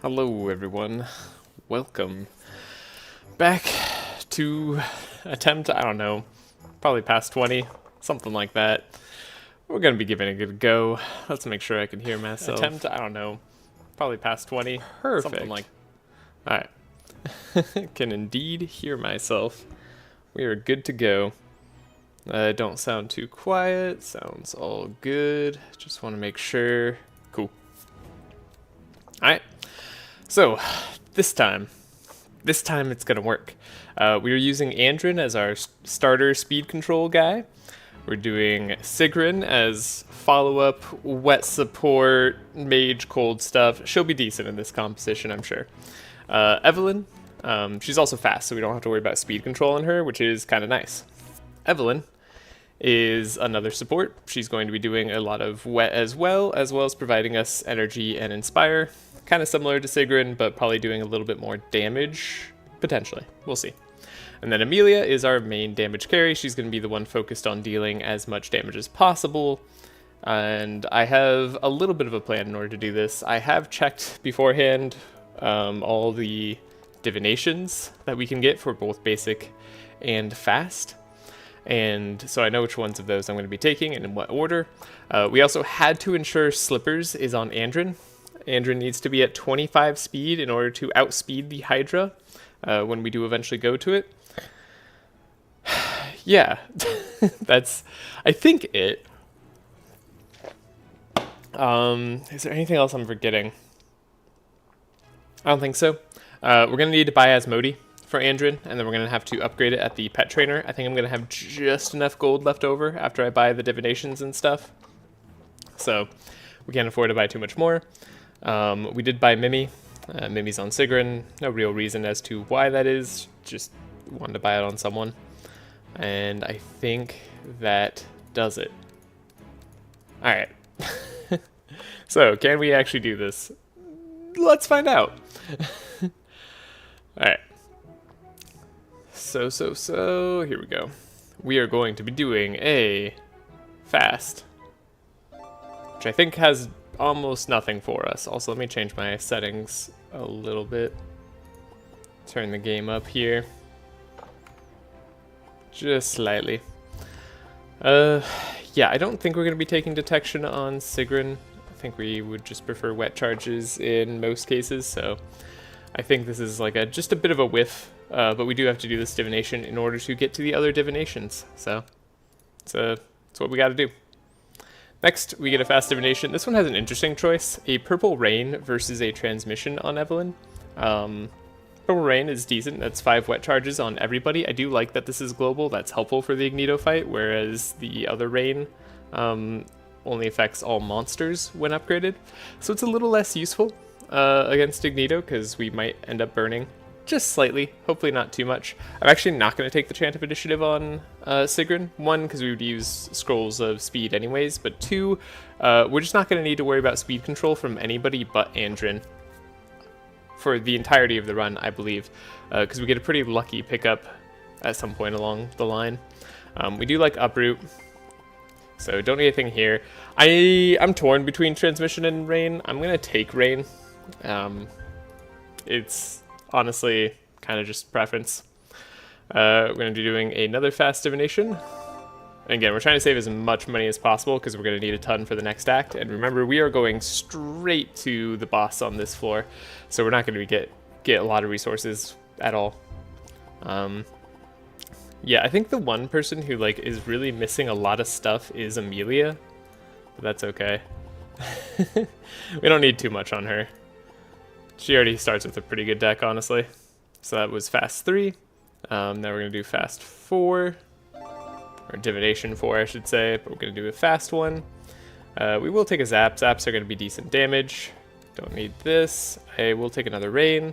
Hello everyone, welcome back to attempt, I don't know, probably past 20, something like that. We're going to be giving it a good go. Let's make sure I can hear myself. Attempt, I don't know, probably past 20, Perfect. something like. Alright, can indeed hear myself. We are good to go. Don't sound too quiet, sounds all good. Just want to make sure. Cool. Alright. So, this time it's gonna work. We are using Andrin as our starter speed control guy. We're doing Sigrun as follow-up, wet support, mage, cold stuff. She'll be decent in this composition, I'm sure. Evelyn, she's also fast, so we don't have to worry about speed control on her, which is kind of nice. Evelyn is another support. She's going to be doing a lot of wet as well as providing us energy and inspire. Kind of similar to Sigrun, but probably doing a little bit more damage, potentially. We'll see. And then Amelia is our main damage carry. She's going to be the one focused on dealing as much damage as possible. And I have a little bit of a plan in order to do this. I have checked beforehand all the divinations that we can get for both basic and fast. And so I know which ones of those I'm going to be taking and in what order. We also had to ensure Slippers is on Andrin. Andrin needs to be at 25 speed in order to outspeed the Hydra when we do eventually go to it. Yeah, that's, I think, it. Is there anything else I'm forgetting? I don't think so. We're going to need to buy Asmodee for Andrin, and then we're going to have to upgrade it at the pet trainer. I think I'm going to have just enough gold left over after I buy the divinations and stuff. So we can't afford to buy too much more. We did buy Mimi. Mimi's on Sigrun. No real reason as to why that is. Just wanted to buy it on someone. And I think that does it. Alright. So, can we actually do this? Let's find out. Alright. So, here we go. We are going to be doing a fast, which I think has almost nothing for us. Also, let me change my settings a little bit. Turn the game up here. Just slightly. Yeah, I don't think we're going to be taking detection on Sigrun. I think we would just prefer wet charges in most cases, so I think this is like just a bit of a whiff, but we do have to do this divination in order to get to the other divinations, so it's what we got to do. Next, we get a fast divination. This one has an interesting choice. A purple rain versus a transmission on Evelyn. Purple rain is decent. That's 5 wet charges on everybody. I do like that this is global. That's helpful for the Ignito fight, whereas the other rain only affects all monsters when upgraded. So it's a little less useful against Ignito, because we might end up burning just slightly, hopefully not too much. I'm actually not going to take the Chant of Initiative on Sigrun. 1, because we would use Scrolls of Speed anyways, but 2, we're just not going to need to worry about speed control from anybody but Andrin for the entirety of the run, I believe, because we get a pretty lucky pickup at some point along the line. We do like Uproot, so don't need anything here. I'm torn between Transmission and Rain. I'm going to take Rain. It's honestly kind of just preference. We're going to be doing another fast divination. And again, we're trying to save as much money as possible because we're going to need a ton for the next act. And remember, we are going straight to the boss on this floor, so we're not going to get a lot of resources at all. Yeah, I think the one person who is really missing a lot of stuff is Amelia, but that's okay. We don't need too much on her. She already starts with a pretty good deck, honestly. So that was fast 3. Now we're going to do fast 4. Or divination 4, I should say. But we're going to do a fast 1. We will take a zap. Zaps are going to be decent damage. Don't need this. I will take another rain.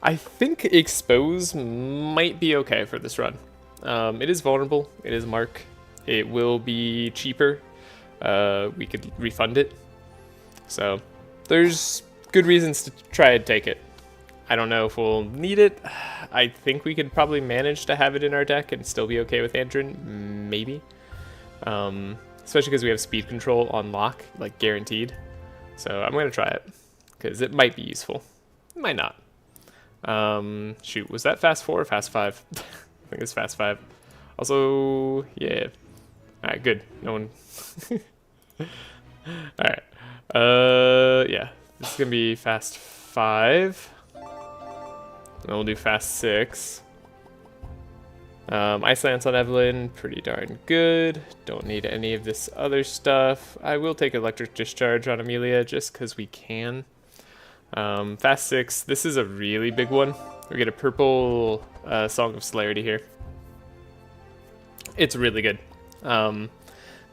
I think expose might be okay for this run. It is vulnerable. It is mark. It will be cheaper. We could refund it. So there's good reasons to try and take it. I don't know if we'll need it. I think we could probably manage to have it in our deck and still be okay with Andrin, maybe. Especially because we have speed control on lock, guaranteed. So I'm going to try it, because it might be useful. Might not. Shoot, was that fast 4 or fast 5? I think it's fast 5. Also, yeah. Alright, good. No one... Alright. Yeah. This is gonna be fast 5. And we'll do fast 6. Ice Lance on Evelyn, pretty darn good. Don't need any of this other stuff. I will take Electric Discharge on Amelia just because we can. Fast 6, this is a really big one. We get a purple Song of Celerity here. It's really good.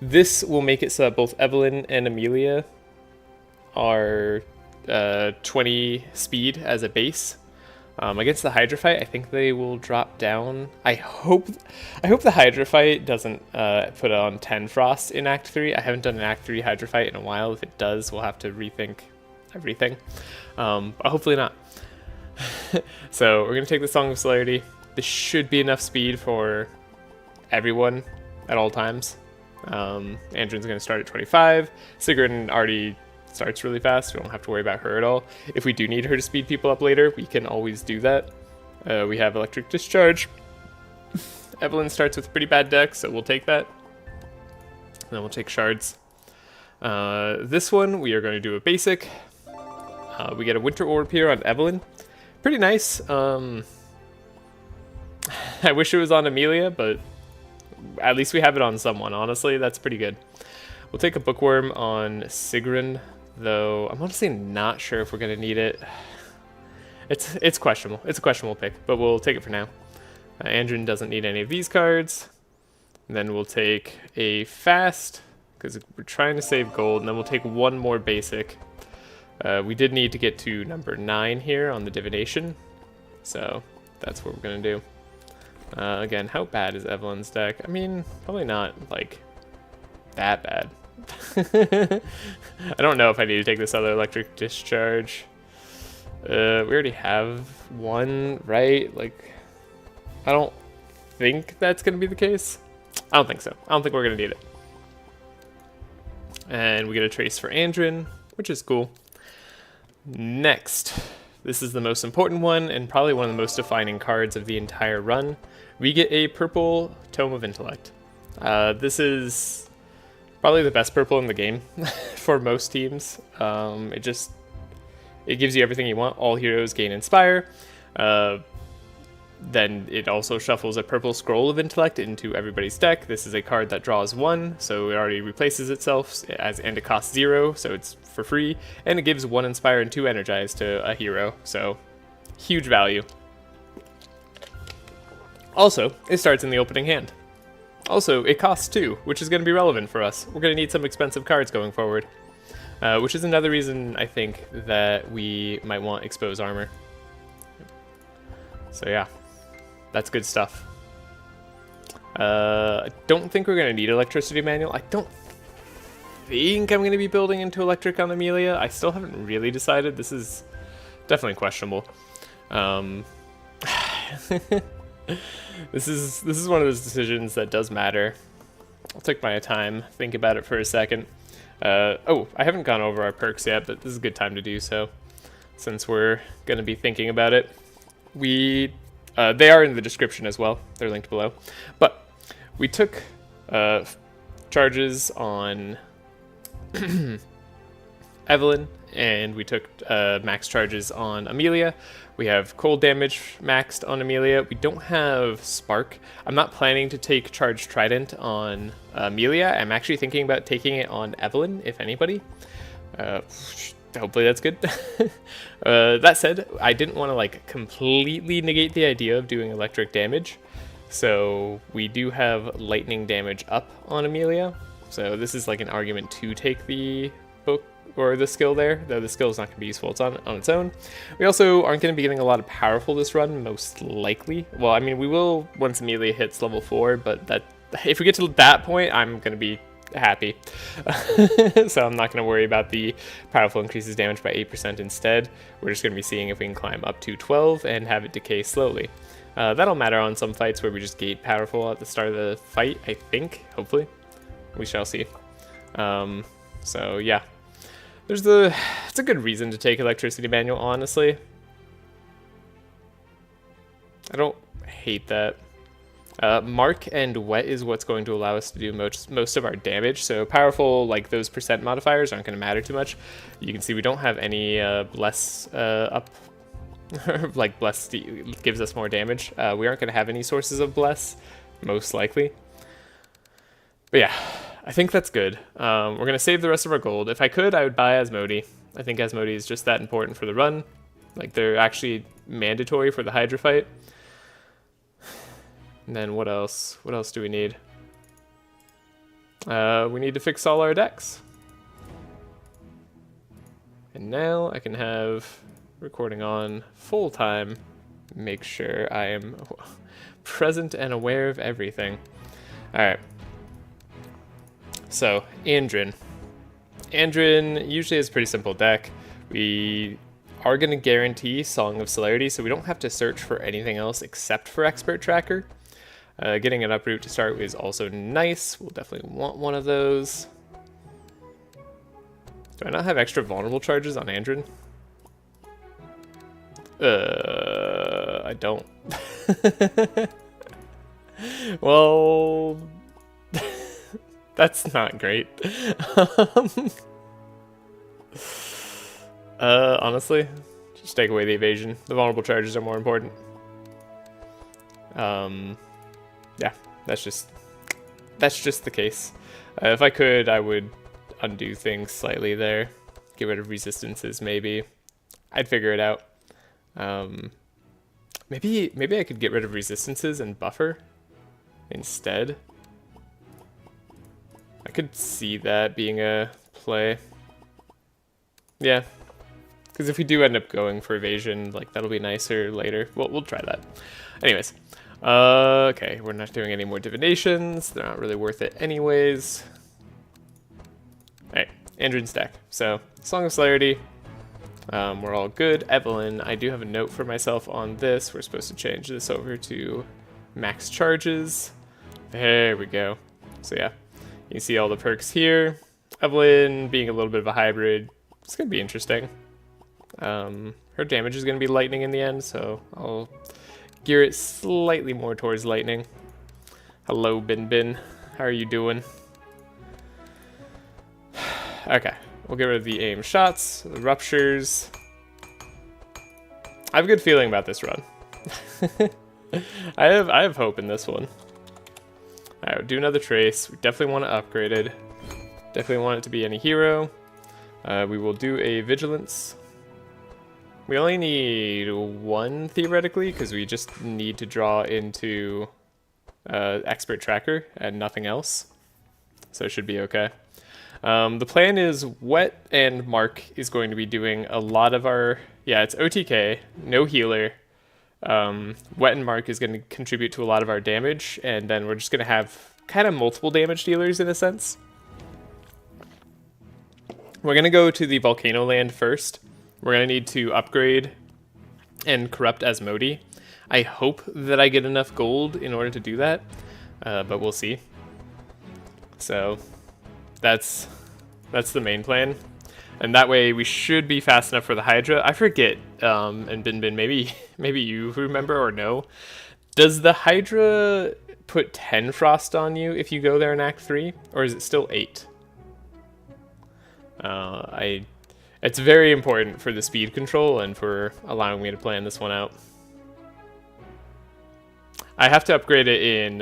This will make it so that both Evelyn and Amelia are 20 speed as a base. Against the Hydra fight, I think they will drop down. I hope the Hydra fight doesn't put on 10 Frost in Act 3. I haven't done an Act 3 Hydra fight in a while. If it does, we'll have to rethink everything. But hopefully not. So we're going to take the Song of Celerity. This should be enough speed for everyone at all times. Andrin's going to start at 25. Sigrun already starts really fast. We don't have to worry about her at all. If we do need her to speed people up later, we can always do that. We have Electric Discharge. Evelyn starts with a pretty bad deck, so we'll take that. And then we'll take Shards. This one, we are going to do a basic. We get a Winter Orb here on Evelyn. Pretty nice. I wish it was on Amelia, but at least we have it on someone. Honestly, that's pretty good. We'll take a Bookworm on Sigrun, though I'm honestly not sure if we're going to need it. It's questionable. It's a questionable pick, but we'll take it for now. Andrin doesn't need any of these cards. And then we'll take a fast, because we're trying to save gold, and then we'll take one more basic. We did need to get to number 9 here on the Divination, so that's what we're going to do. Again, how bad is Evelyn's deck? I mean, probably not, like, that bad. I don't know if I need to take this other Electric Discharge. We already have one, right? Like, I don't think that's going to be the case. I don't think so. I don't think we're going to need it. And we get a Trace for Andrin, which is cool. Next, this is the most important one and probably one of the most defining cards of the entire run. We get a purple Tome of Intellect. This is probably the best purple in the game for most teams. It gives you everything you want. All heroes gain Inspire. Then it also shuffles a purple Scroll of Intellect into everybody's deck. This is a card that draws 1, so it already replaces itself, and it costs 0, so it's for free. And it gives 1 Inspire and 2 Energize to a hero, so huge value. Also, it starts in the opening hand. Also, it costs 2, which is going to be relevant for us. We're going to need some expensive cards going forward. Which is another reason I think that we might want Expose Armor. So yeah, that's good stuff. I don't think we're going to need Electricity Manual. I don't think I'm going to be building into Electric on Amelia. I still haven't really decided. This is definitely questionable. This is one of those decisions that does matter. I'll take my time, think about it for a second. Oh, I haven't gone over our perks yet, but this is a good time to do so, since we're going to be thinking about it. They are in the description as well. They're linked below. But we took charges on Evelyn, and we took max charges on Amelia. We have cold damage maxed on Amelia. We don't have Spark. I'm not planning to take Charged Trident on Amelia. I'm actually thinking about taking it on Evelyn, if anybody. Hopefully that's good. That said, I didn't want to like completely negate the idea of doing electric damage. So we do have lightning damage up on Amelia. So this is like an argument to take the book or the skill there, though the skill is not going to be useful on its own. We also aren't going to be getting a lot of powerful this run, most likely. Well, I mean, we will once Amelia hits level 4, but that if we get to that point, I'm going to be happy. So I'm not going to worry about the powerful increases damage by 8% instead. We're just going to be seeing if we can climb up to 12 and have it decay slowly. That'll matter on some fights where we just gate powerful at the start of the fight, I think, hopefully. We shall see. So yeah. It's a good reason to take Electricity Manual, honestly. I don't hate that. Mark and wet is what's going to allow us to do most of our damage. So powerful, like those percent modifiers, aren't going to matter too much. You can see we don't have any bless up, like bless gives us more damage. We aren't going to have any sources of bless, most likely. But yeah, I think that's good. We're going to save the rest of our gold. If I could, I would buy Asmodee. I think Asmodee is just that important for the run. Like, they're actually mandatory for the Hydra fight. And then what else? What else do we need? We need to fix all our decks. And now I can have recording on full time. Make sure I am present and aware of everything. Alright. So, Andrin. Andrin usually has a pretty simple deck. We are going to guarantee Song of Celerity, so we don't have to search for anything else except for Expert Tracker. Getting an uproot to start is also nice. We'll definitely want one of those. Do I not have extra vulnerable charges on Andrin? I don't. Well, that's not great. Honestly, just take away the evasion. The vulnerable charges are more important. Yeah, that's just the case. If I could, I would undo things slightly there. Get rid of resistances, maybe. I'd figure it out. Maybe I could get rid of resistances and buffer instead. I could see that being a play. Yeah, because if we do end up going for evasion, like, that'll be nicer later. We'll try that. Anyways, okay, we're not doing any more divinations. They're not really worth it anyways. Alright, Andrin's deck. So, Song of Celerity. We're all good. Evelyn, I do have a note for myself on this. We're supposed to change this over to max charges. There we go. So yeah, you can see all the perks here. Evelyn being a little bit of a hybrid. It's going to be interesting. Her damage is going to be lightning in the end, so I'll gear it slightly more towards lightning. Hello, Bin Bin. How are you doing? Okay, we'll get rid of the aim shots, the ruptures. I have a good feeling about this run. I have hope in this one. Alright, we'll do another trace. We definitely want to upgrade it. Definitely want it to be any hero. We will do a vigilance. We only need one theoretically, because we just need to draw into Expert Tracker and nothing else. So it should be okay. The plan is Wet and Mark is going to be doing a lot of our... Yeah, it's OTK, no healer. Wet and Mark is going to contribute to a lot of our damage, and then we're just going to have kind of multiple damage dealers in a sense. We're going to go to the Volcano Land first. We're going to need to upgrade and corrupt Asmodee. I hope that I get enough gold in order to do that, but we'll see. So that's the main plan. And that way we should be fast enough for the Hydra. I forget, and Bin Bin, maybe you remember or know. Does the Hydra put 10 frost on you if you go there in Act 3? Or is it still 8? It's very important for the speed control and for allowing me to plan this one out. I have to upgrade it in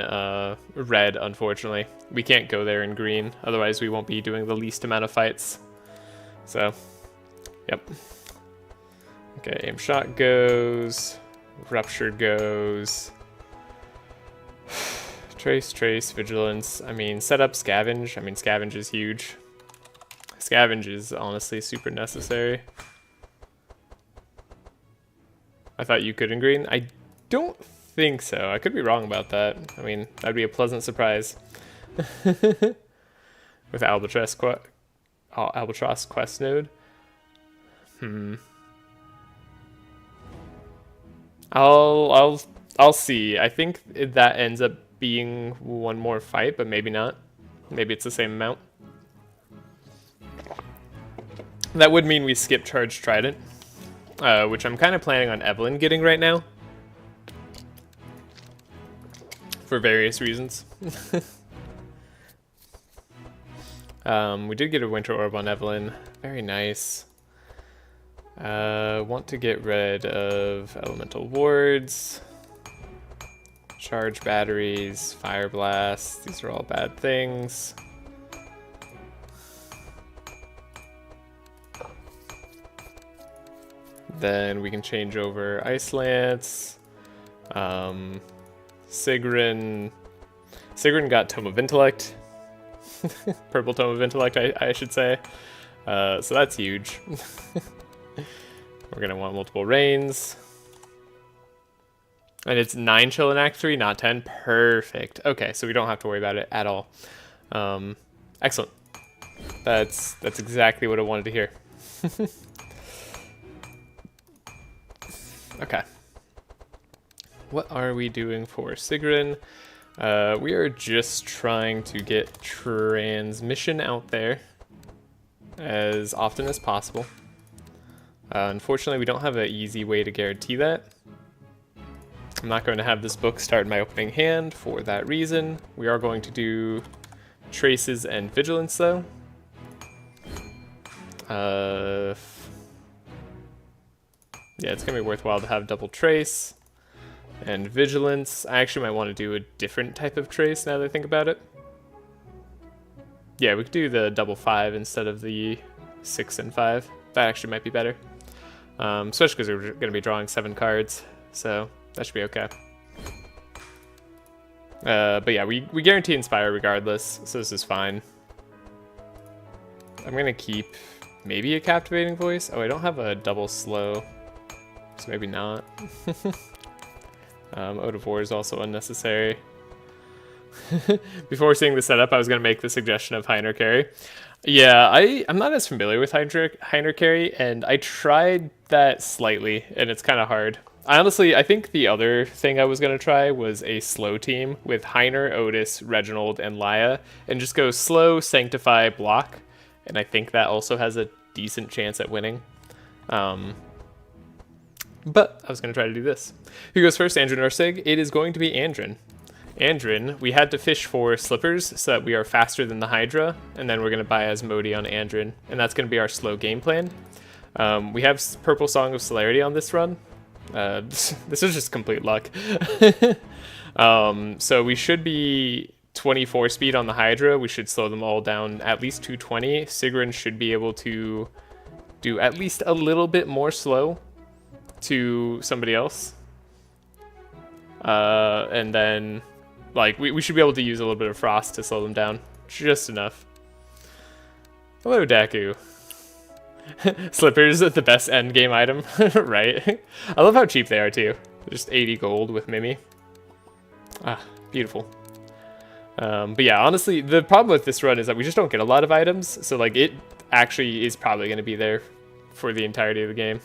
red, unfortunately. We can't go there in green, otherwise we won't be doing the least amount of fights. So, yep. Okay, aim shot goes, rupture goes, trace, vigilance. I mean, set up scavenge. I mean, scavenge is huge. Scavenge is honestly super necessary. I thought you could in green. I don't think so. I could be wrong about that. I mean, that'd be a pleasant surprise. With Albatross quest node. I'll see. I think that ends up being one more fight, but maybe not. Maybe it's the same amount. That would mean we skip Charged Trident, which I'm kind of planning on Evelyn getting right now. for various reasons. We did get a Winter Orb on Evelyn. Very nice. Want to get rid of Elemental Wards. Charge batteries, Fire Blast. These are all bad things. Then we can change over Ice Lance. Sigrun got Tome of Intellect. Purple Tome of Intellect, I should say. So that's huge. We're gonna want multiple rains. And it's 9 chill in Act 3, not 10. Perfect. Okay, so we don't have to worry about it at all. Excellent. That's exactly what I wanted to hear. Okay. What are we doing for Sigrun? We are just trying to get transmission out there as often as possible. Unfortunately, we don't have an easy way to guarantee that. I'm not going to have this book start in my opening hand for that reason. We are going to do traces and vigilance though. Yeah, it's going to be worthwhile to have double trace and vigilance. I actually might want to do a different type of trace now that I think about it. Yeah, we could do the double 5 instead of the 6 and 5. That actually might be better. Especially because we're going to be drawing 7 cards, so that should be okay. But yeah, we guarantee Inspire regardless, so this is fine. I'm going to keep maybe a Captivating Voice. Oh, I don't have a double slow, so maybe not. Ode of War is also unnecessary. Before seeing the setup, I was going to make the suggestion of Heiner Carry. Yeah, I'm not as familiar with Heiner Carry, and I tried that slightly, and it's kind of hard. I think the other thing I was going to try was a slow team with Heiner, Otis, Reginald, and Laya, and just go slow, sanctify, block, and I think that also has a decent chance at winning. But I was going to try to do this. Who goes first, Andrin or Sig? It is going to be Andrin. Andrin, we had to fish for slippers so that we are faster than the Hydra, and then we're going to buy Asmodee on Andrin, and that's going to be our slow game plan. We have Purple Song of Celerity on this run. This is just complete luck. So we should be 24 speed on the Hydra. We should slow them all down at least 220. Sigrun should be able to do at least a little bit more slow to somebody else. And then, like, we should be able to use a little bit of Frost to slow them down. Just enough. Hello, Daku. Slippers are the best end game item, right? I love how cheap they are, too. Just 80 gold with Mimi. Ah, beautiful. But yeah, honestly, the problem with this run is that we just don't get a lot of items. So, like, it actually is probably going to be there for the entirety of the game.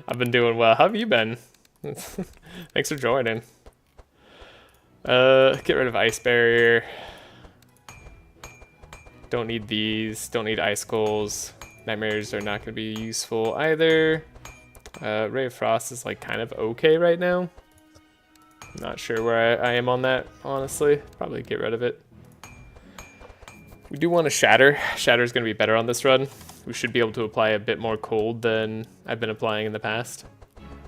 I've been doing well. How have you been? Thanks for joining. Get rid of Ice Barrier. Don't need these. Don't need Icicles. Nightmares are not going to be useful either. Ray of Frost is like kind of okay right now. Not sure where I am on that, honestly. Probably get rid of it. We do want to Shatter. Shatter is going to be better on this run. We should be able to apply a bit more cold than I've been applying in the past.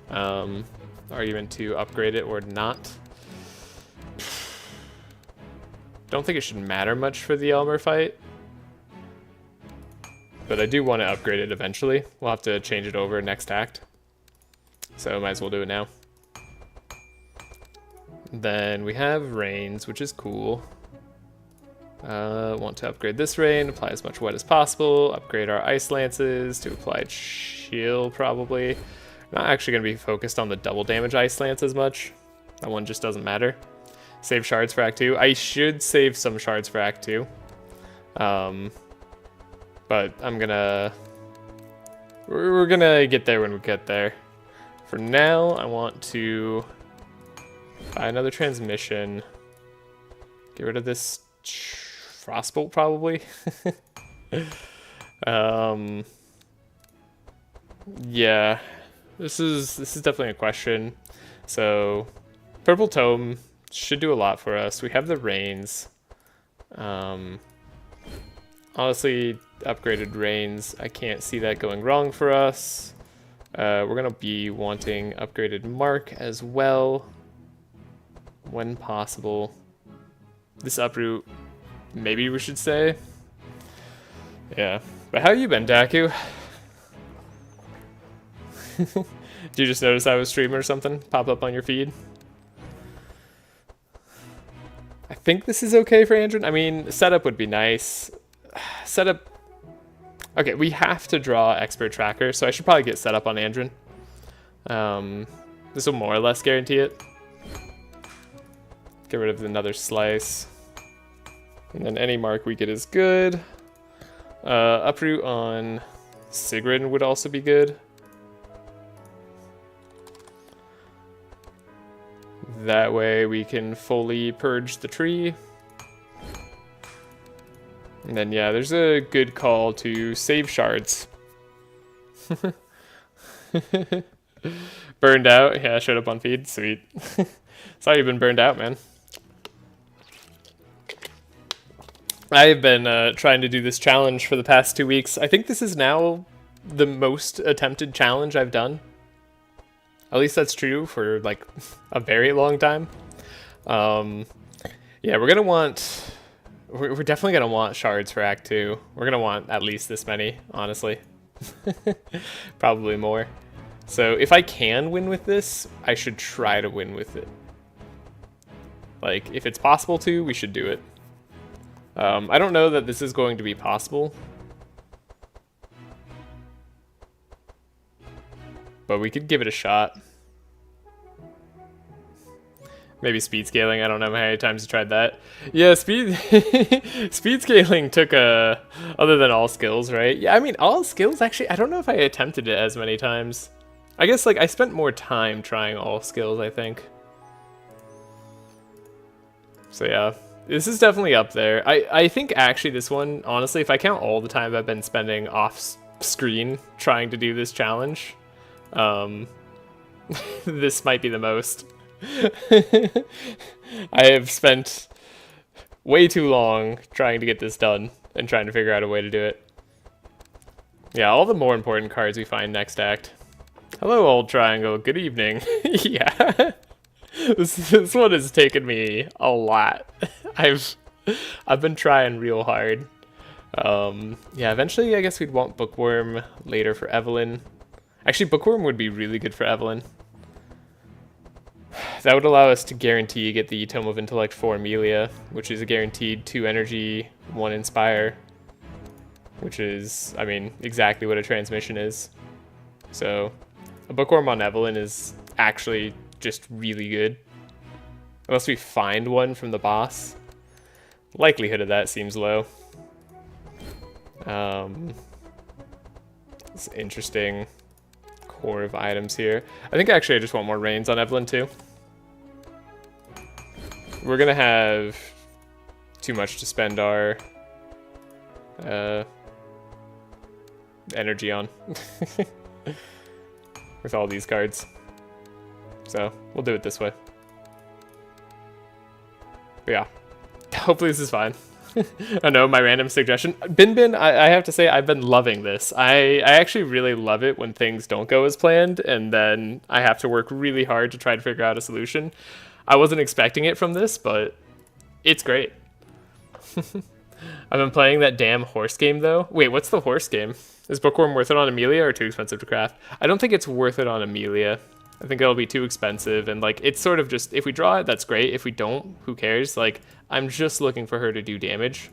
Argument to upgrade it or not. Don't think it should matter much for the Elmer fight. But I do want to upgrade it eventually. We'll have to change it over next act. So might as well do it now. Then we have Rains, which is cool. Want to upgrade this Rain, apply as much wet as possible, upgrade our Ice Lances to apply Chill probably. Not actually going to be focused on the double damage Ice Lance as much. That one just doesn't matter. Save shards for Act 2. I should save some shards for Act 2. But I'm gonna... We're gonna get there when we get there. For now, I want to buy another transmission. Get rid of this Frostbolt, probably. Yeah, this is definitely a question. So, Purple Tome Should do a lot for us. We have the Reins. Honestly, upgraded Reins, I can't see that going wrong for us. We're going to be wanting upgraded Mark as well, when possible. This uproot, maybe we should say. Yeah, but how you been, Daku? Did you just notice I was streaming or something? Pop up on your feed? I think this is okay for Andrin. I mean, setup would be nice. Setup... Okay, we have to draw Expert Tracker, so I should probably get set up on Andrin. This will more or less guarantee it. Get rid of another slice. And then any mark we get is good. Uproot on Sigrun would also be good. That way we can fully purge the tree. And then, yeah, there's a good call to save shards. Burned out? Yeah, showed up on feed. Sweet. Saw you've been burned out, man. I've been trying to do this challenge for the past 2 weeks. I think this is now the most attempted challenge I've done. At least that's true for, like, a very long time. Yeah, we're gonna want... We're definitely going to want shards for Act 2. We're going to want at least this many, honestly. Probably more. So if I can win with this, I should try to win with it. Like, if it's possible to, we should do it. I don't know that this is going to be possible. But we could give it a shot. Maybe speed scaling, I don't know how many times you tried that. Yeah, speed scaling took other than all skills, right? Yeah, I mean, all skills, actually, I don't know if I attempted it as many times. I guess, like, I spent more time trying all skills, I think. So, yeah, this is definitely up there. I think, actually, this one, honestly, if I count all the time I've been spending off-screen trying to do this challenge, this might be the most. I have spent way too long trying to get this done and trying to figure out a way to do it. Yeah, all the more important cards we find next act. Hello, old triangle. Good evening. Yeah. This one has taken me a lot. I've been trying real hard. Yeah, eventually I guess we'd want Bookworm later for Evelyn. Actually, Bookworm would be really good for Evelyn. That would allow us to guarantee get the Tome of Intellect for Amelia, which is a guaranteed 2 energy, 1 inspire, which is, I mean, exactly what a transmission is. So, a Bookworm on Evelyn is actually just really good. Unless we find one from the boss. Likelihood of that seems low. It's interesting core of items here. I think actually I just want more Reins on Evelyn too. We're gonna have too much to spend our energy on with all these cards. So we'll do it this way. But yeah, hopefully this is fine. I know, my random suggestion. Bin, I have to say, I've been loving this. I actually really love it when things don't go as planned, and then I have to work really hard to try to figure out a solution. I wasn't expecting it from this, but it's great. I've been playing that damn horse game, though. Wait, what's the horse game? Is Bookworm worth it on Amelia or too expensive to craft? I don't think it's worth it on Amelia. I think it'll be too expensive, and like it's sort of just, if we draw it, that's great. If we don't, who cares? Like, I'm just looking for her to do damage.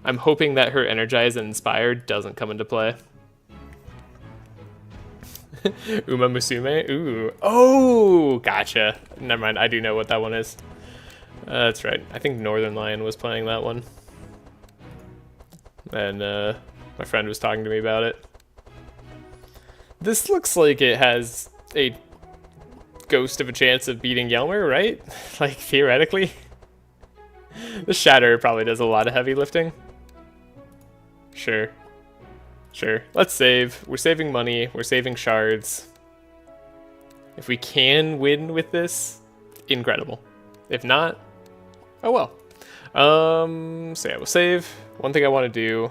I'm hoping that her Energize and Inspire doesn't come into play. Uma Musume? Ooh. Oh, gotcha. Never mind, I do know what that one is. That's right. I think Northern Lion was playing that one. And my friend was talking to me about it. This looks like it has a ghost of a chance of beating Yelmer, right? Like, theoretically. The Shatter probably does a lot of heavy lifting. Sure. Sure. Let's save. We're saving money. We're saving shards. If we can win with this, incredible. If not, oh well. So yeah, we'll save. One thing I want to do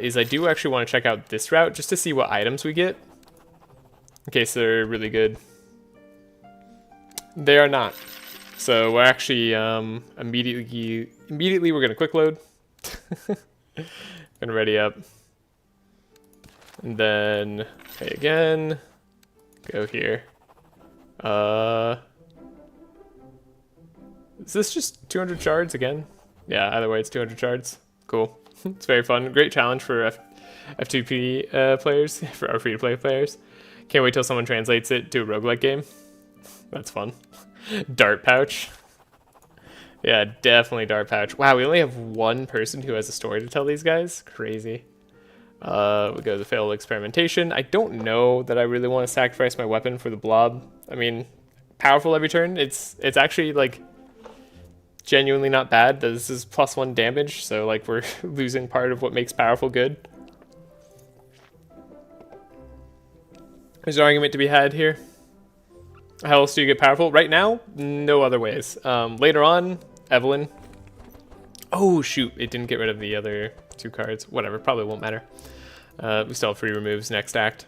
is I do actually want to check out this route just to see what items we get. In case they're really good. They are not. So we're actually immediately we're gonna quick load. Gonna ready up. And then pay again. Go here. Is this just 200 shards again? Yeah, either way it's 200 shards. Cool. It's very fun. Great challenge for F2P players, for our free-to-play players. Can't wait till someone translates it to a roguelike game. That's fun. Dart pouch. Yeah, definitely dart pouch. Wow, we only have one person who has a story to tell these guys. Crazy. We go to the failed experimentation. I don't know that I really want to sacrifice my weapon for the blob. I mean, powerful every turn. It's actually like genuinely not bad. This is +1 damage, so like we're losing part of what makes powerful good. There's an argument to be had here. How else do you get powerful? Right now, no other ways. Later on, Evelyn. Oh shoot, it didn't get rid of the other 2 cards. Whatever, probably won't matter. We still have free removes next act.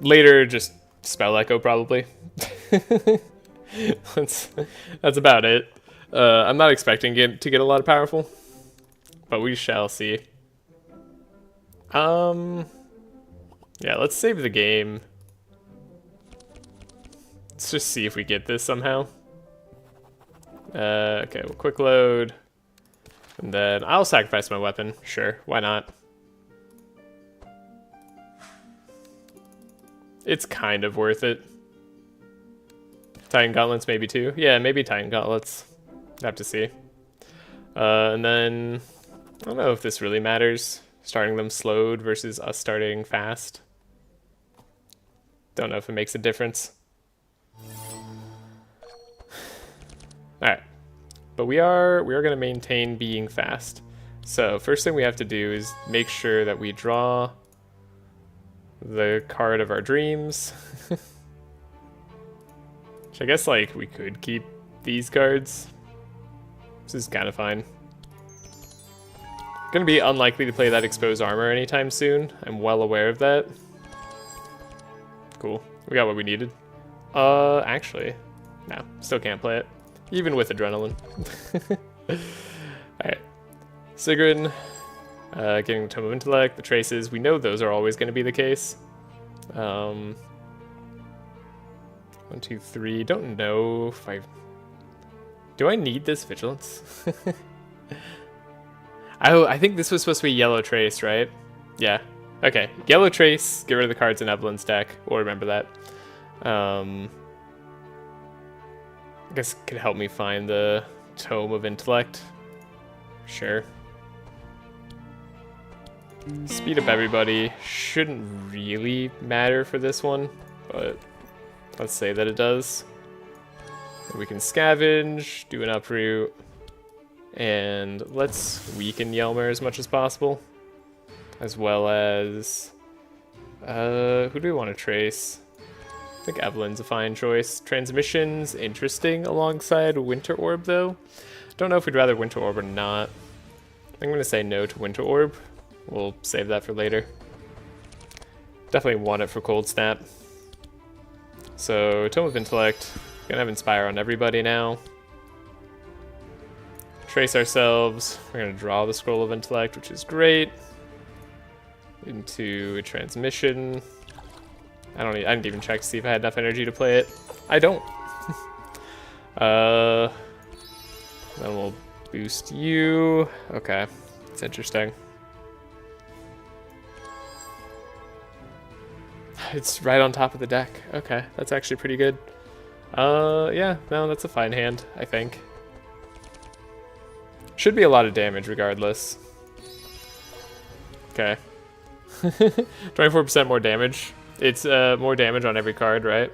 Later, just spell echo probably. That's about it. I'm not expecting it to get a lot of powerful, but we shall see. Yeah, let's save the game. Let's just see if we get this somehow. Okay, we'll quick load. And then I'll sacrifice my weapon. Sure, why not? It's kind of worth it. Titan Gauntlets maybe too. Yeah, maybe Titan Gauntlets. Have to see. And then, I don't know if this really matters. Starting them slowed versus us starting fast. Don't know if it makes a difference. Alright. But we are going to maintain being fast. So first thing we have to do is make sure that we draw the card of our dreams. Which I guess like we could keep these cards. This is kind of fine. Gonna be unlikely to play that exposed armor anytime soon. I'm well aware of that. Cool. We got what we needed. Actually, no, still can't play it. Even with adrenaline. Alright. Sigrun, getting the Tome of Intellect, the traces. We know those are always going to be the case. 1, 2, 3. Don't know if I... Do I need this vigilance? Oh, I think this was supposed to be yellow trace, right? Yeah. Okay. Yellow trace, get rid of the cards in Evelyn's deck. We'll remember that. I guess it could help me find the Tome of Intellect. Sure. Speed up everybody. Shouldn't really matter for this one, but let's say that it does. We can scavenge, do an uproot, and let's weaken Yelmer as much as possible. As well as... who do we want to trace? I think Evelyn's a fine choice. Transmission's interesting alongside Winter Orb, though. Don't know if we'd rather Winter Orb or not. I'm going to say no to Winter Orb. We'll save that for later. Definitely want it for Cold Snap. So, Tome of Intellect. Gonna have Inspire on everybody now. Trace ourselves. We're gonna draw the Scroll of Intellect, which is great. Into a Transmission. I didn't even check to see if I had enough energy to play it. I don't. Then we'll boost you. Okay, it's interesting. It's right on top of the deck. Okay, that's actually pretty good. Yeah, no, that's a fine hand, I think. Should be a lot of damage regardless. Okay. 24% more damage. It's more damage on every card, right?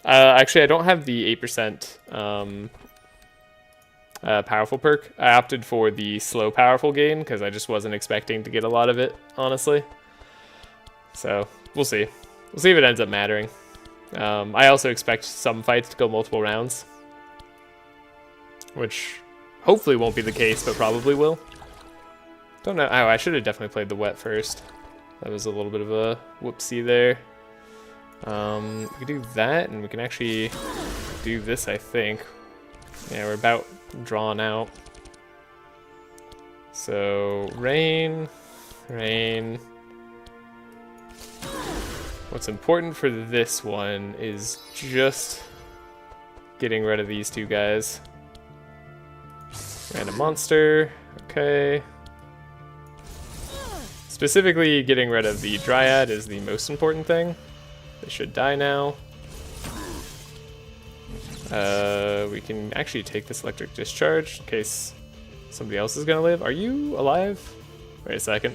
Actually, I don't have the 8% powerful perk. I opted for the slow powerful gain because I just wasn't expecting to get a lot of it, honestly. So we'll see. We'll see if it ends up mattering. I also expect some fights to go multiple rounds, which hopefully won't be the case, but probably will. Don't know. Oh, I should have definitely played the wet first. That was a little bit of a whoopsie there. We can do that, and we can actually do this, I think. Yeah, we're about drawn out. So, rain, rain. What's important for this one is just getting rid of these two guys. Random monster, okay. Specifically, getting rid of the Dryad is the most important thing. They should die now. We can actually take this electric discharge in case somebody else is gonna live. Are you alive? Wait a second.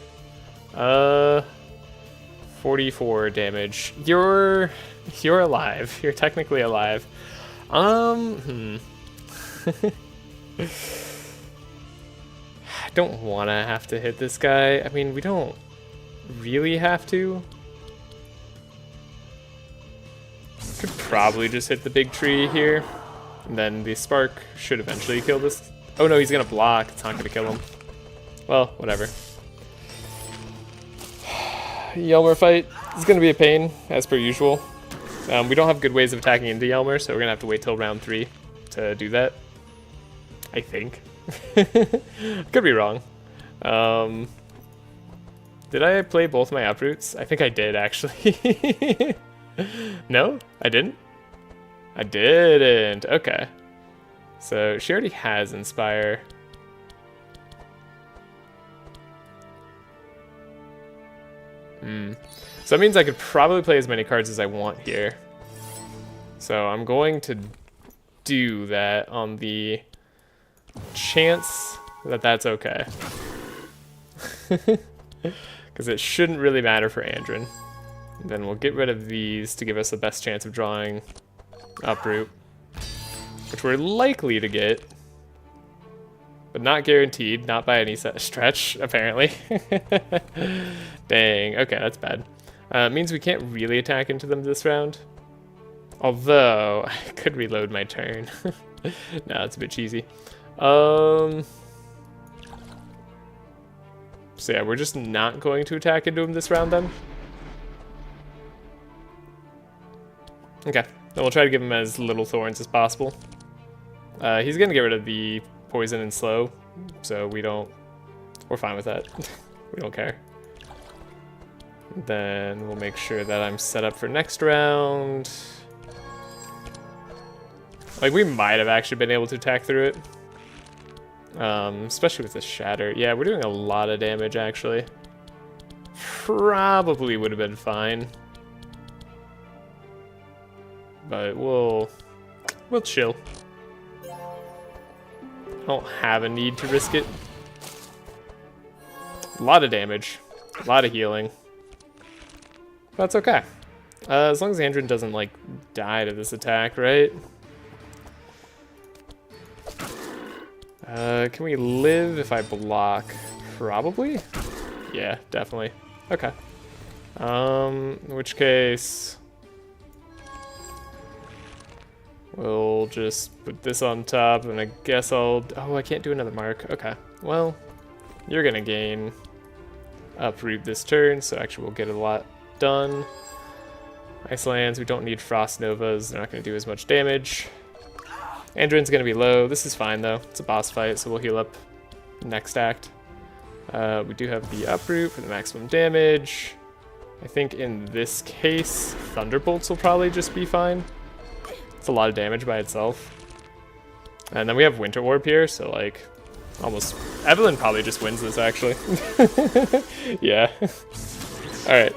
44 damage. You're alive. You're technically alive. I don't want to have to hit this guy. I mean, we don't really have to. Could probably just hit the big tree here. And then the spark should eventually kill this. Oh no, he's gonna block. It's not gonna kill him. Well, whatever. Yelmer fight is gonna be a pain, as per usual. We don't have good ways of attacking into Yelmer, so we're gonna have to wait till round 3 to do that. I think. Could be wrong. Did I play both my uproots? I think I did, actually. No? I didn't? I didn't. Okay. So she already has Inspire. So that means I could probably play as many cards as I want here. So I'm going to do that on the chance that that's okay. Because it shouldn't really matter for Andrin. And then we'll get rid of these to give us the best chance of drawing Uproot, which we're likely to get, but not guaranteed, not by any stretch, apparently. Dang, okay, that's bad. It means we can't really attack into them this round. Although, I could reload my turn. No, it's a bit cheesy. So yeah, we're just not going to attack into him this round then. Okay, then we'll try to give him as little thorns as possible. He's gonna get rid of the poison and slow, so we're fine with that. We don't care. Then we'll make sure that I'm set up for next round. Like, we might have actually been able to attack through it. Especially with the shatter. Yeah, we're doing a lot of damage, actually. Probably would have been fine. But we'll chill. I don't have a need to risk it. A lot of damage. A lot of healing. That's okay. As long as Andrin doesn't, like, die to this attack, right? Can we live if I block? Probably? Yeah, definitely. Okay. In which case, we'll just put this on top, and I guess oh, I can't do another mark. Okay. Well, you're gonna gain Uproot this turn, so actually we'll get a lot done. Ice lands, we don't need Frost Novas, they're not gonna do as much damage. Andrin's gonna be low. This is fine though. It's a boss fight, so we'll heal up next act. We do have the Uproot for the maximum damage. I think in this case, Thunderbolts will probably just be fine. It's a lot of damage by itself. And then we have Winter Orb here, so like, almost... Evelyn probably just wins this, actually. Yeah. Alright.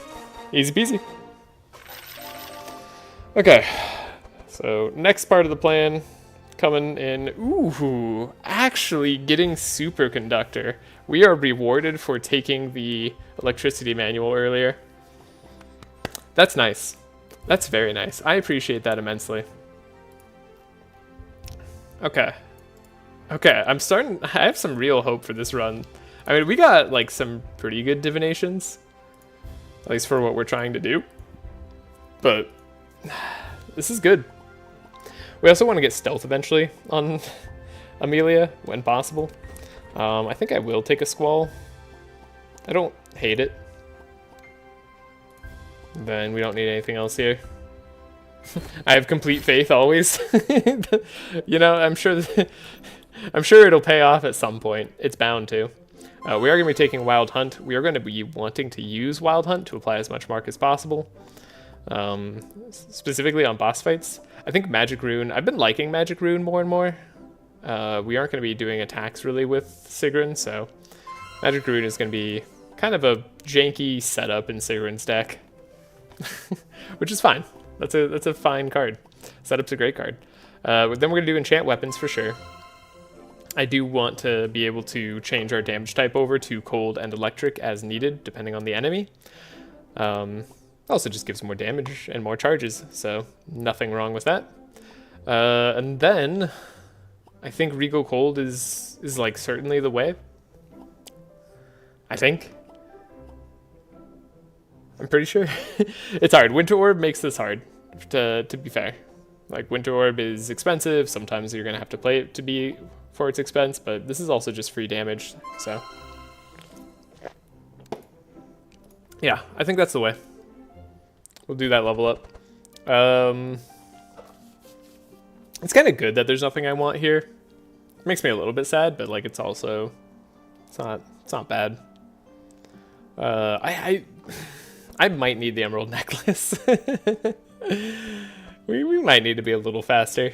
Easy peasy. Okay. So, next part of the plan... coming in, ooh, actually getting Superconductor. We are rewarded for taking the electricity manual earlier. That's nice. That's very nice. I appreciate that immensely. Okay. Okay, I have some real hope for this run. I mean, we got, like, some pretty good divinations. at least for what we're trying to do. But this is good. We also want to get stealth eventually on Amelia when possible. I think I will take a Squall. I don't hate it. Then we don't need anything else here. I have complete faith always. You know, I'm sure it'll pay off at some point. It's bound to. We are going to be taking Wild Hunt. We are going to be wanting to use Wild Hunt to apply as much mark as possible. Specifically on boss fights. I think Magic Rune, I've been liking Magic Rune more and more. We aren't going to be doing attacks really with Sigrun, so Magic Rune is going to be kind of a janky setup in Sigrun's deck. Which is fine. That's a fine card. Setup's a great card. Then we're going to do enchant weapons for sure. I do want to be able to change our damage type over to cold and electric as needed, depending on the enemy. Also just gives more damage and more charges, so nothing wrong with that. And then I think Regal Cold is like certainly the way. I think. I'm pretty sure. It's hard. Winter Orb makes this hard, to be fair. Like, Winter Orb is expensive. Sometimes you're going to have to play it to be for its expense, but this is also just free damage, so. Yeah, I think that's the way. We'll do that level up. It's kind of good that there's nothing I want here. It makes me a little bit sad, but like it's also, it's not bad. I might need the emerald necklace. we might need to be a little faster.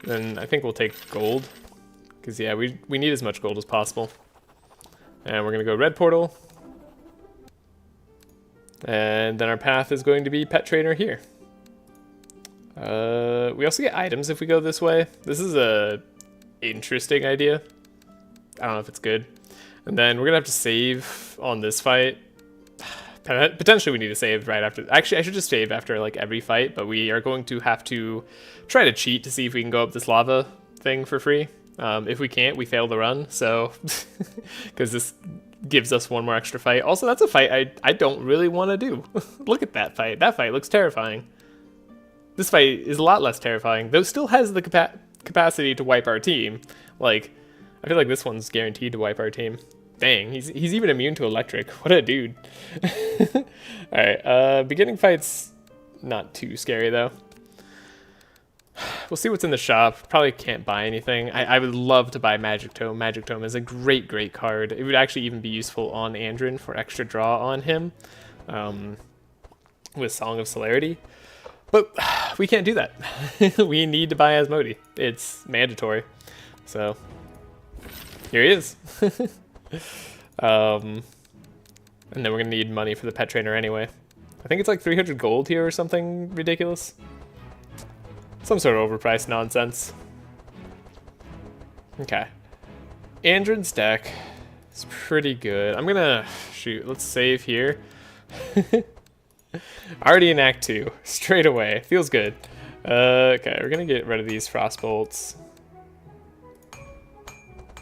Then I think we'll take gold, because yeah, we need as much gold as possible. And we're gonna go red portal. And then our path is going to be pet trainer here. We also get items if we go this way. This is a interesting idea. I don't know if it's good. And then we're gonna have to save on this fight. Potentially we need to save right after. Actually, I should just save after like every fight, but we are going to have to try to cheat to see if we can go up this lava thing for free. If we can't, we fail the run, so because this gives us one more extra fight. Also, that's a fight I don't really want to do. Look at that fight. That fight looks terrifying. This fight is a lot less terrifying, though still has the capacity to wipe our team. Like, I feel like this one's guaranteed to wipe our team. Dang, he's even immune to electric. What a dude. Alright, beginning fight's not too scary, though. We'll see what's in the shop. Probably can't buy anything. I would love to buy Magic Tome. Magic Tome is a great, great card. It would actually even be useful on Andrin for extra draw on him with Song of Celerity. But we can't do that. We need to buy Asmodee. It's mandatory. So, here he is. And then we're going to need money for the pet trainer anyway. I think it's like 300 gold here or something ridiculous. Some sort of overpriced nonsense. Okay. Andrin's deck is pretty good. I'm gonna shoot. Let's save here. Already in Act 2. Straight away. Feels good. Okay, we're gonna get rid of these frost bolts.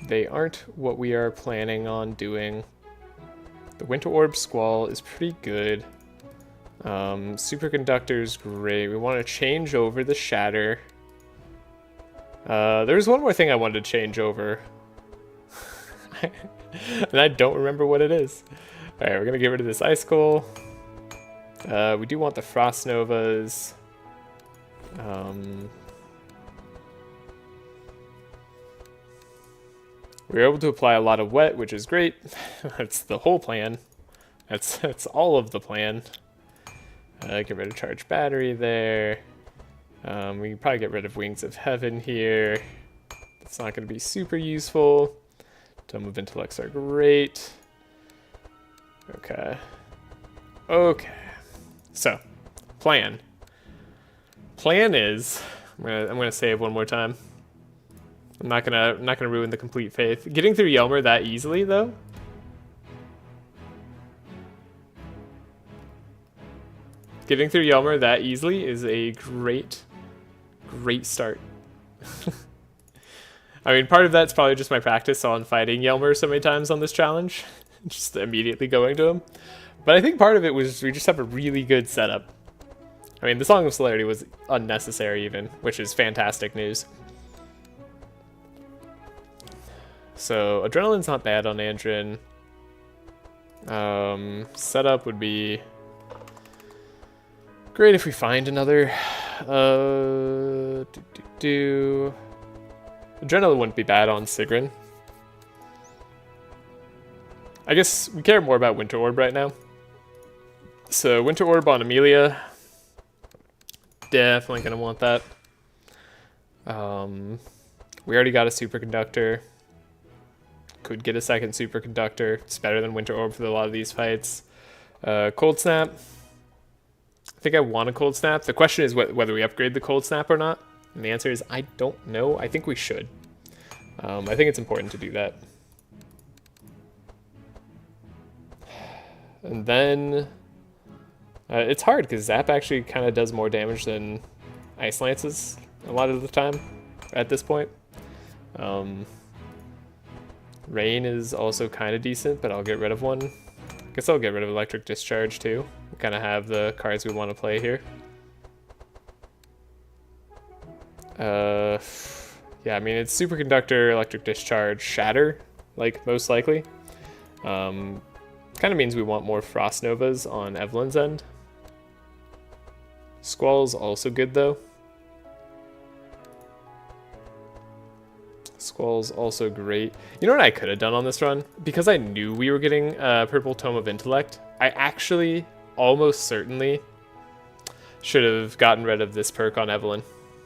They aren't what we are planning on doing. The Winter Orb Squall is pretty good. Superconductor's great. We want to change over the Shatter. There's one more thing I wanted to change over. And I don't remember what it is. Alright, we're going to get rid of this Icicle. We do want the Frost Novas. We were able to apply a lot of wet, which is great. That's the whole plan. That's all of the plan. Get rid of charged battery there. We can probably get rid of Wings of Heaven here. It's not going to be super useful. Dome of Intellects are great. Okay. Okay. So, plan. Plan is I'm gonna save one more time. I'm not gonna ruin the complete faith. Getting through Yelmer that easily though. Getting through Yelmer that easily is a great start. I mean, part of that's probably just my practice on fighting Yelmer so many times on this challenge. just immediately going to him. But I think part of it was we just have a really good setup. I mean, the Song of Celerity was unnecessary even, which is fantastic news. So Adrenaline's not bad on Andrin. Setup would be great if we find another. Adrenaline wouldn't be bad on Sigrun. I guess we care more about Winter Orb right now. So Winter Orb on Amelia. Definitely gonna want that. We already got a superconductor. Could get a second superconductor. It's better than Winter Orb for a lot of these fights. Cold Snap. I think I want a Cold Snap. The question is whether we upgrade the Cold Snap or not. And the answer is I don't know. I think we should. I think it's important to do that. And then it's hard because Zap actually kind of does more damage than Ice Lances a lot of the time at this point. Rain is also kind of decent, but I'll get rid of one. I guess I'll get rid of Electric Discharge too. We kind of have the cards we want to play here. Yeah, I mean, it's Superconductor, Electric Discharge, Shatter, like, most likely. Kind of means we want more Frost Novas on Evelyn's end. Squall's also good, though. Squall's also great. You know what I could have done on this run? Because I knew we were getting Purple Tome of Intellect, I actually almost certainly should have gotten rid of this perk on Evelyn.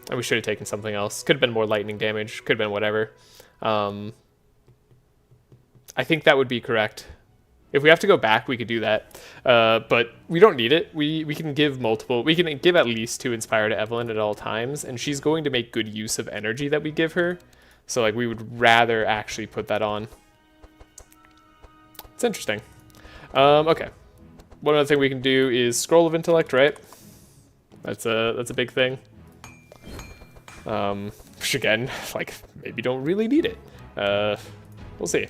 And we should have taken something else. Could have been more lightning damage. Could have been whatever. I think that would be correct. If we have to go back, we could do that. But we don't need it. We can give multiple. We can give at least 2 Inspire to Evelyn at all times. And she's going to make good use of energy that we give her. So like we would rather actually put that on. It's interesting. Okay. One other thing we can do is Scroll of Intellect, right? That's a big thing. Which again, like, maybe don't really need it. We'll see.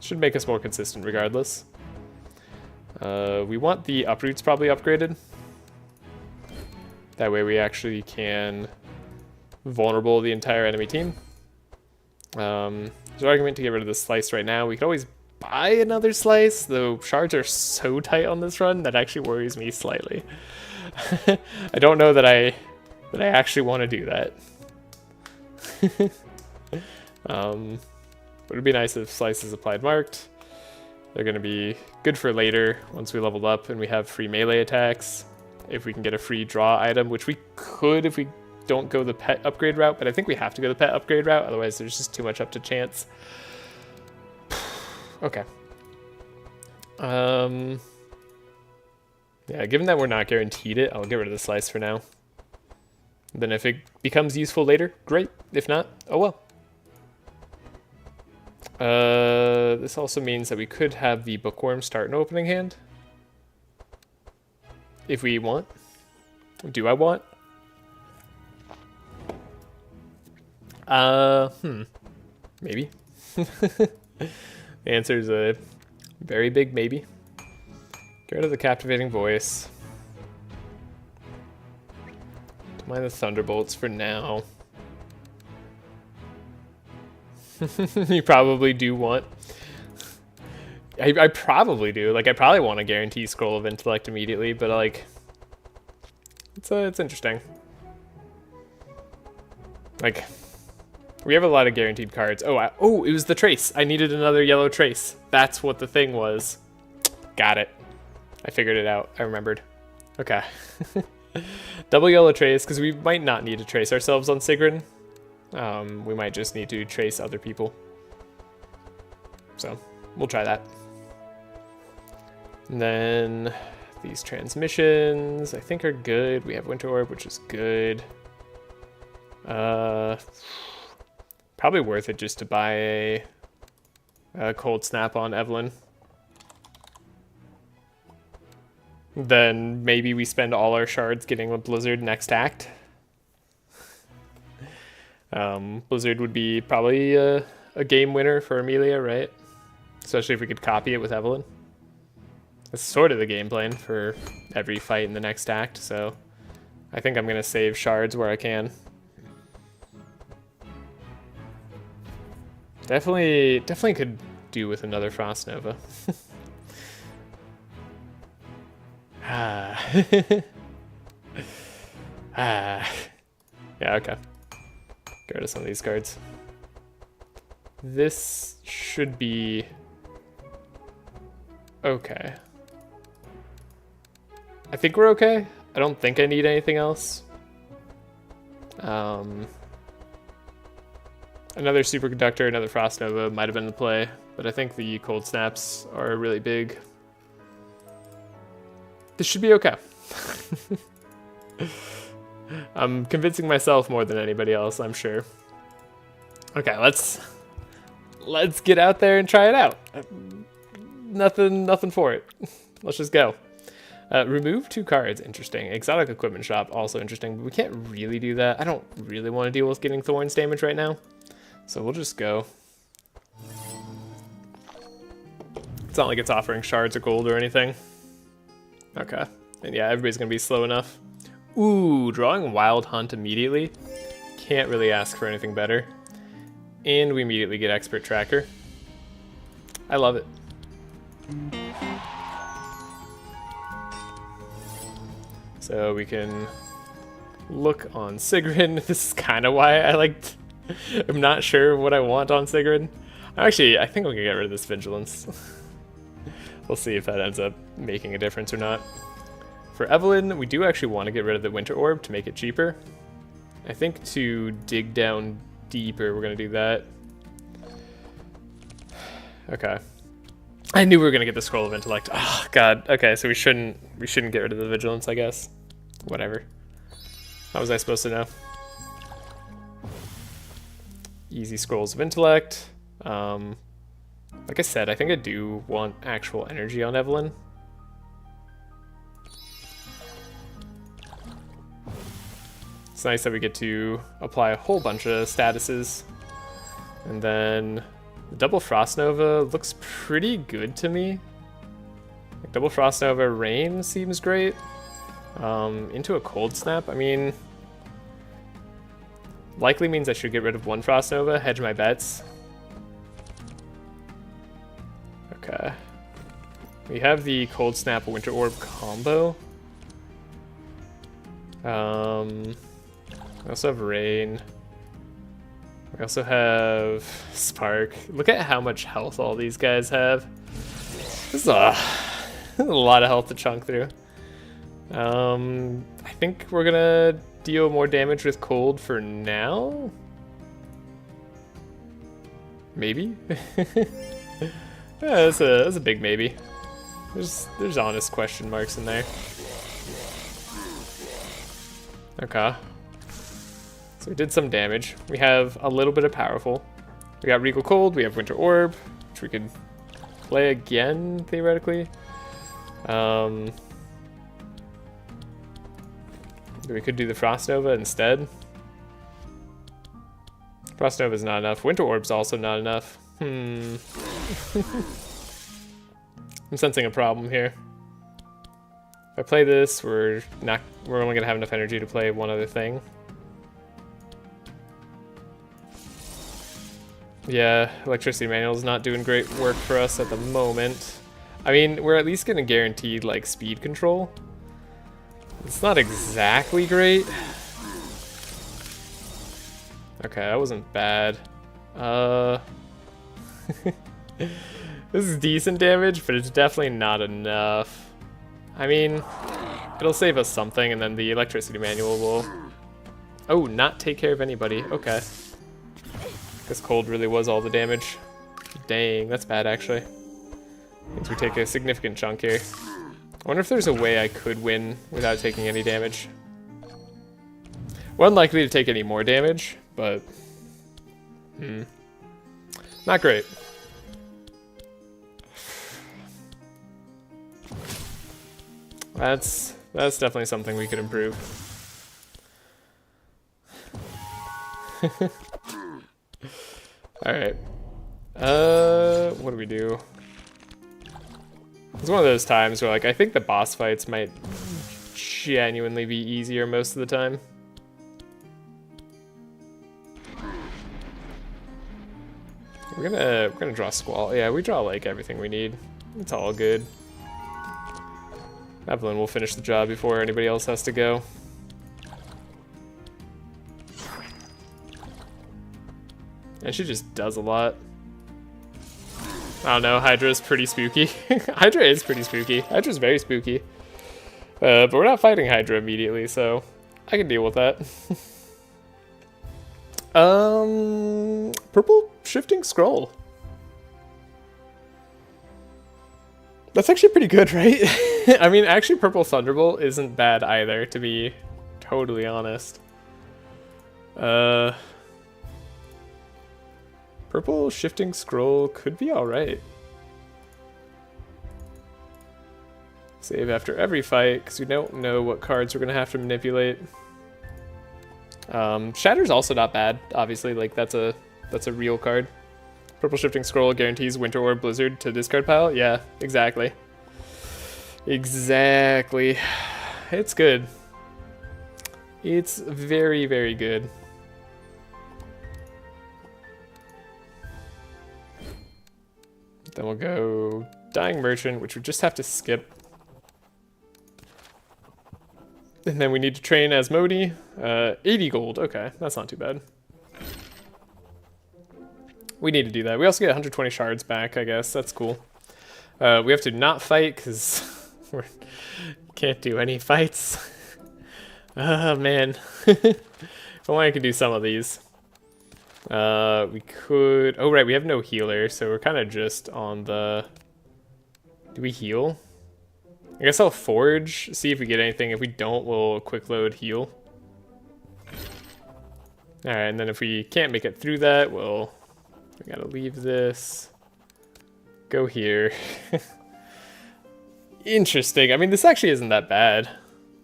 Should make us more consistent regardless. We want the uproots probably upgraded. That way we actually can vulnerable the entire enemy team. There's an argument to get rid of the slice right now. We could always buy another slice, though shards are so tight on this run that actually worries me slightly. I don't know that I actually want to do that. But it'd be nice if slices applied marked. They're going to be good for later once we leveled up and we have free melee attacks. If we can get a free draw item, which we could if we don't go the pet upgrade route, but I think we have to go the pet upgrade route, otherwise there's just too much up to chance. Okay. Yeah, given that we're not guaranteed it, I'll get rid of the slice for now. Then if it becomes useful later, great. If not, oh well. This also means that we could have the Bookworm start an opening hand. If we want. Do I want? Maybe. The answer is a very big maybe. Get rid of the Captivating Voice. Mind the Thunderbolts for now. You probably do want. I probably do. Like, I probably want to guarantee Scroll of Intellect immediately, but like, it's interesting. Like, we have a lot of guaranteed cards. Oh, it was the Trace. I needed another yellow Trace. That's what the thing was. Got it. I figured it out. I remembered. Okay. Double yellow Trace, because we might not need to trace ourselves on Sigrun. We might just need to trace other people. So, we'll try that. And then these transmissions, I think, are good. We have Winter Orb, which is good. Probably worth it just to buy a Cold Snap on Evelyn. Then maybe we spend all our shards getting a Blizzard next act. Blizzard would be probably a game winner for Amelia, right? Especially if we could copy it with Evelyn. That's sort of the game plan for every fight in the next act, so I think I'm gonna save shards where I can. Definitely could do with another Frost Nova. Yeah, okay. Get rid of some of these cards. This should be okay. I think we're okay. I don't think I need anything else. Another superconductor, another Frost Nova might have been the play, but I think the cold snaps are really big. This should be okay. I'm convincing myself more than anybody else, I'm sure. Okay, let's get out there and try it out. Nothing for it. Let's just go. Remove 2 cards, interesting. Exotic equipment shop, also interesting, but we can't really do that. I don't really want to deal with getting Thorns damage right now, so we'll just go. It's not like it's offering shards or gold or anything. Okay, and yeah, everybody's gonna be slow enough. Ooh, drawing Wild Hunt immediately. Can't really ask for anything better. And we immediately get Expert Tracker. I love it. So we can look on Sigrun. This is kind of why I liked... I'm not sure what I want on Sigrun. Actually, I think we can get rid of this Vigilance. We'll see if that ends up making a difference or not. For Evelyn, we do actually want to get rid of the Winter Orb to make it cheaper. I think to dig down deeper, we're going to do that. Okay. I knew we were going to get the Scroll of Intellect. Oh, God. Okay, so we shouldn't get rid of the Vigilance, I guess. Whatever. How was I supposed to know? Easy Scrolls of Intellect. Like I said, I think I do want actual energy on Evelyn. It's nice that we get to apply a whole bunch of statuses. And then the double Frost Nova looks pretty good to me. Like double Frost Nova Rain seems great. Into a Cold Snap, I mean, likely means I should get rid of one Frost Nova, hedge my bets. Okay. We have the Cold Snap Winter Orb combo. We also have Rain. We also have Spark. Look at how much health all these guys have. This is a lot of health to chunk through. I think we're gonna deal more damage with Cold for now. Maybe. Yeah, that's a big maybe. There's honest question marks in there. Okay. So we did some damage. We have a little bit of powerful. We got Regal Cold, we have Winter Orb, which we could play again, theoretically. We could do the Frost Nova instead. Frost Nova is not enough. Winter Orb's also not enough. I'm sensing a problem here. If I play this, we're only gonna have enough energy to play one other thing. Yeah, Electricity Manual's not doing great work for us at the moment. I mean, we're at least gonna guarantee like speed control. It's not exactly great. Okay, that wasn't bad. This is decent damage, but it's definitely not enough. I mean, it'll save us something, and then the Electricity Manual will... Oh, not take care of anybody. Okay. Guess Cold really was all the damage. Dang, that's bad, actually. Means we take a significant chunk here. I wonder if there's a way I could win without taking any damage. We're unlikely to take any more damage, but... Not great. That's definitely something we could improve. Alright. What do we do? It's one of those times where, like, I think the boss fights might genuinely be easier most of the time. We're gonna draw Squall. Yeah, we draw like everything we need. It's all good. Evelyn will finish the job before anybody else has to go. And she just does a lot. I don't know, Hydra's pretty spooky. Hydra is pretty spooky. Hydra's very spooky. But we're not fighting Hydra immediately, so I can deal with that. Purple shifting scroll. That's actually pretty good, right? I mean, actually purple thunderbolt isn't bad either, to be totally honest. Purple shifting scroll could be alright. Save after every fight, because we don't know what cards we're going to have to manipulate. Shatter's also not bad, obviously, like that's a real card. Purple shifting scroll guarantees Winter or Blizzard to discard pile? Yeah, exactly. Exactly. It's good. It's very, very good. Then we'll go Dying Merchant, which we just have to skip. And then we need to train as Modi. 80 gold, okay, that's not too bad. We need to do that. We also get 120 shards back, I guess, that's cool. We have to not fight, because we can't do any fights. Oh, man. If only I could do some of these. We could... Oh, right, we have no healer, so we're kind of just on the... Do we heal? I guess I'll forge, see if we get anything. If we don't, we'll quick load heal. Alright, and then if we can't make it through that, we gotta leave this. Go here. Interesting. I mean, this actually isn't that bad.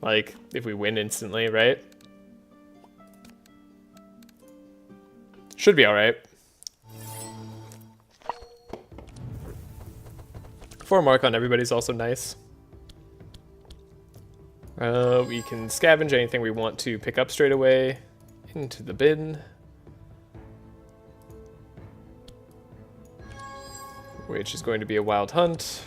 Like, if we win instantly, right? Should be alright. 4 mark on everybody's also nice. We can scavenge anything we want to pick up straight away into the bin. Which is going to be a wild hunt.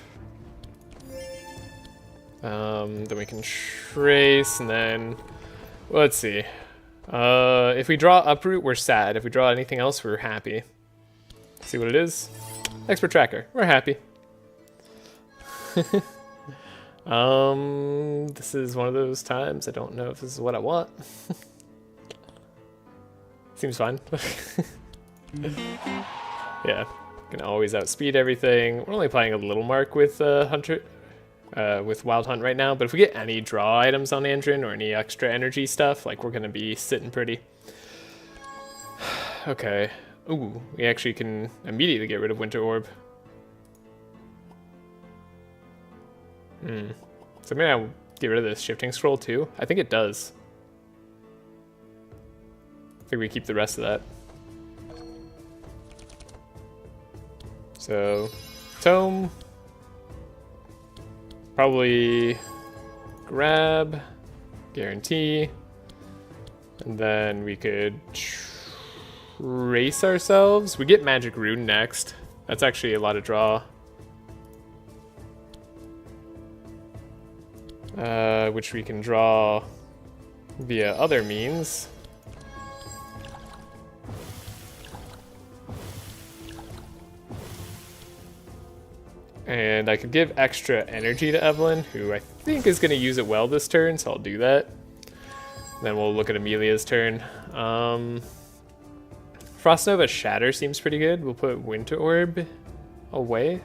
Then we can trace, and then, well, let's see. If we draw Uproot, we're sad. If we draw anything else, we're happy. See what it is? Expert Tracker. We're happy. This is one of those times I don't know if this is what I want. Seems fine. Yeah, can always outspeed everything. We're only playing a little mark with with Wild Hunt right now, but if we get any draw items on Andrin or any extra energy stuff, like we're gonna be sitting pretty. Okay. Ooh, we actually can immediately get rid of Winter Orb. So maybe I'll get rid of this shifting scroll too. I think it does. I think we keep the rest of that. So, tome. Probably grab, guarantee, and then we could trace ourselves. We get Magic Rune next. That's actually a lot of draw. Which we can draw via other means. And I could give extra energy to Evelyn, who I think is going to use it well this turn, so I'll do that. Then we'll look at Amelia's turn. Frost Nova Shatter seems pretty good. We'll put Winter Orb away.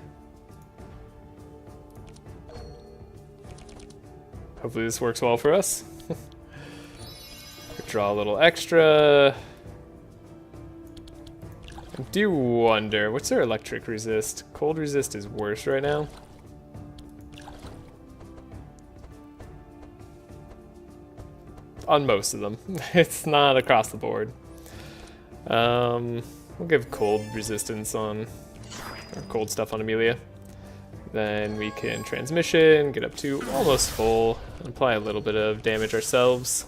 Hopefully this works well for us. Draw a little extra. I do wonder, what's their electric resist? Cold resist is worse right now. On most of them. It's not across the board. We'll give cold resistance on or cold stuff on Amelia. Then we can transmission, get up to almost full, and apply a little bit of damage ourselves.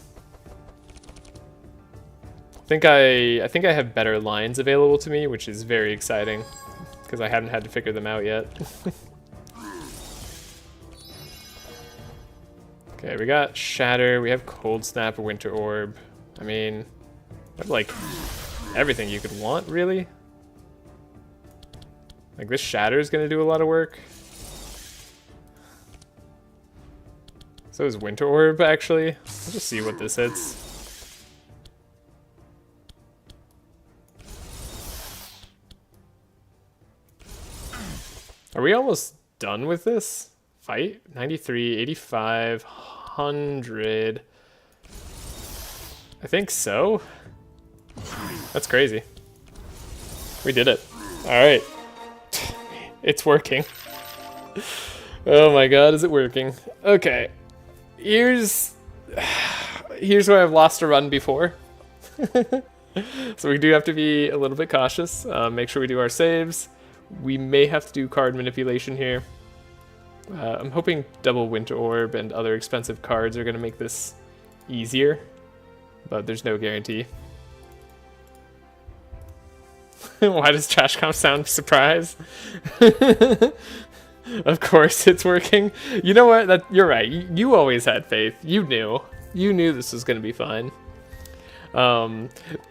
I think I have better lines available to me, which is very exciting, because I haven't had to figure them out yet. Okay, we got Shatter, we have Cold Snap, a Winter Orb. I mean, we have like everything you could want, really. Like this Shatter is gonna do a lot of work. So is Winter Orb, actually. Let's just see what this hits. Are we almost done with this fight? 93, 85, 100. I think so. That's crazy. We did it. Alright. It's working. Oh my god, is it working? Okay. Here's where I've lost a run before. So we do have to be a little bit cautious. Make sure we do our saves. We may have to do card manipulation here. I'm hoping double Winter Orb and other expensive cards are going to make this easier, but there's no guarantee. Why does Trashe sound surprised? Of course it's working. You know what? You're right. You always had faith. You knew this was going to be fine.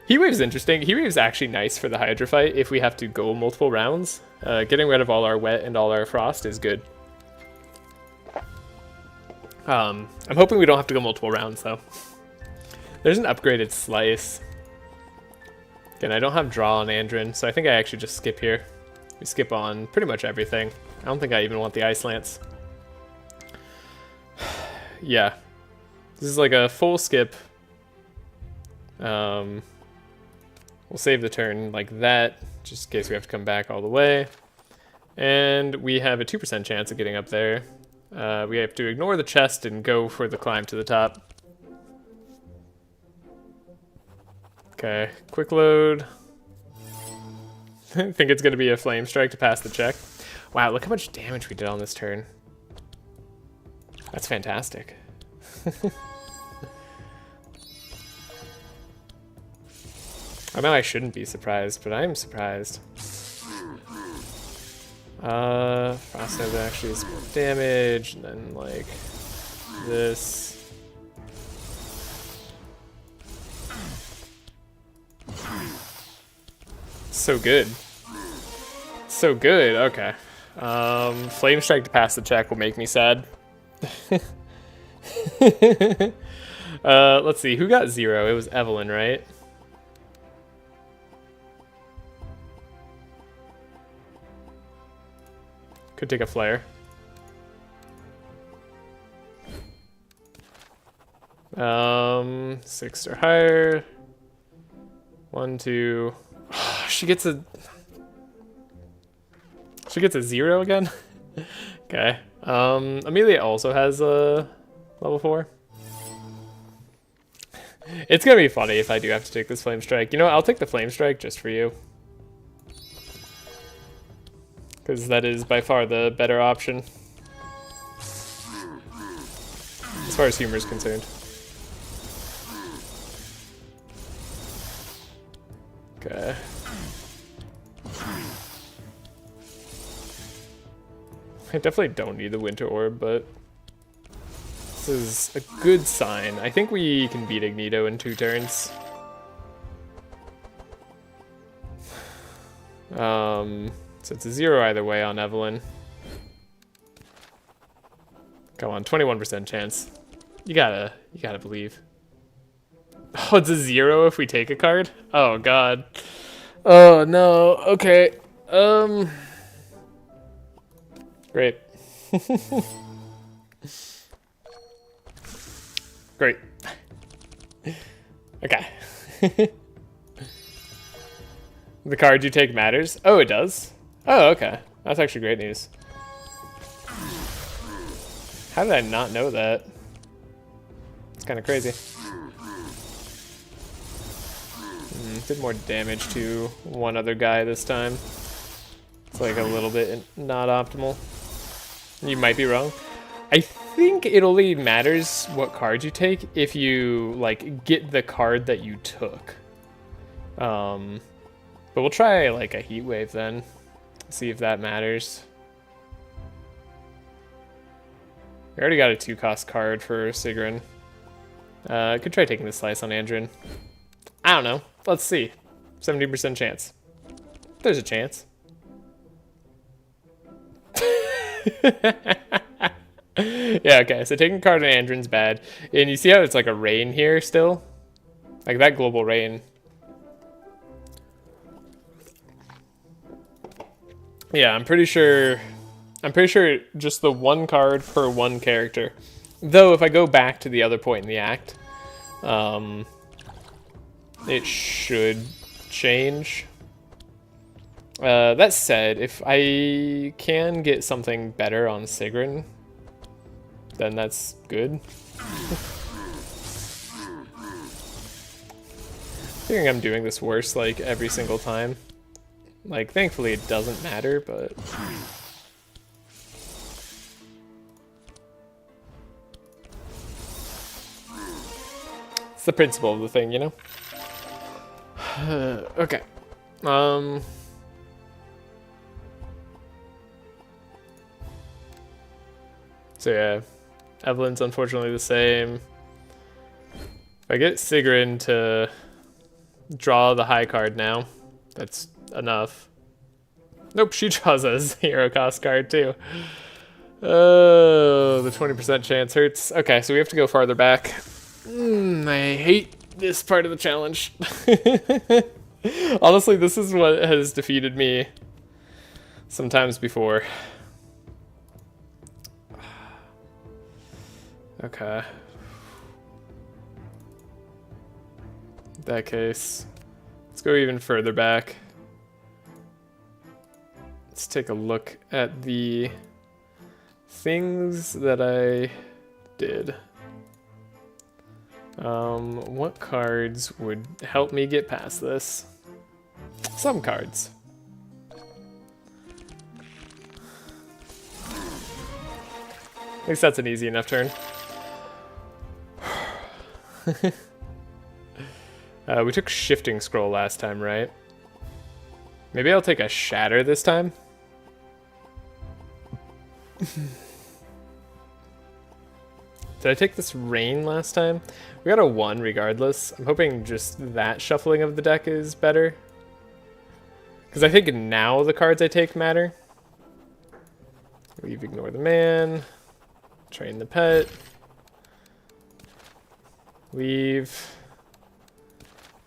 Heat Wave's interesting. Heat Wave's actually nice for the Hydra fight if we have to go multiple rounds. Getting rid of all our wet and all our frost is good. I'm hoping we don't have to go multiple rounds though. There's an upgraded slice. Again, I don't have draw on Andrin, so I think I actually just skip here. We skip on pretty much everything. I don't think I even want the Ice Lance. Yeah. This is like a full skip. We'll save the turn like that, just in case we have to come back all the way. And we have a 2% chance of getting up there. We have to ignore the chest and go for the climb to the top. Okay, quick load. I think it's going to be a Flame Strike to pass the check. Wow, look how much damage we did on this turn. That's fantastic. I know I shouldn't be surprised, but I am surprised. Frost Nova actually is more damage, and then like this. So good. So good, okay. Flame Strike to pass the check will make me sad. Let's see, who got 0? It was Evelyn, right? Could take a flare. Six or higher. 1, 2. She gets a 0 again. Okay. Amelia also has a level 4. It's gonna be funny if I do have to take this Flame Strike. You know what? I'll take the Flame Strike just for you. Because that is by far the better option. As far as humor is concerned. Okay. I definitely don't need the Winter Orb, but this is a good sign. I think we can beat Igneto in 2 turns. So it's a 0 either way on Evelyn. Come on, 21% chance. You gotta believe. Oh, it's a 0 if we take a card? Oh god. Oh no, okay. Great. Great. Okay. The card you take matters? Oh, it does? Oh, okay. That's actually great news. How did I not know that? It's kind of crazy. Did more damage to one other guy this time. It's like a little bit not optimal. You might be wrong. I think it only matters what card you take if you like get the card that you took. But we'll try like a heat wave then. See if that matters. We already got a 2-cost card for Sigrun. I could try taking the slice on Andrin. I don't know. Let's see. 70% chance. There's a chance. Yeah, okay, so taking a card on Andrin's bad. And you see how it's like a rain here still? Like that global rain. Yeah, I'm pretty sure just the one card per one character. Though if I go back to the other point in the act, it should change. That said, if I can get something better on Sigrun, then that's good. I think I'm doing this worse like every single time. Like, thankfully it doesn't matter, but... it's the principle of the thing, you know? Okay. So yeah, Evelyn's unfortunately the same. If I get Sigrun to draw the high card now, that's enough. Nope, she draws a 0-cost card too. Oh, the 20% chance hurts. Okay, so we have to go farther back. I hate this part of the challenge. Honestly, this is what has defeated me sometimes before. Okay. In that case, let's go even further back. Let's take a look at the things that I did. What cards would help me get past this? Some cards. At least that's an easy enough turn. We took Shifting Scroll last time, right? Maybe I'll take a Shatter this time. Did I take this Rain last time? We got a 1 regardless. I'm hoping just that shuffling of the deck is better. Because I think now the cards I take matter. Leave, Ignore the Man. Train the Pet. Leave.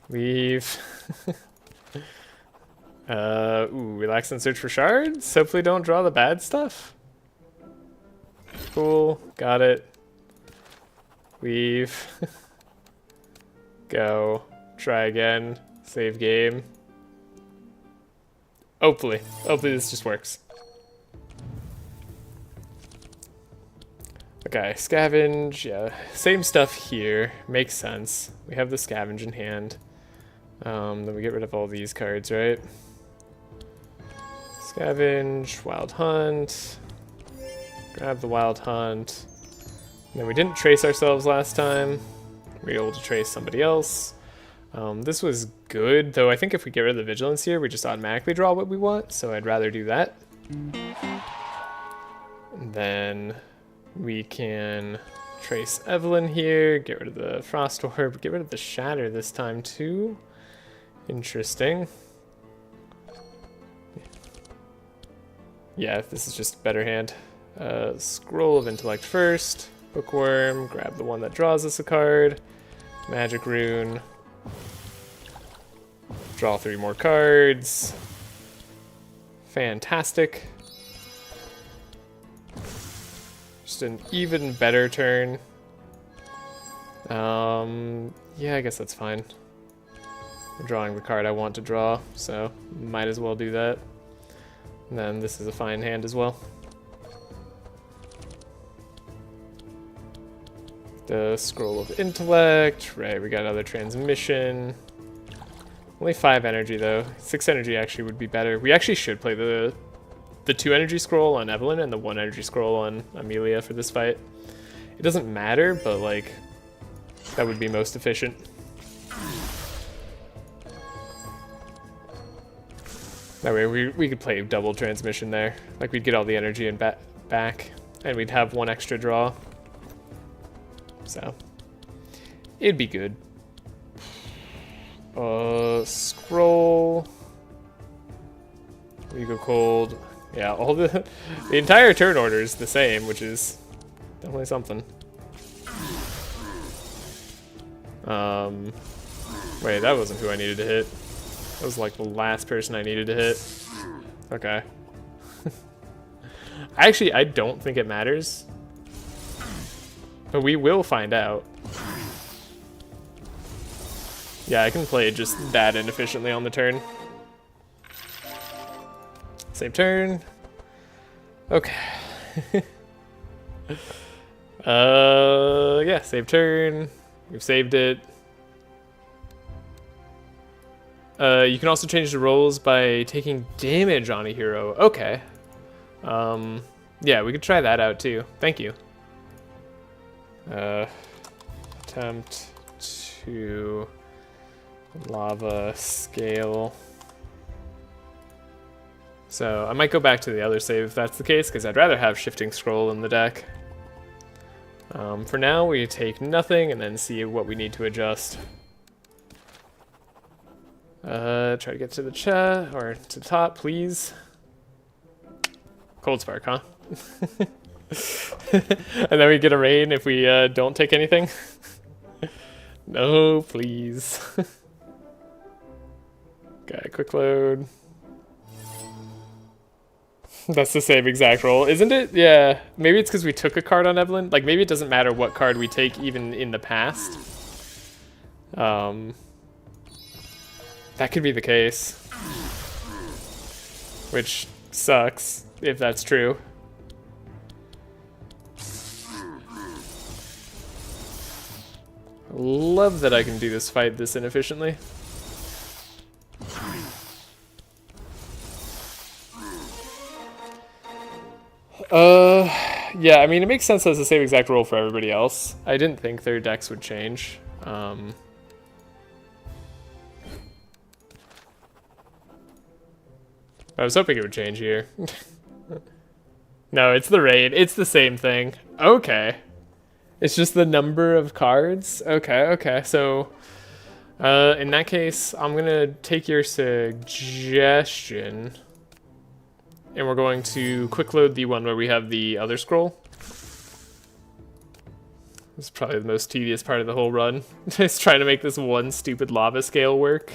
Leave. Ooh, Relax and Search for Shards. Hopefully don't draw the bad stuff. Cool, got it. Leave. Go. Try again. Save game. Hopefully. Hopefully this just works. Okay, Scavenge. Yeah, same stuff here. Makes sense. We have the Scavenge in hand. Then we get rid of all these cards, right? Scavenge, Wild Hunt. Grab the Wild Hunt. And then we didn't trace ourselves last time. We were able to trace somebody else. This was good, though I think if we get rid of the Vigilance here, we just automatically draw what we want, so I'd rather do that. And then we can trace Evelyn here, get rid of the Frost Orb, get rid of the Shatter this time too. Interesting. Yeah, this is just a better hand. Scroll of Intellect first. Bookworm, grab the one that draws us a card. Magic Rune. Draw 3 more cards. Fantastic. Just an even better turn. Yeah, I guess that's fine. I'm drawing the card I want to draw, so might as well do that. And then this is a fine hand as well. The Scroll of Intellect, right, we got another transmission. Only 5 energy though. 6 energy actually would be better. We actually should play the the 2 energy scroll on Evelyn and the 1 energy scroll on Amelia for this fight. It doesn't matter, but like that would be most efficient. That way we could play double transmission there. Like we'd get all the energy and back, and we'd have 1 extra draw. So it'd be good. Scroll. We go cold. Yeah, all the entire turn order is the same, which is definitely something. Wait, that wasn't who I needed to hit. That was like the last person I needed to hit. Okay. I don't think it matters. But we will find out. Yeah, I can play just that inefficiently on the turn. Save turn. Okay. Yeah, save turn. We've saved it. You can also change the rolls by taking damage on a hero. Okay. Yeah, we could try that out too. Thank you. Attempt to lava scale. So I might go back to the other save if that's the case, because I'd rather have shifting scroll in the deck. For now, we take nothing and then see what we need to adjust. Try to get to the chat, or to the top, please. Cold Spark, huh? And then we get a rain if we don't take anything. No, please. Okay, quick load. That's the same exact roll, isn't it? Yeah. Maybe it's because we took a card on Evelyn. Like, maybe it doesn't matter what card we take, even in the past. That could be the case. Which sucks, if that's true. Love that I can do this fight this inefficiently. Yeah, I mean, it makes sense as the same exact roll for everybody else. I didn't think their decks would change. I was hoping it would change here. No, it's the raid. It's the same thing. Okay. It's just the number of cards? Okay, okay. So, in that case, I'm gonna take your suggestion. And we're going to quick load the one where we have the other scroll. This is probably the most tedious part of the whole run. Just trying to make this one stupid lava scale work.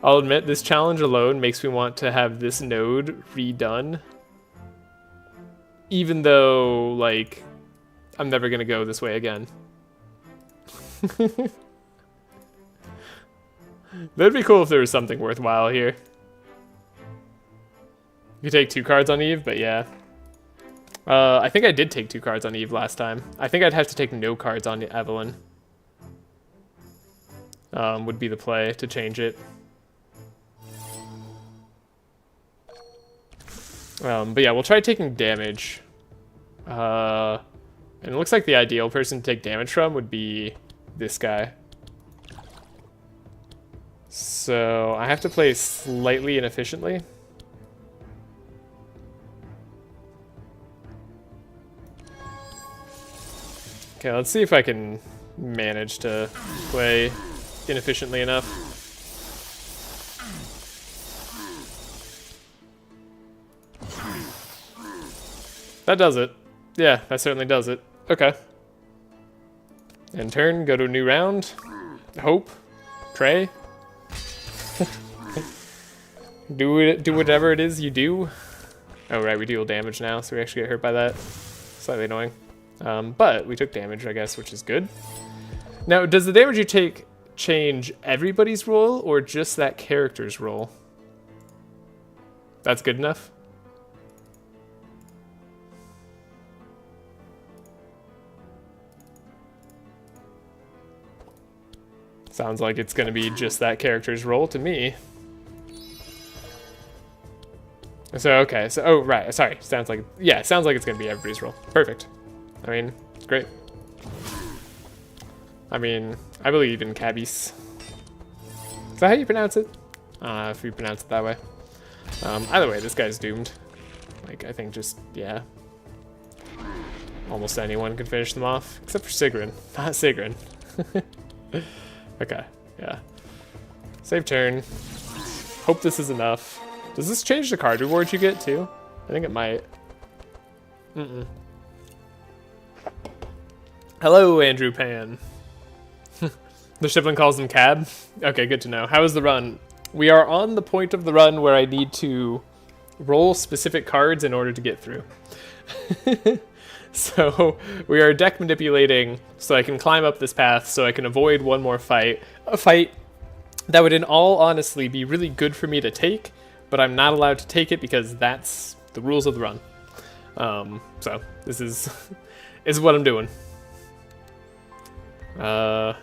I'll admit, this challenge alone makes me want to have this node redone. Even though, like, I'm never gonna go this way again. That'd be cool if there was something worthwhile here. You could take 2 cards on Eve, but yeah. I think I did take 2 cards on Eve last time. I think I'd have to take no cards on Evelyn. Would be the play to change it. But yeah, we'll try taking damage. And it looks like the ideal person to take damage from would be this guy. So I have to play slightly inefficiently. Okay, let's see if I can manage to play inefficiently enough. That does it. Yeah, that certainly does it. Okay. End turn, go to a new round. Hope. Pray. Do whatever it is you do. Oh, right, we deal damage now, so we actually get hurt by that. Slightly annoying. But we took damage, I guess, which is good. Now, does the damage you take change everybody's roll, or just that character's roll? That's good enough? Sounds like it's gonna be just that character's roll to me. So, okay. So, oh, right. Sorry. Sounds like, yeah, sounds like it's going to be everybody's roll. Perfect. I mean, it's great. I mean, I believe in cabbies. Is that how you pronounce it? If you pronounce it that way. Either way, this guy's doomed. Like, I think just, yeah. Almost anyone can finish them off, except for Sigrun. Not Sigrun. Okay, yeah. Save turn. Hope this is enough. Does this change the card reward you get, too? I think it might. Hello, Andrew Pan. The Shipling calls him Cab. Okay, good to know. How is the run? We are on the point of the run where I need to roll specific cards in order to get through. So we are deck manipulating so I can climb up this path so I can avoid one more fight. A fight that would in all honesty be really good for me to take, but I'm not allowed to take it because that's the rules of the run. So this is what I'm doing. I'm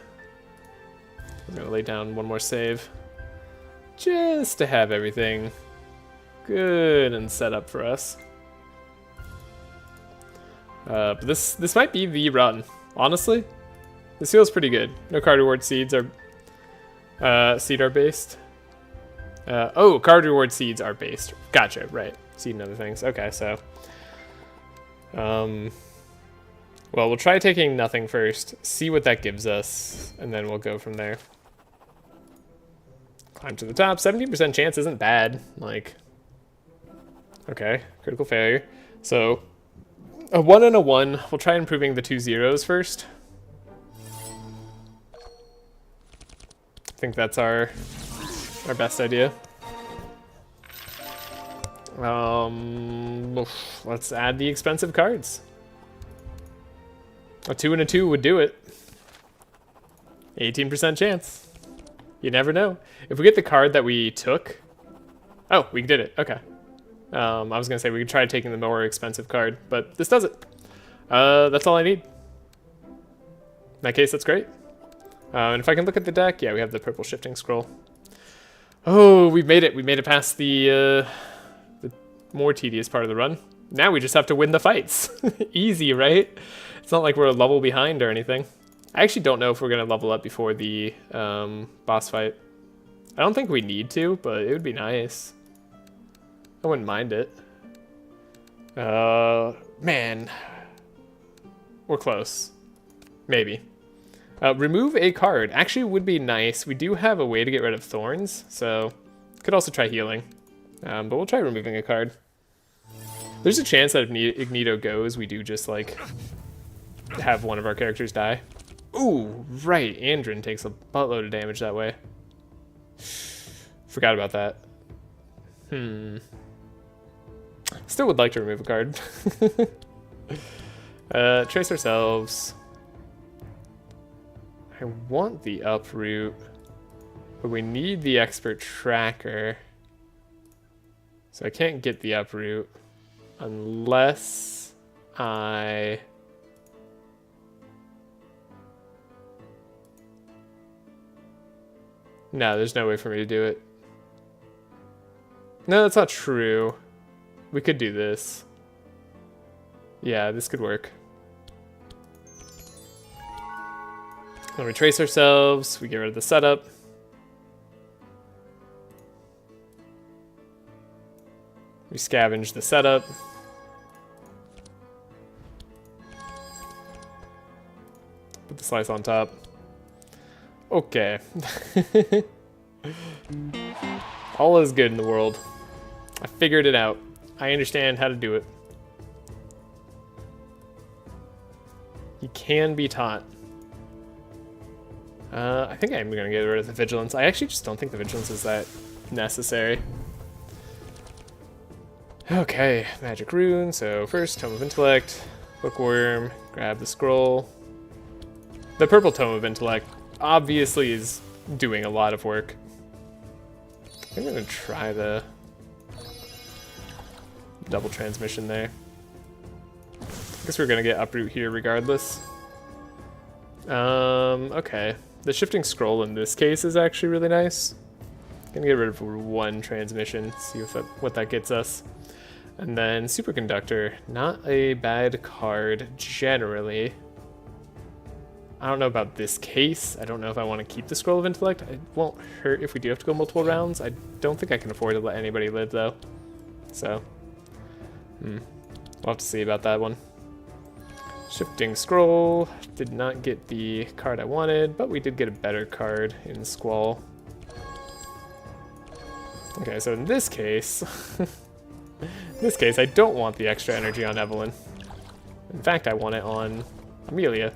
gonna lay down one more save just to have everything good and set up for us. But this might be the run, honestly. This feels pretty good. No card reward seeds are seed are based. Oh, card reward seeds are based. Gotcha, right. Seed and other things. Okay, so well, we'll try taking nothing first, see what that gives us, and then we'll go from there. Climb to the top. 70% chance isn't bad. Like, okay, critical failure. So a 1 and a 1. We'll try improving the 2 zeros first. I think that's our best idea. Let's add the expensive cards. A 2 and a 2 would do it. 18% chance. You never know. If we get the card that we took... Oh, we did it. Okay. I was going to say we could try taking the more expensive card, but this does it. That's all I need. In that case, that's great. And if I can look at the deck, yeah, we have the purple shifting scroll. Oh, we've made it. We made it past the more tedious part of the run. Now we just have to win the fights. Easy, right? It's not like we're a level behind or anything. I actually don't know if we're going to level up before the boss fight. I don't think we need to, but it would be nice. I wouldn't mind it. Man. We're close. Maybe. Remove a card. Actually would be nice. We do have a way to get rid of thorns, so could also try healing. But we'll try removing a card. There's a chance that if Ignito goes, we do just, like, have one of our characters die. Ooh, right. Andrin takes a buttload of damage that way. Forgot about that. Still would like to remove a card. Trace ourselves. I want the uproot, but we need the expert tracker. So I can't get the uproot unless I... No, there's no way for me to do it. No, that's not true. We could do this. Yeah, this could work. When we trace ourselves, we get rid of the setup. We scavenge the setup. Put the slice on top. Okay. All is good in the world. I figured it out. I understand how to do it. You can be taught. I think I'm gonna get rid of the vigilance. I actually just don't think the vigilance is that necessary. Okay, magic rune. So first, Tome of Intellect, Bookworm, grab the scroll. The purple Tome of Intellect obviously is doing a lot of work. I'm gonna try the double transmission there. I guess we're gonna get uproot here regardless. Okay. The shifting scroll in this case is actually really nice. Gonna get rid of one transmission, see what that gets us. And then Superconductor, not a bad card generally. I don't know about this case. I don't know if I want to keep the Scroll of Intellect. It won't hurt if we do have to go multiple rounds. I don't think I can afford to let anybody live though. So, we'll have to see about that one. Shifting Scroll, did not get the card I wanted, but we did get a better card in Squall. Okay, so in this case, I don't want the extra energy on Evelyn. In fact, I want it on Amelia.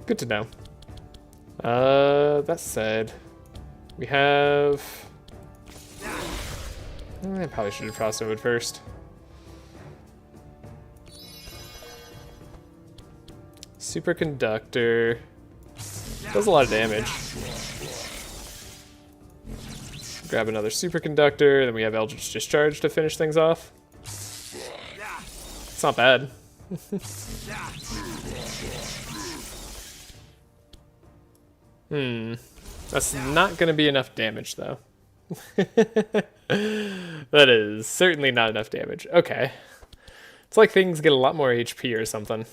Good to know. That said, we have... I probably should have crossed over first. Superconductor does a lot of damage. Grab another Superconductor, then we have Eldritch Discharge to finish things off. It's not bad. That's not going to be enough damage, though. That is certainly not enough damage. Okay. It's like things get a lot more HP or something.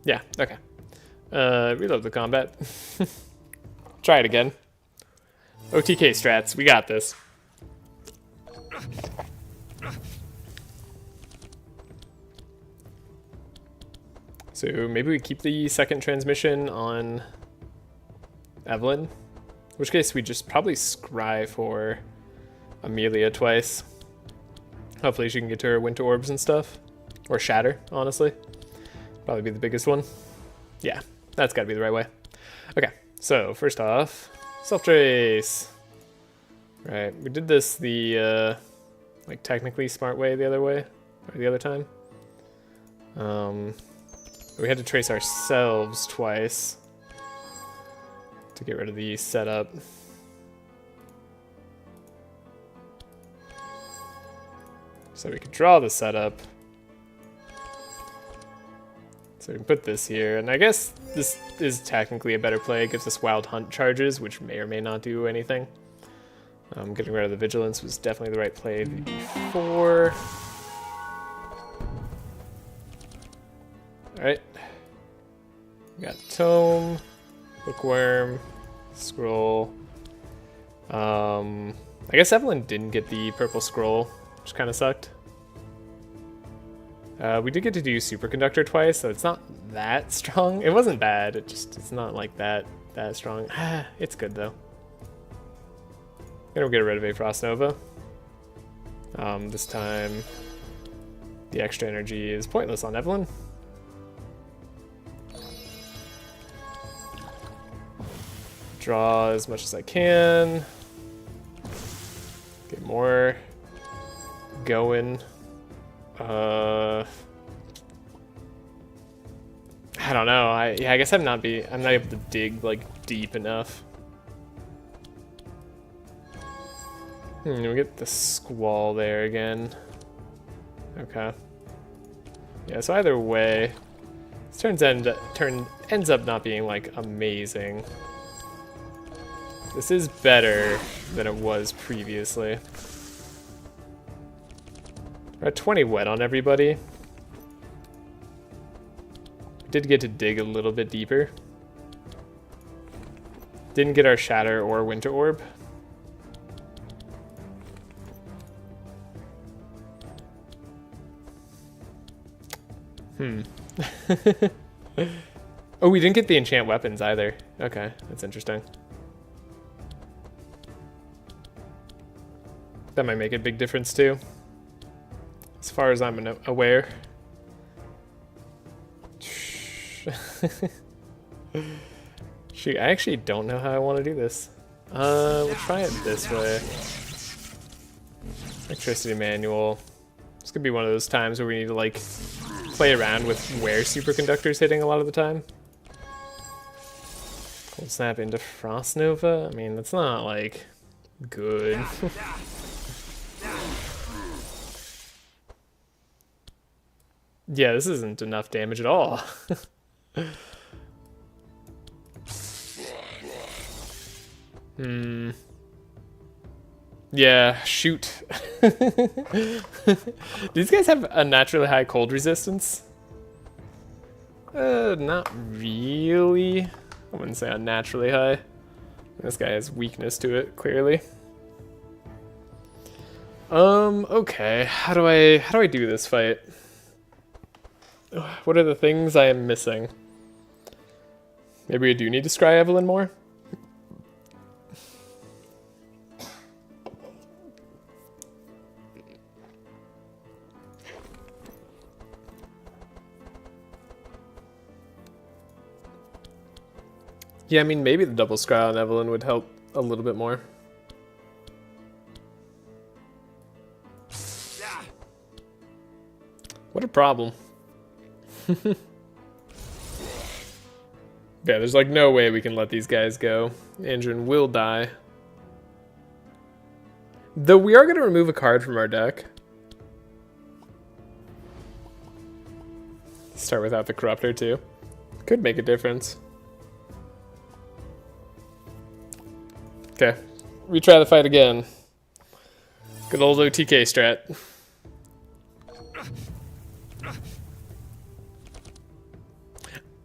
Yeah, okay. Reload the combat. Try it again. OTK strats, we got this. So maybe we keep the second transmission on Evelyn. In which case we just probably scry for Amelia twice. Hopefully she can get to her Winter Orbs and stuff. Or Shatter, honestly. Probably be the biggest one. Yeah, that's gotta be the right way. Okay, so first off, self-trace. Right, we did this the, like technically smart way the other way, or the other time. We had to trace ourselves twice to get rid of the setup. So we could draw the setup. So we can put this here, and I guess this is technically a better play. It gives us Wild Hunt charges, which may or may not do anything. Getting rid of the Vigilance was definitely the right play before. Alright. We got Tome, Bookworm, Scroll. I guess Evelyn didn't get the purple scroll, which kind of sucked. We did get to do Superconductor twice, so it's not that strong. It wasn't bad, it's not like that strong. It's good though. Gonna get rid of a Frost Nova. This time the extra energy is pointless on Evelyn. Draw as much as I can. Get more going. I don't know. I guess I'm not able to dig like deep enough. We get the Squall there again. Okay. Yeah, so either way, this ends up not being like amazing. This is better than it was previously. We're at 20 wet on everybody. Did get to dig a little bit deeper. Didn't get our Shatter or Winter Orb. Oh, we didn't get the enchant weapons either. Okay, that's interesting. That might make a big difference too, as far as I'm aware. Shoot, I actually don't know how I want to do this. We'll try it this way. Electricity manual. This could be one of those times where we need to like play around with where Superconductor's hitting a lot of the time. Cold Snap into Frost Nova. I mean, that's not like good. Yeah, this isn't enough damage at all. Yeah, shoot. These guys have unnaturally high cold resistance. Not really. I wouldn't say unnaturally high. This guy has weakness to it, clearly. Okay. How do I do this fight? What are the things I am missing? Maybe we do need to scry Evelyn more? Yeah, I mean, maybe the double scry on Evelyn would help a little bit more. What a problem. Yeah, there's like no way we can let these guys go. Andrin will die. Though we are going to remove a card from our deck. Start without the Corruptor too. Could make a difference. Okay, retry the fight again. Good old OTK strat.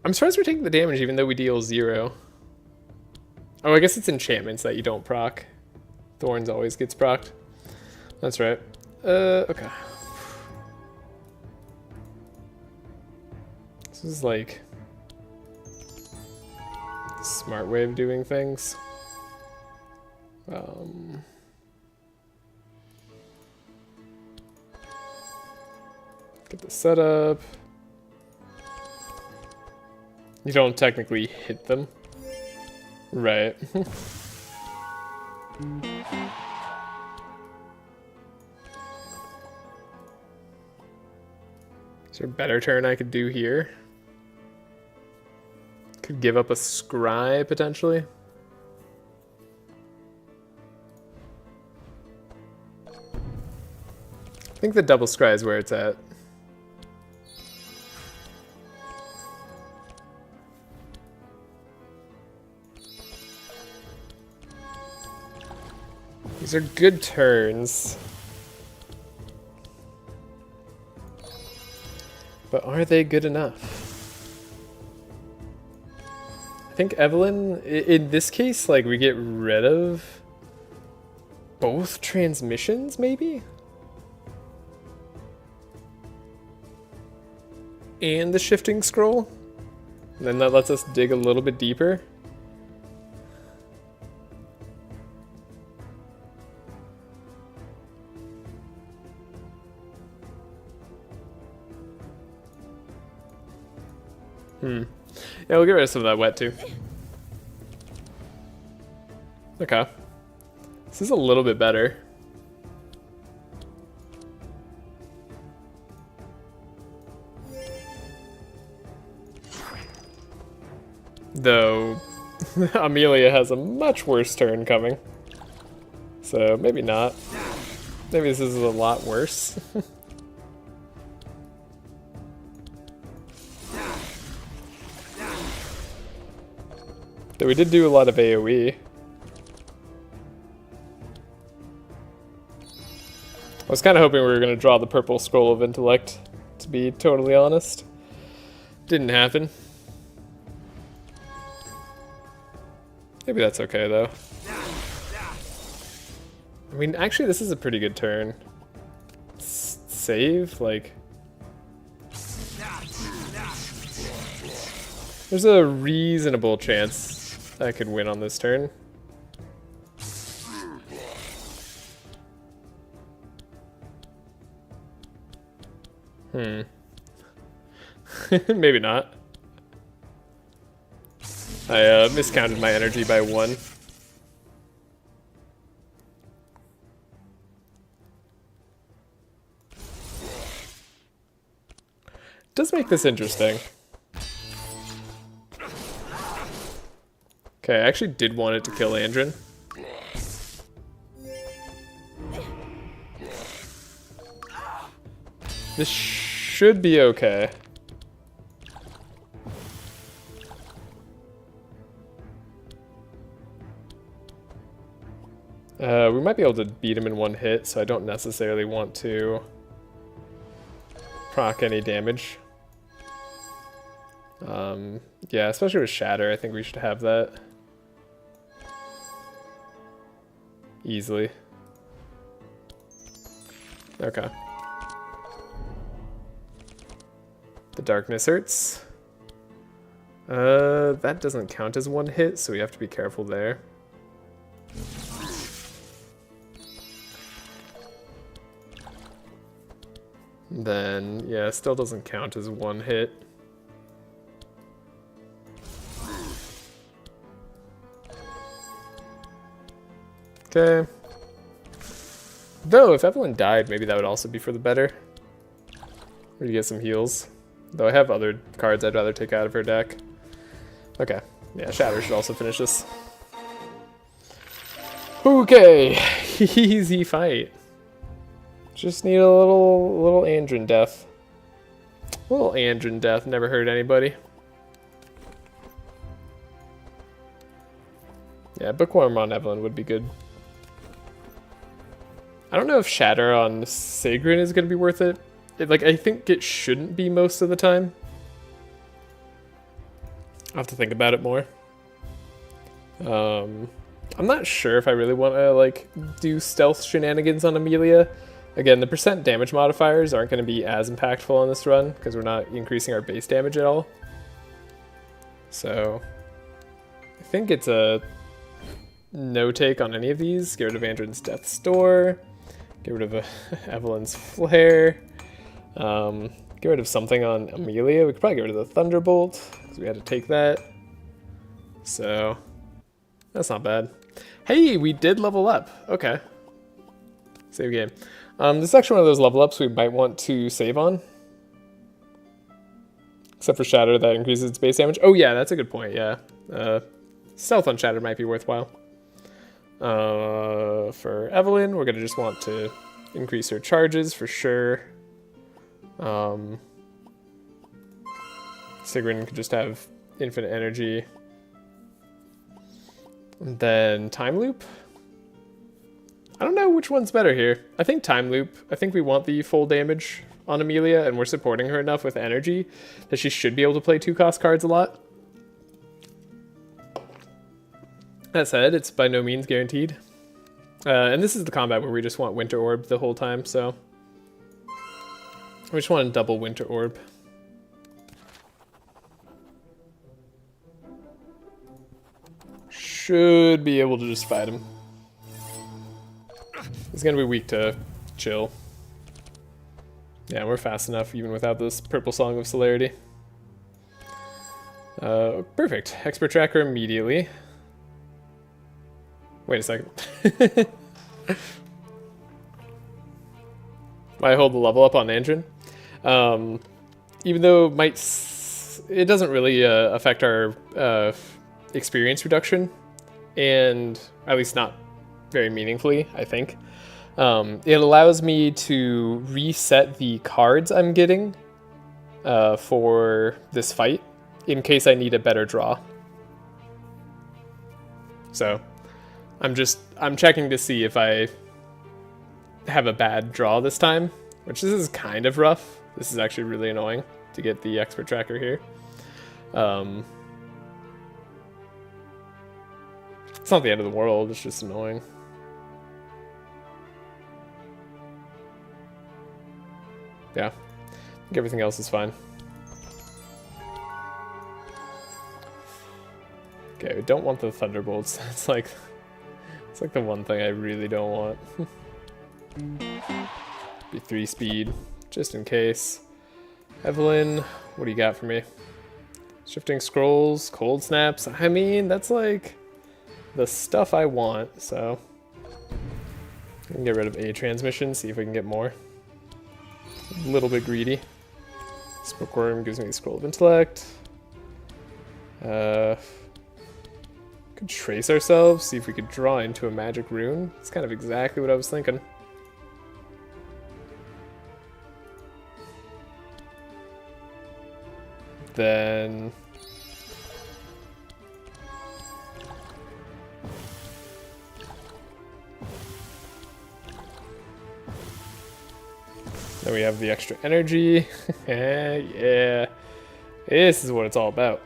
I'm surprised we're taking the damage even though we deal 0. Oh, I guess it's enchantments that you don't proc. Thorns always gets procced. That's right. Okay. This is like a smart way of doing things. Get the setup. You don't technically hit them. Right. Is there a better turn I could do here? Could give up a scry, potentially. I think the double scry is where it's at. These are good turns. But are they good enough? I think Evelyn, in this case, like, we get rid of both transmissions, maybe? And the shifting scroll? And then that lets us dig a little bit deeper. Yeah, we'll get rid of some of that wet too. Okay. This is a little bit better. Though, Amelia has a much worse turn coming. So, maybe not. Maybe this is a lot worse. Though we did do a lot of AoE. I was kind of hoping we were going to draw the purple scroll of intellect, to be totally honest. Didn't happen. Maybe that's okay, though. I mean, actually, this is a pretty good turn. Save? Like... There's a reasonable chance I could win on this turn. Maybe not. I miscounted my energy by 1. Does make this interesting. Okay, I actually did want it to kill Andrin. This should be okay. We might be able to beat him in one hit, so I don't necessarily want to proc any damage. Yeah, especially with Shatter, I think we should have that easily. Okay. The darkness hurts. That doesn't count as one hit, so we have to be careful there. Then, yeah, still doesn't count as one hit. Okay. Though, if Evelyn died, maybe that would also be for the better. Or to get some heals. Though I have other cards I'd rather take out of her deck. Okay. Yeah, Shatter should also finish this. Okay. Easy fight. Just need a little Andrin death. A little Andrin death never hurt anybody. Yeah, Bookworm on Evelyn would be good. I don't know if Shatter on Sigrun is going to be worth it. Like, I think it shouldn't be most of the time. I'll have to think about it more. I'm not sure if I really want to, like, do stealth shenanigans on Amelia. Again, the percent damage modifiers aren't going to be as impactful on this run because we're not increasing our base damage at all. So, I think it's a no take on any of these. Get rid of Andrin's Death's Door. Get rid of Evelyn's Flare. Get rid of something on Amelia. We could probably get rid of the Thunderbolt because we had to take that. So, that's not bad. Hey, we did level up. Okay. Save game. This is actually one of those level ups we might want to save on. Except for Shatter, that increases its base damage. Oh yeah, that's a good point, yeah. Stealth on Shatter might be worthwhile. For Evelyn, we're going to just want to increase her charges for sure. Sigrun could just have infinite energy. And then Time Loop. I don't know which one's better here. I think Time Loop. I think we want the full damage on Amelia, and we're supporting her enough with energy that she should be able to play 2-cost cards a lot. That said, it's by no means guaranteed. And this is the combat where we just want Winter Orb the whole time, so... we just want to double Winter Orb. Should be able to just fight him. He's gonna be weak to chill. Yeah, we're fast enough even without this Purple Song of Celerity. Perfect. Expert Tracker immediately. Wait a second. I hold the level up on Andrin. Even though it doesn't really affect our experience reduction, and at least not very meaningfully, I think. It allows me to reset the cards I'm getting for this fight in case I need a better draw. So I'm checking to see if I have a bad draw this time, which this is kind of rough. This is actually really annoying to get the Expert Tracker here. It's not the end of the world, it's just annoying. Yeah, I think everything else is fine. Okay, we don't want the Thunderbolts. It's like the one thing I really don't want. Be 3 speed, just in case. Evelyn, what do you got for me? Shifting Scrolls, Cold Snaps. I mean, that's like the stuff I want, so I can get rid of A transmission, see if we can get more. A little bit greedy. Bookworm gives me the Scroll of Intellect. Could trace ourselves, see if we could draw into a magic rune. It's kind of exactly what I was thinking. then we have the extra energy. Yeah, this is what it's all about.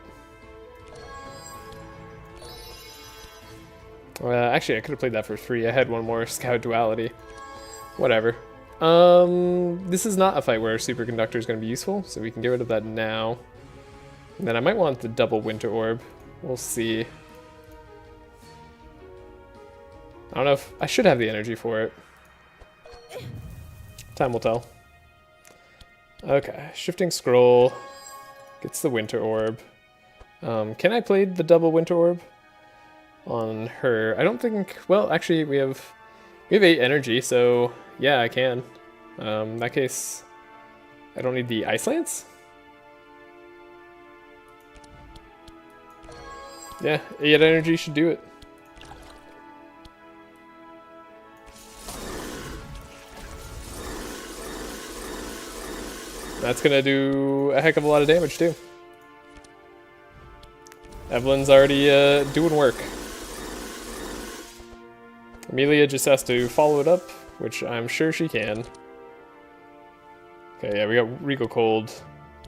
Actually, I could have played that for free. I had one more Scout Duality. Whatever. This is not a fight where Superconductor is going to be useful, so we can get rid of that now. And then I might want the double Winter Orb. We'll see. I don't know if I should have the energy for it. Time will tell. Okay, Shifting Scroll gets the Winter Orb. Can I play the double Winter Orb on her? I don't think. Well, actually, we have 8 energy, so yeah, I can. In that case, I don't need the Ice Lance. Yeah, 8 energy should do it. That's gonna do a heck of a lot of damage too. Evelyn's already doing work. Amelia just has to follow it up, which I'm sure she can. Okay, yeah, we got Regal Cold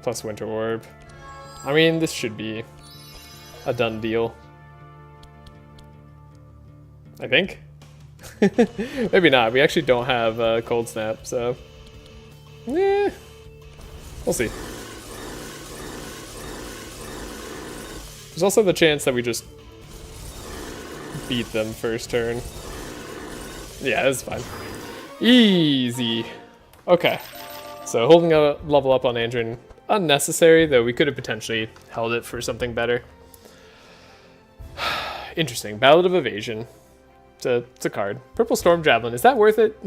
plus Winter Orb. I mean, this should be a done deal. I think. Maybe not. We actually don't have Cold Snap, so yeah. We'll see. There's also the chance that we just beat them first turn. Yeah, that's fine. Easy. Okay. So holding a level up on Andrin, unnecessary, though we could have potentially held it for something better. Interesting. Ballad of Evasion. It's a card. Purple Storm Javelin. Is that worth it?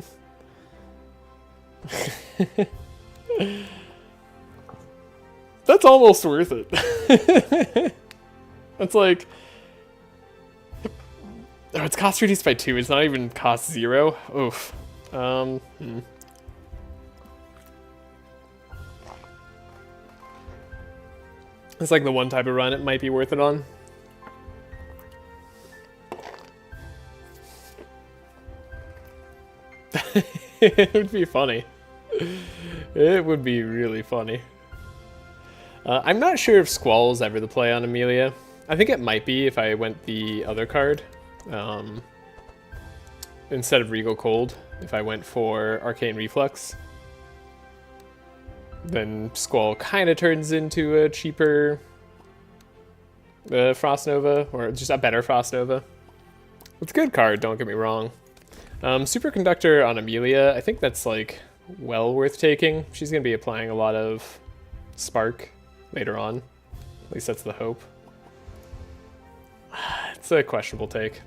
That's almost worth it. It's like... Oh, it's cost reduced by 2. It's not even cost 0. Oof. It's like the one type of run it might be worth it on. It would be funny. It would be really funny. I'm not sure if Squall's ever the play on Amelia. I think it might be if I went the other card. Instead of Regal Cold, if I went for Arcane Reflux. Then Squall kind of turns into a cheaper Frost Nova, or just a better Frost Nova. It's a good card, don't get me wrong. Superconductor on Amelia, I think that's like well worth taking. She's going to be applying a lot of Spark later on. At least that's the hope. It's a questionable take.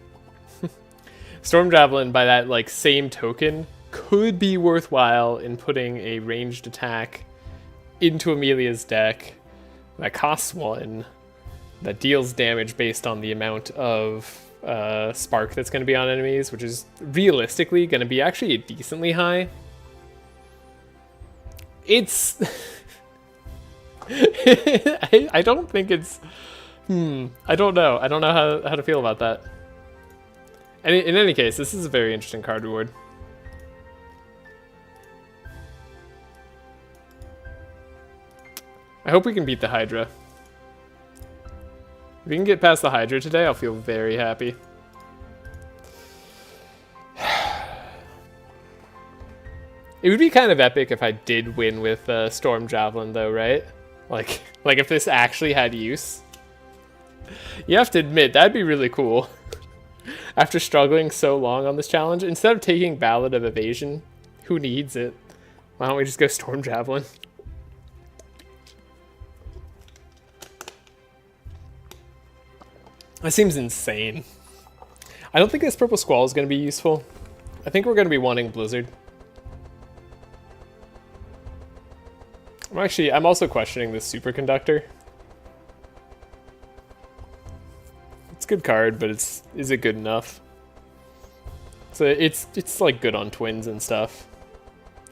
Storm Javelin, by that like same token, could be worthwhile in putting a ranged attack into Amelia's deck that costs 1, that deals damage based on the amount of Spark that's going to be on enemies, which is realistically going to be actually decently high. It's... I don't think it's... I don't know. I don't know how to feel about that. And in any case, this is a very interesting card reward. I hope we can beat the Hydra. If we can get past the Hydra today, I'll feel very happy. It would be kind of epic if I did win with Storm Javelin, though, right? Like if this actually had use. You have to admit, that'd be really cool. After struggling so long on this challenge, instead of taking Ballad of Evasion, who needs it? Why don't we just go Storm Javelin? That seems insane. I don't think this Purple Squall is going to be useful. I think we're going to be wanting Blizzard. I'm also questioning this Superconductor. It's a good card, but is it good enough? So it's like good on twins and stuff.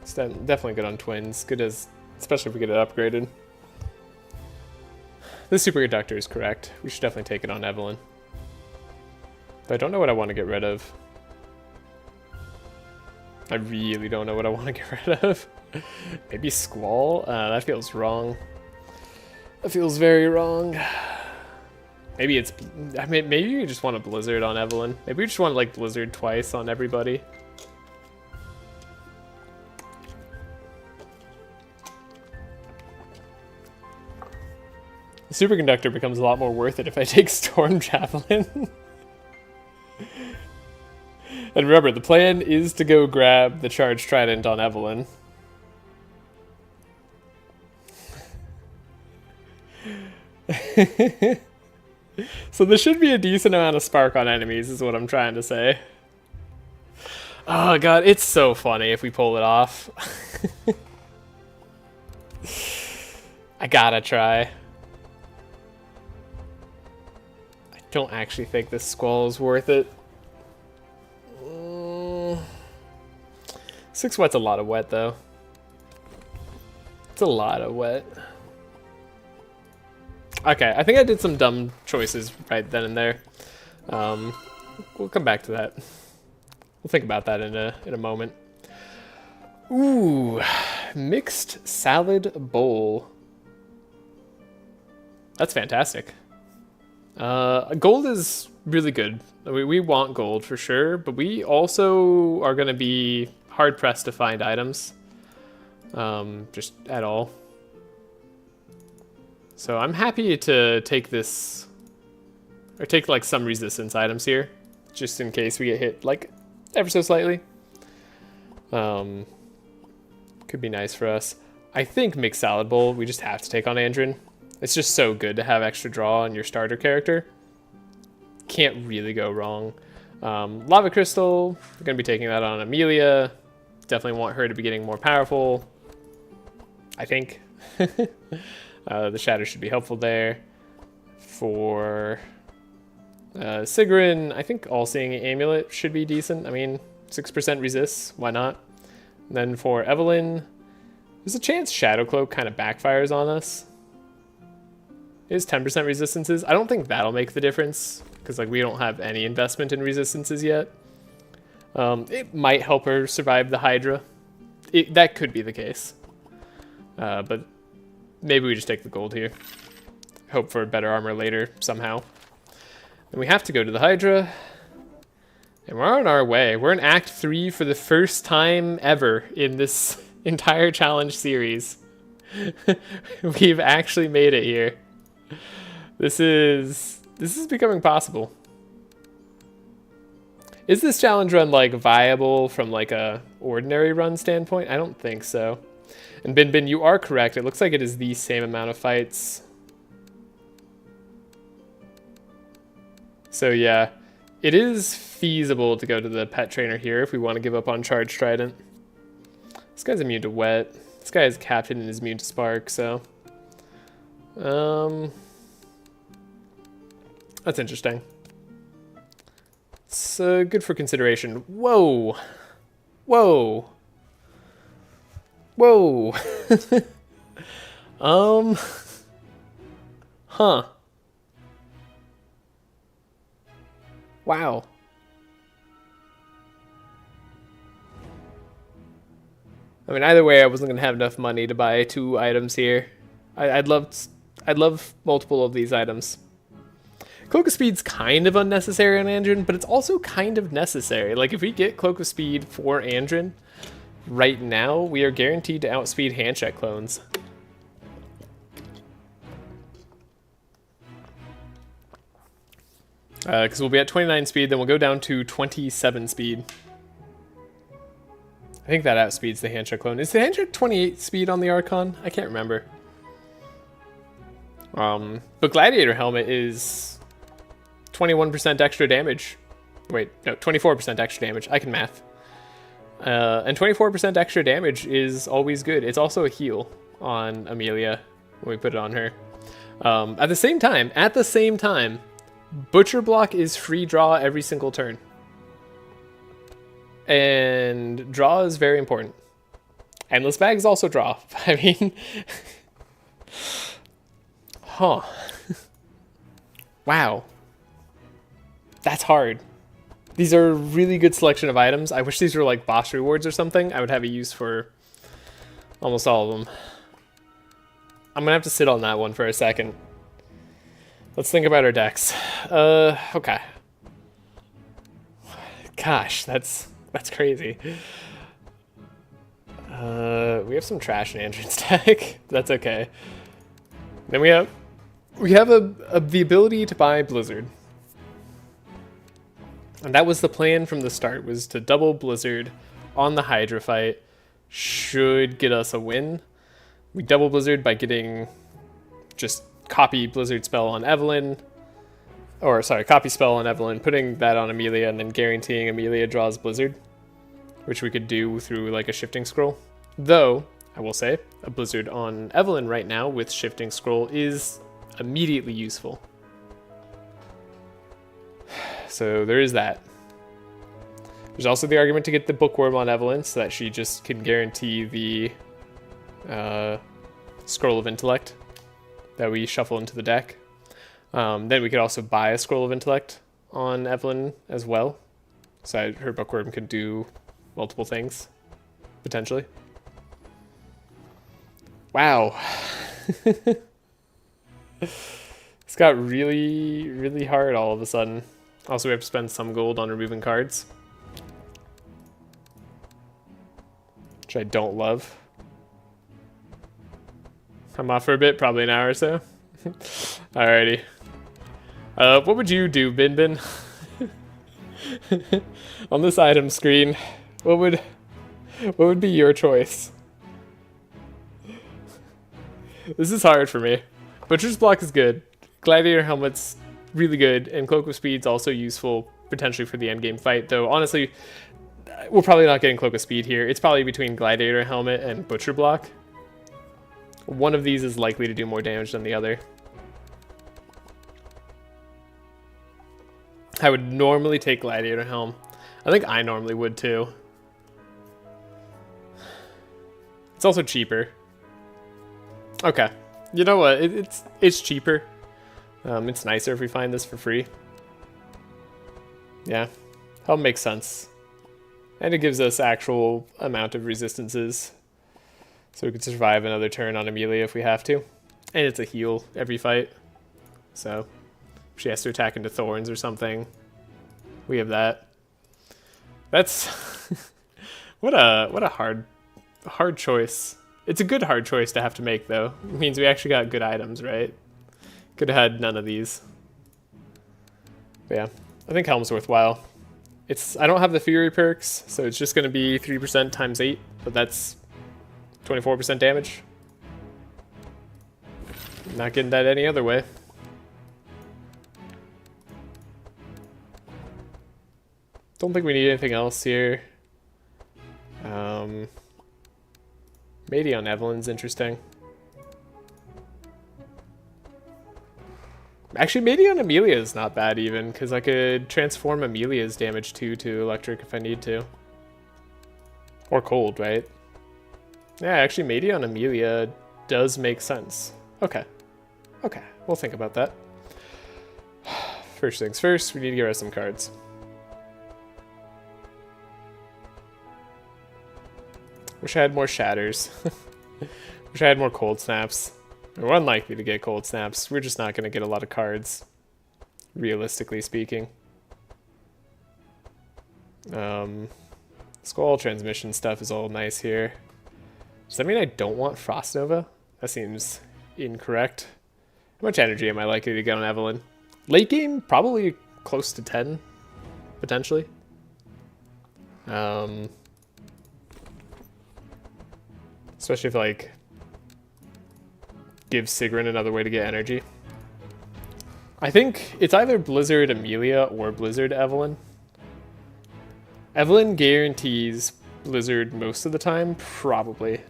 It's definitely good on twins. Good as, especially if we get it upgraded. The superconductor is correct. We should definitely take it on Evelyn. But I don't know what I want to get rid of. I really don't know what I want to get rid of. Maybe Squall? That feels wrong. That feels very wrong. Maybe it's... I mean, maybe you just want a Blizzard on Evelyn. Maybe we just want, like, Blizzard twice on everybody. The superconductor becomes a lot more worth it if I take Storm Javelin. And remember, the plan is to go grab the Charged Trident on Evelyn. So there should be a decent amount of spark on enemies, is what I'm trying to say. Oh god, it's so funny if we pull it off. I gotta try. I don't actually think this Squall is worth it. 6 wet's a lot of wet, though. It's a lot of wet. Okay, I think I did some dumb choices right then and there. We'll come back to that. We'll think about that in a moment. Ooh, mixed salad bowl. That's fantastic. Gold is really good. We want gold for sure, but we also are going to be hard pressed to find items, just at all. So I'm happy to take this, or take like some resistance items here, just in case we get hit like ever so slightly. Could be nice for us. I think mixed salad bowl we just have to take on Andrin. It's just so good to have extra draw on your starter character. Can't really go wrong. Lava crystal, we're gonna be taking that on Amelia. Definitely want her to be getting more powerful, I think. The shatter should be helpful there. For Sigrun, I think all-seeing amulet should be decent. I mean, 6% resists, why not? And then for Evelyn, there's a chance Shadow Cloak kind of backfires on us. It is 10% resistances. I don't think that'll make the difference, because like we don't have any investment in resistances yet. It might help her survive the Hydra. That could be the case. But maybe we just take the gold here. Hope for better armor later, somehow. And we have to go to the Hydra. And we're on our way. We're in Act 3 for the first time ever in this entire challenge series. We've actually made it here. This is becoming possible. Is this challenge run like viable from like a ordinary run standpoint? I don't think so. And Bin, you are correct. It looks like it is the same amount of fights. So yeah, it is feasible to go to the pet trainer here if we want to give up on Charged Trident. This guy's immune to wet. This guy is captain and is immune to spark, so... that's interesting. It's good for consideration. Whoa! Whoa! Whoa! Huh. Wow. I mean, either way, I wasn't gonna have enough money to buy 2 items here. I'd love multiple of these items. Cloak of Speed's kind of unnecessary on Andrin, but it's also kind of necessary. Like, if we get Cloak of Speed for Andrin, right now, we are guaranteed to outspeed handcheck clones. Because we'll be at 29 speed, then we'll go down to 27 speed. I think that outspeeds the handcheck clone. Is the handcheck 28 speed on the Archon? I can't remember. But Gladiator Helmet is 21% extra damage. Wait, no, 24% extra damage. I can math. And 24% extra damage is always good. It's also a heal on Amelia when we put it on her. At the same time, Butcher Block is free draw every single turn. And draw is very important. Endless Bag is also draw. I mean... Huh. Wow. That's hard. These are a really good selection of items. I wish these were like boss rewards or something. I would have a use for almost all of them. I'm gonna have to sit on that one for a second. Let's think about our decks. Okay. Gosh, that's crazy. We have some Trashe in Andrin's deck. That's okay. Then we have the ability to buy Blizzard. And that was the plan from the start, was to double Blizzard on the Hydra fight. Should get us a win. We double Blizzard by getting just copy Blizzard spell on Evelyn. Or, sorry, copy spell on Evelyn, putting that on Amelia, and then guaranteeing Amelia draws Blizzard. Which we could do through, like, a shifting scroll. Though, I will say, a Blizzard on Evelyn right now with shifting scroll is immediately useful. So there is that. There's also the argument to get the Bookworm on Evelyn so that she just can guarantee the Scroll of Intellect that we shuffle into the deck. Then we could also buy a Scroll of Intellect on Evelyn as well. So her Bookworm could do multiple things, potentially. Wow. It's got really, really hard all of a sudden. Also, we have to spend some gold on removing cards, which I don't love. I'm off for a bit, probably an hour or so. Alrighty. What would you do, Bin Bin? On this item screen, what would be your choice? This is hard for me. Butcher's Block is good. Gladiator Helmet's really good, and Cloak of Speed's also useful, potentially for the endgame fight, though honestly, we're probably not getting Cloak of Speed here. It's probably between Gladiator Helmet and Butcher Block. One of these is likely to do more damage than the other. I would normally take Gladiator Helm. I think I normally would too. It's also cheaper. Okay. You know what? It's cheaper. It's nicer if we find this for free. Yeah. Helm makes sense. And it gives us actual amount of resistances. So we could survive another turn on Amelia if we have to. And it's a heal every fight. So if she has to attack into thorns or something, we have that. That's what a hard choice. It's a good hard choice to have to make though. It means we actually got good items, right? Could have had none of these. But yeah, I think Helm's worthwhile. I don't have the Fury perks, so it's just going to be 3% times 8, but that's 24% damage. Not getting that any other way. Don't think we need anything else here. Maybe on Evelyn's interesting. Actually, maybe on Amelia is not bad even, because I could transform Amelia's damage to electric if I need to. Or cold, right? Yeah, actually, maybe on Amelia does make sense. Okay. Okay, we'll think about that. First things first, we need to get rid of some cards. Wish I had more shatters. Wish I had more cold snaps. We're unlikely to get cold snaps. We're just not going to get a lot of cards, realistically speaking. Squall transmission stuff is all nice here. Does that mean I don't want Frost Nova? That seems incorrect. How much energy am I likely to get on Evelyn? Late game, probably close to 10, potentially. Especially if, like, gives Sigrun another way to get energy. I think it's either Blizzard Amelia or Blizzard Evelyn. Evelyn guarantees Blizzard most of the time, probably.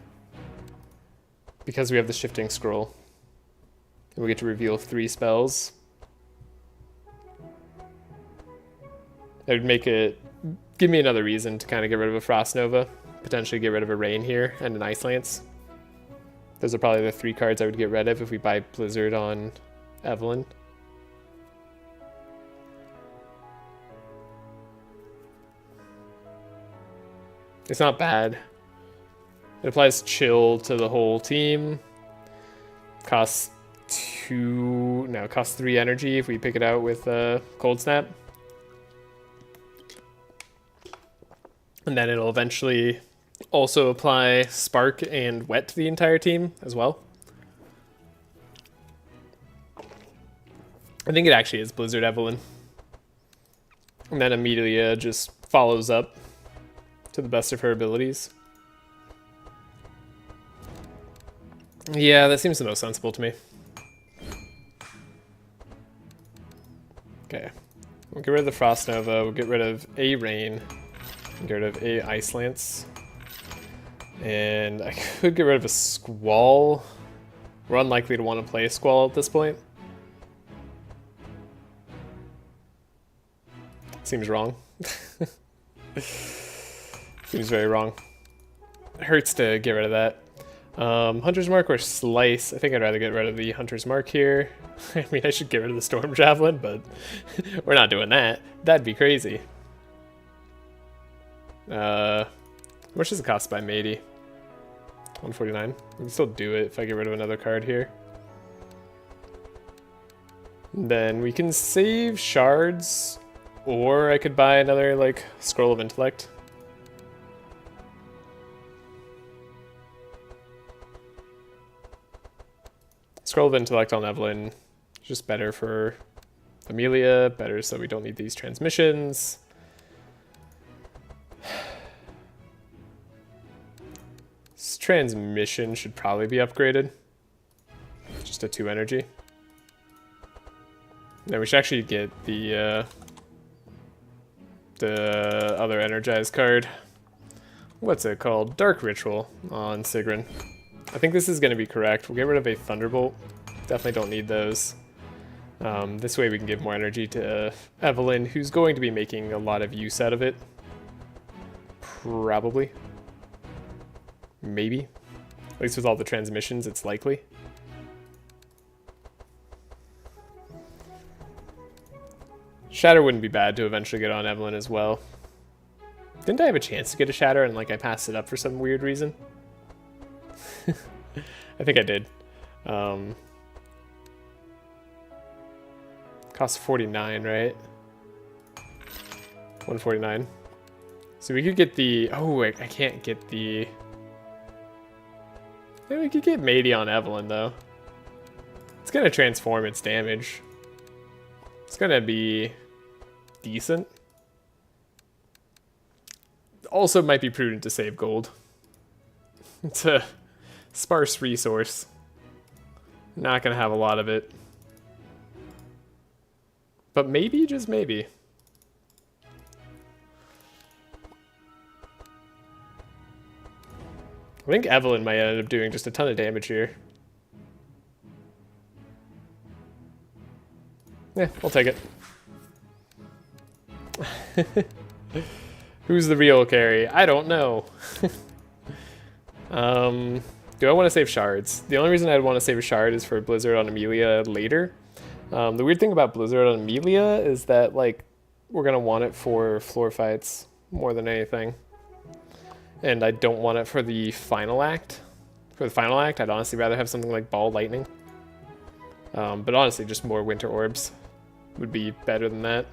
Because we have the shifting scroll. And we get to reveal 3 spells. That would make it... give me another reason to kind of get rid of a Frost Nova. Potentially get rid of a Rain here and an Ice Lance. Those are probably the 3 cards I would get rid of if we buy Blizzard on Evelyn. It's not bad. It applies chill to the whole team. Costs 3 energy if we pick it out with Cold Snap. And then it'll eventually also apply Spark and Wet to the entire team as well. I think it actually is Blizzard Evelyn. And then Amelia just follows up to the best of her abilities. Yeah, that seems the most sensible to me. Okay. We'll get rid of the Frost Nova, we'll get rid of a Rain, get rid of a Ice Lance. And I could get rid of a Squall. We're unlikely to want to play a Squall at this point. Seems wrong. Seems very wrong. It hurts to get rid of that. Hunter's Mark or Slice. I think I'd rather get rid of the Hunter's Mark here. I mean, I should get rid of the Storm Javelin, but we're not doing that. That'd be crazy. How much does it cost by Matey? 149. We can still do it if I get rid of another card here. Then we can save shards, or I could buy another, like, Scroll of Intellect. Scroll of Intellect on Evelyn is just better for Amelia, better so we don't need these transmissions. This transmission should probably be upgraded. Just a 2 energy. Then we should actually get the other energized card. What's it called? Dark Ritual on Sigrun. I think this is going to be correct. We'll get rid of a Thunderbolt. Definitely don't need those. This way we can give more energy to Evelyn, who's going to be making a lot of use out of it. Probably. Maybe. At least with all the transmissions, it's likely. Shatter wouldn't be bad to eventually get on Evelyn as well. Didn't I have a chance to get a Shatter and like I passed it up for some weird reason? I think I did. Cost 49, right? 149. So we could get the... Oh, wait, I can't get the... Maybe we could get Matey on Evelyn, though. It's going to transform its damage. It's going to be decent. Also might be prudent to save gold. It's a sparse resource. Not going to have a lot of it. But maybe, just maybe. I think Evelyn might end up doing just a ton of damage here. Yeah, we'll take it. Who's the real carry? I don't know. Do I want to save shards? The only reason I'd want to save a shard is for Blizzard on Amelia later. The weird thing about Blizzard on Amelia is that, like, we're going to want it for floor fights more than anything. And I don't want it for the final act. For the final act, I'd honestly rather have something like Ball Lightning. But honestly, just more Winter Orbs would be better than that.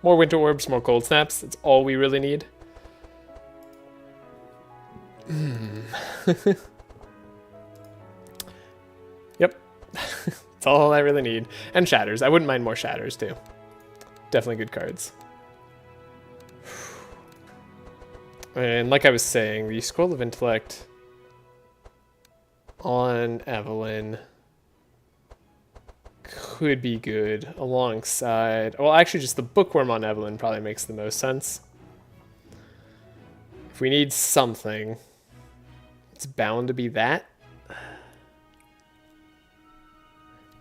More Winter Orbs, more Cold Snaps. That's all we really need. Yep. That's all I really need. And Shatters. I wouldn't mind more Shatters, too. Definitely good cards. And like I was saying, the Scroll of Intellect on Evelyn could be good alongside... Well, actually, just the Bookworm on Evelyn probably makes the most sense. If we need something, it's bound to be that.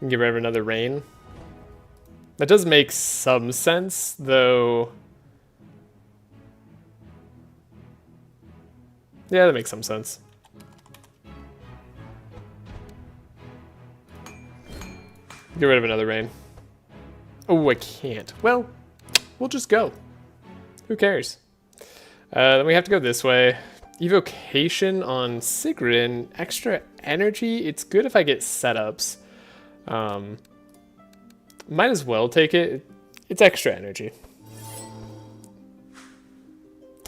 And get rid of another Rain. That does make some sense, though... Yeah, that makes some sense. Get rid of another rain. Oh, I can't. Well, we'll just go. Who cares? Then we have to go this way. Evocation on Sigrun. Extra energy. It's good if I get setups. Might as well take it. It's extra energy.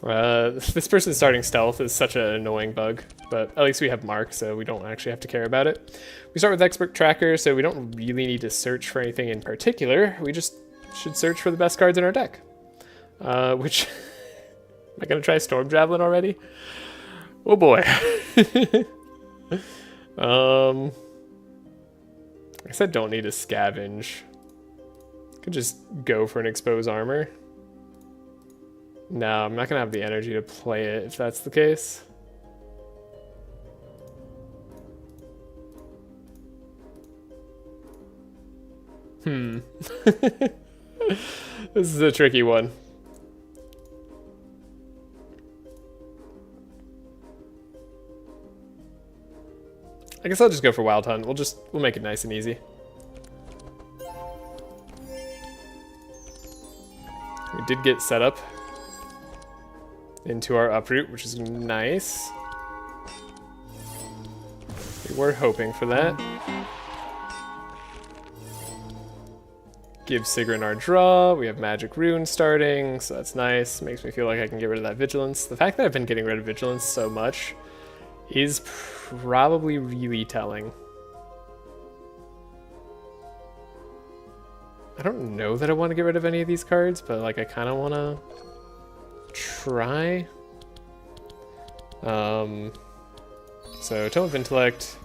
This person starting stealth is such an annoying bug, but at least we have Mark, so we don't actually have to care about it. We start with Expert Tracker, so we don't really need to search for anything in particular. We just should search for the best cards in our deck. Which... Am I going to try Storm Javelin already? Oh boy. I guess I don't need to scavenge. Could just go for an Expose Armor. No, I'm not going to have the energy to play it if that's the case. This is a tricky one. I guess I'll just go for Wild Hunt. We'll make it nice and easy. We did get set up into our uproot, which is nice. We were hoping for that. Give Sigrun our draw. We have Magic Rune starting, so that's nice. Makes me feel like I can get rid of that Vigilance. The fact that I've been getting rid of Vigilance so much is probably really telling. I don't know that I want to get rid of any of these cards, but like I kind of want to try. So Tome of Intellect,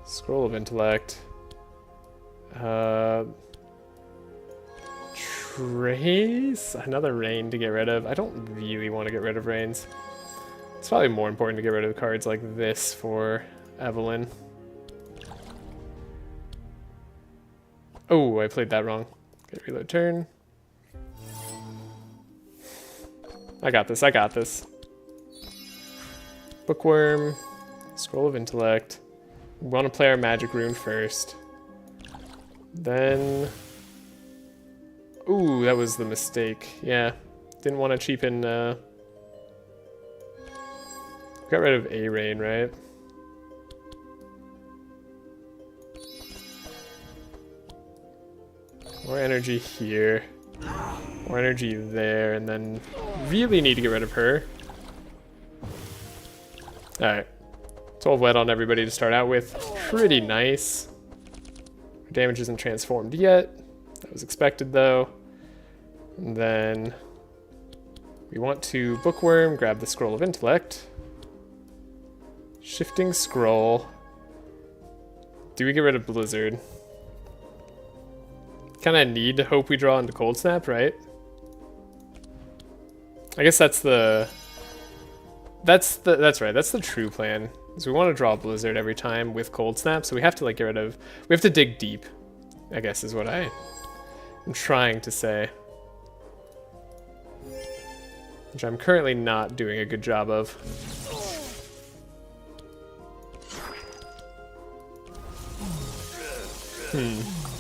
Scroll of Intellect, Trace, another Rain to get rid of. I don't really want to get rid of Rains. It's probably more important to get rid of cards like this for Evelyn. Oh, I played that wrong. Okay, reload turn. I got this, I got this. Bookworm, Scroll of Intellect. We want to play our Magic Rune first. Then... Ooh, that was the mistake. Yeah, didn't want to cheapen... Got rid of a Rain, right? More energy here. More energy there, and then really need to get rid of her. Alright. 12 wet on everybody to start out with. Pretty nice. Our damage isn't transformed yet. That was expected though. And then we want to Bookworm, grab the Scroll of Intellect. Shifting Scroll. Do we get rid of Blizzard? Kind of need to hope we draw into Cold Snap, right? I guess that's right. That's the true plan. Is we want to draw Blizzard every time with Cold Snap, so we have to like get rid of. We have to dig deep, I guess is what I'm trying to say, which I'm currently not doing a good job of.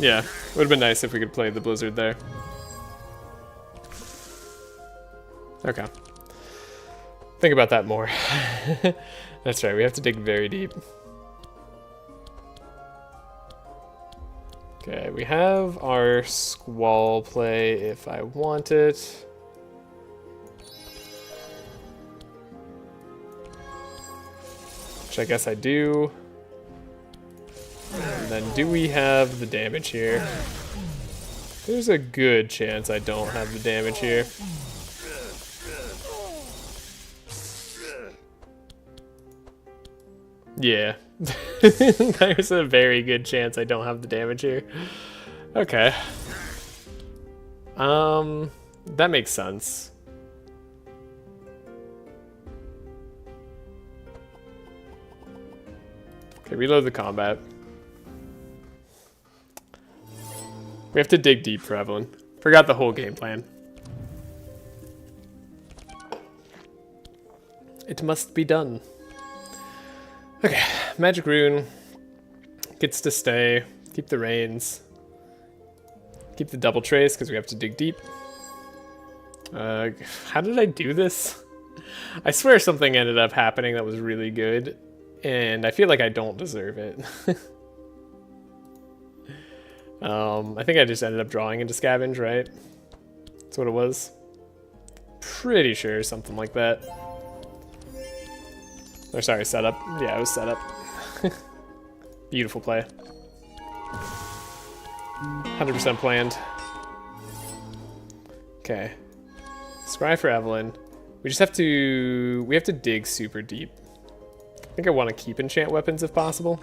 Yeah, would have been nice if we could play the Blizzard there. Okay. Think about that more. That's right, we have to dig very deep. Okay, we have our Squall play if I want it. Which I guess I do. And then do we have the damage here? There's a good chance I don't have the damage here. Yeah. There's a very good chance I don't have the damage here. Okay. That makes sense. Okay, reload the combat. We have to dig deep for Evelyn. Forgot the whole game plan. It must be done. Okay, Magic Rune. Gets to stay. Keep the reins. Keep the double trace because we have to dig deep. How did I do this? I swear something ended up happening that was really good, and I feel like I don't deserve it. I think I just ended up drawing into scavenge, right? That's what it was. Pretty sure something like that. Or sorry, setup. Yeah, it was setup. Beautiful play. 100% planned. Okay. Scry for Evelyn. We just have to... We have to dig super deep. I think I want to keep enchant weapons if possible.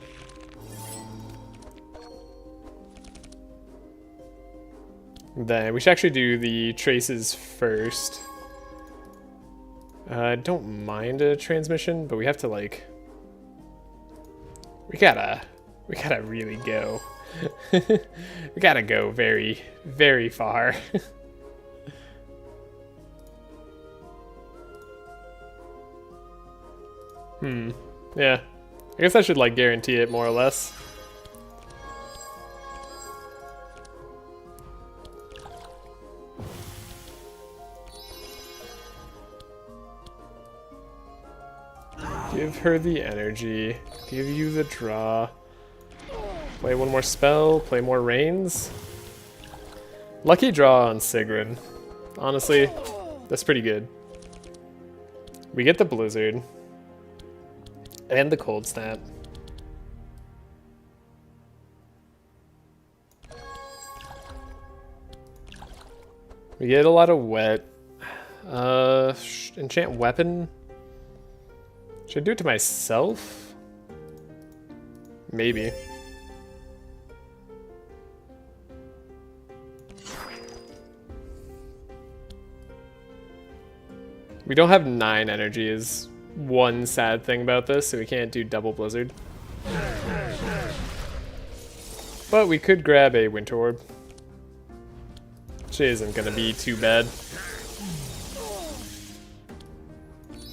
Then we should actually do the traces first. I don't mind a transmission, but we have to like... We gotta really go. We gotta go very, very far. Yeah. I guess I should like guarantee it more or less. Give her the energy. Give you the draw. Play one more spell. Play more reins. Lucky draw on Sigrun. Honestly, that's pretty good. We get the blizzard. And the cold snap. We get a lot of wet. Enchant weapon. Should I do it to myself? Maybe. We don't have 9 energy is one sad thing about this, so we can't do double blizzard. But we could grab a winter orb. Which isn't gonna be too bad.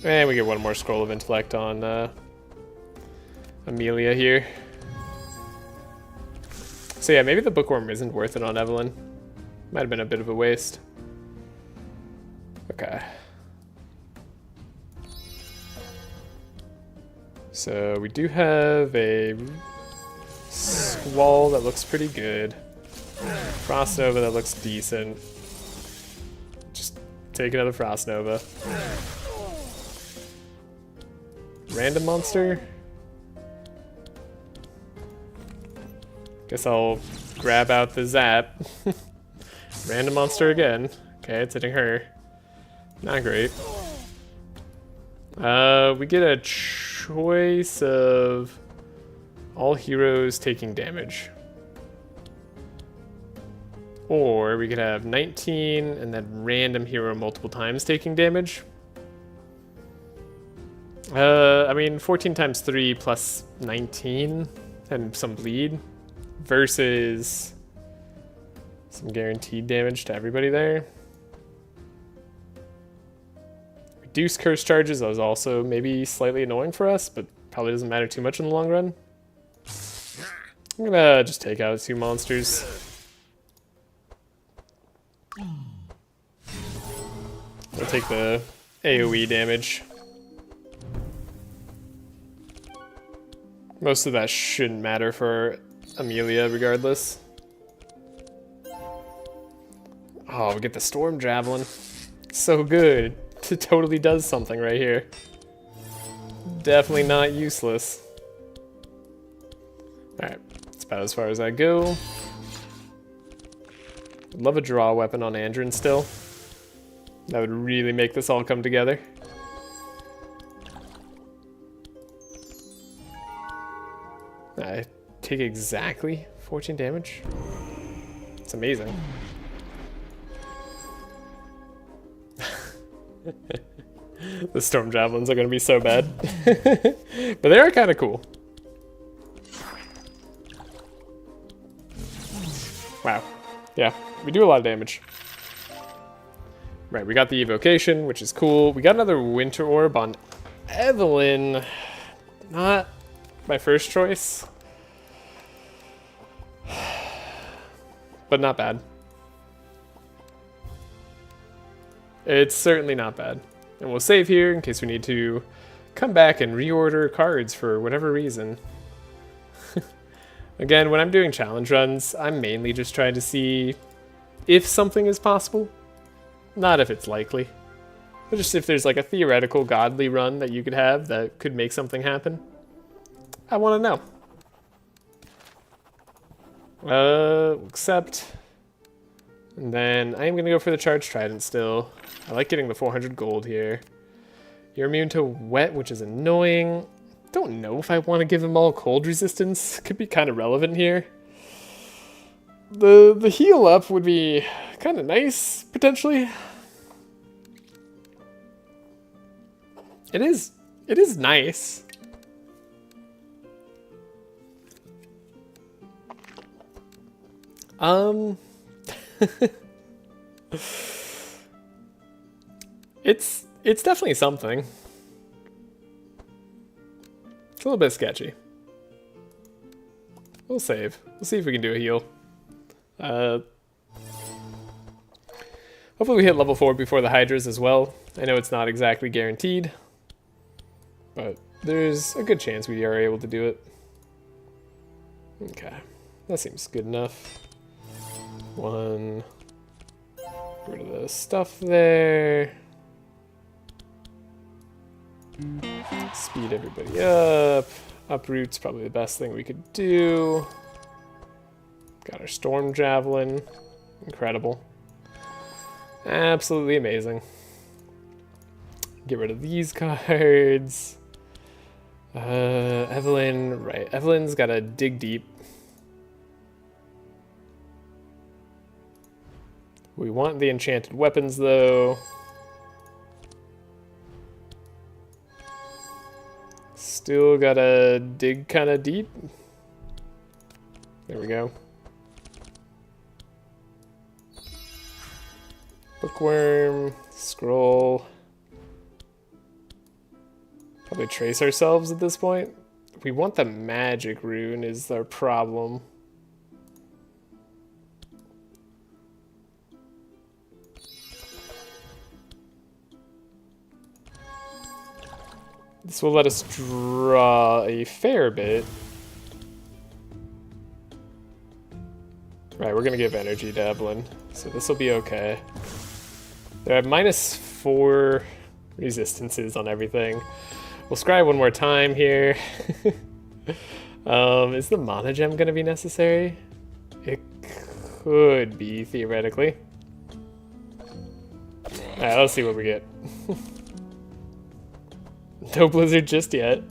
And we get one more scroll of intellect on Amelia here. So yeah, maybe the bookworm isn't worth it on Evelyn. Might have been a bit of a waste. Okay. So we do have a Squall that looks pretty good. Frost Nova that looks decent. Just take another Frost Nova. Random monster? Guess I'll grab out the zap. Random monster again. Okay, it's hitting her. Not great. We get a choice of all heroes taking damage. Or we could have 19 and then random hero multiple times taking damage. I mean 14 times 3 plus 19 and some bleed versus some guaranteed damage to everybody there. Reduce curse charges, that was also maybe slightly annoying for us, but probably doesn't matter too much in the long run. I'm gonna just take out 2 monsters. I'll take the AoE damage. Most of that shouldn't matter for Amelia regardless. Oh, we get the Storm Javelin. So good. It totally does something right here. Definitely not useless. Alright, that's about as far as I go. I'd love a draw weapon on Andrin still. That would really make this all come together. I take exactly 14 damage. It's amazing. The Storm Javelins are going to be so bad. But they are kind of cool. Wow. Yeah, we do a lot of damage. Right, we got the evocation, which is cool. We got another Winter Orb on Evelyn. Not my first choice. but not bad. It's certainly not bad. And we'll save here in case we need to come back and reorder cards for whatever reason. Again, when I'm doing challenge runs, I'm mainly just trying to see if something is possible. Not if it's likely. But just if there's like a theoretical godly run that you could have that could make something happen. I want to know. Accept. And then I am going to go for the charged trident still. I like getting the 400 gold here. You're immune to wet, which is annoying. Don't know if I want to give them all cold resistance. Could be kind of relevant here. The heal up would be kind of nice, potentially. It is nice. It's definitely something. It's a little bit sketchy. We'll save. We'll see if we can do a heal. Hopefully we hit level 4 before the Hydras as well. I know it's not exactly guaranteed, but there's a good chance we are able to do it. Okay, that seems good enough. One. Get rid of the stuff there. Speed everybody up. Uproot's probably the best thing we could do. Got our Storm Javelin. Incredible. Absolutely amazing. Get rid of these cards. Evelyn, right. Evelyn's got to dig deep. We want the enchanted weapons, though. Still gotta dig kind of deep. There we go. Bookworm, scroll. Probably trace ourselves at this point. We want the magic rune is our problem. This will let us draw a fair bit. Right, we're gonna give energy to Evelyn, so this will be okay. There are -4 resistances on everything. We'll scry one more time here. Is the mana gem gonna be necessary? It could be, theoretically. Alright, let's see what we get. No Blizzard just yet.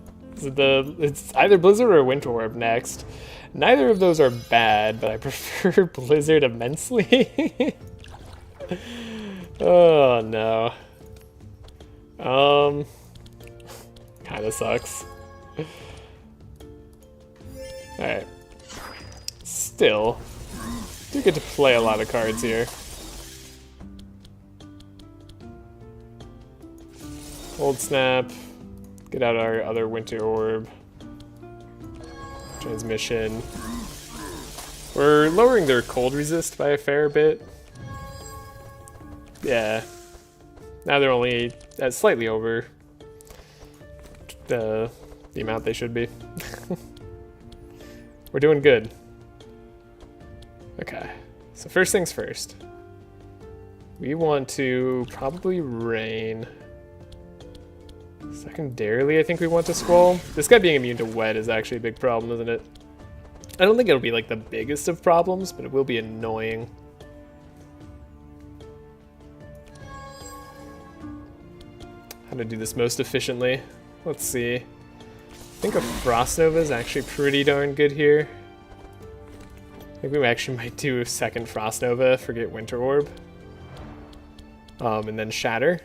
It's either Blizzard or Winter Orb next. Neither of those are bad, but I prefer Blizzard immensely. Oh no. Kinda sucks. Alright. Still, do get to play a lot of cards here. Old Snap. Get out our other Winter Orb. Transmission. We're lowering their cold resist by a fair bit. Yeah. Now they're only at slightly over the amount they should be. We're doing good. Okay. So first things first. We want to probably rain. Secondarily, I think we want to Squall. This guy being immune to wet is actually a big problem, isn't it? I don't think it'll be like the biggest of problems, but it will be annoying. How to do this most efficiently. Let's see. I think a Frost Nova is actually pretty darn good here. I think we actually might do a second Frost Nova, forget Winter Orb. And then Shatter.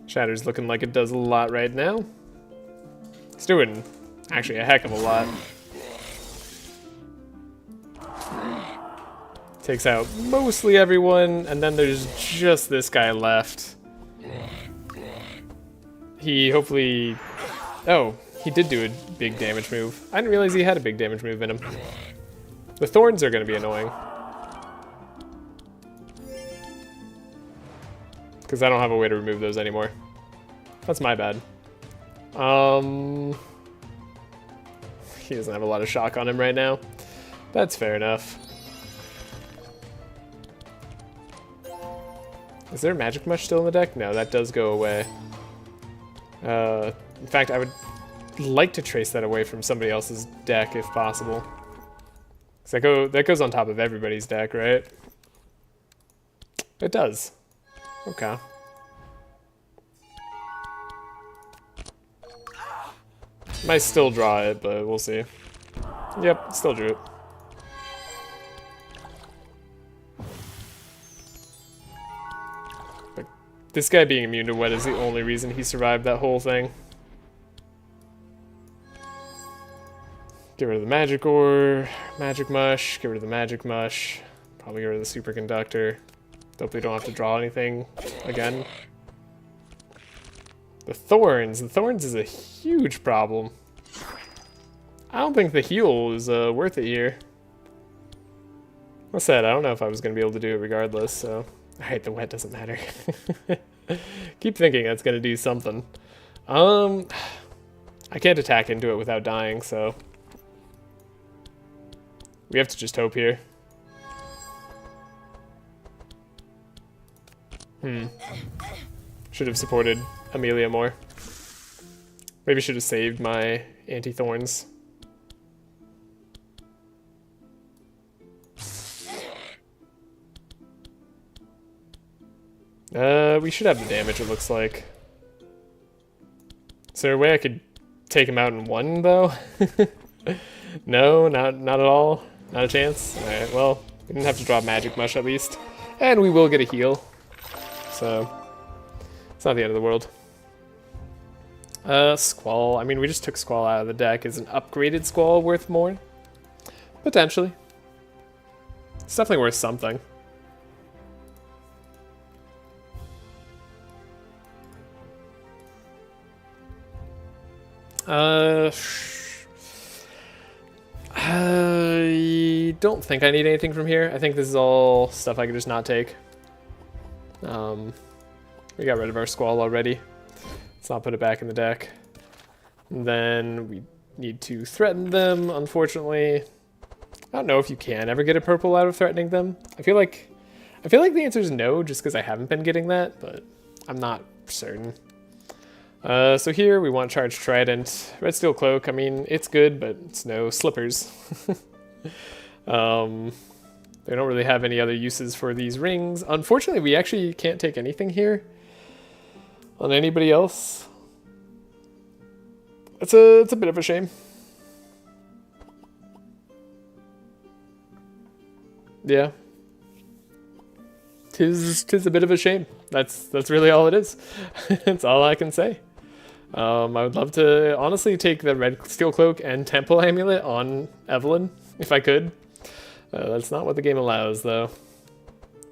Shatter's looking like it does a lot right now. It's doing actually a heck of a lot. Takes out mostly everyone, and then there's just this guy left. he hopefully... Oh, he did do a big damage move. I didn't realize he had a big damage move in him. The thorns are going to be annoying. Because I don't have a way to remove those anymore. That's my bad. He doesn't have a lot of shock on him right now. That's fair enough. Is there a magic mush still in the deck? No, that does go away. In fact, I would like to trace that away from somebody else's deck if possible. So that goes on top of everybody's deck, right? It does. Okay. Might still draw it, but we'll see. Yep, still drew it. But this guy being immune to wet is the only reason he survived that whole thing. Get rid of the magic ore, magic mush, get rid of the magic mush, probably get rid of the superconductor. Hopefully don't have to draw anything again. The thorns is a huge problem. I don't think the heal is worth it here. Like I said, I don't know if I was going to be able to do it regardless, so... Alright, the wet doesn't matter. Keep thinking that's going to do something. I can't attack into it without dying, so... We have to just hope here. Should have supported Amelia more. Maybe should have saved my anti-thorns. We should have the damage, it looks like. Is there a way I could take him out in one, though? No, not at all. Not a chance? Alright, well, we didn't have to draw Magic Mush at least. And we will get a heal. So, it's not the end of the world. Squall. I mean, we just took Squall out of the deck. Is an upgraded Squall worth more? Potentially. It's definitely worth something. I don't think I need anything from here. I think this is all stuff I could just not take. We got rid of our Squall already. Let's not put it back in the deck. And then we need to threaten them, unfortunately. I don't know if you can ever get a purple out of threatening them. I feel like the answer is no, just because I haven't been getting that, but I'm not certain. So here we want Charged Trident. Red Steel Cloak, I mean, it's good, but it's no slippers. They don't really have any other uses for these rings. Unfortunately, we actually can't take anything here on anybody else. It's a bit of a shame. Yeah. Tis a bit of a shame. That's really all it is. That's all I can say. I would love to honestly take the Red Steel Cloak and Temple Amulet on Evelyn, if I could. That's not what the game allows, though.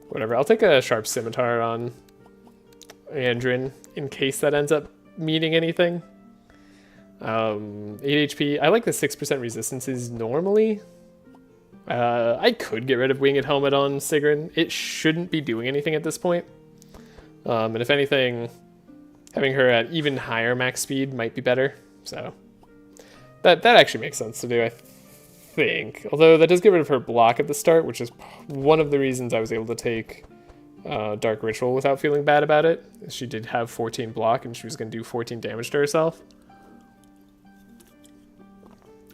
Whatever, I'll take a Sharp Scimitar on Andrin, in case that ends up meaning anything. 8 HP, I like the 6% resistances normally. I could get rid of Winged Helmet on Sigrun. It shouldn't be doing anything at this point. And if anything, having her at even higher max speed might be better. So that actually makes sense to do, I think. Although that does get rid of her block at the start, which is one of the reasons I was able to take Dark Ritual without feeling bad about it. She did have 14 block, and she was going to do 14 damage to herself.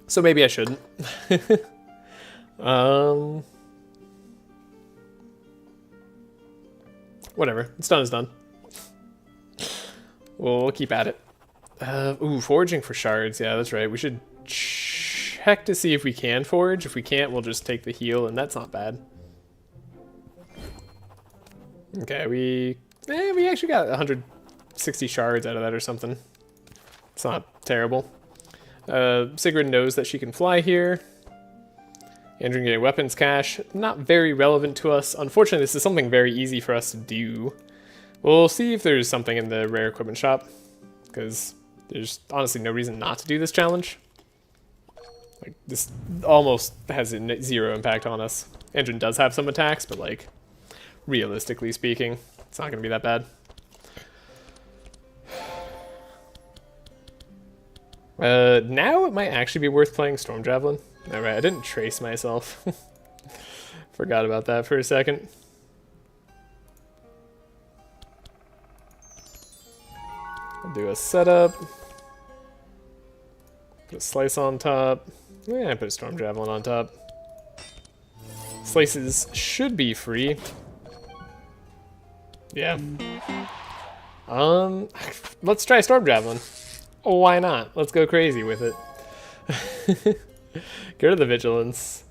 So maybe I shouldn't. Whatever, it's done is done. We'll keep at it. Ooh, foraging for shards. Yeah, that's right. We should check to see if we can forage. If we can't, we'll just take the heal, and that's not bad. Okay, we actually got 160 shards out of that or something. It's not terrible. Sigrun knows that she can fly here. Andrin getting weapons cache. Not very relevant to us. Unfortunately, this is something very easy for us to do. We'll see if there's something in the rare equipment shop. because there's honestly no reason not to do this challenge. Like, this almost has a 0 impact on us. Andrin does have some attacks, but like, realistically speaking, it's not going to be that bad. Now it might actually be worth playing Storm Javelin. Alright, I didn't trace myself. Forgot about that for a second. I'll do a setup. Put a slice on top. Yeah, put a Storm Javelin on top. Slices should be free. Yeah. Let's try Storm Javelin. Oh, why not? Let's go crazy with it. Get rid of the vigilance.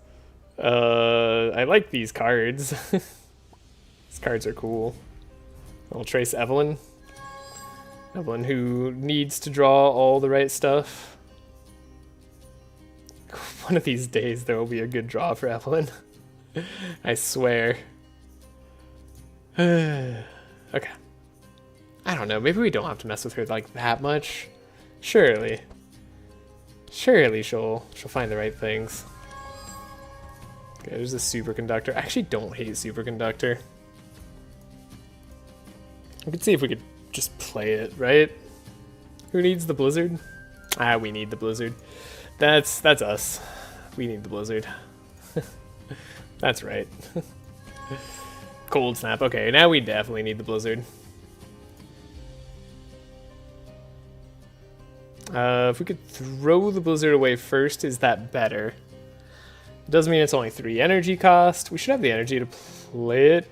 I like these cards. These cards are cool. I'll trace Evelyn. Evelyn, who needs to draw all the right stuff. One of these days there will be a good draw for Evelyn. I swear. Okay. I don't know, maybe we don't have to mess with her like that much. Surely. Surely she'll find the right things. Okay, there's a superconductor. I actually don't hate superconductor. We could see if we could just play it, right? Who needs the blizzard? Ah, we need the blizzard. That's us. We need the blizzard. That's right. Cold snap. Okay, now we definitely need the blizzard. If we could throw the blizzard away first, is that better? It does mean it's only 3 energy cost. We should have the energy to play it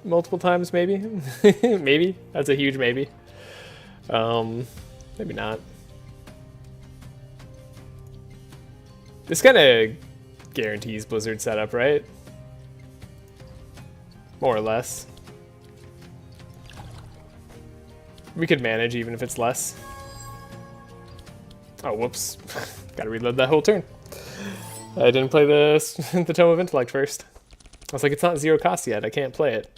multiple times, maybe. Maybe. That's a huge maybe. Maybe not. This kind of guarantees blizzard setup, right? More or less. We could manage even if it's less. Oh, whoops. Gotta reload that whole turn. I didn't play the Tome of Intellect first. I was like, it's not 0 cost yet. I can't play it.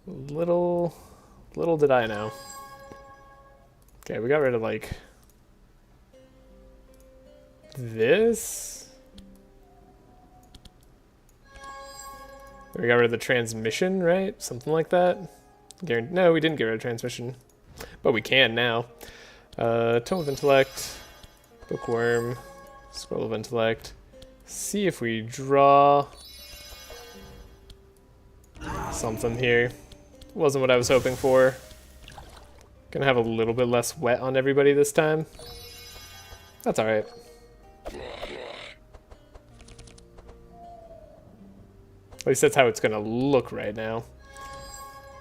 Little did I know. Okay, we got rid of, like, this. We got rid of the transmission, right? Something like that. No, we didn't get rid of transmission. But we can now. Tome of Intellect, Bookworm, Scroll of Intellect. See if we draw something here. Wasn't what I was hoping for. Gonna have a little bit less wet on everybody this time. That's alright. At least that's how it's gonna look right now.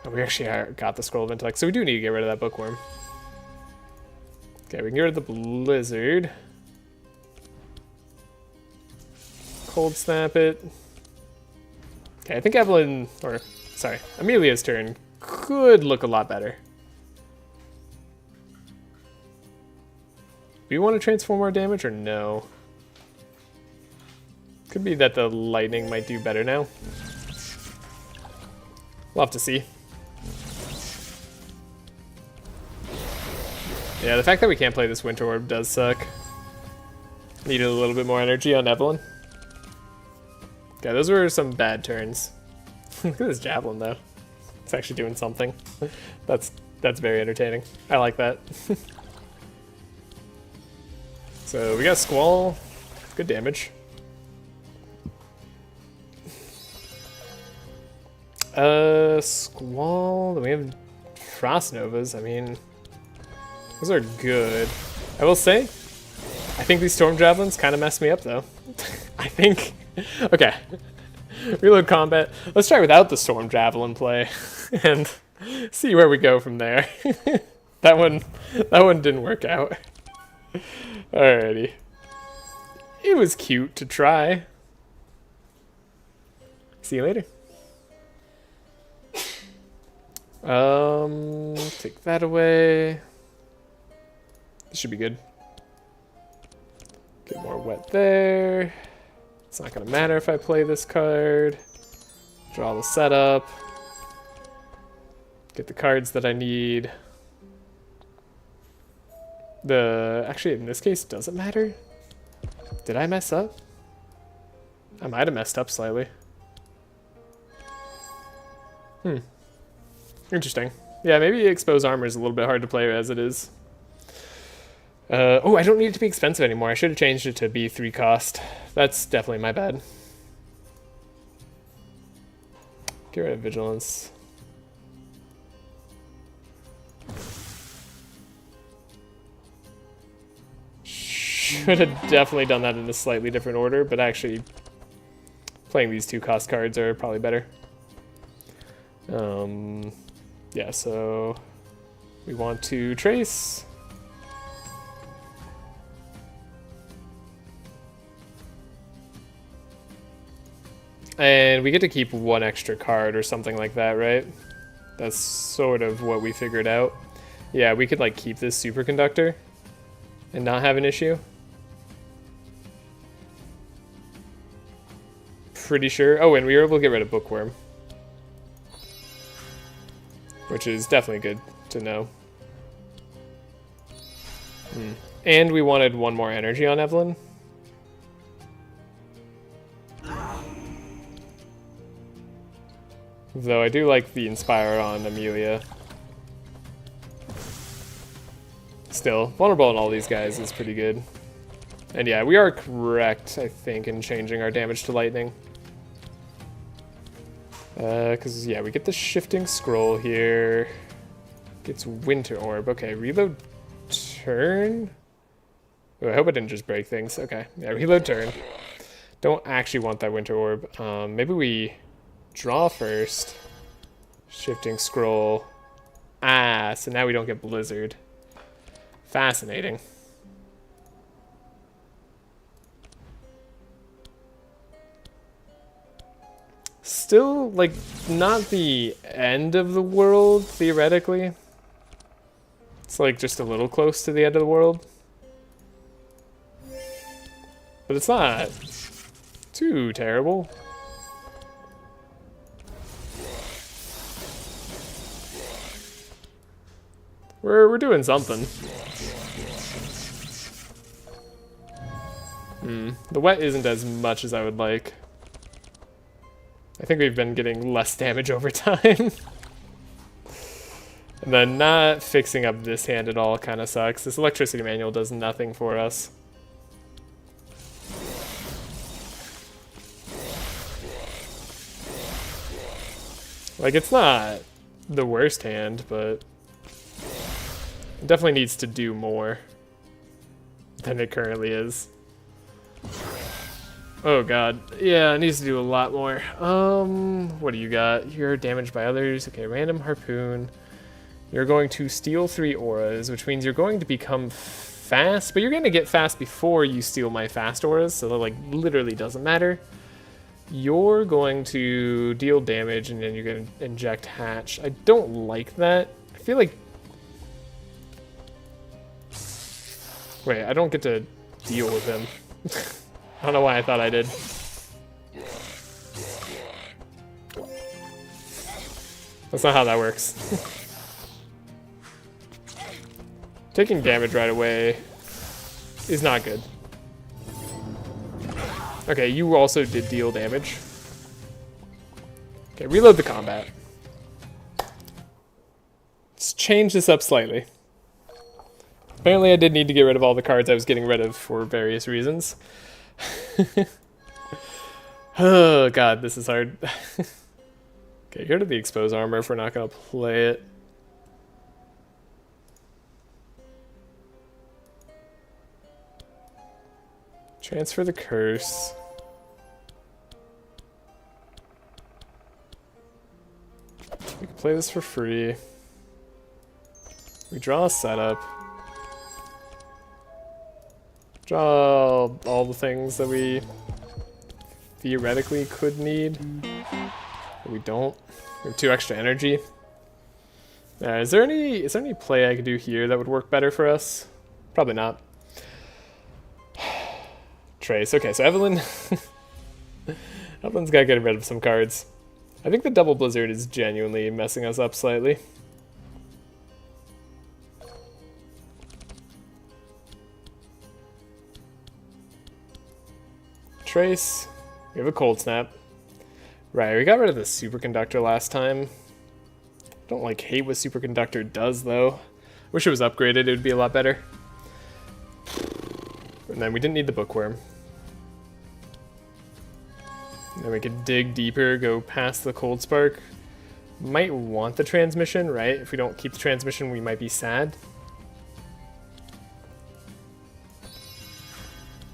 Oh, we actually got the Scroll of Intellect, so we do need to get rid of that Bookworm. Okay, we can get rid of the Blizzard. Cold Snap it. Okay, I think Evelyn, or sorry, Amelia's turn could look a lot better. Do you want to transform our damage or no? Could be that the lightning might do better now. We'll have to see. Yeah, the fact that we can't play this Winter Orb does suck. Needed a little bit more energy on Evelyn. Okay, those were some bad turns. Look at this Javelin, though. It's actually doing something. That's very entertaining. I like that. So we got Squall. Good damage. Squall. Then we have Frost Novas. I mean, those are good. I will say, I think these Storm Javelins kind of messed me up, though. I think. Okay. Reload combat. Let's try without the Storm Javelin play and see where we go from there. That one didn't work out. Alrighty. It was cute to try. See you later. Take that away. This should be good. Get more wet there. It's not gonna matter if I play this card. Draw the setup. Get the cards that I need. Actually, in this case, does it matter? Did I mess up? I might have messed up slightly. Interesting. Yeah, maybe exposed armor is a little bit hard to play as it is. Oh, I don't need it to be expensive anymore. I should have changed it to be 3 cost. That's definitely my bad. Get rid of vigilance. Should have definitely done that in a slightly different order, but actually playing these 2 cost cards are probably better. Yeah, so we want to trace. And we get to keep 1 extra card or something like that, right? That's sort of what we figured out. Yeah, we could like keep this superconductor and not have an issue. Pretty sure. Oh, and we were able to get rid of Bookworm, which is definitely good to know. And we wanted 1 more energy on Evelyn. Though I do like the Inspire on Amelia. Still, vulnerable on all these guys is pretty good. And yeah, we are correct, I think, in changing our damage to lightning. Because, yeah, we get the shifting scroll here. Gets Winter Orb. Okay, reload turn? Oh, I hope I didn't just break things. Okay, yeah, reload turn. Don't actually want that Winter Orb. Maybe we draw first. Shifting scroll. Ah, so now we don't get Blizzard. Fascinating. Still, like, not the end of the world, theoretically. It's, like, just a little close to the end of the world. But it's not too terrible. We're doing something. The wet isn't as much as I would like. I think we've been getting less damage over time. And then not fixing up this hand at all kind of sucks. This electricity manual does nothing for us. Like, it's not the worst hand, but it definitely needs to do more than it currently is. Oh god, yeah, it needs to do a lot more. What do you got? You're damaged by others. Okay, random harpoon. You're going to steal 3 auras, which means you're going to become fast, but you're going to get fast before you steal my fast auras, so that, like, literally doesn't matter. You're going to deal damage, and then you're going to inject hatch. I don't like that. I feel like... Wait, I don't get to deal with him. I don't know why I thought I did. That's not how that works. Taking damage right away is not good. Okay, you also did deal damage. Okay, reload the combat. Let's change this up slightly. Apparently I did need to get rid of all the cards I was getting rid of for various reasons. Oh god, this is hard. Okay, get rid of the exposed armor if we're not going to play it. Transfer the curse. We can play this for free. We draw a setup. Draw all the things that we theoretically could need. But we don't. We have 2 extra energy. Is there any play I could do here that would work better for us? Probably not. Trace. Okay, so Evelyn. Evelyn's got to get rid of some cards. I think the double blizzard is genuinely messing us up slightly. trace. We have a cold snap. Right, we got rid of the superconductor last time. Don't like hate what superconductor does though. Wish it was upgraded, it would be a lot better. And then we didn't need the bookworm. And then we could dig deeper, go past the cold spark. Might want the transmission, right? If we don't keep the transmission, we might be sad.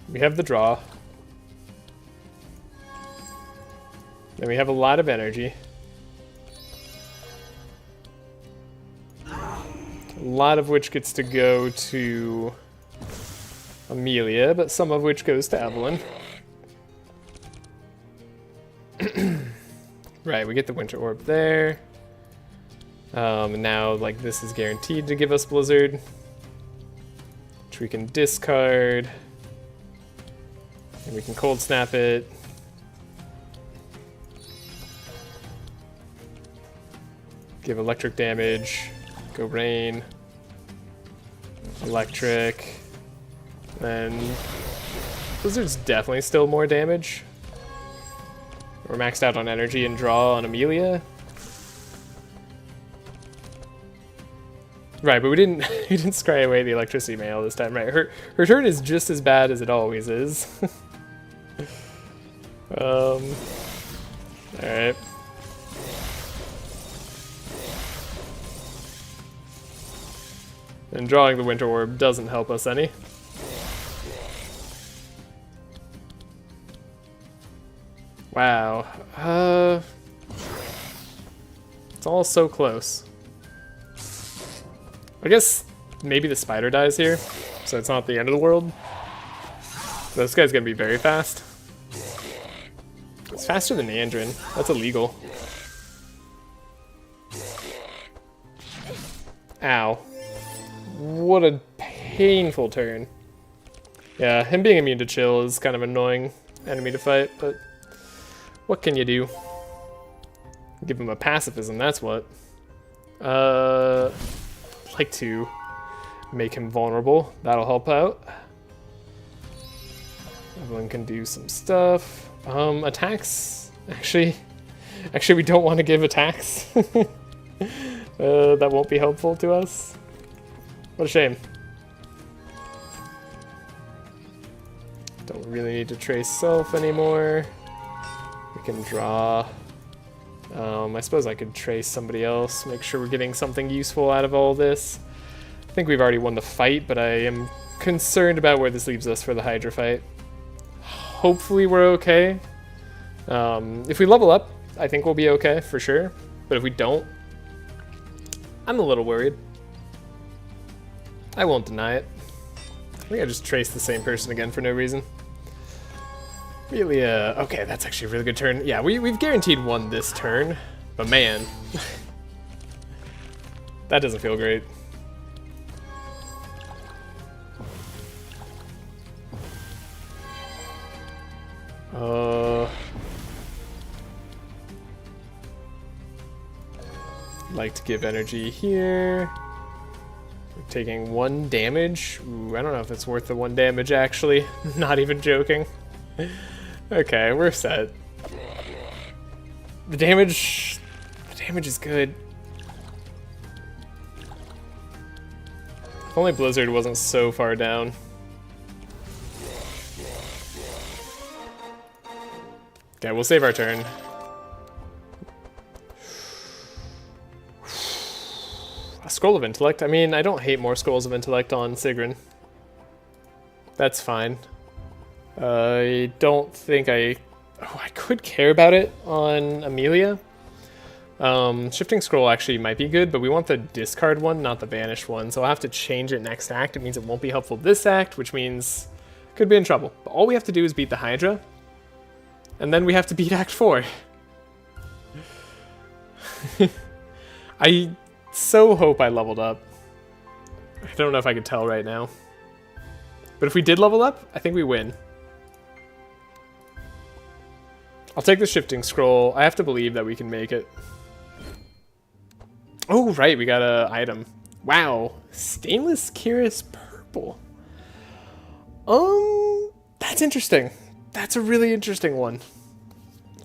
We have the draw. Then we have a lot of energy. A lot of which gets to go to Amelia, but some of which goes to Evelyn. Right, we get the Winter Orb there. And now, like, this is guaranteed to give us Blizzard. Which we can discard. And we can Cold Snap it. Give electric damage. Go Rain. Electric. Then Blizzard's definitely still more damage. We're maxed out on energy and draw on Amelia. Right, but we didn't scry away the electricity mail this time, right? Her turn is just as bad as it always is. Alright. And drawing the Winter Orb doesn't help us any. Wow. It's all so close. I guess maybe the spider dies here, so it's not the end of the world. This guy's gonna be very fast. It's faster than Andrin. That's illegal. Ow. What a painful turn. Yeah, him being immune to chill is kind of annoying enemy to fight, but what can you do? Give him a pacifism, that's what. Like to make him vulnerable. That'll help out. Evelyn can do some stuff. Attacks. Actually, we don't want to give attacks. That won't be helpful to us. What a shame. Don't really need to trace self anymore. We can draw. I suppose I could trace somebody else, make sure we're getting something useful out of all this. I think we've already won the fight, but I am concerned about where this leaves us for the Hydra fight. Hopefully we're okay. If we level up, I think we'll be okay, for sure. But if we don't, I'm a little worried. I won't deny it. I think I just traced the same person again for no reason. Really, okay, that's actually a really good turn. Yeah, we've guaranteed won this turn, but man, that doesn't feel great. Like to give energy here. We're taking 1 damage. Ooh, I don't know if it's worth the 1 damage, actually. Not even joking. Okay, we're set. The damage is good. If only Blizzard wasn't so far down. Okay, we'll save our turn. A Scroll of Intellect. I mean, I don't hate more Scrolls of Intellect on Sigrun. That's fine. I don't think I could care about it on Amelia. Shifting Scroll actually might be good, but we want the discard one, not the banished one. So I'll have to change it next act. It means it won't be helpful this act, which means could be in trouble. But all we have to do is beat the Hydra, and then we have to beat Act 4. I so hope I leveled up. I don't know if I could tell right now. But if we did level up, I think we win. I'll take the Shifting Scroll. I have to believe that we can make it. Oh, right, we got an item. Wow, Stainless Keras Purple. That's interesting. That's a really interesting one.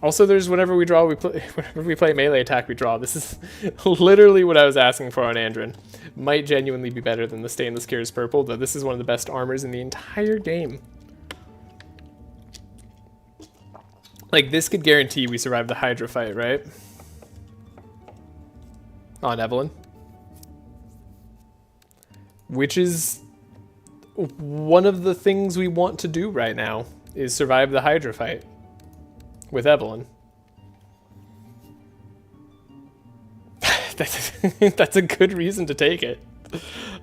Also, there's whenever we play melee attack, we draw. This is literally what I was asking for on Andrin. Might genuinely be better than the Stainless Cure's Purple, though this is one of the best armors in the entire game. Like, this could guarantee we survive the Hydra fight, right? On Evelyn. Which is one of the things we want to do right now, is survive the Hydra fight with Evelyn. That's a good reason to take it.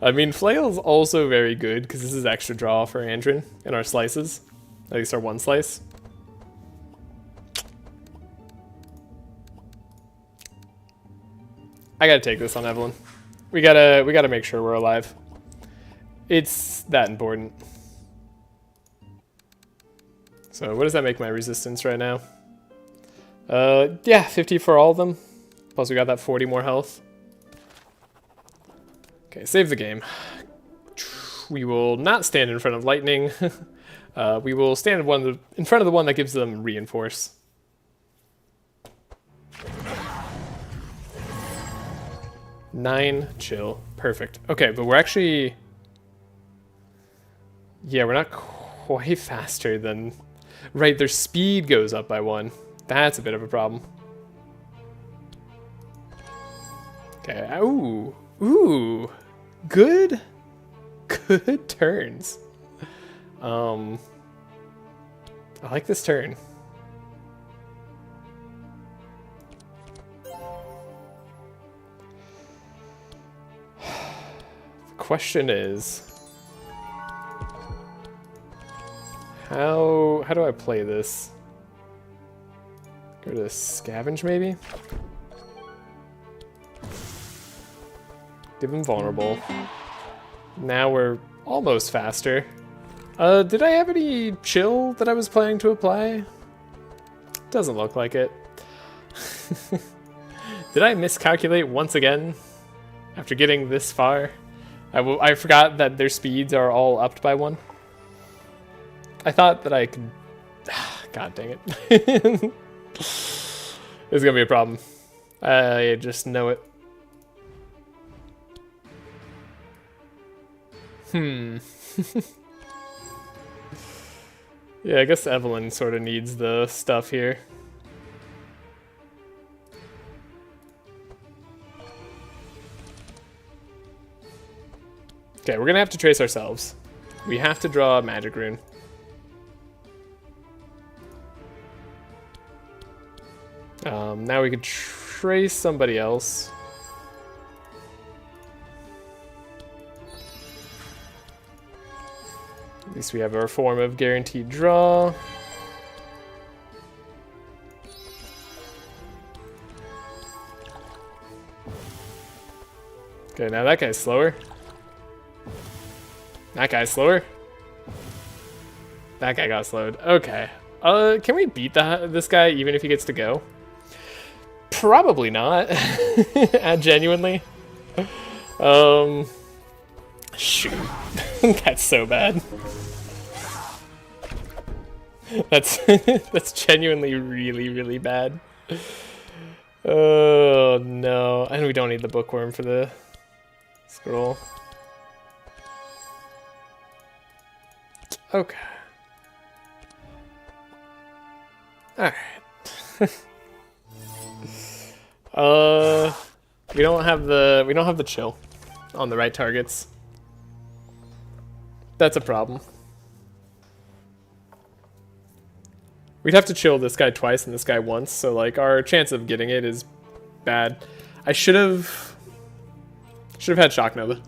I mean, Flail's also very good, because this is extra draw for Andrin in our slices. At least our one slice. I gotta take this on Evelyn. We gotta make sure we're alive. It's that important. So what does that make my resistance right now? Yeah, 50 for all of them. Plus we got that 40 more health. Okay, save the game. We will not stand in front of lightning. We will stand in front of the one that gives them reinforce. Nine, chill, perfect. Okay, but we're actually... Yeah, we're not quite faster than... Right, their speed goes up by 1. That's a bit of a problem. Okay, ooh, ooh, good turns. I like this turn. The question is, how do I play this? Go to scavenge maybe? Give him vulnerable. Now we're almost faster. Did I have any chill that I was planning to apply? Doesn't look like it. Did I miscalculate once again after getting this far? I forgot that their speeds are all upped by 1. I thought that I could... God dang it. This is gonna be a problem. I just know it. Yeah, I guess Evelyn sort of needs the stuff here. Okay, we're gonna have to trace ourselves. We have to draw a magic rune. Now we could trace somebody else. At least we have our form of guaranteed draw. Okay, now that guy's slower. That guy's slower. That guy got slowed. Okay. Can we beat this guy even if he gets to go? Probably not. Genuinely. Shoot. That's so bad. That's genuinely really, really bad. Oh no. And we don't need the bookworm for the scroll. Okay. Alright. We don't have the chill on the right targets. That's a problem. We'd have to chill this guy twice and this guy once, so like our chance of getting it is bad. I should have had Shock Nova.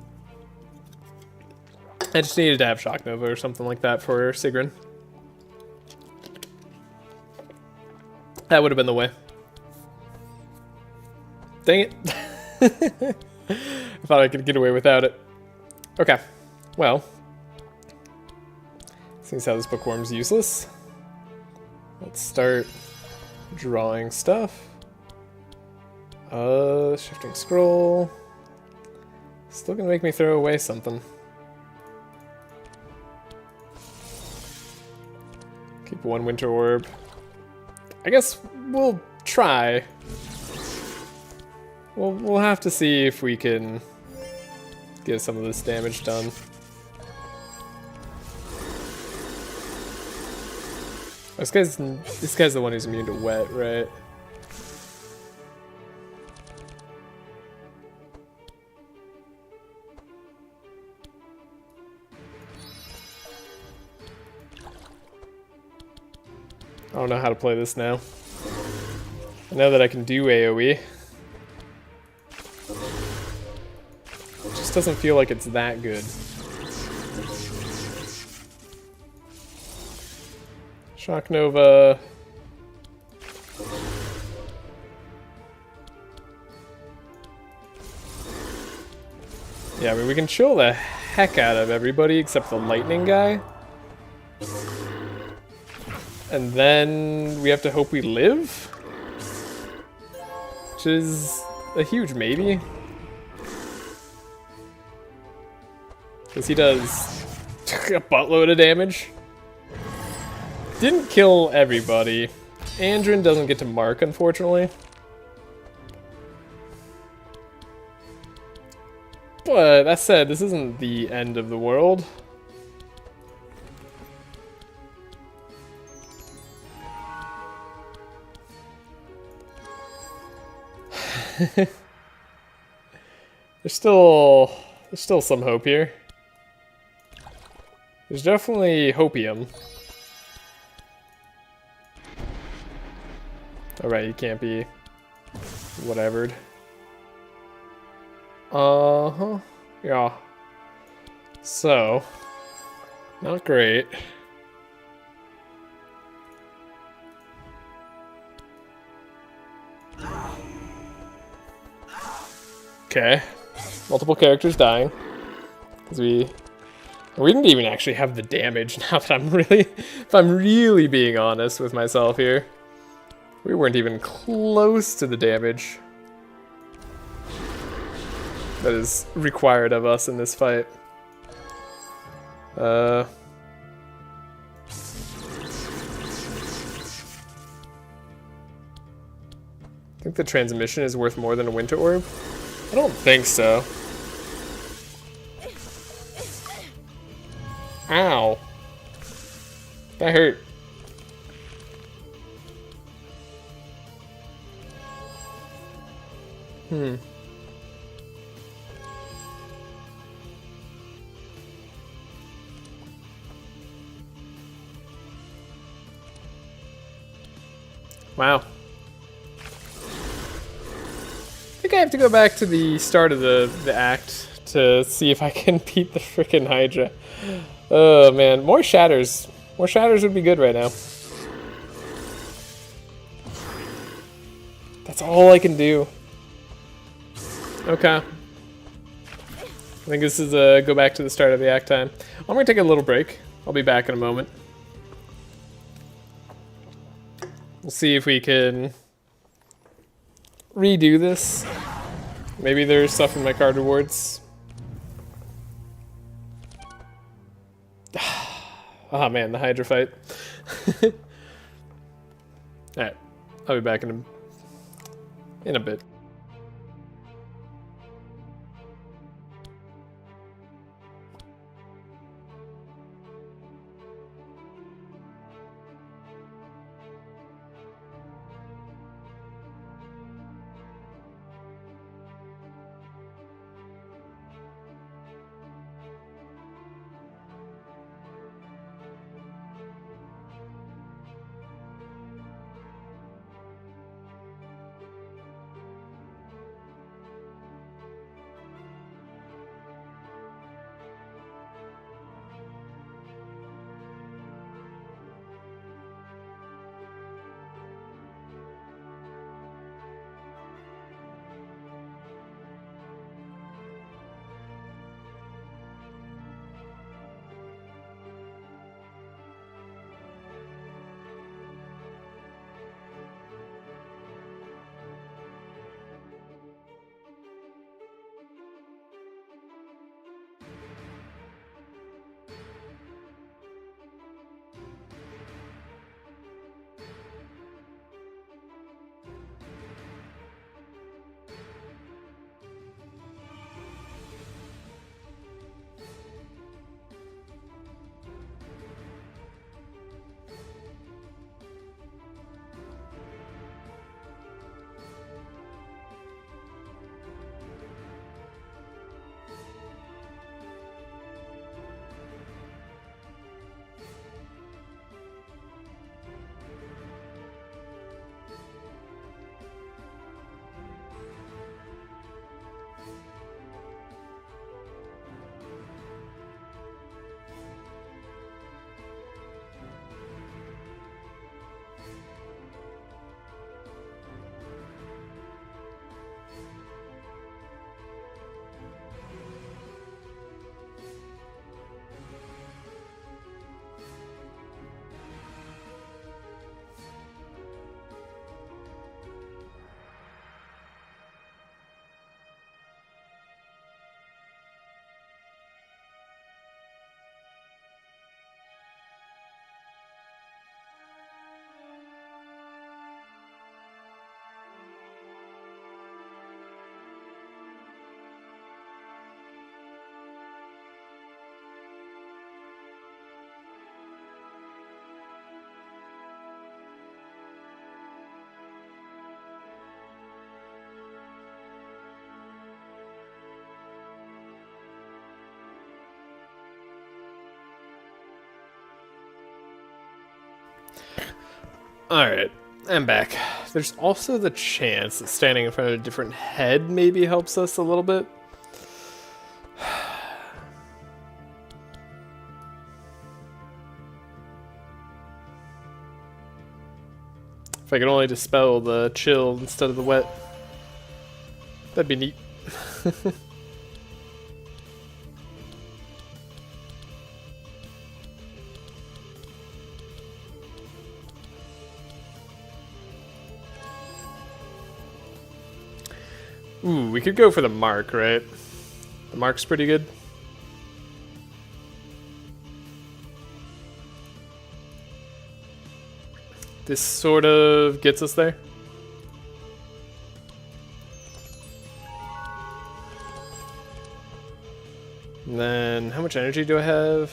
I just needed to have Shock Nova or something like that for Sigrun. That would have been the way. Dang it. I thought I could get away without it. Okay, well. Seems how this bookworm's useless. Let's start drawing stuff. Shifting scroll. Still gonna make me throw away something. Keep one winter orb. I guess we'll try. We'll have to see if we can get some of this damage done. This guy's the one who's immune to wet, right? I don't know how to play this now. I know that I can do AoE. It just doesn't feel like it's that good. Shock Nova. Yeah, I mean, we can chill the heck out of everybody except the lightning guy. And then we have to hope we live? Which is a huge maybe. Because he does a buttload of damage. Didn't kill everybody. Andrin doesn't get to mark, unfortunately. But that said, this isn't the end of the world. There's still some hope here. There's definitely hopium. Alright, you can't be whatevered. Uh-huh. Yeah. So, not great. Okay. Multiple characters dying. Because we didn't even actually have the damage now that if I'm really being honest with myself here. We weren't even close to the damage that is required of us in this fight. I think the transmission is worth more than a winter orb. I don't think so. Ow. That hurt. Wow. I think I have to go back to the start of the act to see if I can beat the frickin' Hydra. Oh man, more shatters. More shatters would be good right now. That's all I can do. Okay. I think this is a go back to the start of the act time. I'm gonna take a little break. I'll be back in a moment. We'll see if we can redo this. Maybe there's stuff in my card rewards. Oh man, the Hydra fight. Alright, I'll be back in a bit. Alright, I'm back. There's also the chance that standing in front of a different head maybe helps us a little bit. If I could only dispel the chill instead of the wet, that'd be neat. Ooh, we could go for the mark, right? The mark's pretty good. This sort of gets us there. And then, how much energy do I have?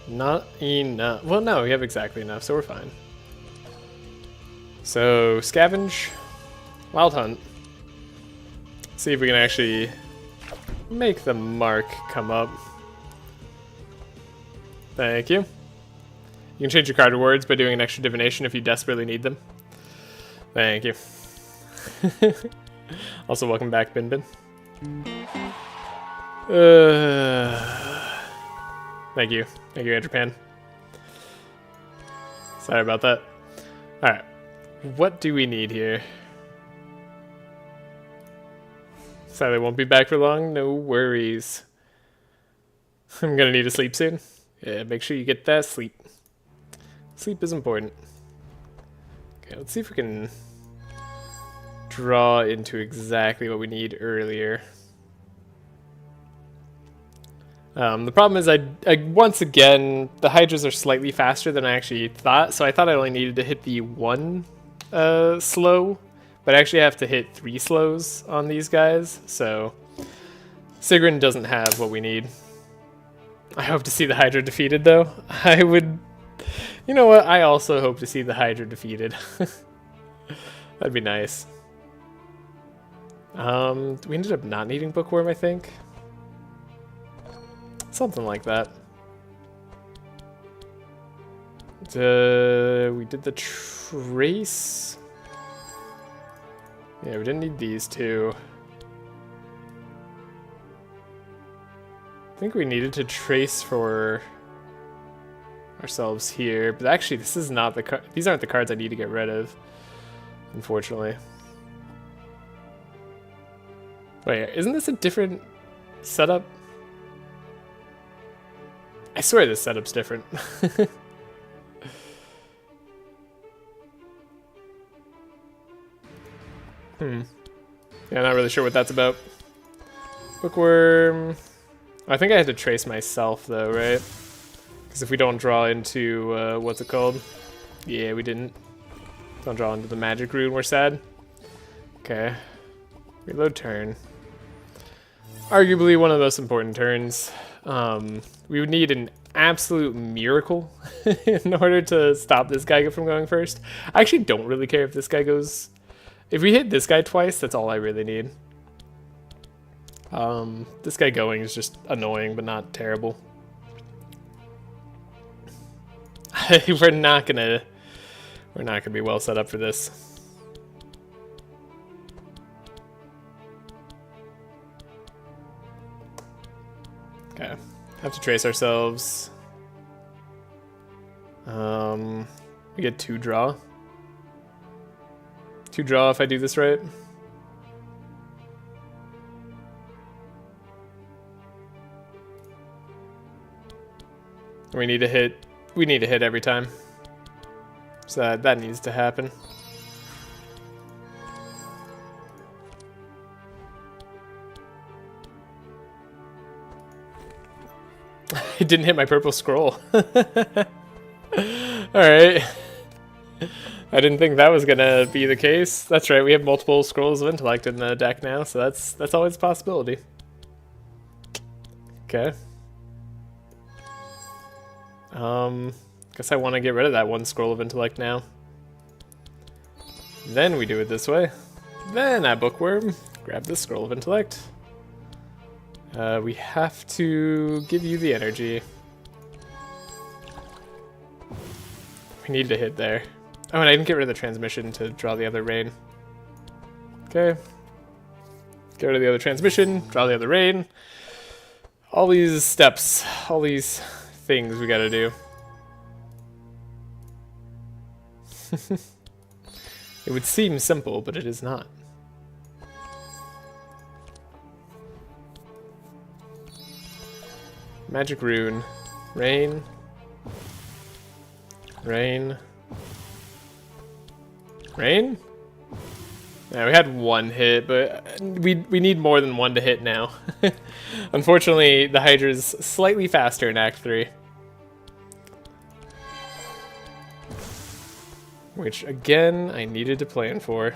Not enough. Well, no, we have exactly enough, so we're fine. So, scavenge, wild hunt. See if we can actually make the mark come up. Thank you. You can change your card rewards by doing an extra divination if you desperately need them. Thank you. Also, welcome back, Bin Bin. Thank you. Thank you, Andrin. Sorry about that. Alright. What do we need here? Sadly, won't be back for long. No worries. I'm gonna need to sleep soon. Yeah, make sure you get that sleep. Sleep is important. Okay, let's see if we can draw into exactly what we need earlier. The problem is I once again, the Hydras are slightly faster than I actually thought, so I thought I only needed to hit the one slow, but I actually have to hit 3 slows on these guys, so Sigrun doesn't have what we need. I hope to see the Hydra defeated, though. I would... You know what? I also hope to see the Hydra defeated. That'd be nice. We ended up not needing Bookworm, I think. Something like that. We did the trace. Yeah, we didn't need these two. I think we needed to trace for ourselves here, but actually this is not the these aren't the cards I need to get rid of, unfortunately. Wait, isn't this a different setup? I swear this setup's different. Yeah, not really sure what that's about. Bookworm. I think I had to trace myself though, right? Because if we don't draw into, what's it called? Yeah, we didn't. Don't draw into the magic rune, we're sad. Okay. Reload turn. Arguably one of the most important turns. We would need an absolute miracle in order to stop this guy from going first. I actually don't really care if this guy goes... If we hit this guy twice, that's all I really need. This guy going is just annoying, but not terrible. We're not gonna be well set up for this. Okay, have to trace ourselves. We get 2 draw. 2 draw if I do this right. We need to hit every time. So that needs to happen. I didn't hit my purple scroll. Alright. I didn't think that was gonna be the case. That's right, we have multiple scrolls of intellect in the deck now, so that's always a possibility. Okay. Guess I want to get rid of that 1 scroll of intellect now. Then we do it this way. Then I bookworm, grab this scroll of intellect. We have to give you the energy. We need to hit there. Oh, and I didn't get rid of the transmission to draw the other rain. Okay. Get rid of the other transmission, draw the other rain. All these steps, all these things we gotta do. It would seem simple, but it is not. Magic rune. Rain. Rain. Rain? Yeah, we had one hit, but we need more than one to hit now. Unfortunately, the Hydra's slightly faster in Act 3. Which, again, I needed to plan for.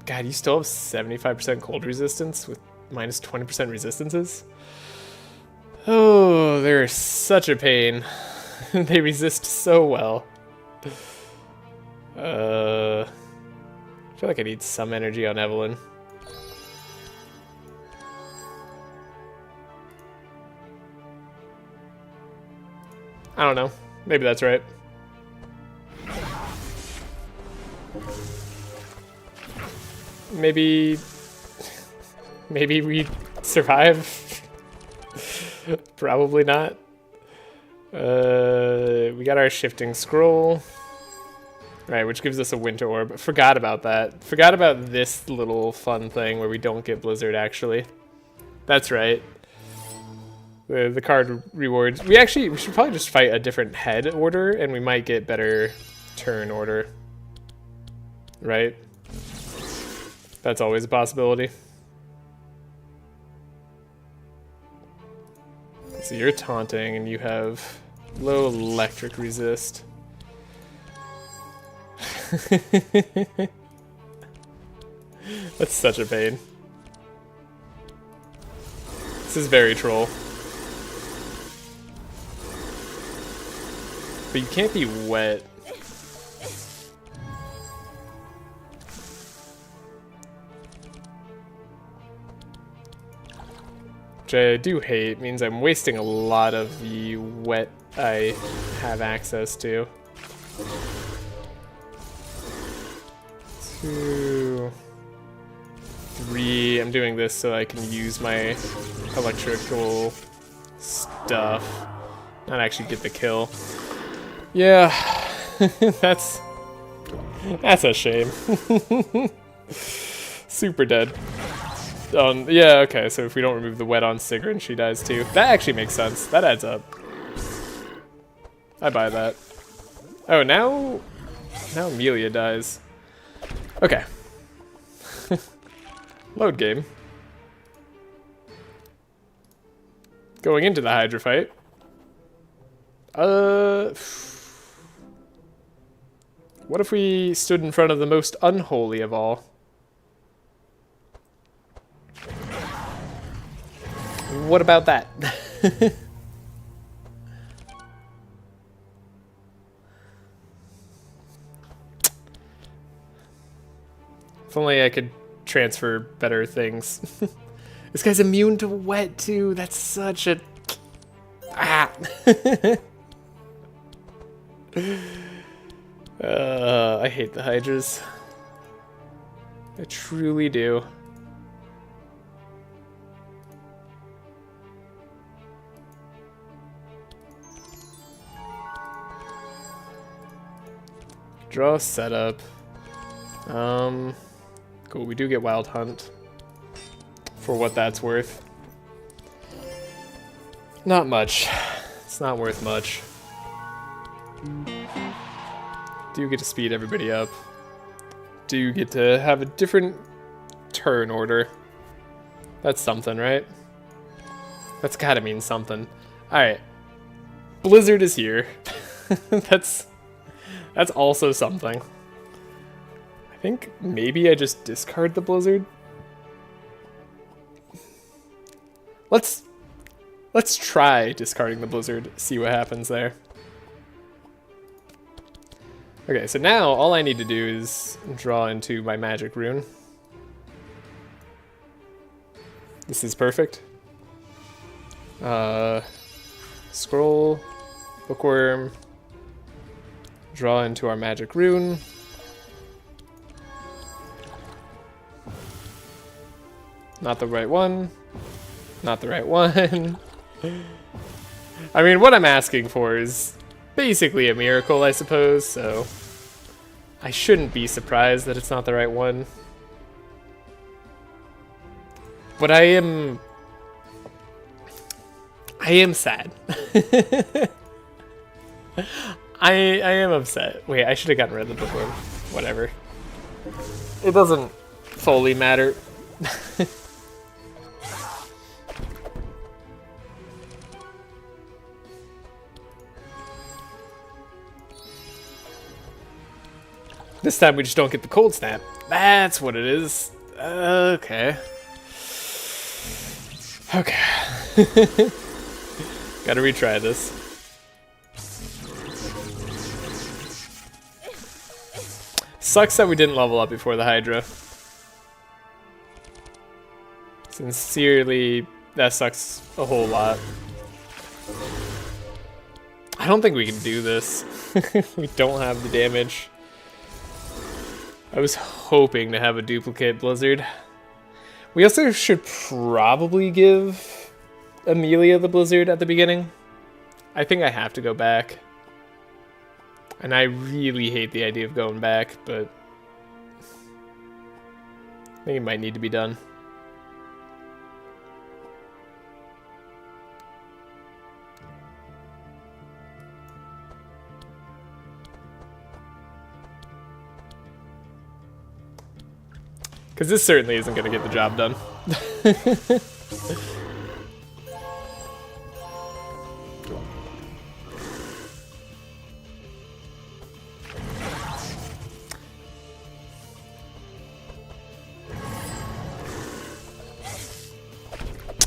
God, you still have 75% cold resistance with minus 20% resistances? Oh, they're such a pain. They resist so well. I feel like I need some energy on Evelyn. I don't know. Maybe that's right. Maybe we survive. Probably not. We got our shifting scroll. Right, which gives us a winter orb. Forgot about that. Forgot about this little fun thing where we don't get Blizzard, actually. That's right. The card rewards. We should probably just fight a different head order, and we might get better turn order. Right? That's always a possibility. So you're taunting, and you have low electric resist. That's such a pain. This is very troll. But you can't be wet. Which I do hate, means I'm wasting a lot of the wet I have access to. 2, 3. I'm doing this so I can use my electrical stuff, not actually get the kill. Yeah, that's a shame. Super dead. Yeah, okay, so if we don't remove the wet on Sigrun, she dies too. That actually makes sense. That adds up. I buy that. Oh, now Amelia dies. Okay. Load game. Going into the Hydra fight. What if we stood in front of the most unholy of all? What about that? If only I could transfer better things. This guy's immune to wet too. That's such a... Ah! I hate the Hydras. I truly do. Draw setup. Cool, we do get Wild Hunt. For what that's worth. Not much. It's not worth much. Do get to speed everybody up. Do get to have a different turn order. That's something, right? That's gotta mean something. Alright. Blizzard is here. That's also something. I think maybe I just discard the Blizzard. Let's try discarding the Blizzard, see what happens there. Okay, so now all I need to do is draw into my magic rune. This is perfect. Scroll, bookworm, Draw into our magic rune. Not the right one. Not the right one. I mean, what I'm asking for is basically a miracle, I suppose, so I shouldn't be surprised that it's not the right one. But I am sad. I am upset. Wait, I should have gotten rid of the bookworm. Whatever. It doesn't fully matter. This time we just don't get the cold snap. That's what it is. Okay. Okay. Gotta retry this. Sucks that we didn't level up before the Hydra. Sincerely, that sucks a whole lot. I don't think we can do this. We don't have the damage. I was hoping to have a duplicate Blizzard. We also should probably give Amelia the Blizzard at the beginning. I think I have to go back. And I really hate the idea of going back, but I think it might need to be done. Because this certainly isn't going to get the job done.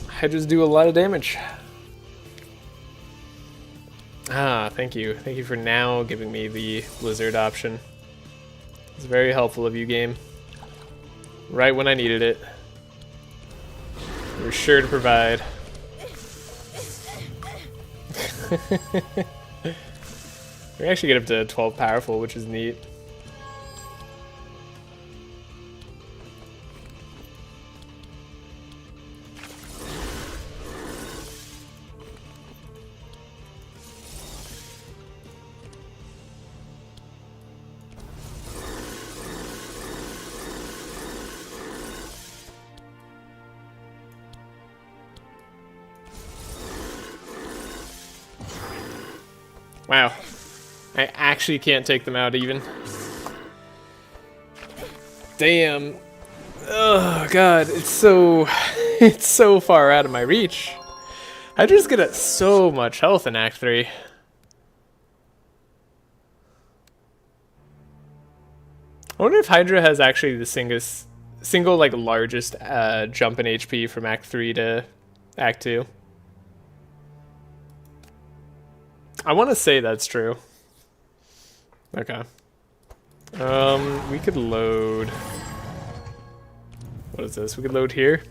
Hydras do a lot of damage. Ah, thank you. Thank you for now giving me the Blizzard option. It's very helpful of you, game. Right when I needed it. You're sure to provide. We actually get up to 12 powerful, which is neat. Wow. I actually can't take them out even. Damn. Oh god, it's so far out of my reach. I just get so much health in Act 3. I wonder if Hydra has actually the single like largest jump in HP from Act 3 to Act 2. I want to say that's true. Okay. We could load... What is this? We could load here.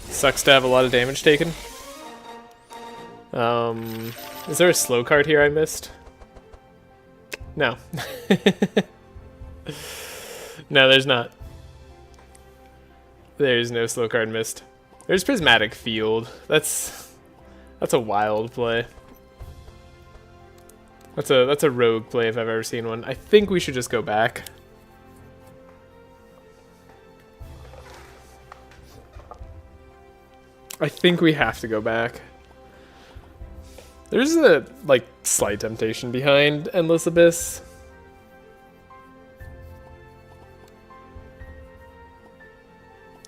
Sucks to have a lot of damage taken. Is there a slow card here I missed? No. No, there's not. There's no slow card missed. There's Prismatic Field. That's a wild play. That's a rogue play if I've ever seen one. I think we should just go back. I think we have to go back. There's a like slight temptation behind Endless Abyss.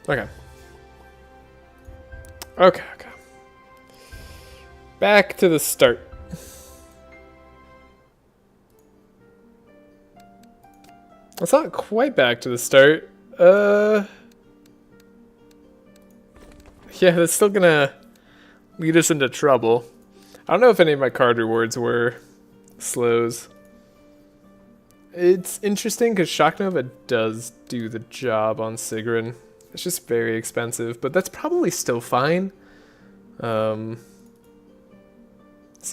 Okay. Okay. Back to the start. It's not quite back to the start. Yeah, that's still gonna lead us into trouble. I don't know if any of my card rewards were slows. It's interesting because Shock Nova does do the job on Sigrun. It's just very expensive, but that's probably still fine. See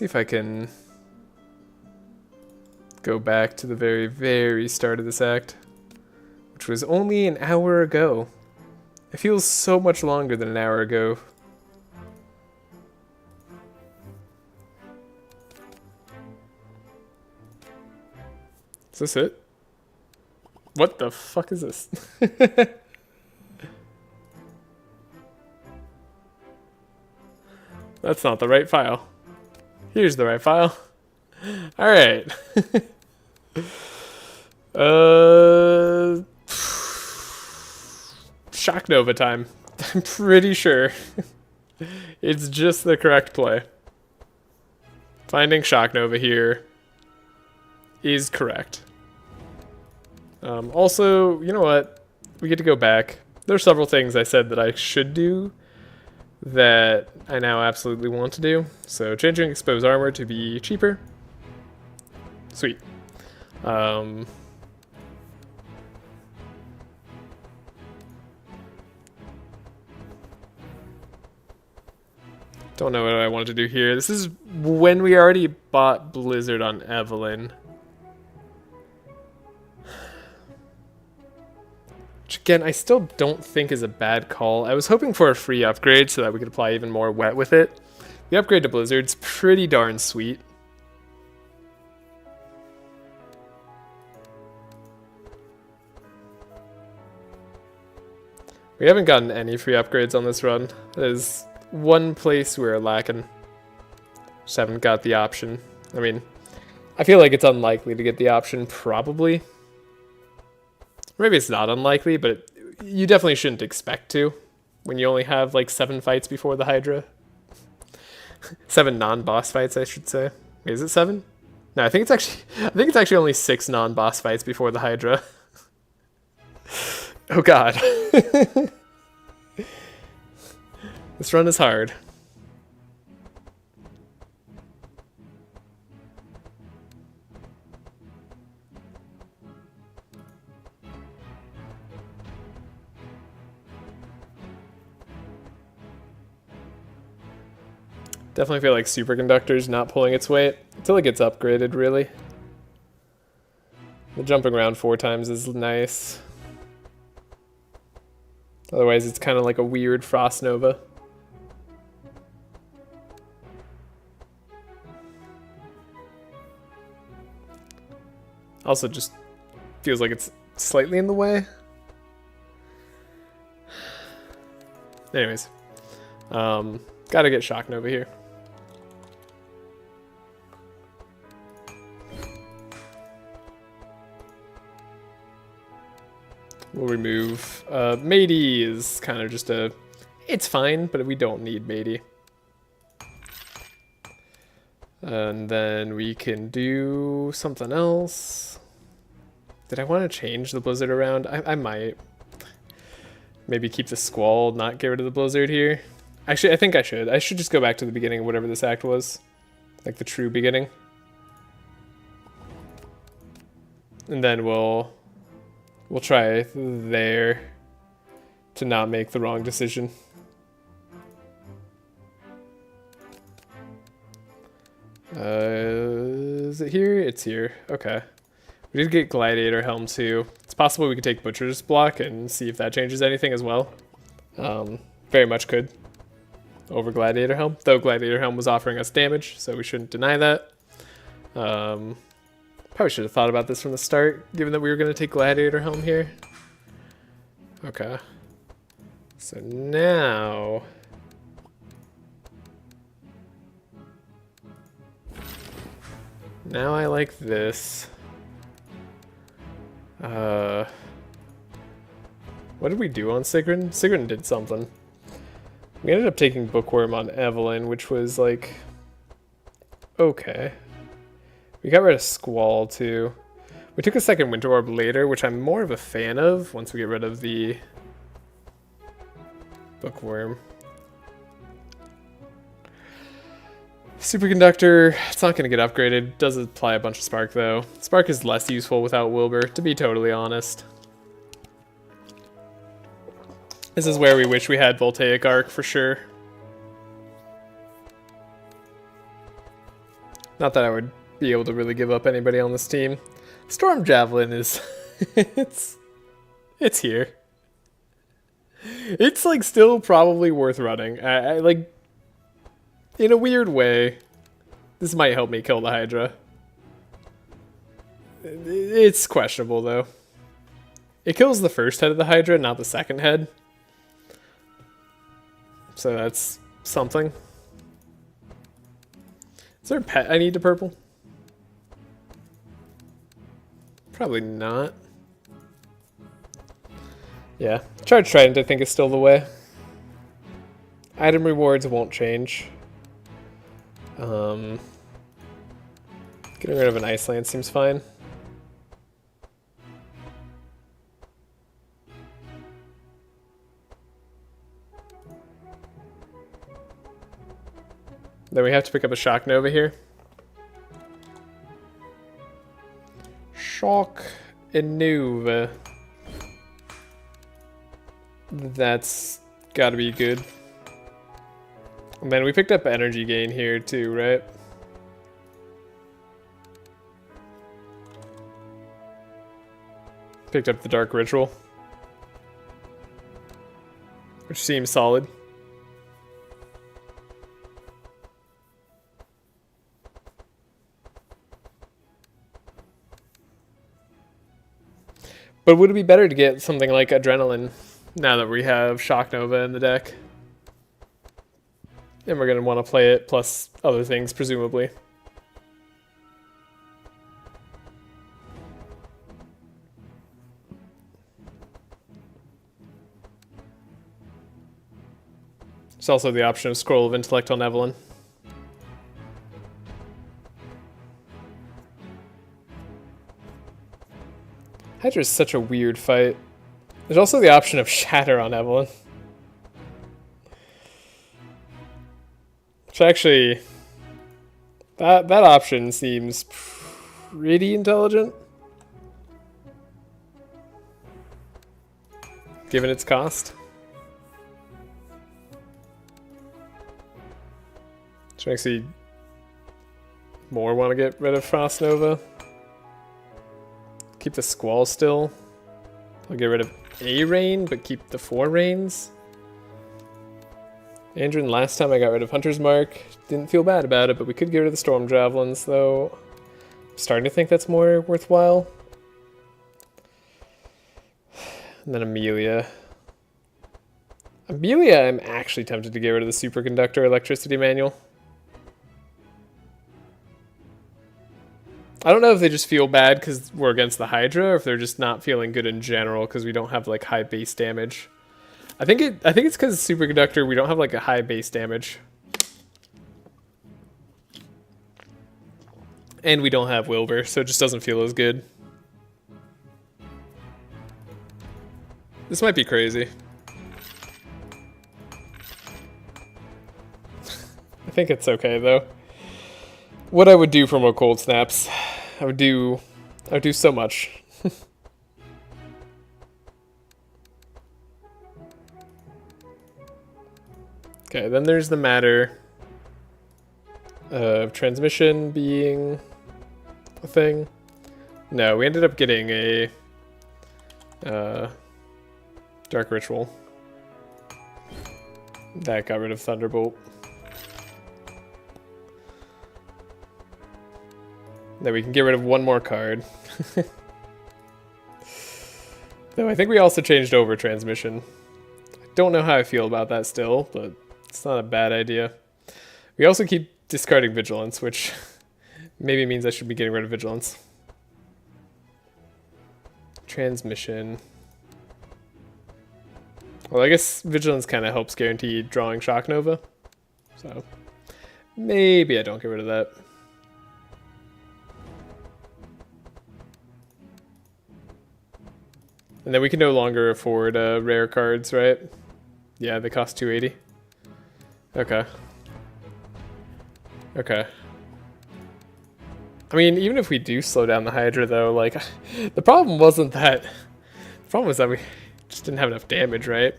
if I can go back to the very, very start of this act, which was only an hour ago. It feels so much longer than an hour ago. Is this it? What the fuck is this? That's not the right file. Here's the right file. Alright. Shock Nova time. I'm pretty sure it's just the correct play. Finding Shock Nova here is correct. Also, you know what? We get to go back. There's several things I said that I should do that I now absolutely want to do. So changing expose armor to be cheaper. Sweet. Don't know what I wanted to do here. This is when we already bought Blizzard on Evelyn. Which again, I still don't think is a bad call. I was hoping for a free upgrade so that we could apply even more wet with it. The upgrade to Blizzard's pretty darn sweet. We haven't gotten any free upgrades on this run. There's one place we're lacking. Just haven't got the option. I mean, I feel like it's unlikely to get the option, probably. Maybe it's not unlikely, but you definitely shouldn't expect to when you only have like 7 fights before the Hydra. 7 non-boss fights, I should say. Wait, is it 7? No, I think it's actually only 6 non-boss fights before the Hydra. Oh god. This run is hard. Definitely feel like Superconductor's not pulling its weight until it gets upgraded, really. The jumping around 4 times is nice. Otherwise, it's kind of like a weird Frost Nova. Also, just feels like it's slightly in the way. Anyways, gotta get Shock Nova here. We'll remove Matey is kind of just a, it's fine, but we don't need Matey. And then we can do something else. Did I want to change the Blizzard around? I might. Maybe keep the Squall, not get rid of the Blizzard here. Actually, I think I should. I should just go back to the beginning of whatever this act was. Like the true beginning. And then we'll try there to not make the wrong decision. Is it here? It's here. Okay. We did get Gladiator Helm too. It's possible we could take Butcher's Block and see if that changes anything as well. Very much could. Over Gladiator Helm. Though Gladiator Helm was offering us damage, so we shouldn't deny that. Probably should have thought about this from the start, given that we were going to take Gladiator Helm here. Okay. So now... Now I like this. What did we do on Sigrun? Sigrun did something. We ended up taking Bookworm on Evelyn, which was like... okay. We got rid of Squall too. We took a second Winter Orb later, which I'm more of a fan of once we get rid of the Bookworm. Superconductor, it's not going to get upgraded. Does apply a bunch of Spark though. Spark is less useful without Wilbur, to be totally honest. This is where we wish we had Voltaic Arc for sure. Not that I would be able to really give up anybody on this team. Storm Javelin is... it's here. It's like still probably worth running. I like, in a weird way, this might help me kill the Hydra. It's questionable though. It kills the first head of the Hydra, not the second head. So that's something. Is there a pet I need to purple? Probably not. Yeah, Charge Trident I think is still the way. Item rewards won't change. Getting rid of an Ice Lance seems fine. Then we have to pick up a Shock Nova here. Shock Nova. That's gotta be good. And then we picked up energy gain here too, right? Picked up the Dark Ritual, which seems solid. But would it be better to get something like Adrenaline now that we have Shock Nova in the deck? And we're going to want to play it plus other things, presumably. There's also the option of Scroll of Intellect on Evelyn. Hydra is such a weird fight. There's also the option of Shatter on Evelyn. Which actually, that option seems pretty intelligent, given its cost. Which makes me more want to get rid of Frost Nova. Keep the Squall still. I'll get rid of a rain, but keep the 4 rains. Andrin, last time I got rid of Hunter's Mark. Didn't feel bad about it, but we could get rid of the Storm Javelins, though. I'm starting to think that's more worthwhile. And then Amelia. Amelia, I'm actually tempted to get rid of the Superconductor Electricity Manual. I don't know if they just feel bad because we're against the Hydra, or if they're just not feeling good in general because we don't have like high base damage. I think it's because Superconductor we don't have like a high base damage, and we don't have Wilbur, so it just doesn't feel as good. This might be crazy. I think it's okay though. What I would do for more cold snaps, I would do so much. Okay, then there's the matter of transmission being a thing. No, we ended up getting a Dark Ritual. That got rid of Thunderbolt. Then we can get rid of one more card. Though I think we also changed over transmission. I don't know how I feel about that still, but it's not a bad idea. We also keep discarding Vigilance, which maybe means I should be getting rid of Vigilance. Transmission. Well, I guess Vigilance kind of helps guarantee drawing Shock Nova. So maybe I don't get rid of that. And then we can no longer afford rare cards, right? Yeah, they cost 280. Okay. Okay. I mean, even if we do slow down the Hydra, though, like, the problem wasn't that... The problem was that we just didn't have enough damage, right?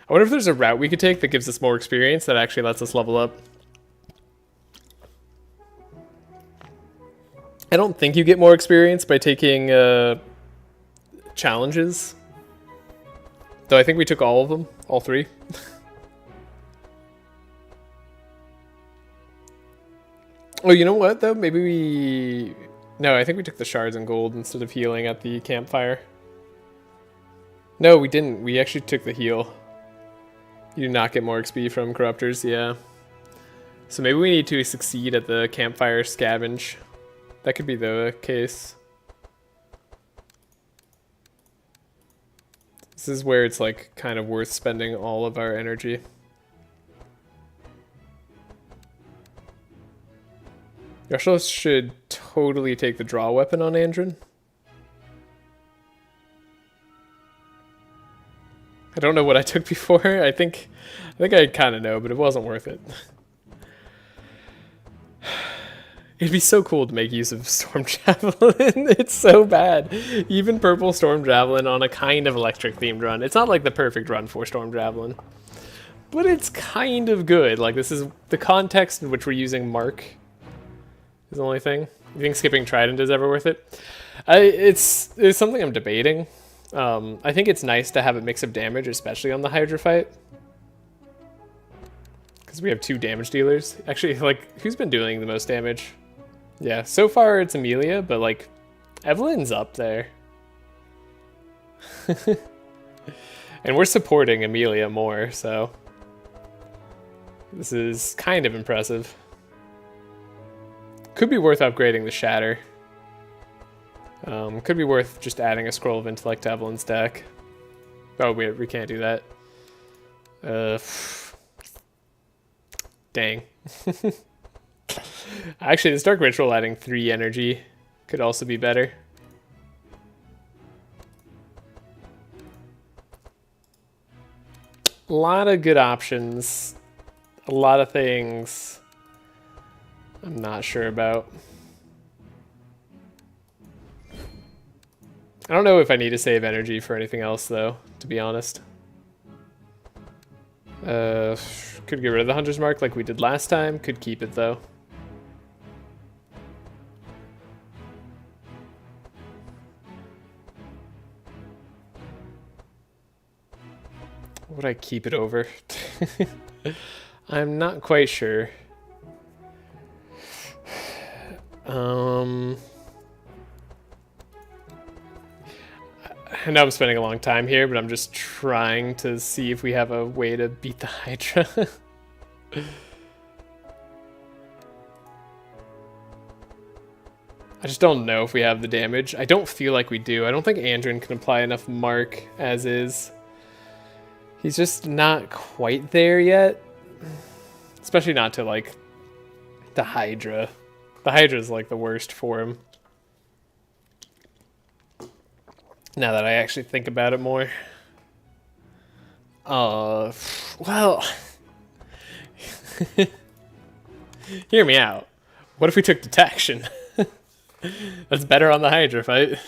I wonder if there's a route we could take that gives us more experience that actually lets us level up. I don't think you get more experience by taking challenges. Though I think we took all of them, all 3. Oh, you know what though? Maybe we... No, I think we took the shards and gold instead of healing at the campfire. No, we didn't. We actually took the heal. You do not get more XP from corruptors, yeah. So maybe we need to succeed at the campfire scavenge. That could be the case. This is where it's like kind of worth spending all of our energy. You also should totally take the draw weapon on Andrin. I don't know what I took before. I think I kind of know, but it wasn't worth it. It'd be so cool to make use of Storm Javelin. It's so bad. Even purple Storm Javelin on a kind of electric themed run. It's not like the perfect run for Storm Javelin, but it's kind of good. Like, this is the context in which we're using Mark is the only thing. You think skipping Trident is ever worth it? It's something I'm debating. I think it's nice to have a mix of damage, especially on the Hydra fight. Because we have 2 damage dealers. Actually, like, who's been doing the most damage? Yeah, so far it's Amelia, but like, Evelyn's up there. And we're supporting Amelia more, so this is kind of impressive. Could be worth upgrading the Shatter. Could be worth just adding a Scroll of Intellect to Evelyn's deck. Oh, we can't do that. Dang. Actually, this Dark Ritual adding 3 energy could also be better. A lot of good options. A lot of things I'm not sure about. I don't know if I need to save energy for anything else, though, to be honest. Could get rid of the Hunter's Mark like we did last time. Could keep it, though. Would I keep it over? I'm not quite sure. I know I'm spending a long time here, but I'm just trying to see if we have a way to beat the Hydra. I just don't know if we have the damage. I don't feel like we do. I don't think Andrin can apply enough Mark as is. He's just not quite there yet. Especially not to, like, the Hydra. The Hydra's, like, the worst for him. Now that I actually think about it more. Well... Hear me out. What if we took detection? That's better on the Hydra fight.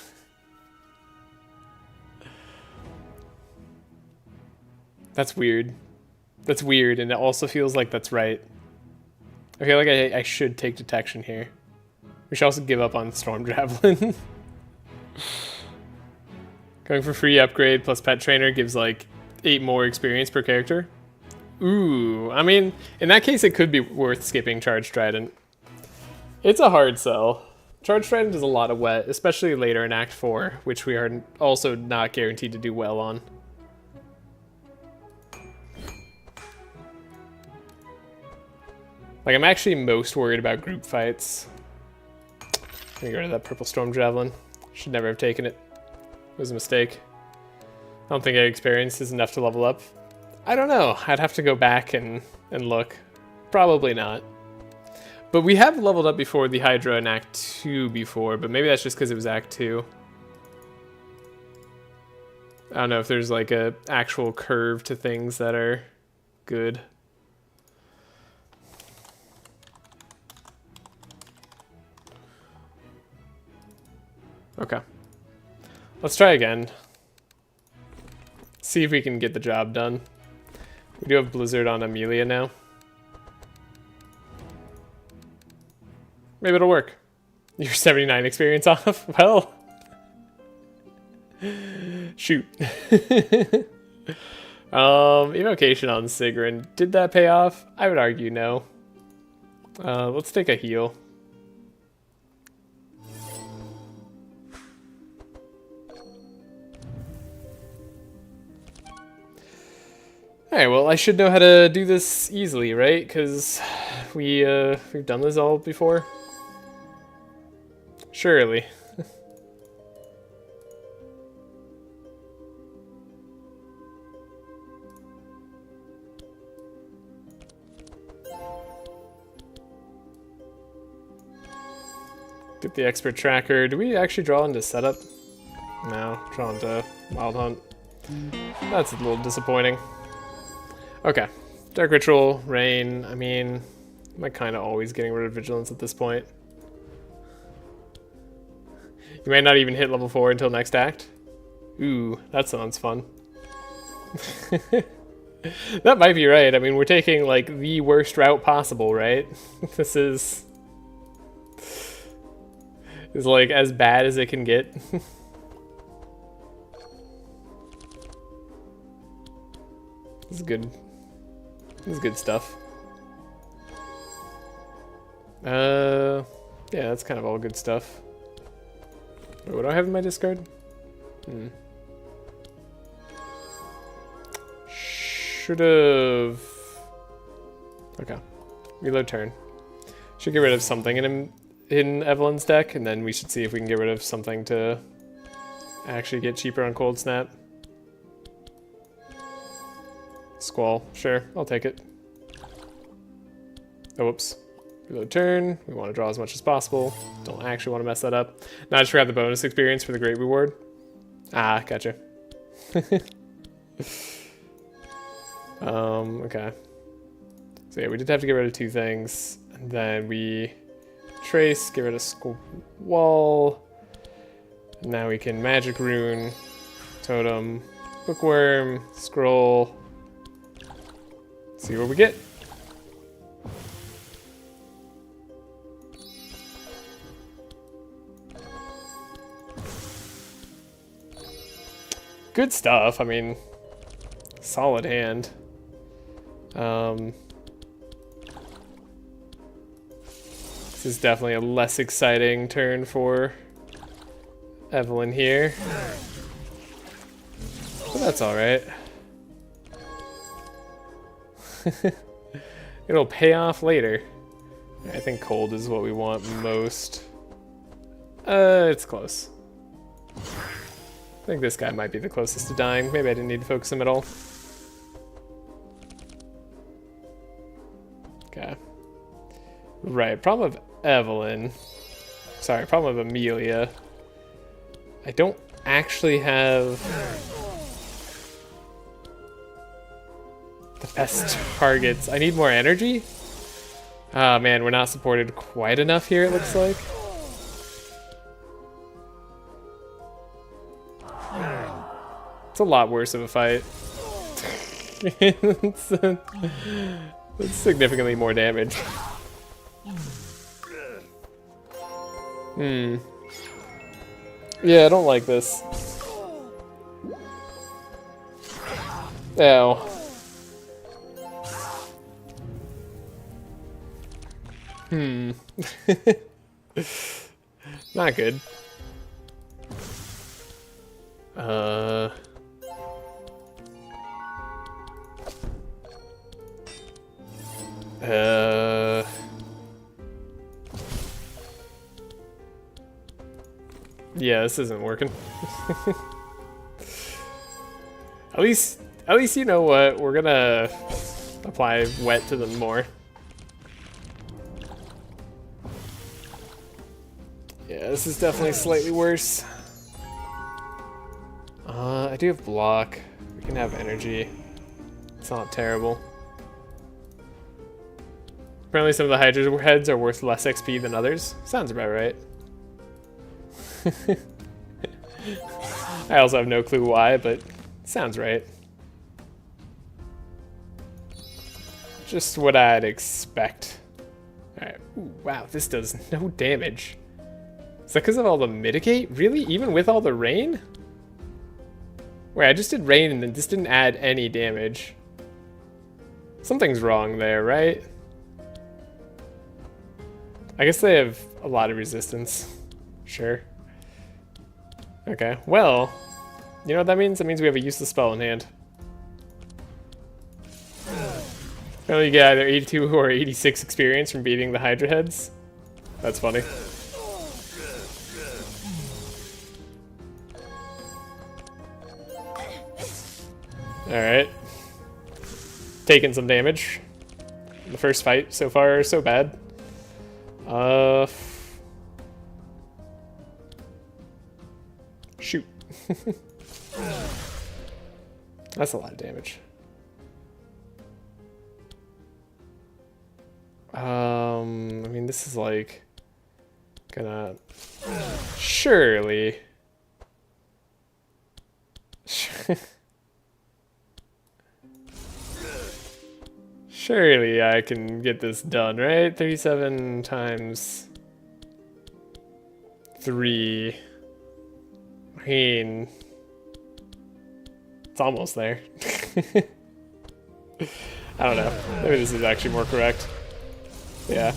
That's weird. That's weird, and it also feels like that's right. I feel like I should take detection here. We should also give up on Storm Javelin. Going for free upgrade plus pet trainer gives like 8 more experience per character. Ooh, I mean, in that case it could be worth skipping Charge Trident. It's a hard sell. Charge Trident does a lot of wet, especially later in Act 4, which we are also not guaranteed to do well on. Like, I'm actually most worried about group fights. I'm gonna get rid of that purple Storm Javelin. Should never have taken it. It was a mistake. I don't think experience is enough to level up. I don't know. I'd have to go back and look. Probably not. But we have leveled up before the Hydra in Act 2 before, but maybe that's just because it was Act 2. I don't know if there's like a actual curve to things that are good. Okay. Let's try again. See if we can get the job done. We do have Blizzard on Amelia now. Maybe it'll work. You're 79 experience off? Well, shoot. Evocation on Sigrun. Did that pay off? I would argue no. Let's take a heal. Alright, well, I should know how to do this easily, right? Because we've done this all before. Surely. Get the expert tracker. Do we actually draw into setup? No, draw into wild hunt. That's a little disappointing. Okay, Dark Ritual, Rain. I mean, am I kind of always getting rid of Vigilance at this point? You might not even hit level 4 until next act. Ooh, that sounds fun. That might be right. I mean, we're taking like the worst route possible, right? This is like as bad as it can get. This is good. This is good stuff. Yeah, that's kind of all good stuff. Wait, what do I have in my discard? Should've... Okay. Reload turn. Should get rid of something in Evelyn's deck, and then we should see if we can get rid of something to actually get cheaper on Cold Snap. Squall, sure, I'll take it. Oh, whoops. Reload turn. We want to draw as much as possible. Don't actually want to mess that up. Now I just grab the bonus experience for the great reward. Ah, gotcha. Okay. So yeah, we did have to get rid of 2 things. And then we trace, get rid of Squall. Now we can magic rune, totem, bookworm, scroll. See what we get. Good stuff. I mean, solid hand. This is definitely a less exciting turn for Evelyn here. But that's alright. It'll pay off later. I think cold is what we want most. It's close. I think this guy might be the closest to dying. Maybe I didn't need to focus him at all. Okay. Right, problem of Evelyn. Sorry, problem of Amelia. I don't actually have the best targets. I need more energy? Ah, man, we're not supported quite enough here, it looks like. It's a lot worse of a fight. It's significantly more damage. Yeah, I don't like this. Ow. Not good. Yeah, this isn't working. At least you know what, we're gonna apply wet to them more. Yeah, this is definitely slightly worse. I do have block. We can have energy. It's not terrible. Apparently some of the Hydra heads are worth less XP than others. Sounds about right. I also have no clue why, but sounds right. Just what I'd expect. Alright, wow, this does no damage. Is that because of all the mitigate? Really? Even with all the rain? Wait, I just did rain and then this didn't add any damage. Something's wrong there, right? I guess they have a lot of resistance. Sure. Okay, well, you know what that means? That means we have a useless spell in hand. Apparently you get either 82 or 86 experience from beating the Hydra heads. That's funny. Alright. Taking some damage. The first fight so far, so bad. Shoot. That's a lot of damage. I mean, this is like gonna surely. Surely I can get this done, right? 37 times 3. I mean, it's almost there. I don't know. Maybe this is actually more correct. Yeah,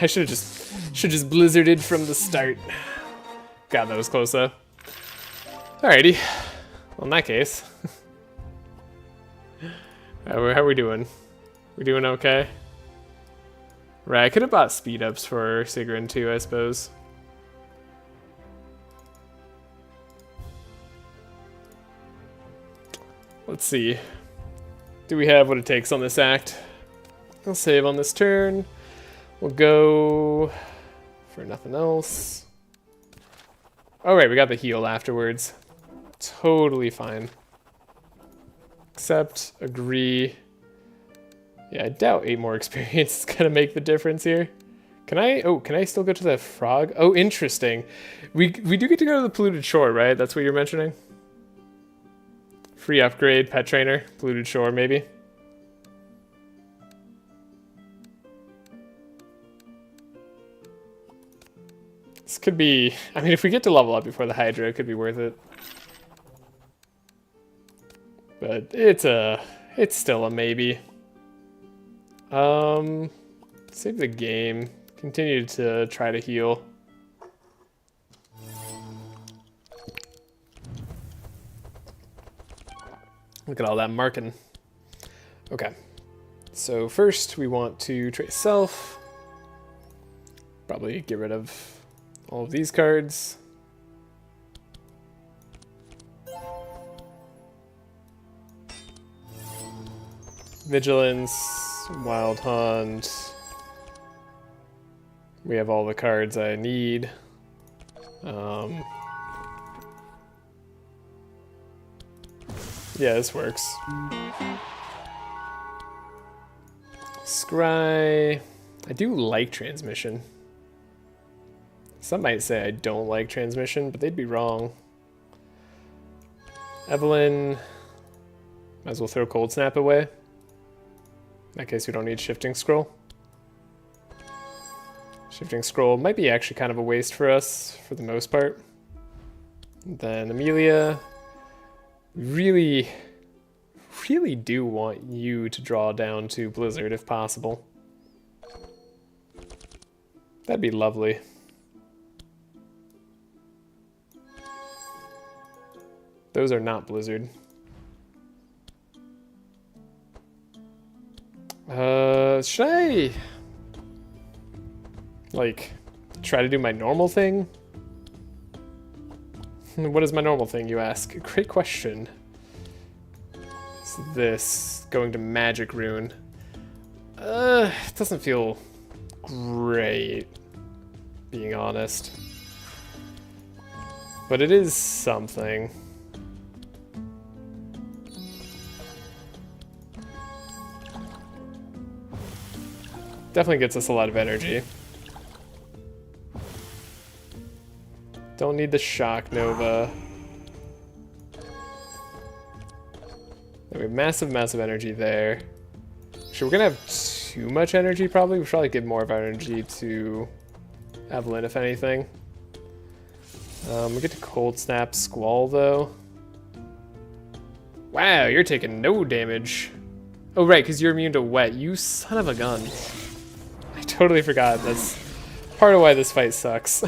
I should just blizzarded from the start. God, that was close though. Alrighty. Well, in that case, how are we doing? We doing okay? Right, I could have bought speed ups for Sigrun too, I suppose. Let's see. Do we have what it takes on this act? I'll save on this turn. We'll go for nothing else. Oh right, we got the heal afterwards. Totally fine. Accept, agree. Yeah, I doubt 8 more experience is gonna make the difference here. Can I still go to the frog? Oh, interesting. We do get to go to the polluted shore, right? That's what you're mentioning? Free upgrade, pet trainer, polluted shore, maybe? This could be, I mean, if we get to level up before the Hydra, it could be worth it. But it's still a maybe. Save the game. Continue to try to heal. Look at all that marking. Okay. So first we want to trace self. Probably get rid of all of these cards. Vigilance, Wild Hunt. We have all the cards I need. Yeah, this works. Scry. I do like transmission. Some might say I don't like transmission, but they'd be wrong. Evelyn. Might as well throw Cold Snap away. In that case, we don't need Shifting Scroll. Shifting Scroll might be actually kind of a waste for us, for the most part. Then Amelia. Really do want you to draw down to Blizzard if possible. That'd be lovely. Those are not Blizzard. Should I like try to do my normal thing? What is my normal thing, you ask? Great question. It's this going to Magic Rune. It doesn't feel great, being honest. But it is something. Definitely gets us a lot of energy. Don't need the Shock Nova. We have massive energy there. Actually, we're gonna have too much energy probably. We should probably give more of our energy to Evelyn, if anything. We get to cold snap Squall though. Wow, you're taking no damage. Oh right, because you're immune to wet. You son of a gun. I totally forgot. That's part of why this fight sucks.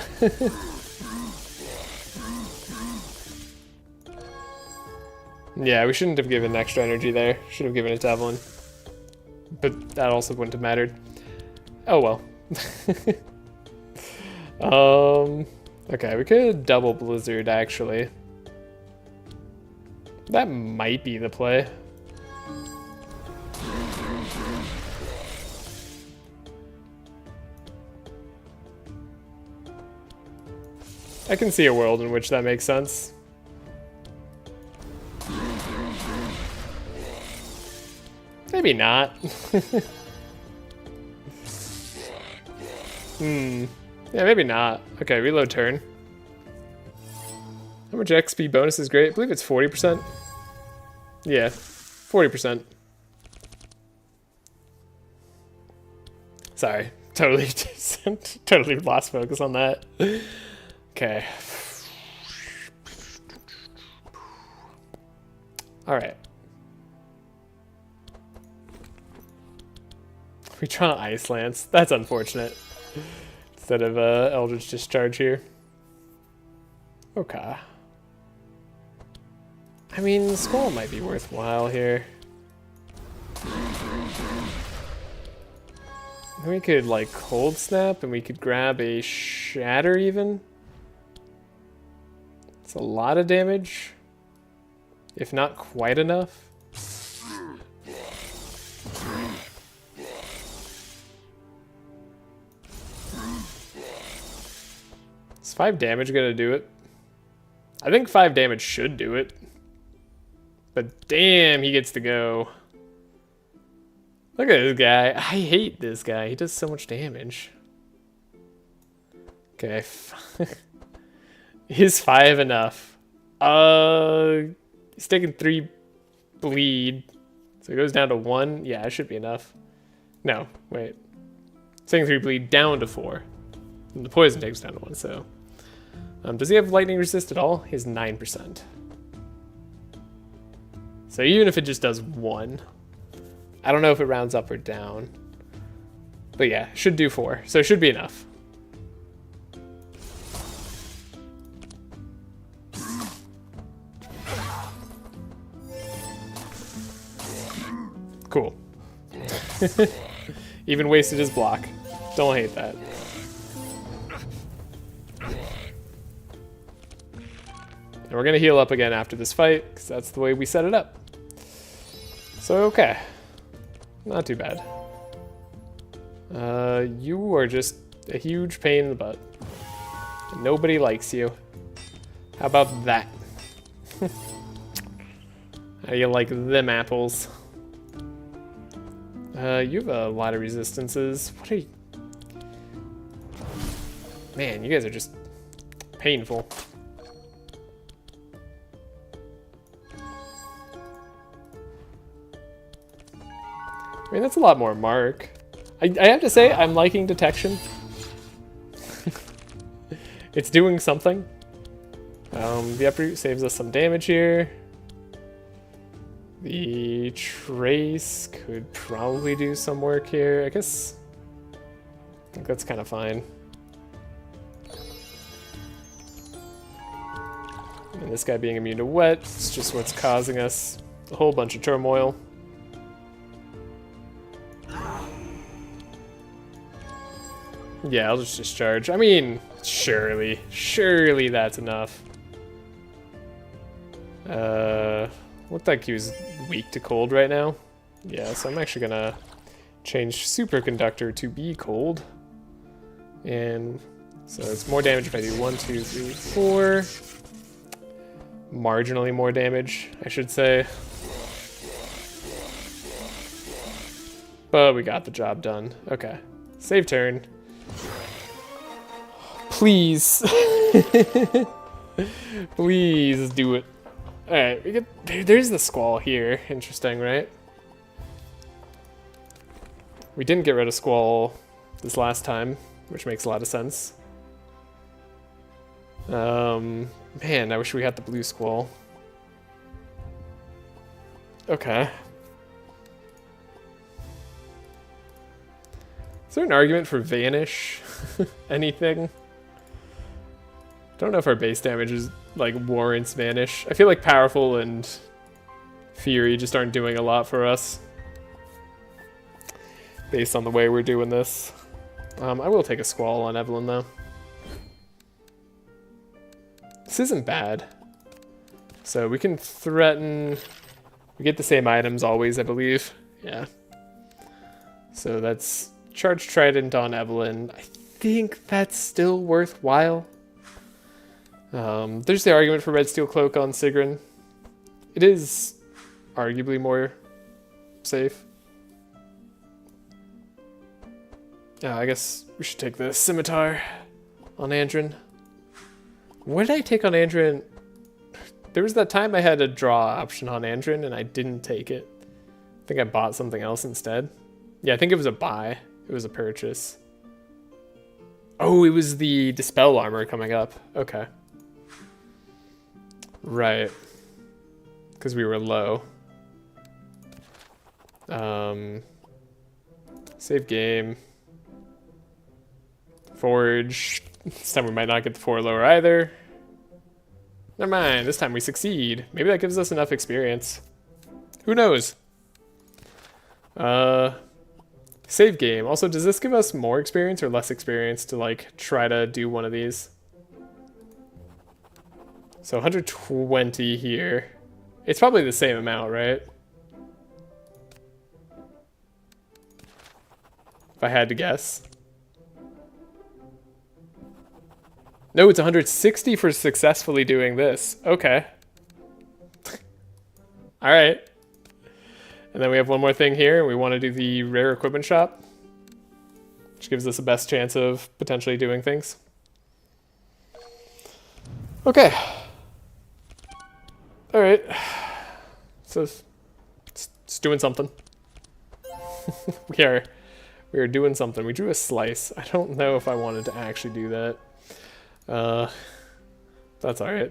Yeah, we shouldn't have given extra energy there. Should have given it to Evelyn. But that also wouldn't have mattered. Oh well. Okay, we could double Blizzard actually. That might be the play. I can see a world in which that makes sense. Maybe not. Yeah, maybe not. Okay, reload turn. How much XP bonus is great? I believe it's 40%. Yeah, 40%. Sorry, totally, totally lost focus on that. Okay. All right. We try to Ice Lance. That's unfortunate. Instead of Eldritch Discharge here. Okay. I mean, Skull might be worthwhile here. We could like Cold Snap and we could grab a Shatter even. It's a lot of damage. If not quite enough. Is 5 damage gonna do it? I think 5 damage should do it. But damn, he gets to go. Look at this guy. I hate this guy. He does so much damage. Okay. Is 5 enough? He's taking 3 bleed. So it goes down to 1. Yeah, it should be enough. No, wait. It's taking 3 bleed down to 4. And the poison takes down to 1, so. Does he have lightning resist at all? He has 9%. So even if it just does 1, I don't know if it rounds up or down. But yeah, should do 4, so it should be enough. Cool. Even wasted his block. Don't hate that. And we're gonna heal up again after this fight, because that's the way we set it up. So, okay. Not too bad. You are just a huge pain in the butt. Nobody likes you. How about that? How do you like them apples? You have a lot of resistances. What are you... Man, you guys are just painful. I mean, that's a lot more mark. I have to say, I'm liking detection. It's doing something. The uproot saves us some damage here. The trace could probably do some work here. I guess I think that's kind of fine. And this guy being immune to wet is just what's causing us a whole bunch of turmoil. Yeah, I'll just discharge. I mean, surely that's enough. Looked like he was weak to cold right now. Yeah, so I'm actually gonna change Superconductor to be cold. And so it's more damage if I do 1, 2, 3, 4. Marginally more damage, I should say. But we got the job done. Okay, save turn. Please. Please do it. Alright, we get there's the Squall here. Interesting, right? We didn't get rid of Squall this last time, which makes a lot of sense. Man, I wish we had the blue squall. Okay. Is there an argument for vanish? Anything? Don't know if our base damage is like warrants vanish. I feel like powerful and fury just aren't doing a lot for us based on the way we're doing this. I will take a squall on Evelyn though. This isn't bad. So we can threaten. We get the same items always, I believe. Yeah. So that's Charge Trident on Evelyn. I think that's still worthwhile. There's the argument for Red Steel Cloak on Sigrun. It is arguably more safe. Yeah, I guess we should take the Scimitar on Andrin. What did I take on Andrin? There was that time I had a draw option on Andrin and I didn't take it. I think I bought something else instead. Yeah, I think it was a buy. It was a purchase. Oh, it was the Dispel armor coming up. Okay. Right. Because we were low. Save game. Forge. This time we might not get the 4 lower either. Never mind, this time we succeed. Maybe that gives us enough experience. Who knows? Save game. Also, does this give us more experience or less experience to like try to do one of these? So 120 here. It's probably the same amount, right? If I had to guess. No, it's 160 for successfully doing this. Okay. All right. And then we have one more thing here. We want to do the rare equipment shop, which gives us the best chance of potentially doing things. Okay. All right. So it's doing something. we are doing something. We drew a slice. I don't know if I wanted to actually do that. That's all right.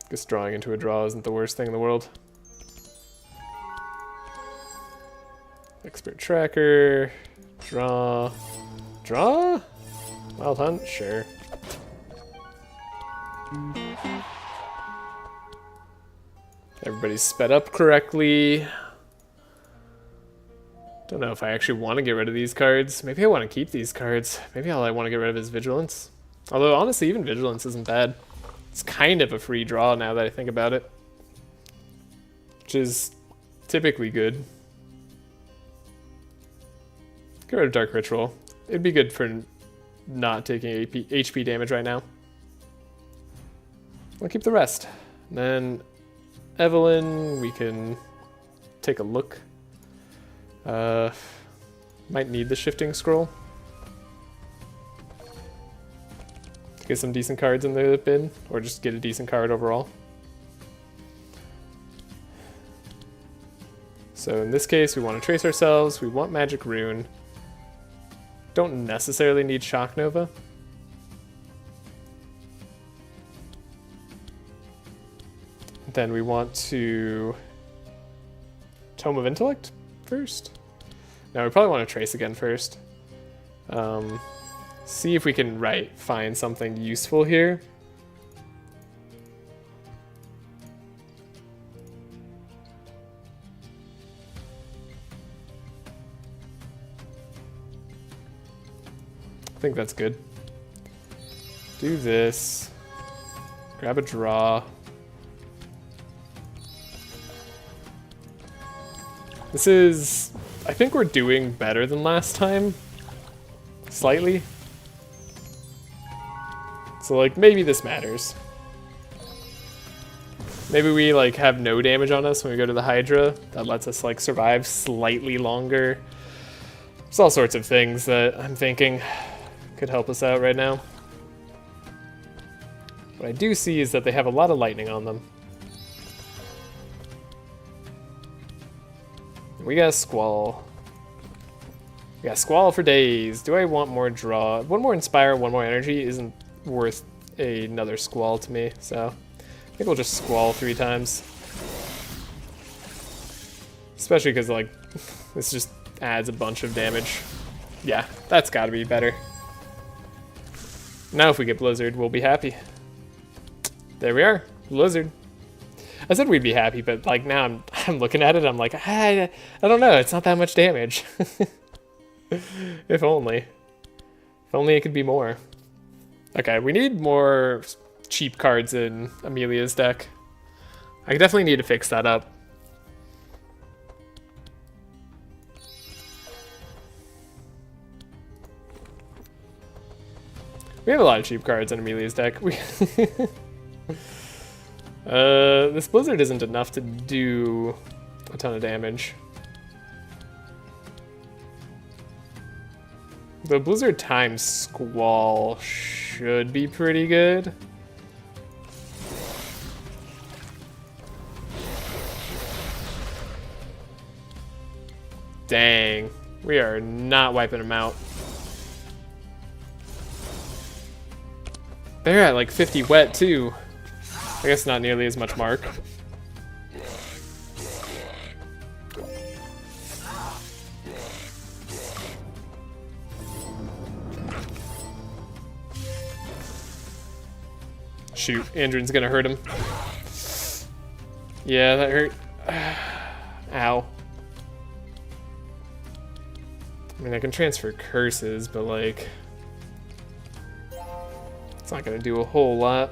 Guess drawing into a draw isn't the worst thing in the world. Expert tracker, draw, wild hunt, sure. Everybody's sped up correctly. Don't know if I actually want to get rid of these cards. Maybe I want to keep these cards. Maybe all I want to get rid of is Vigilance. Although, honestly, even Vigilance isn't bad. It's kind of a free draw now that I think about it. Which is typically good. Get rid of Dark Ritual. It'd be good for not taking HP damage right now. I'll keep the rest. And then Evelyn, we can take a look. Might need the shifting scroll. Get some decent cards in the bin, or just get a decent card overall. So in this case, we want to trace ourselves, we want Magic Rune. Don't necessarily need Shock Nova. Then we want to Tome of Intellect first. Now we probably want to trace again first. See if we can find something useful here. I think that's good. Do this. Grab a draw. This is... I think we're doing better than last time. Slightly. So, like, maybe this matters. Maybe we, like, have no damage on us when we go to the Hydra. That lets us, like, survive slightly longer. There's all sorts of things that I'm thinking could help us out right now. What I do see is that they have a lot of lightning on them. We got a Squall. We got Squall for days. Do I want more draw? One more Inspire, one more Energy isn't worth another Squall to me, so I think we'll just Squall 3 times. Especially because, like, this just adds a bunch of damage. Yeah, that's gotta be better. Now if we get Blizzard, we'll be happy. There we are, Blizzard. I said we'd be happy, but like now I'm looking at it, I'm like, I don't know, it's not that much damage. If only. If only it could be more. Okay, we need more cheap cards in Amelia's deck. I definitely need to fix that up. We have a lot of cheap cards in Amelia's deck. This Blizzard isn't enough to do a ton of damage. The Blizzard times Squall should be pretty good. Dang, we are not wiping them out. They're at like 50 wet too. I guess not nearly as much mark. Shoot, Andrin's gonna hurt him. Yeah, that hurt. Ow. I mean, I can transfer curses, but like, it's not gonna do a whole lot.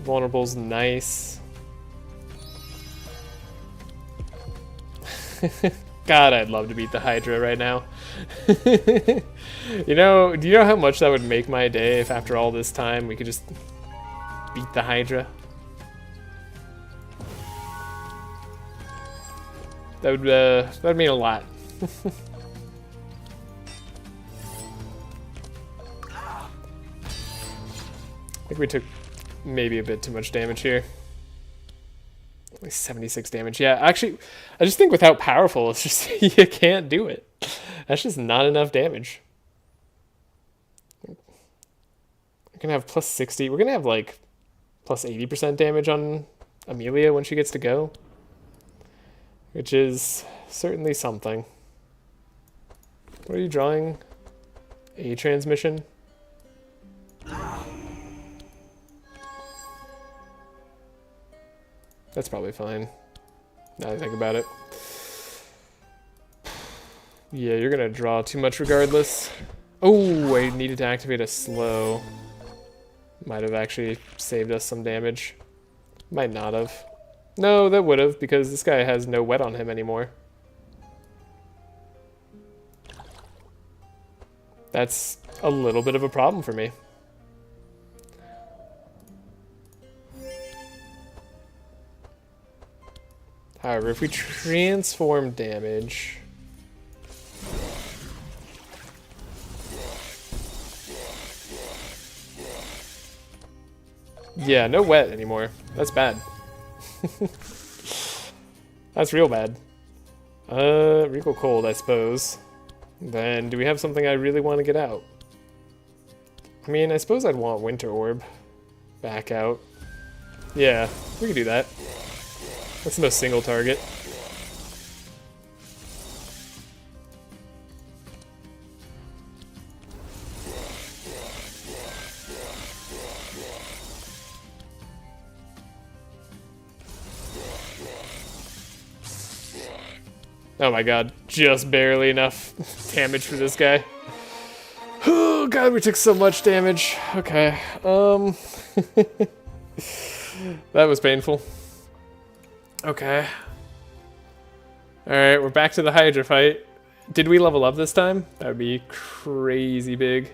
Vulnerable's nice. God, I'd love to beat the Hydra right now. You know, do you know how much that would make my day if after all this time we could just beat the Hydra? That'd mean a lot. I think we took maybe a bit too much damage here. Only 76 damage. Yeah, actually, I just think without powerful, it's just you can't do it. That's just not enough damage. We're gonna have plus 60. We're gonna have like plus 80% damage on Amelia when she gets to go, which is certainly something. What are you drawing? A transmission? That's probably fine, now that I think about it. Yeah, you're gonna draw too much regardless. Oh, I needed to activate a slow. Might have actually saved us some damage. Might not have. No, that would have, because this guy has no wet on him anymore. That's a little bit of a problem for me. However, if we transform damage... Yeah, no wet anymore. That's bad. That's real bad. Regal Cold, I suppose. Then, do we have something I really want to get out? I mean, I suppose I'd want Winter Orb back out. Yeah, we could do that. That's the most single target. Oh my god, just barely enough damage for this guy. Oh god, we took so much damage. Okay, that was painful. Okay. Alright, we're back to the Hydra fight. Did we level up this time? That would be crazy big.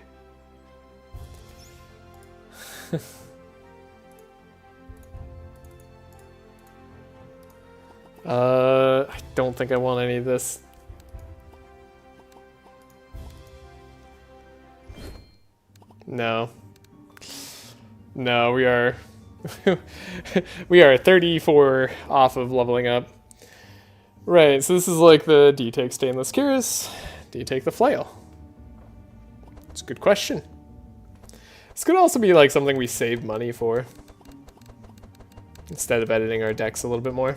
I don't think I want any of this. No. No, we are... we are 34 off of leveling up. Right, so this is like the do you take stainless cuirass? Do you take the flail? It's a good question. This could also be like something we save money for, instead of editing our decks a little bit more.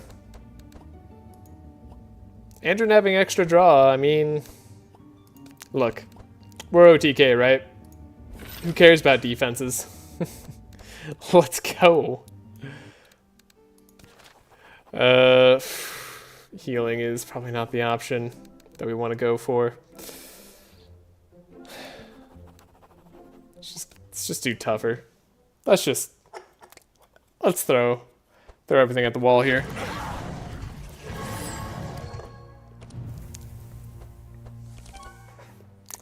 Andrin having extra draw, I mean, look, we're OTK, right? Who cares about defenses? Let's go. Healing is probably not the option that we want to go for. Let's just do tougher. Let's throw everything at the wall here.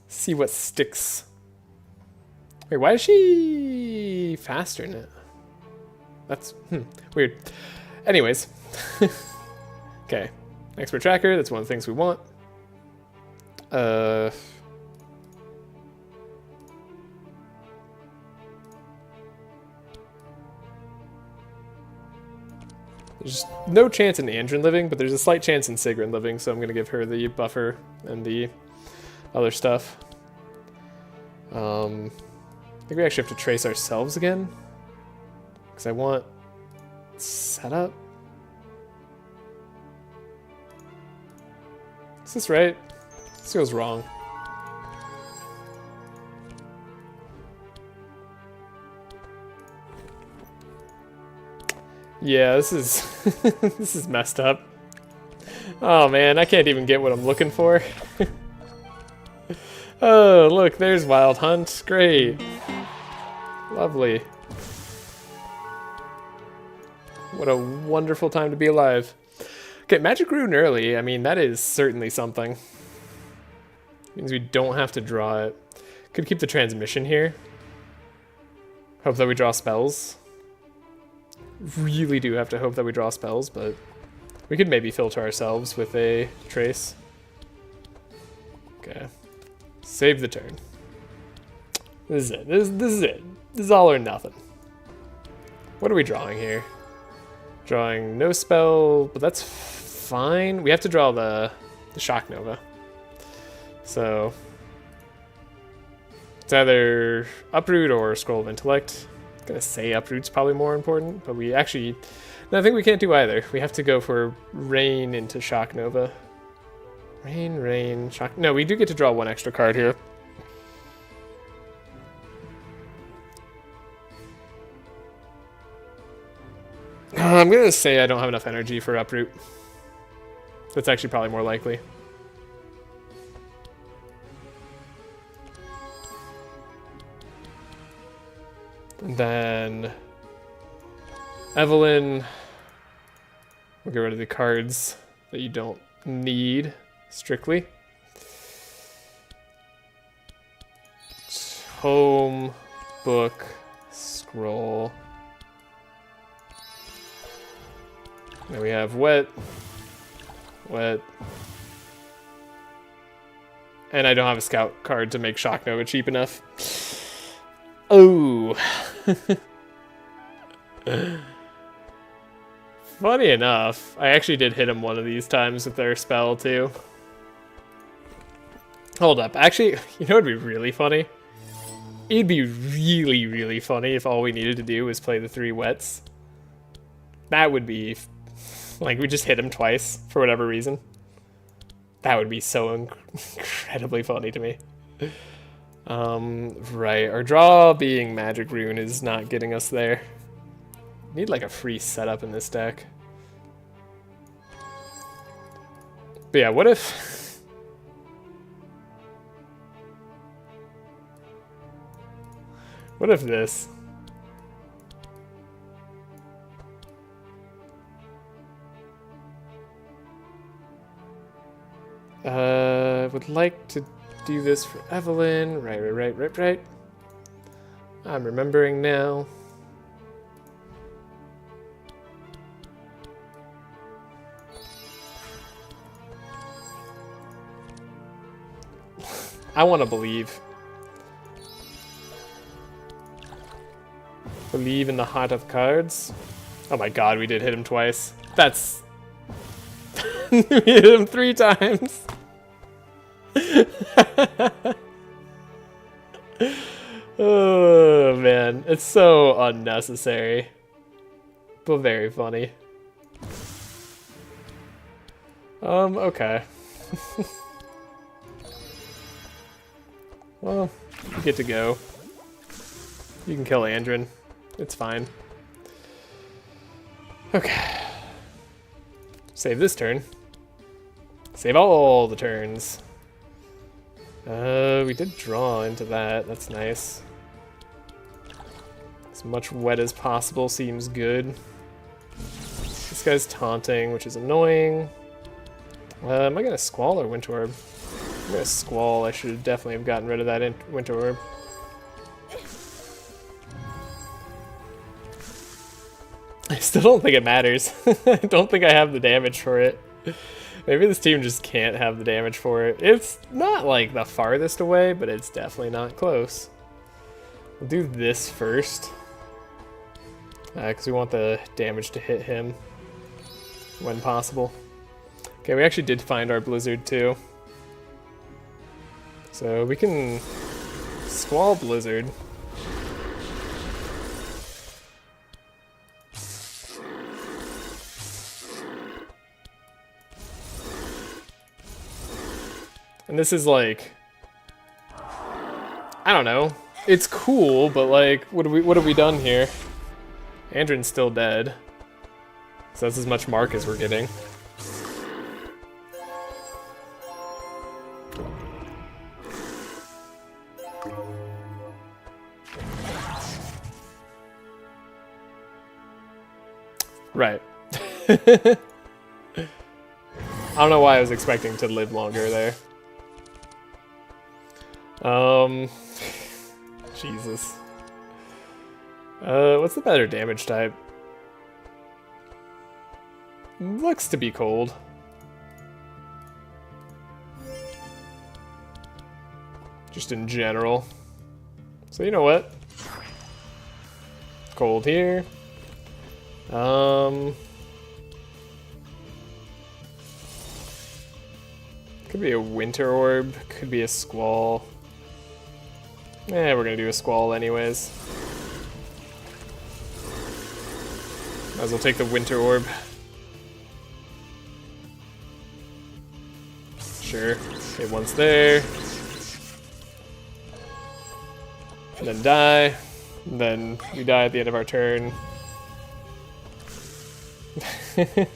See what sticks. Wait, why is she faster now? That's weird. Anyways. Okay. Expert tracker, that's one of the things we want. There's no chance in Andrin living, but there's a slight chance in Sigrun living, so I'm going to give her the buffer and the other stuff. I think we actually have to trace ourselves again, because I want setup. Is this right? This feels wrong. Yeah, this is this is messed up. Oh man, I can't even get what I'm looking for. Oh, look, there's Wild Hunt. Great. Lovely. What a wonderful time to be alive. Okay, Magic Rune early. I mean, that is certainly something. Means we don't have to draw it. Could keep the transmission here. Hope that we draw spells. Really do have to hope that we draw spells, but we could maybe filter ourselves with a trace. Okay. Save the turn. This is it. This is it. This is all or nothing. What are we drawing here? Drawing no spell, but that's fine. We have to draw the Shock Nova. So it's either Uproot or Scroll of Intellect. I'm gonna say Uproot's probably more important, but we actually... No, I think we can't do either. We have to go for Rain into Shock Nova. Rain, Shock... No, we do get to draw one extra card here. I'm gonna say I don't have enough energy for Uproot. That's actually probably more likely. And then Evelyn, we'll get rid of the cards that you don't need, strictly. Home, book, scroll. Then we have wet. And I don't have a scout card to make Shock Nova cheap enough. Oh. Funny enough, I actually did hit him one of these times with their spell too. Hold up, actually, you know what would be really funny? It'd be really, really funny if all we needed to do was play the 3 wets. That would be, like, we just hit him twice for whatever reason. That would be so incredibly funny to me. Right, our draw being Magic Rune is not getting us there. Need like a free setup in this deck. But yeah, what if... What if this? Would like to do this for Evelyn. Right. I'm remembering now. I want to believe. Believe in the heart of cards. Oh my god, we did hit him twice. That's... We hit him 3 times. Oh man, it's so unnecessary, but very funny. Okay. Well, you get to go. You can kill Andrin. It's fine. Okay. Save this turn. Save all the turns. We did draw into that. That's nice. As much wet as possible seems good. This guy's taunting, which is annoying. Am I gonna Squall or Winter Orb? I'm gonna Squall. I should definitely have gotten rid of that Winter Orb. I still don't think it matters. I don't think I have the damage for it. Maybe this team just can't have the damage for it. It's not like the farthest away, but it's definitely not close. We'll do this first. Because we want the damage to hit him when possible. Okay, we actually did find our Blizzard too. So we can Squall Blizzard. And this is like, I don't know. It's cool, but like, what have we done here? Andrin's still dead. So that's as much mark as we're getting. Right. I don't know why I was expecting to live longer there. Jesus. What's the better damage type? Looks to be cold. Just in general. So you know what? Cold here. Could be a Winter Orb, could be a Squall. We're gonna do a Squall anyways. Might as well take the Winter Orb. Sure. Okay, once there. And then die. And then we die at the end of our turn. This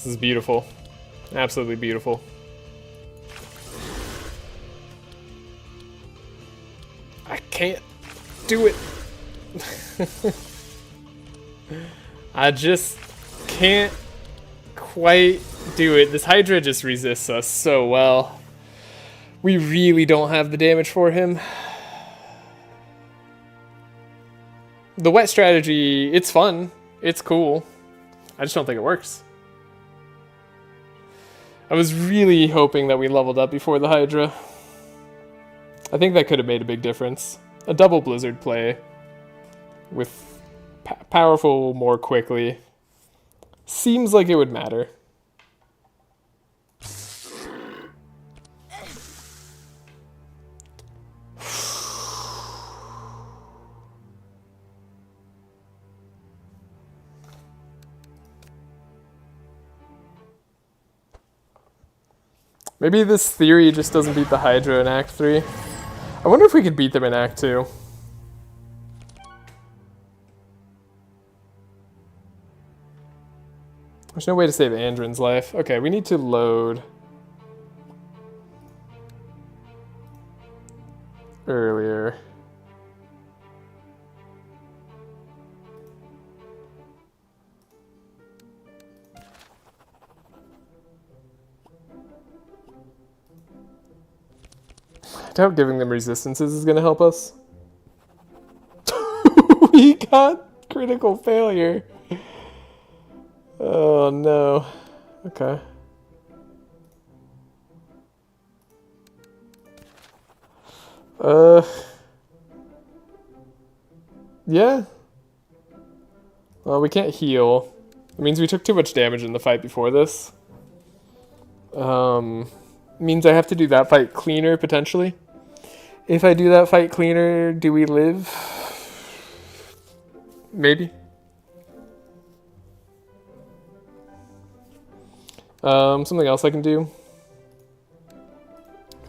is beautiful. Absolutely beautiful. I can't do it. I just can't quite do it. This Hydra just resists us so well. We really don't have the damage for him. The wet strategy, it's fun. It's cool. I just don't think it works. I was really hoping that we leveled up before the Hydra. I think that could have made a big difference. A double Blizzard play with powerful more quickly seems like it would matter. Maybe this theory just doesn't beat the Hydra in Act 3. I wonder if we could beat them in Act 2. There's no way to save Andrin's life. Okay, we need to load earlier. I doubt giving them resistances is going to help us. We got critical failure. Oh no. Okay. Yeah. Well, we can't heal. It means we took too much damage in the fight before this. Means I have to do that fight cleaner, potentially. If I do that fight cleaner, do we live? Maybe. Something else I can do.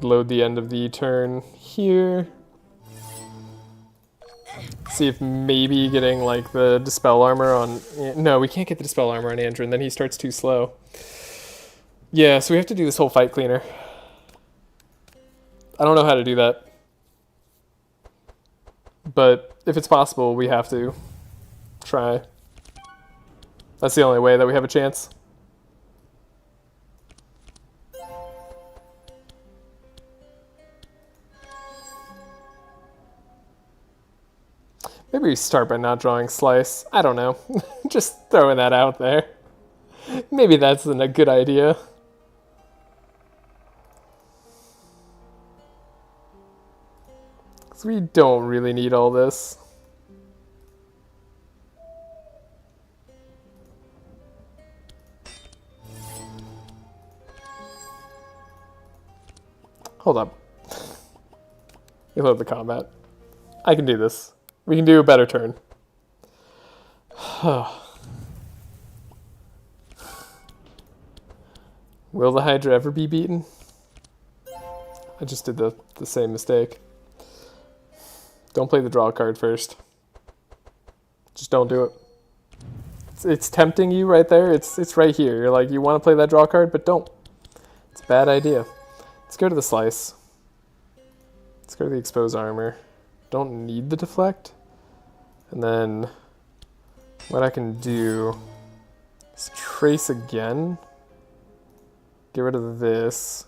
Load the end of the turn here. See if maybe getting like the Dispel Armor on... No, we can't get the Dispel Armor on Andrin, then he starts too slow. Yeah, so we have to do this whole fight cleaner. I don't know how to do that. But if it's possible, we have to try. That's the only way that we have a chance. Maybe we start by not drawing Slice. I don't know. Just throwing that out there. Maybe that's a good idea. Because we don't really need all this. Hold up. You love the combat. I can do this. We can do a better turn. Will the Hydra ever be beaten? I just did the same mistake. Don't play the draw card first. Just don't do it. It's tempting you right there. It's right here. You're like, you want to play that draw card, but don't. It's a bad idea. Let's go to the Slice. Let's go to the Expose Armor. Don't need the Deflect. And then what I can do is trace again. Get rid of this.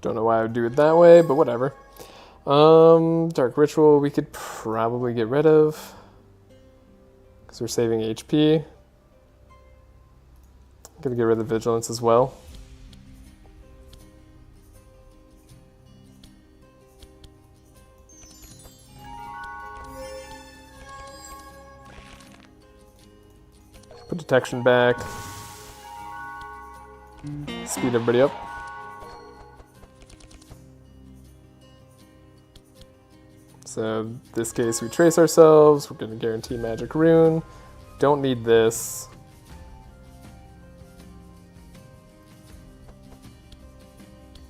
Don't know why I would do it that way, but whatever. Dark Ritual we could probably get rid of because we're saving HP. Gonna get rid of Vigilance as well. Put Detection back. Speed everybody up. So in this case we trace ourselves, we're going to guarantee Magic Rune. Don't need this.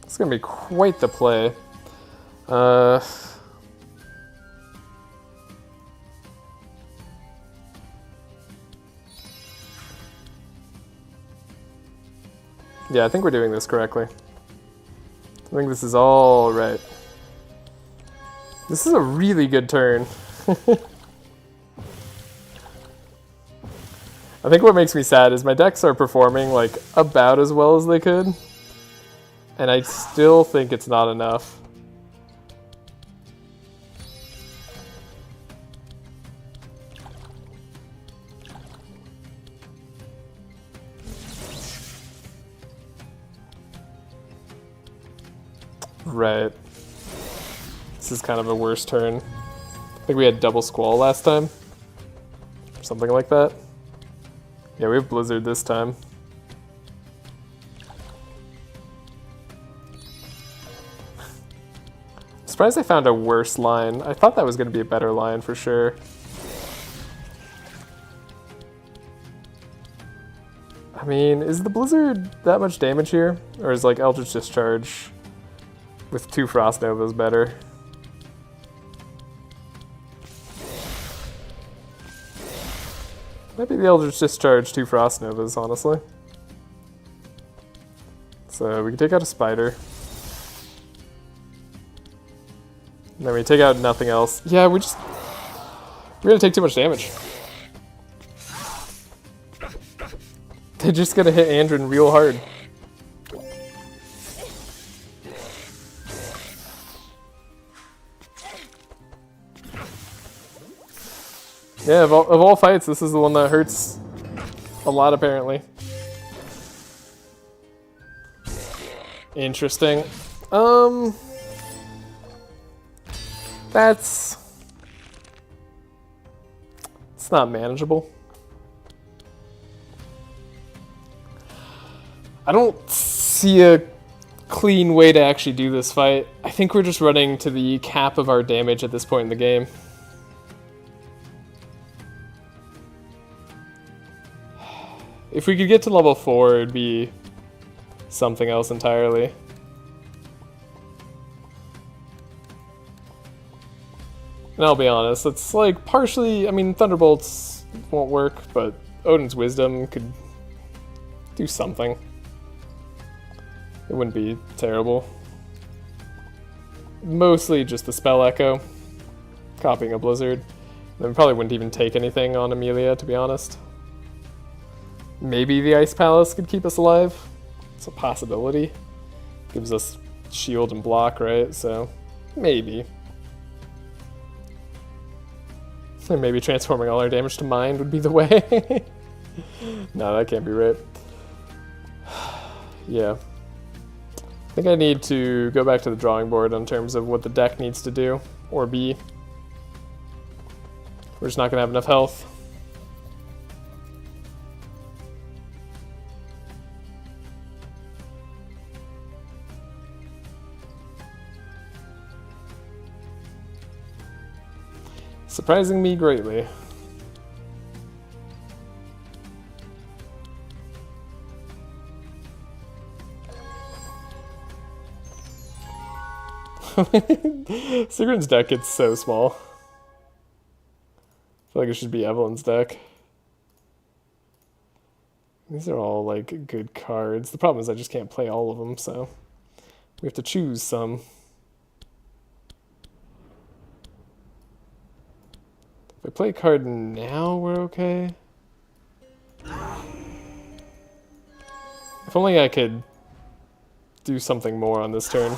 It's going to be quite the play. Yeah, I think we're doing this correctly. I think this is all right. This is a really good turn. I think what makes me sad is my decks are performing like about as well as they could. And I still think it's not enough. Right. This is kind of a worse turn. I think we had double Squall last time. Or something like that. Yeah, we have Blizzard this time. I'm surprised I found a worse line. I thought that was going to be a better line for sure. I mean, is the Blizzard that much damage here? Or is like Eldritch Discharge with 2 Frost Novas better? Maybe the Eldritch Discharge 2 Frost Novas, honestly. So we can take out a Spider. And then we take out nothing else. Yeah, we're gonna take too much damage. They're just gonna hit Andrin real hard. Yeah, of all fights, this is the one that hurts a lot, apparently. Interesting. It's not manageable. I don't see a clean way to actually do this fight. I think we're just running to the cap of our damage at this point in the game. If we could get to level 4, it'd be something else entirely. And I'll be honest, it's like partially, I mean, Thunderbolts won't work, but Odin's Wisdom could do something. It wouldn't be terrible. Mostly just the Spell Echo, copying a Blizzard. Then we probably wouldn't even take anything on Amelia, to be honest. Maybe the Ice Palace could keep us alive. It's a possibility. Gives us shield and block, right? So, maybe. And maybe transforming all our damage to mind would be the way. No, that can't be right. Yeah. I think I need to go back to the drawing board in terms of what the deck needs to do, or be. We're just not going to have enough health. Surprising me greatly. Sigrun's deck gets so small. I feel like it should be Evelyn's deck. These are all like good cards. The problem is I just can't play all of them, so we have to choose some. If I play a card now, we're okay. If only I could do something more on this turn.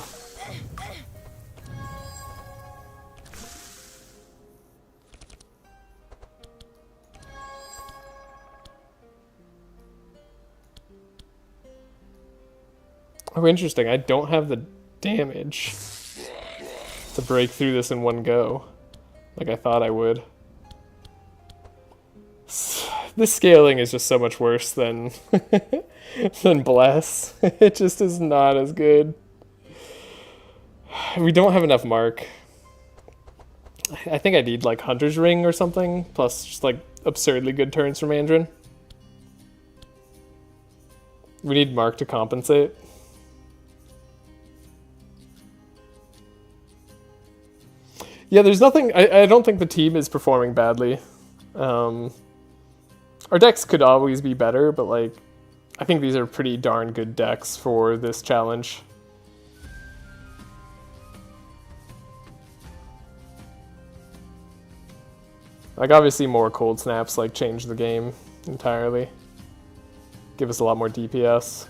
Oh, interesting. I don't have the damage to break through this in one go, like I thought I would. This scaling is just so much worse than than Bless. It just is not as good. We don't have enough mark. I think I need like Hunter's Ring or something, plus just like absurdly good turns from Andrin. We need mark to compensate. Yeah, there's nothing. I don't think the team is performing badly. Our decks could always be better, but like, I think these are pretty darn good decks for this challenge. Like, obviously more cold snaps like change the game entirely. Give us a lot more DPS.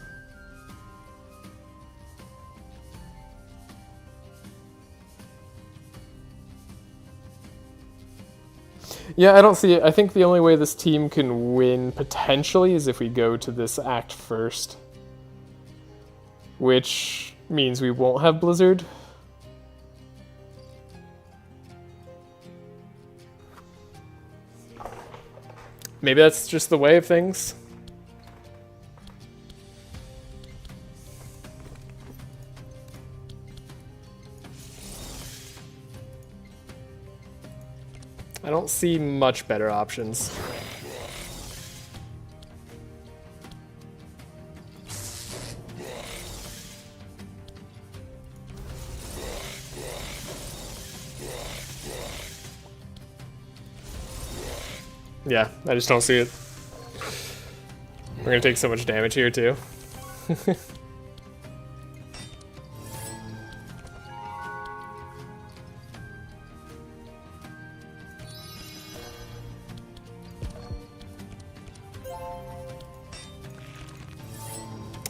Yeah, I don't see it. I think the only way this team can win potentially is if we go to this act first. Which means we won't have Blizzard. Maybe that's just the way of things. I don't see much better options. Yeah, I just don't see it. We're gonna take so much damage here too.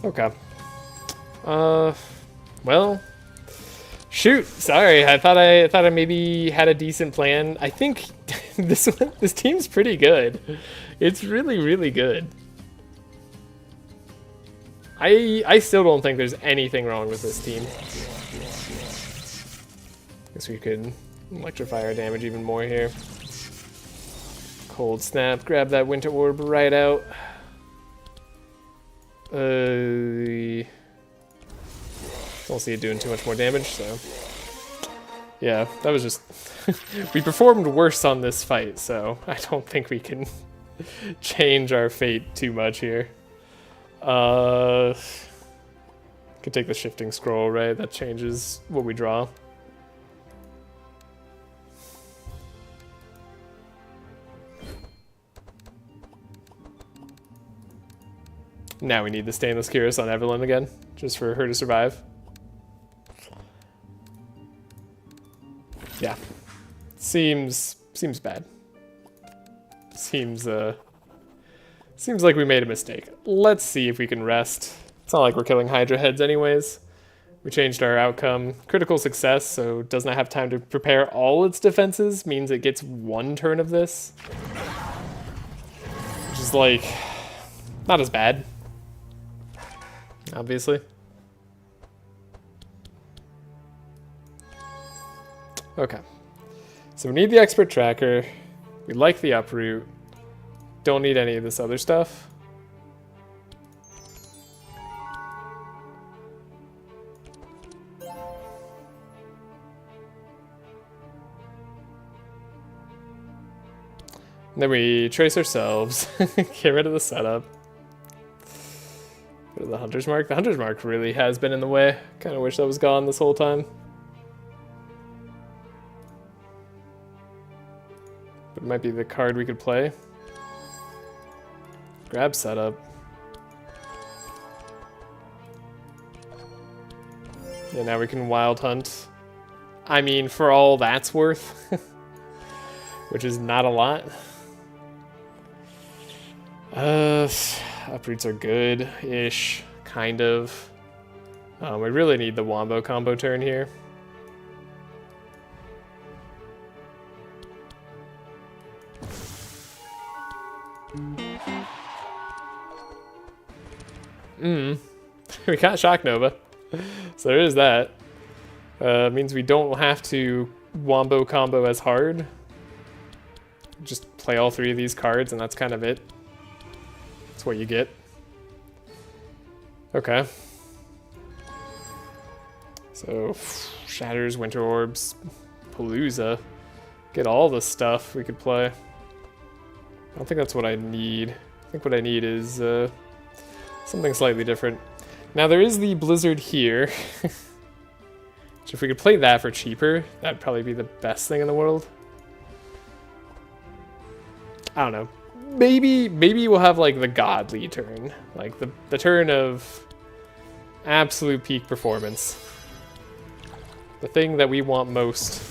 Okay. Well, Shoot, sorry. I thought I maybe had a decent plan. I think this team's pretty good. It's really, really good. I still don't think there's anything wrong with this team. Guess we could electrify our damage even more here. Cold snap, grab that winter orb right out. Don't see it doing too much more damage, so yeah, that was just we performed worse on this fight, so I don't think we can change our fate too much here. Could take the shifting scroll, right? That changes what we draw. Now we need the Stainless Cuirass on Evelyn again, just for her to survive. Yeah, seems bad. Seems like we made a mistake. Let's see if we can rest. It's not like we're killing Hydra heads anyways. We changed our outcome. Critical success, so does not have time to prepare all its defenses, means it gets 1 turn of this. Which is like, not as bad. Obviously. Okay. So we need the expert tracker. We like the uproot. Don't need any of this other stuff. And then we trace ourselves. Get rid of the setup. Go to the Hunter's Mark. The Hunter's Mark really has been in the way. Kind of wish that was gone this whole time. But it might be the card we could play. Grab setup. Yeah, now we can wild hunt. I mean, for all that's worth. Which is not a lot. Uproots are good-ish, kind of. We really need the Wombo combo turn here. We got Shock Nova, so there is that. Means we don't have to Wombo combo as hard. Just play all 3 of these cards and that's kind of it. That's what you get. Okay. So, Shatters, Winter Orbs, Palooza. Get all the stuff we could play. I don't think that's what I need. I think what I need is something slightly different. Now there is the Blizzard here. So if we could play that for cheaper, that'd probably be the best thing in the world. I don't know. Maybe we'll have like the godly turn. Like the turn of absolute peak performance. The thing that we want most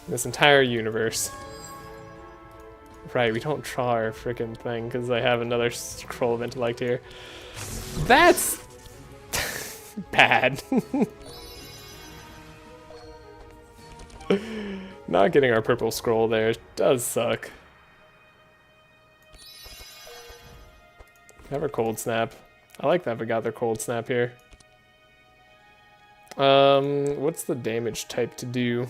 in this entire universe. Right, we don't draw our frickin' thing because I have another Scroll of Intellect here. That's bad. Not getting our purple scroll there does suck. Have our Cold Snap. I like that we got their Cold Snap here. What's the damage type to do?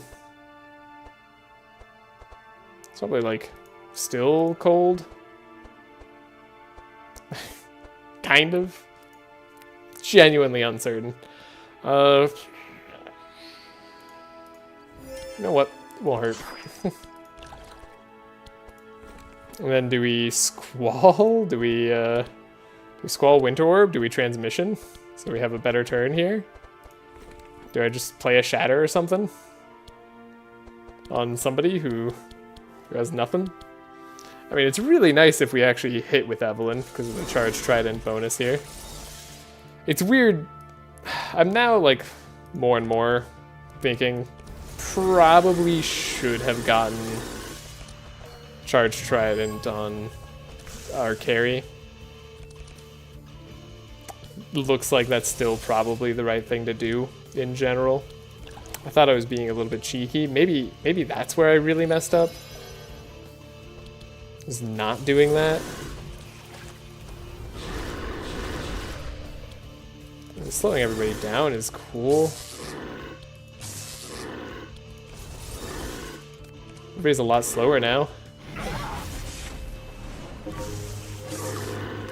It's probably like still cold. Kind of. Genuinely uncertain. You know what? It won't hurt. And then do we Squall? Do we Squall Winter Orb? Do we Transmission? So we have a better turn here? Do I just play a Shatter or something? On somebody who has nothing? I mean, it's really nice if we actually hit with Evelyn because of the Charged Trident bonus here. It's weird. I'm now, like, more and more thinking probably should have gotten Charged Trident on our carry. Looks like that's still probably the right thing to do in general. I thought I was being a little bit cheeky. Maybe that's where I really messed up. Is not doing that. Slowing everybody down is cool. Everybody's a lot slower now.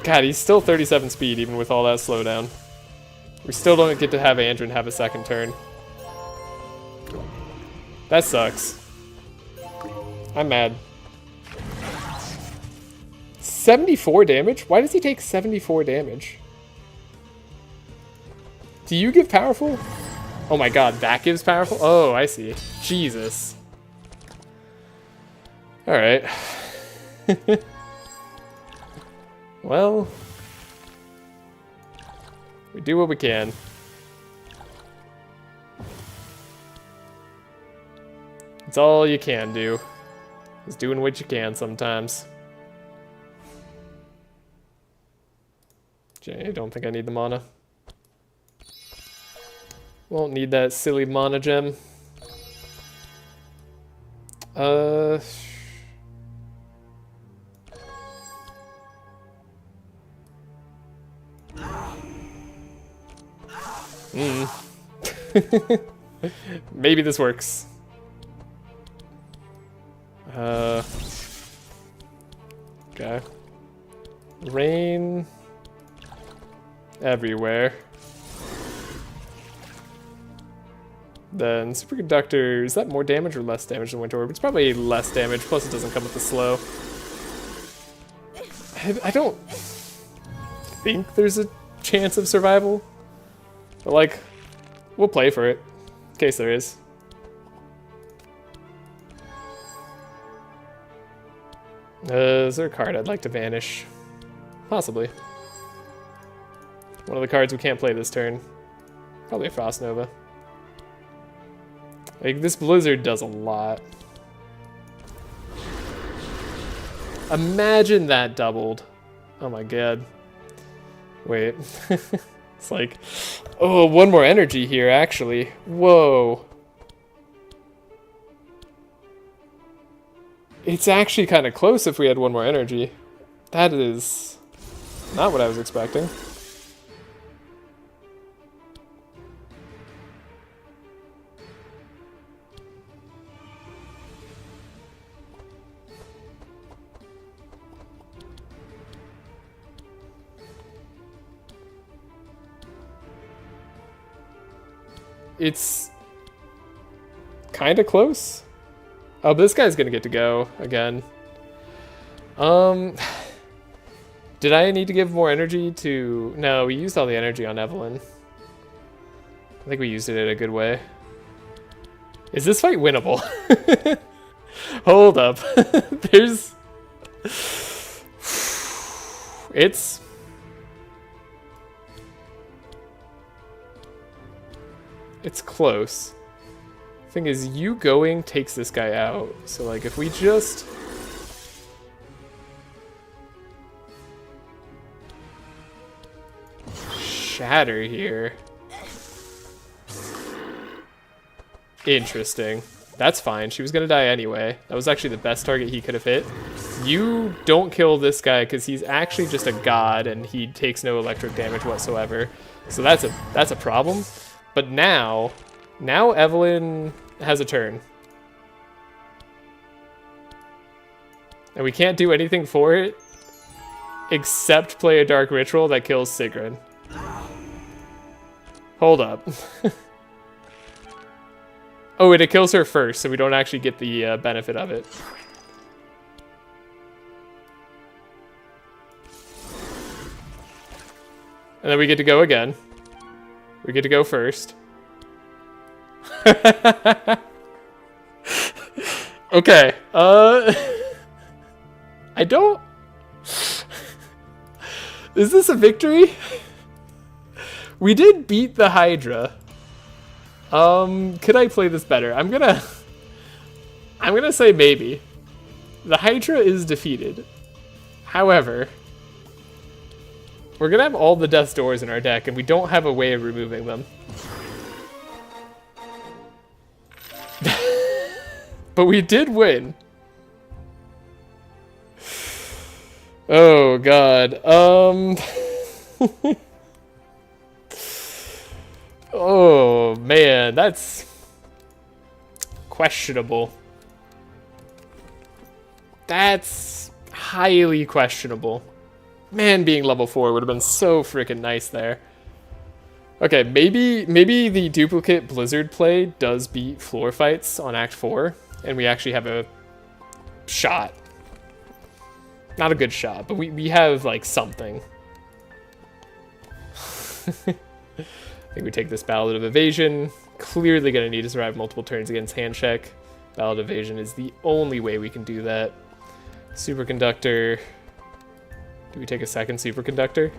God, he's still 37 speed even with all that slowdown. We still don't get to have Andrin have a second turn. That sucks. I'm mad. 74 damage? Why does he take 74 damage? Do you give powerful? Oh my god, that gives powerful? Oh, I see. Jesus. Alright. Well, we do what we can. It's all you can do. Is doing what you can sometimes. I don't think I need the mana. Won't need that silly mana gem. Maybe this works. Okay. Rain everywhere. Then superconductor, is that more damage or less damage than Winter Orb? It's probably less damage, plus it doesn't come with the slow. I don't think there's a chance of survival, but like, we'll play for it, in case there is. Is there a card I'd like to vanish? Possibly. One of the cards we can't play this turn. Probably a Frost Nova. Like, this Blizzard does a lot. Imagine that doubled. Oh my god. Wait. It's like, oh, one more energy here, actually. Whoa. It's actually kind of close if we had one more energy. That is not what I was expecting. It's kind of close. Oh, but this guy's gonna get to go again. Did I need to give more energy to... No, we used all the energy on Evelyn. I think we used it in a good way. Is this fight winnable? Hold up. There's... It's... It's close. Thing is, you going takes this guy out. So, like, if we just... shatter here. Interesting. That's fine. She was gonna die anyway. That was actually the best target he could have hit. You don't kill this guy because he's actually just a god and he takes no electric damage whatsoever. So that's a problem. But now Evelyn has a turn. And we can't do anything for it except play a Dark Ritual that kills Sigrun. Hold up. Oh, and it kills her first, so we don't actually get the benefit of it. And then we get to go again. We get to go first. Okay. I don't... Is this a victory? We did beat the Hydra. Could I play this better? I'm gonna say maybe. The Hydra is defeated. However, we're gonna have all the Death's Doors in our deck, and we don't have a way of removing them. but we did win. Oh god. Oh man, that's questionable. That's highly questionable. Man, being level 4 would have been so freaking nice there. Okay, maybe the duplicate Blizzard play does beat floor fights on Act 4, and we actually have a shot. Not a good shot, but we have, like, something. I think we take this Ballad of Evasion. Clearly gonna need to survive multiple turns against Handcheck. Ballad of Evasion is the only way we can do that. Superconductor. Do we take a second Superconductor?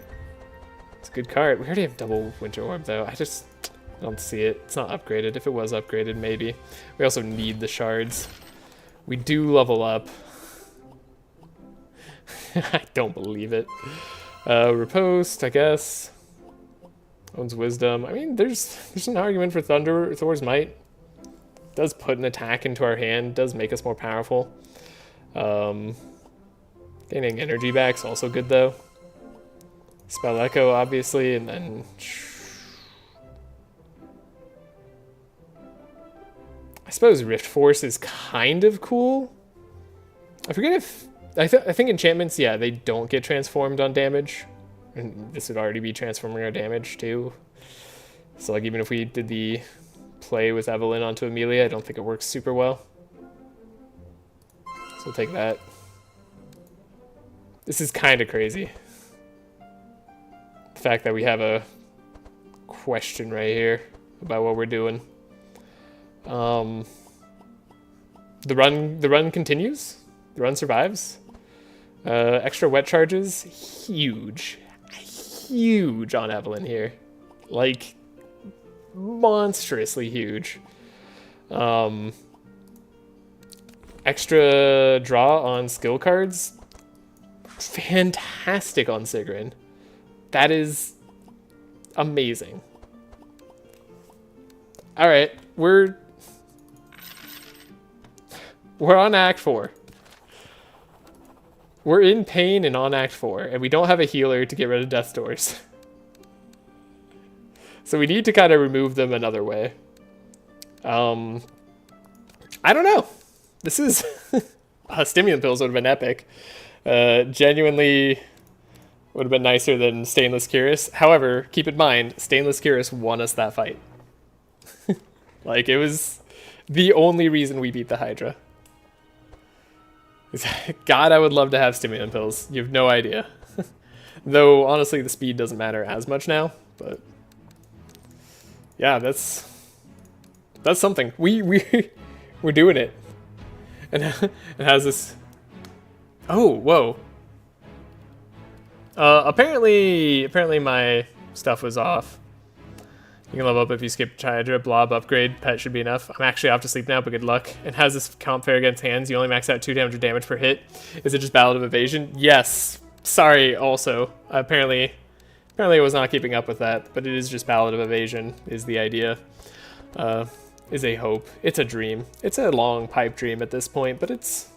It's a good card. We already have double Winter Orb, though. I don't see it. It's not upgraded. If it was upgraded, maybe. We also need the shards. We do level up. I don't believe it. Riposte, I guess. Owns Wisdom. I mean, there's an argument for Thor's Might. Does put an attack into our hand. Does make us more powerful. Gaining energy back's also good, though. Spell Echo, obviously, and then... I suppose Rift Force is kind of cool. I forget if... I think enchantments, yeah, they don't get transformed on damage. And this would already be transforming our damage, too. So, like, even if we did the play with Evelyn onto Amelia, I don't think it works super well. So we'll take that. This is kind of crazy. The fact that we have a question right here about what we're doing. The run continues. The run survives. Extra wet charges, huge on Evelyn here, like monstrously huge. Extra draw on skill cards, fantastic on Sigrun. That is amazing. All right, we're on Act 4. We're in pain and on Act 4, and we don't have a healer to get rid of Death Doors. So we need to kind of remove them another way. I don't know. This is... Stimulant pills would have been epic. Genuinely would have been nicer than Stainless Cuirass. However, keep in mind, Stainless Cuirass won us that fight. Like, it was the only reason we beat the Hydra. God, I would love to have stimulant pills. You have no idea. Though, honestly, the speed doesn't matter as much now, but... Yeah, that's something. We're doing it. And it has this... Oh, whoa. Apparently my stuff was off. You can level up if you skip Hydra, blob, upgrade, pet should be enough. I'm actually off to sleep now, but good luck. And has this comp fair against hands? You only max out 2 damage per hit. Is it just Ballad of Evasion? Yes. Sorry, also. Apparently I was not keeping up with that, but it is just Ballad of Evasion is the idea. Is a hope. It's a dream. It's a long pipe dream at this point, but it's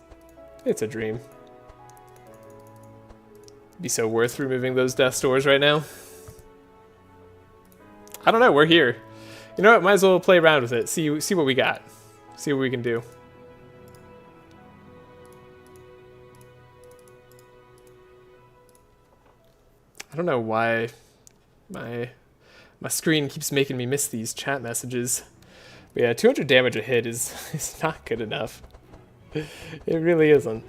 a dream. Be so worth removing those death stores right now. I don't know, we're here. You know what, might as well play around with it. See what we got. See what we can do. I don't know why my screen keeps making me miss these chat messages. But yeah, 200 damage a hit is not good enough. It really isn't.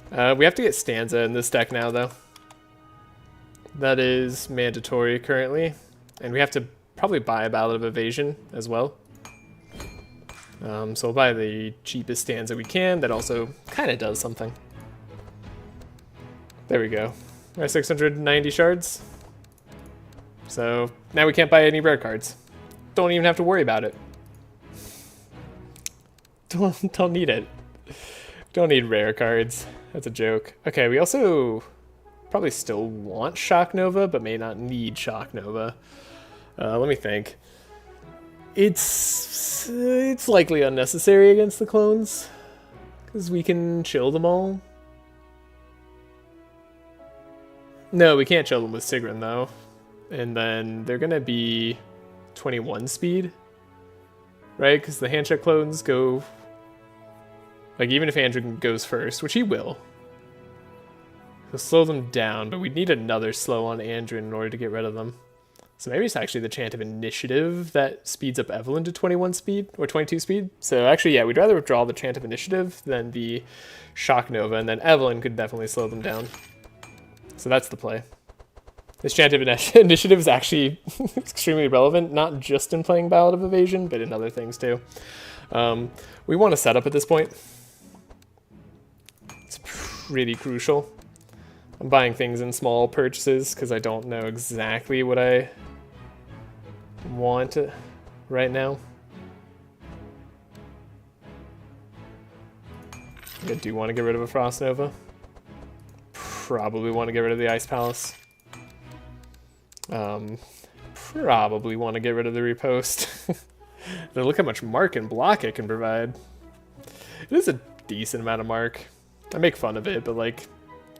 We have to get Stanza in this deck now, though. That is mandatory currently. And we have to probably buy a Ballad of Evasion as well. So we'll buy the cheapest Stanza we can. That also kind of does something. There we go. Our 690 shards. So now we can't buy any rare cards. Don't even have to worry about it. Don't need it. Don't need rare cards. That's a joke. Okay, we also probably still want Shock Nova, but may not need Shock Nova. Let me think. It's likely unnecessary against the clones, because we can chill them all. No, we can't chill them with Sigrun, though. And then they're going to be 21 speed, right? Because the handcheck clones go... Like, even if Andrin goes first, which he will, he'll slow them down, but we'd need another slow on Andrin in order to get rid of them. So maybe it's actually the chant of initiative that speeds up Evelyn to 21 speed, or 22 speed. So actually, yeah, we'd rather withdraw the chant of initiative than the shock nova, and then Evelyn could definitely slow them down. So that's the play. This chant of initiative is actually extremely relevant, not just in playing Ballad of Evasion, but in other things too. We want to set up at this point. It's pretty crucial. I'm buying things in small purchases because I don't know exactly what I want right now. I do want to get rid of a Frost Nova. Probably want to get rid of the Ice Palace. Probably want to get rid of the Repost. Now look how much mark and block it can provide. It is a decent amount of mark. I make fun of it, but like,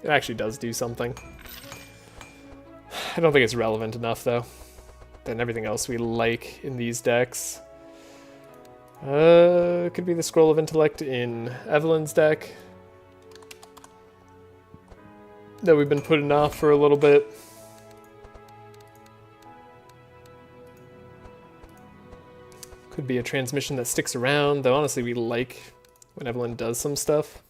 it actually does do something. I don't think it's relevant enough though. Than everything else we like in these decks. Could be the Scroll of Intellect in Evelyn's deck that we've been putting off for a little bit. Could be a transmission that sticks around, though honestly we like when Evelyn does some stuff.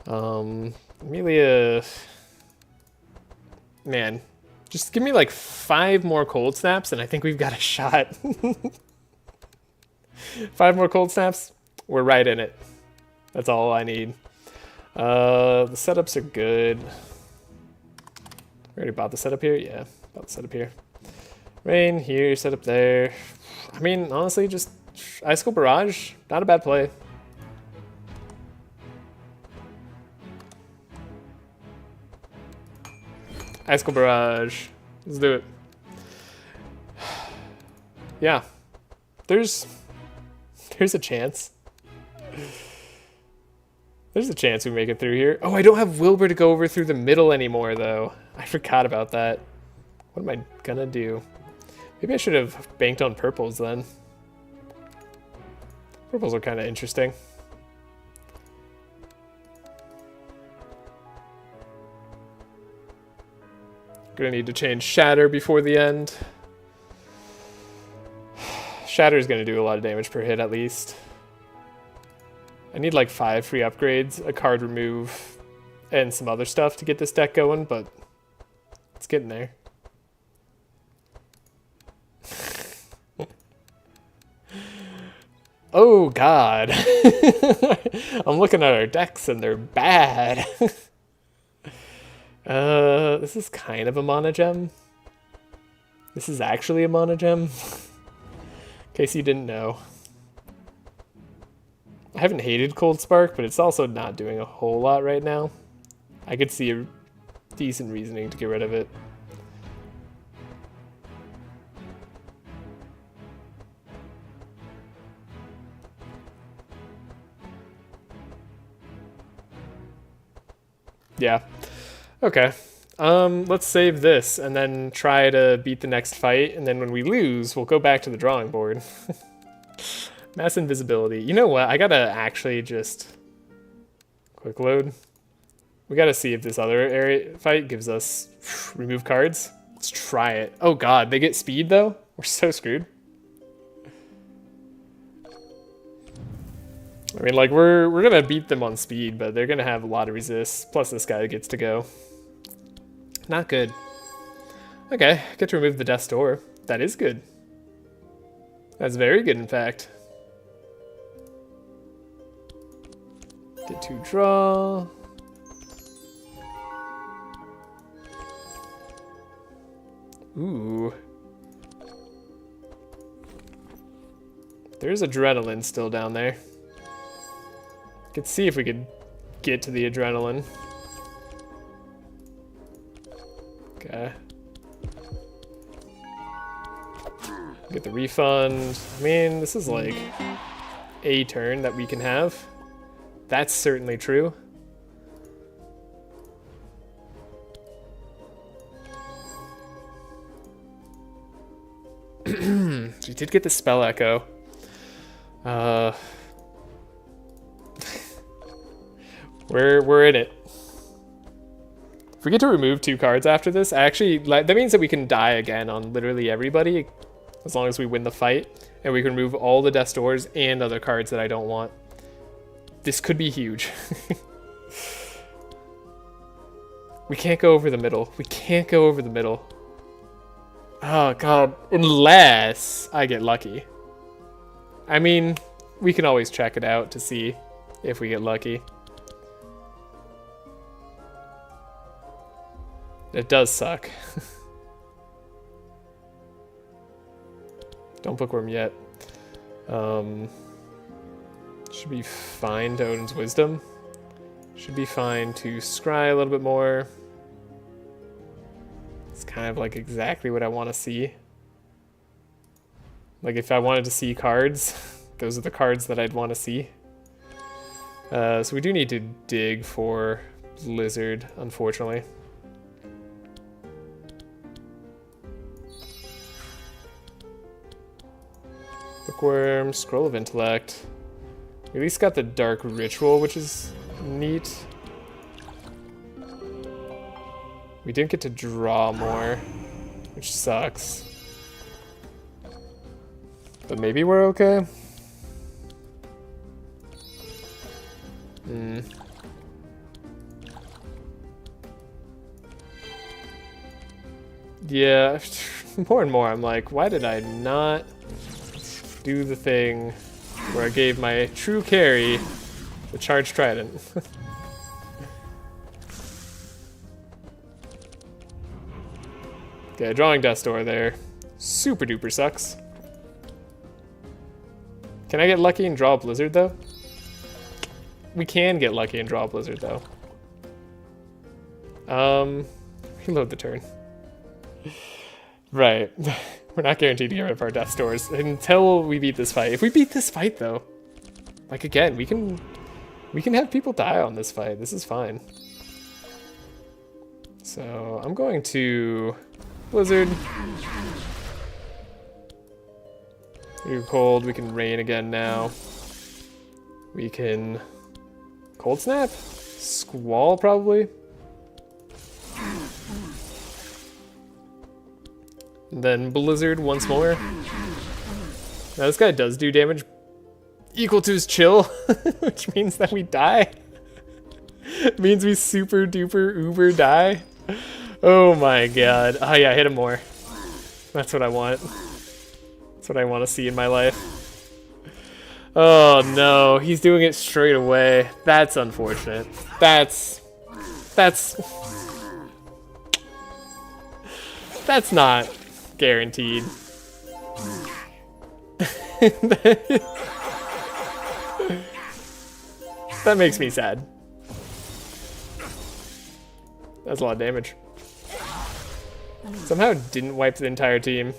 Amelia... Man, just give me like 5 more cold snaps and I think we've got a shot. 5 more cold snaps, we're right in it. That's all I need. The setups are good. We already bought the setup here? Yeah, bought the setup here. Rain here, setup there. I mean, honestly, just Icicle Barrage, not a bad play. Icicle Barrage. Let's do it. Yeah. There's a chance. There's a chance we make it through here. Oh, I don't have Wilbur to go over through the middle anymore, though. I forgot about that. What am I gonna do? Maybe I should have banked on purples then. Purples are kind of interesting. Gonna need to change Shatter before the end. Shatter is gonna do a lot of damage per hit at least. I need like 5 free upgrades, a card remove, and some other stuff to get this deck going, but it's getting there. Oh god. I'm looking at our decks and they're bad. This is kind of a mana gem. This is actually a mana gem. In case you didn't know. I haven't hated Cold Spark, but it's also not doing a whole lot right now. I could see a decent reasoning to get rid of it. Yeah. Okay. Let's save this and then try to beat the next fight, and then when we lose, we'll go back to the drawing board. Mass invisibility. You know what? I gotta actually just quick load. We gotta see if this other area fight gives us remove cards. Let's try it. Oh god, they get speed though? We're so screwed. I mean, like, we're gonna beat them on speed, but they're gonna have a lot of resist. Plus this guy gets to go. Not good. Okay, get to remove the Death's Door. That is good. That's very good, in fact. Get to draw. Ooh. There's adrenaline still down there. Could see if we could get to the adrenaline. Okay. Get the refund. I mean, this is like a turn that we can have. That's certainly true. We did get the spell echo. We're in it. If we get to remove 2 cards after this, actually, like, that means that we can die again on literally everybody, as long as we win the fight, and we can remove all the death's doors and other cards that I don't want. This could be huge. We can't go over the middle. We can't go over the middle. Oh god, unless I get lucky. I mean, we can always check it out to see if we get lucky. It does suck. Don't bookworm yet. Should be fine to Odin's Wisdom. Should be fine to scry a little bit more. It's kind of like exactly what I want to see. Like if I wanted to see cards, those are the cards that I'd want to see. So we do need to dig for Blizzard, unfortunately. Bookworm, Scroll of Intellect. We at least got the Dark Ritual, which is neat. We didn't get to draw more, which sucks. But maybe we're okay. Yeah, more and more I'm like, why did I not do the thing where I gave my true carry the Charged Trident? Okay, drawing Death's Door there. Super duper sucks. Can I get lucky and draw a Blizzard though? We can get lucky and draw a Blizzard though. Reload the turn. Right. We're not guaranteed to get rid of our Death's Doors until we beat this fight. If we beat this fight though, like again, we can have people die on this fight. This is fine. So I'm going to Blizzard. You're cold. We can rain again now. We can cold snap, squall probably. And then Blizzard once more. Now this guy does do damage equal to his chill, which means that we die. It means we super duper uber die. Oh my god. Oh yeah, hit him more. That's what I want. That's what I want to see in my life. Oh no, he's doing it straight away. That's unfortunate. That's not guaranteed. That makes me sad. That's a lot of damage. Somehow didn't wipe the entire team,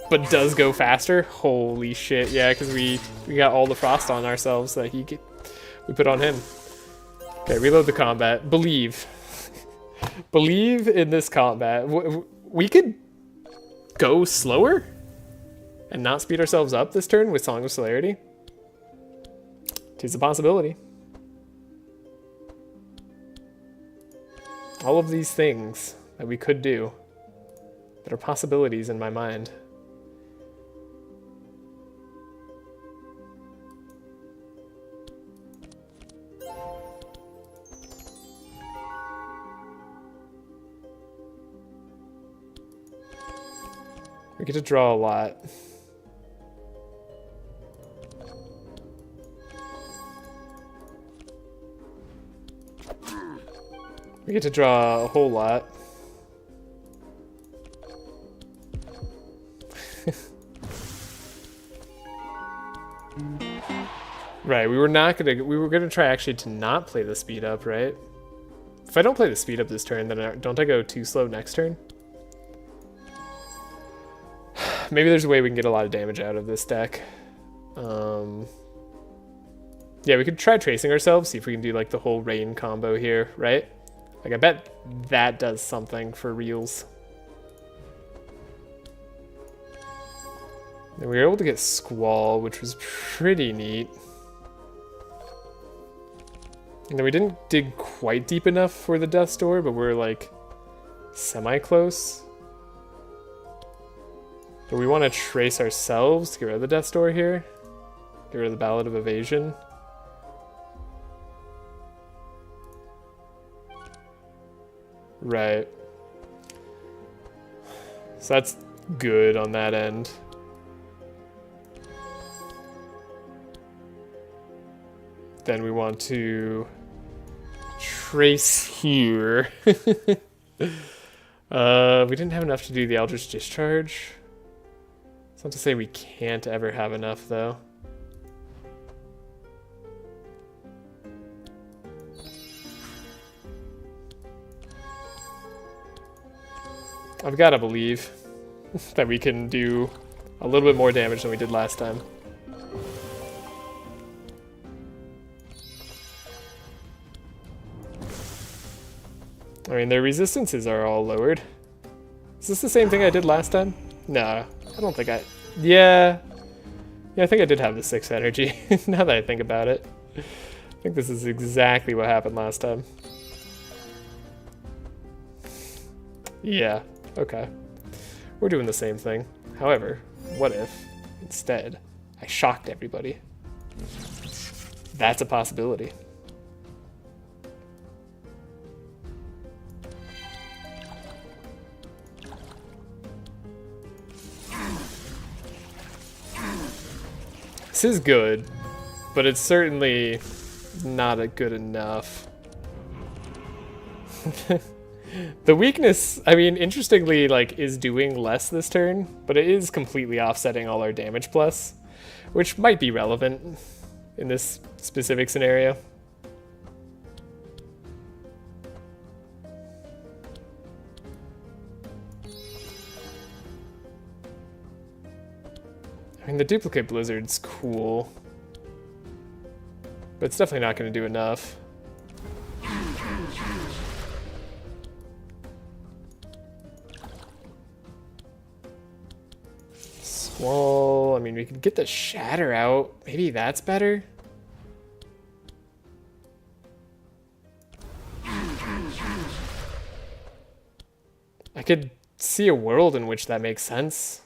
but does go faster. Holy shit! Yeah, because we got all the frost on ourselves that we put on him. Okay, reload the combat. Believe in this combat. We could go slower and not speed ourselves up this turn with Song of Celerity. Tis a possibility. All of these things that we could do that are possibilities in my mind. We get to draw a lot. We get to draw a whole lot. Right, we were gonna try actually to not play the speed up, right? If I don't play the speed up this turn, then don't I go too slow next turn? Maybe there's a way we can get a lot of damage out of this deck. Yeah, we could try tracing ourselves, see if we can do like the whole rain combo here, right? Like I bet that does something for reals. And we were able to get Squall, which was pretty neat. And then we didn't dig quite deep enough for the Death's Door, but we're like semi-close. But we want to trace ourselves to get rid of the Death's Door here. Get rid of the Ballad of Evasion. Right. So that's good on that end. Then we want to trace here. We didn't have enough to do the Eldritch Discharge. It's not to say we can't ever have enough, though. I've got to believe that we can do a little bit more damage than we did last time. I mean, their resistances are all lowered. Is this the same thing I did last time? No, I don't think I... Yeah, I think I did have the 6 energy, now that I think about it. I think this is exactly what happened last time. Yeah, okay. We're doing the same thing. However, what if, instead, I shocked everybody? That's a possibility. This is good, but it's certainly not good enough. The weakness, I mean, interestingly, like, is doing less this turn, but it is completely offsetting all our damage plus, which might be relevant in this specific scenario. I mean, the duplicate blizzard's cool, but it's definitely not going to do enough. Squall, I mean, we could get the shatter out. Maybe that's better. I could see a world in which that makes sense.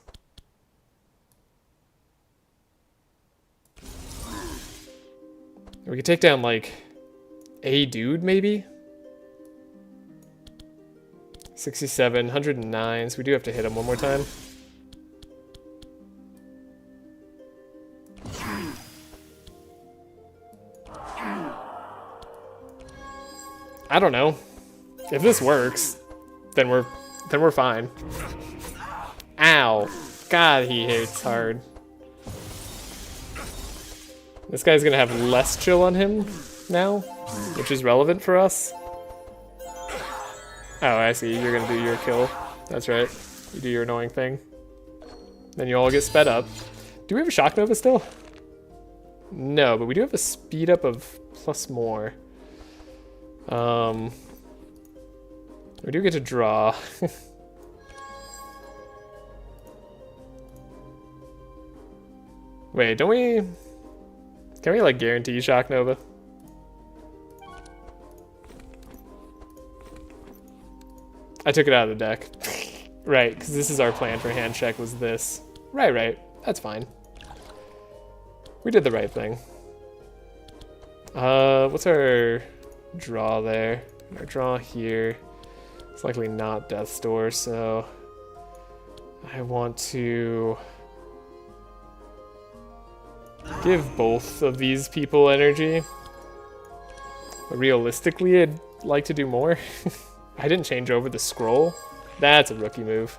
We could take down, like, a dude, maybe? 67, 109, so we do have to hit him one more time. I don't know. If this works, then we're fine. Ow. God, he hits hard. This guy's gonna have less chill on him now, which is relevant for us. Oh, I see. You're gonna do your kill. That's right. You do your annoying thing. Then you all get sped up. Do we have a Shock Nova still? No, but we do have a speed up of plus more. We do get to draw. Wait, don't we... Can we, like, guarantee Shock Nova? I took it out of the deck. Right, because this is our plan for hand check, was this. Right. That's fine. We did the right thing. What's our draw there? Our draw here. It's likely not Death's Door, so... I want to... give both of these people energy. But realistically, I'd like to do more. I didn't change over the scroll. That's a rookie move.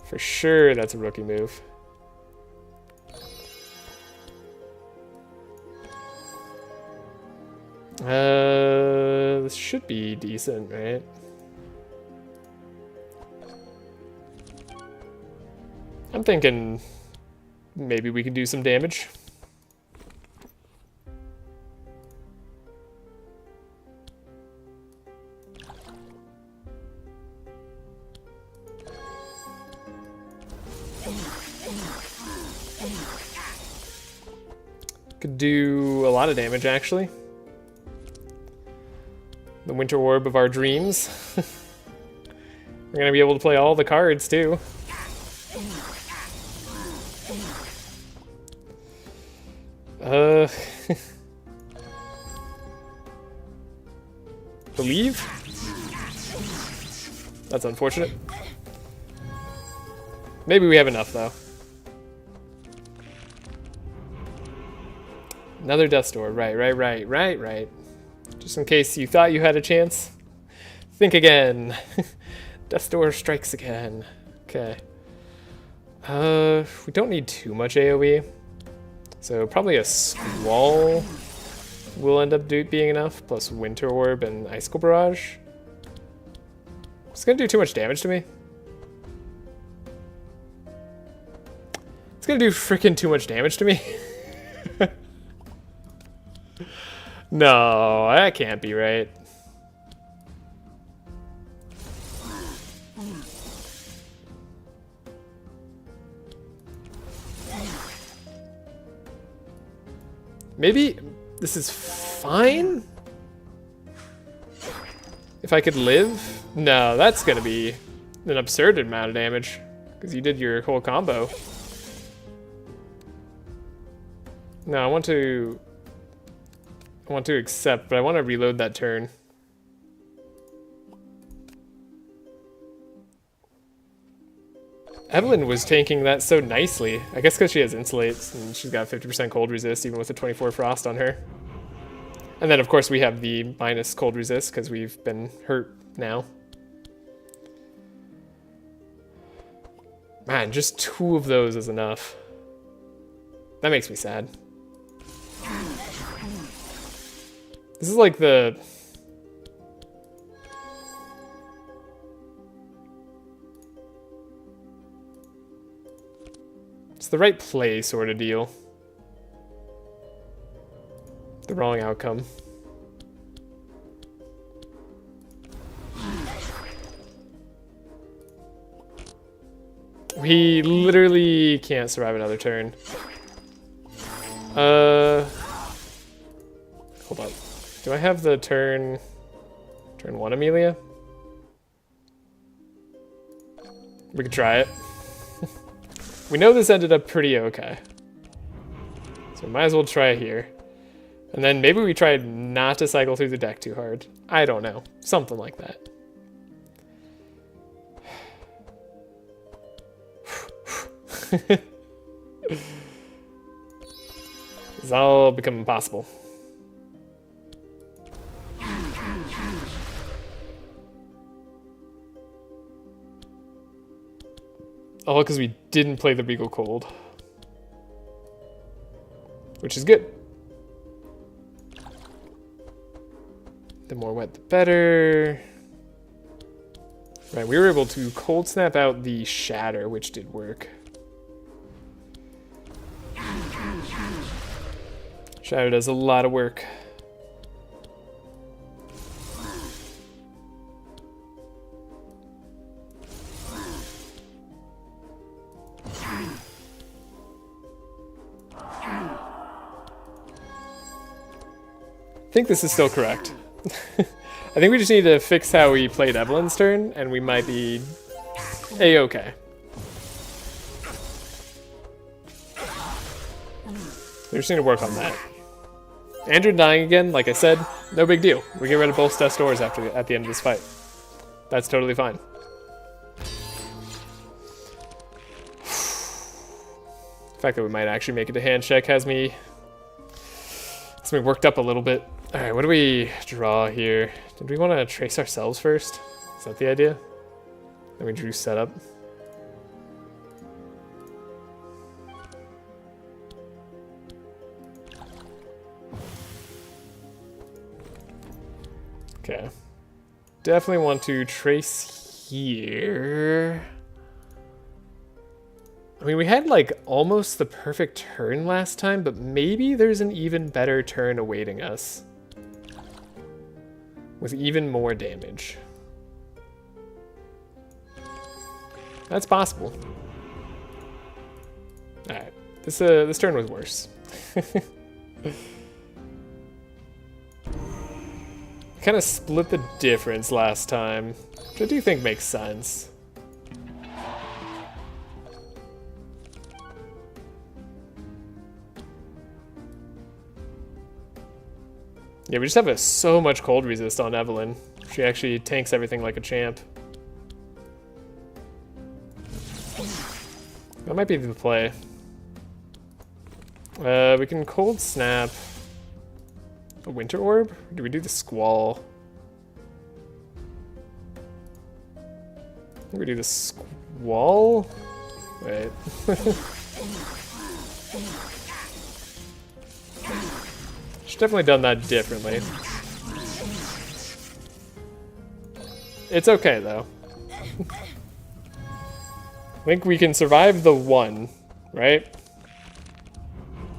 For sure, that's a rookie move. This should be decent, right? I'm I'm thinking maybe we could do some damage. Could do a lot of damage, actually. The Winter Orb of our dreams. We're gonna be able to play all the cards, too. Believe? That's unfortunate. Maybe we have enough, though. Another Death's Door. Right. Just in case you thought you had a chance. Think again. Death's Door strikes again. Okay. We don't need too much AoE. So probably a Squall will end up being enough, plus Winter Orb and Icicle Barrage. It's gonna do too much damage to me. It's gonna do freaking too much damage to me. No, that can't be right. Maybe this is fine? If I could live? No, that's gonna be an absurd amount of damage. Because you did your whole combo. No, I want to accept, but I want to reload that turn. Evelyn was tanking that so nicely. I guess because she has insulates and she's got 50% cold resist even with the 24 frost on her. And then of course we have the minus cold resist because we've been hurt now. Man, just 2 of those is enough. That makes me sad. This is like the... It's the right play sort of deal. The wrong outcome. We literally can't survive another turn. Hold on. Do I have the turn 1 Amelia? We could try it. We know this ended up pretty okay. So might as well try it here. And then maybe we try not to cycle through the deck too hard. I don't know. Something like that. It's all become impossible. All because we didn't play the Regal Cold. Which is good. The more wet, the better. Right, we were able to cold snap out the Shatter, which did work. Shatter does a lot of work. I think this is still correct. I think we just need to fix how we played Evelyn's turn, and we might be A-okay. We just need to work on that. Andrin dying again, like I said, no big deal. We get rid of both Death's Doors at the end of this fight. That's totally fine. The fact that we might actually make it to hand check has me worked up a little bit. Alright, what do we draw here? Did we want to trace ourselves first? Is that the idea? Then we drew setup. Okay. Definitely want to trace here. I mean, we had like almost the perfect turn last time, but maybe there's an even better turn awaiting us. With even more damage. That's possible. Alright, this turn was worse. Kind of split the difference last time, which I do think makes sense. Yeah, we just have so much cold resist on Evelyn. She actually tanks everything like a champ. That might be the play. We can cold snap a winter orb? Or do we do the squall? I think we do the squall? Wait. Should definitely done that differently. It's okay though. I think we can survive the one, right?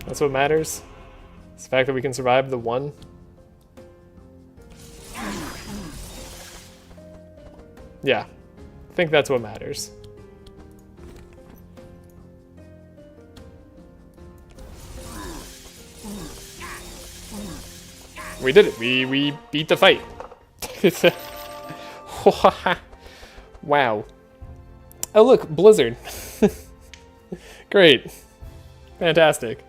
That's what matters. It's the fact that we can survive the one. Yeah, I think that's what matters. We did it. We beat the fight. Wow. Oh look, Blizzard. Great. Fantastic.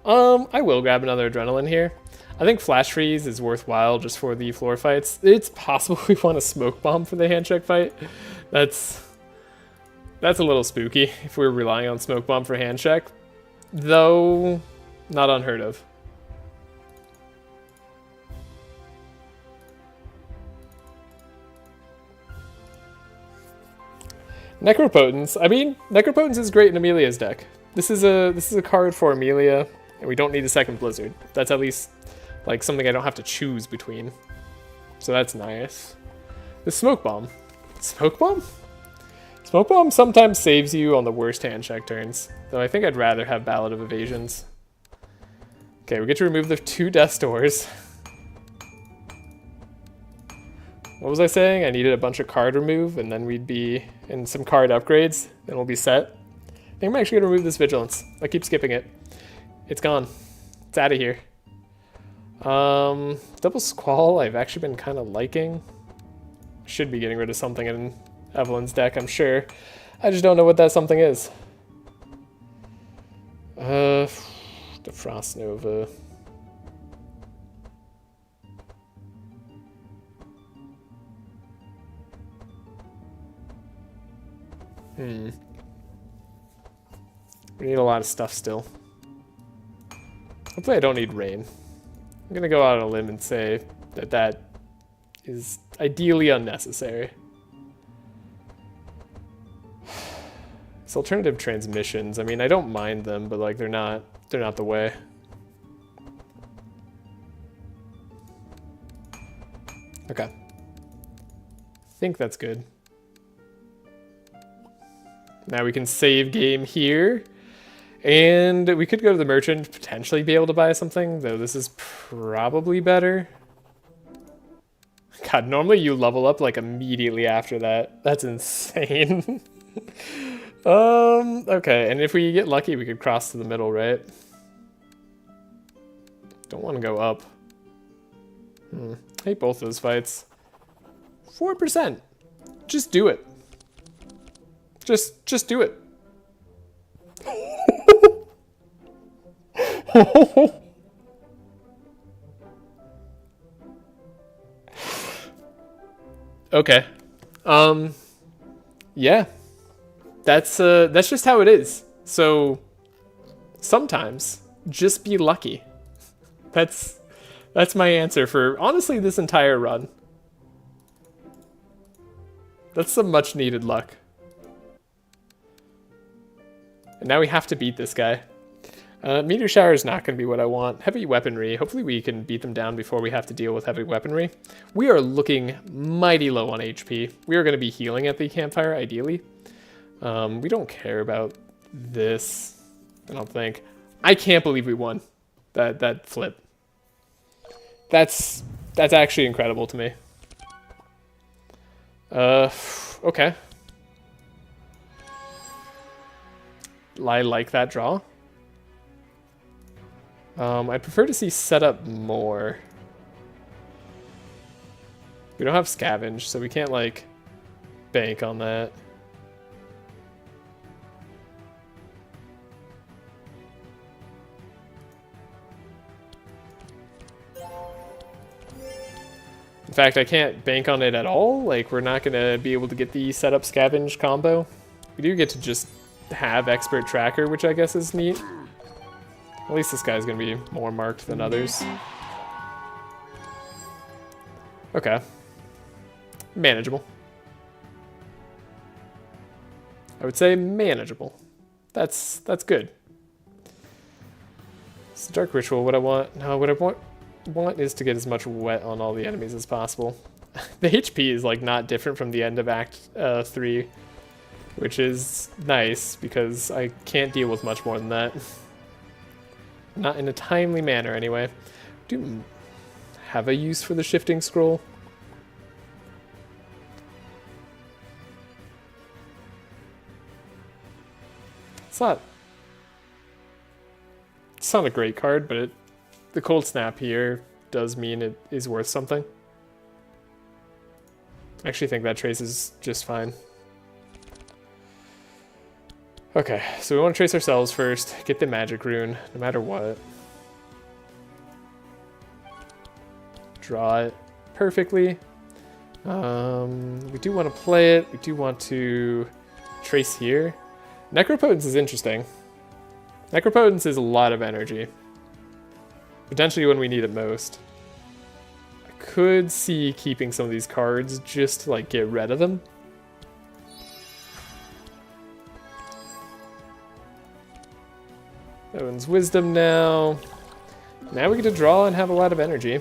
I will grab another adrenaline here. I think Flash Freeze is worthwhile just for the floor fights. It's possible we want a smoke bomb for the handshake fight. That's a little spooky if we're relying on smoke bomb for handshake. Though, not unheard of. Necropotence. I mean, Necropotence is great in Amelia's deck. This is a card for Amelia, and we don't need a second Blizzard. That's at least like something I don't have to choose between. So that's nice. The Smoke Bomb. Smoke Bomb? Smoke Bomb sometimes saves you on the worst hand check turns, though I think I'd rather have Ballad of Evasions. Okay, we get to remove the 2 Death Doors. What was I saying? I needed a bunch of card remove, and then we'd be in some card upgrades, then we'll be set. I think I'm actually gonna remove this Vigilance. I keep skipping it. It's gone. It's out of here. Double Squall I've actually been kind of liking. Should be getting rid of something in Evelyn's deck, I'm sure. I just don't know what that something is. The Frost Nova. We need a lot of stuff still. Hopefully I don't need rain. I'm gonna go out on a limb and say that that is ideally unnecessary. It's alternative transmissions. I mean, I don't mind them, but like they're not the way. Okay. I think that's good. Now we can save game here. And we could go to the merchant, potentially be able to buy something, though this is probably better. God, normally you level up like immediately after that. That's insane. Okay, and if we get lucky, we could cross to the middle, right? Don't want to go up. Hate both those fights. 4%. Just do it. Just do it. Okay. Yeah. That's just how it is. So sometimes just be lucky. That's my answer for honestly this entire run. That's some much needed luck. And now we have to beat this guy. Meteor Shower is not going to be what I want. Heavy Weaponry. Hopefully we can beat them down before we have to deal with Heavy Weaponry. We are looking mighty low on HP. We are going to be healing at the campfire, ideally. We don't care about this. I don't think. I can't believe we won that flip. That's actually incredible to me. Okay. I like that draw. I'd prefer to see setup more. We don't have scavenge, so we can't like bank on that. In fact, I can't bank on it at all. Like, we're not gonna be able to get the setup scavenge combo. We do get to just have expert tracker, which I guess is neat. At least this guy's gonna be more marked than others. Okay. Manageable. I would say manageable. That's good. It's a dark ritual. What I want, no, what I want is to get as much wet on all the enemies as possible. The HP is like not different from the end of Act 3, which is nice because I can't deal with much more than that. Not in a timely manner, anyway. Do have a use for the shifting scroll. It's not a great card, but the cold snap here does mean it is worth something. I actually think that trace is just fine. Okay, so we want to trace ourselves first, get the magic rune, no matter what. Draw it perfectly. We do want to play it. We do want to trace here. Necropotence is interesting. Necropotence is a lot of energy. Potentially when we need it most. I could see keeping some of these cards just to like get rid of them. Evelyn's Wisdom now. Now we get to draw and have a lot of energy.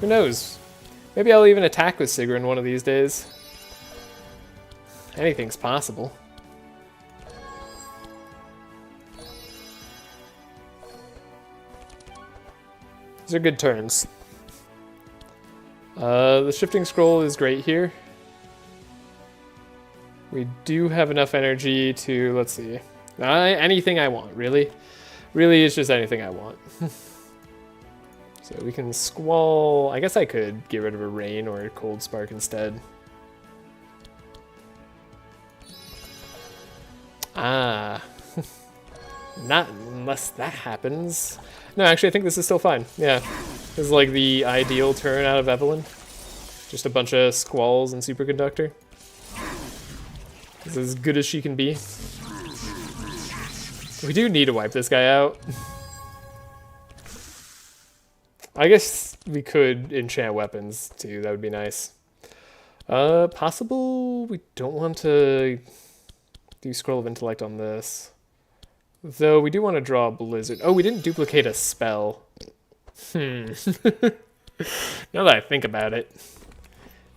Who knows? Maybe I'll even attack with Sigrun one of these days. Anything's possible. These are good turns. The shifting scroll is great here. We do have enough energy to, let's see. Anything I want, really. Really, it's just anything I want. So we can Squall. I guess I could get rid of a Rain or a Cold Spark instead. Ah. Not unless that happens. No, actually, I think this is still fine. Yeah. This is like the ideal turn out of Evelyn. Just a bunch of Squalls and Superconductor. This is as good as she can be. We do need to wipe this guy out. I guess we could enchant weapons too. That would be nice. Possible we don't want to do Scroll of Intellect on this. Though we do want to draw a Blizzard. Oh, we didn't duplicate a spell. Now that I think about it.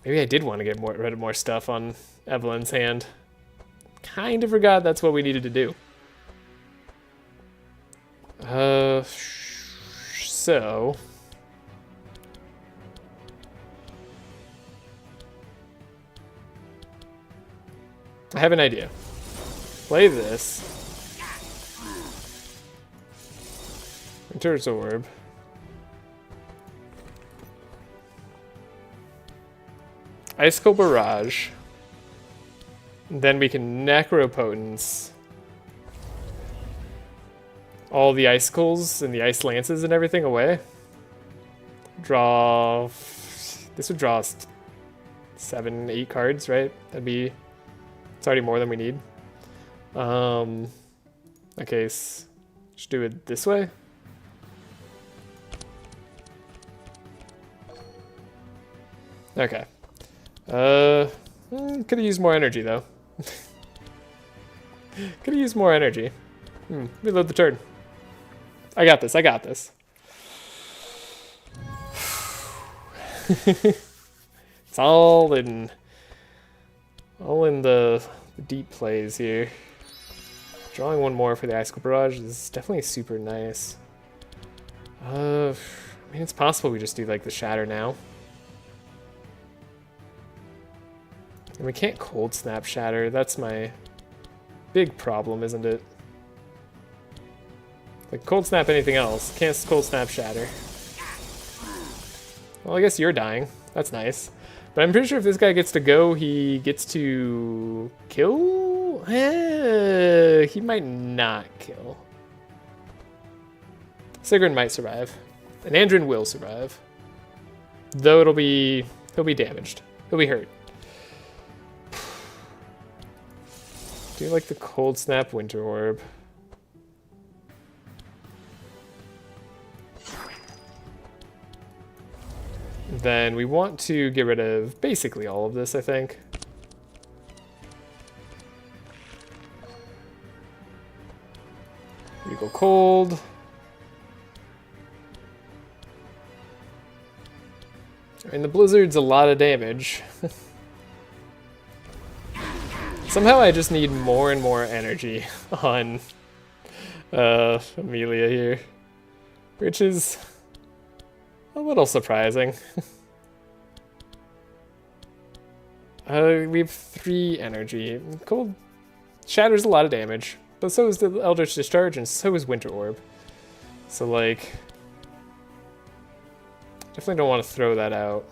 Maybe I did want to get rid of more stuff on Evelyn's hand. Kind of forgot that's what we needed to do. So... I have an idea. Play this. Winter's Orb. Icicle Barrage. And then we can Necropotence all the icicles and the ice lances and everything away. Draw... This would draw 7, 8 cards, right? That'd be... It's already more than we need. Okay, just do it this way. Okay. Could have used more energy, though. Could have used more energy. Reload the turn. I got this, I got this. It's all in the the deep plays here. Drawing one more for the Icicle Barrage is definitely super nice. I mean, it's possible we just do like the Shatter now. And we can't Cold Snap Shatter. That's my big problem, isn't it? Like, Cold Snap anything else. Can't Cold Snap Shatter. Well, I guess you're dying. That's nice. But I'm pretty sure if this guy gets to go, he gets to kill? He might not kill. Sigrun might survive. And Andrin will survive. Though he'll be damaged. He'll be hurt. Do you like the Cold Snap Winter Orb? Then we want to get rid of basically all of this, I think. We go cold. And the blizzard's a lot of damage. Somehow I just need more and more energy on Amelia here, which is a little surprising. We have 3 energy. Cold shatters a lot of damage, but so is the Eldritch Discharge, and so is Winter Orb. So, like, definitely don't want to throw that out.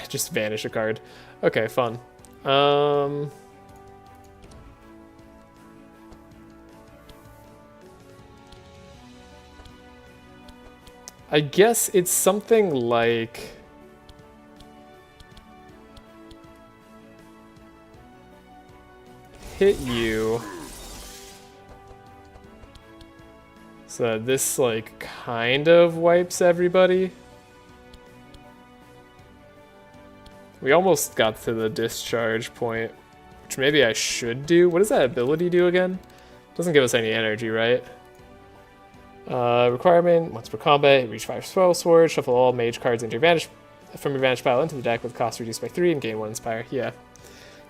Just vanish a card. Okay, fun. I guess it's something like hit you. So this like kind of wipes everybody. We almost got to the discharge point, which maybe I should do. What does that ability do again? Doesn't give us any energy, right? Requirement, once per combat, reach 5 spell swords, shuffle all mage cards into your from your vanish pile into the deck with cost reduced by 3 and gain 1 inspire. Yeah.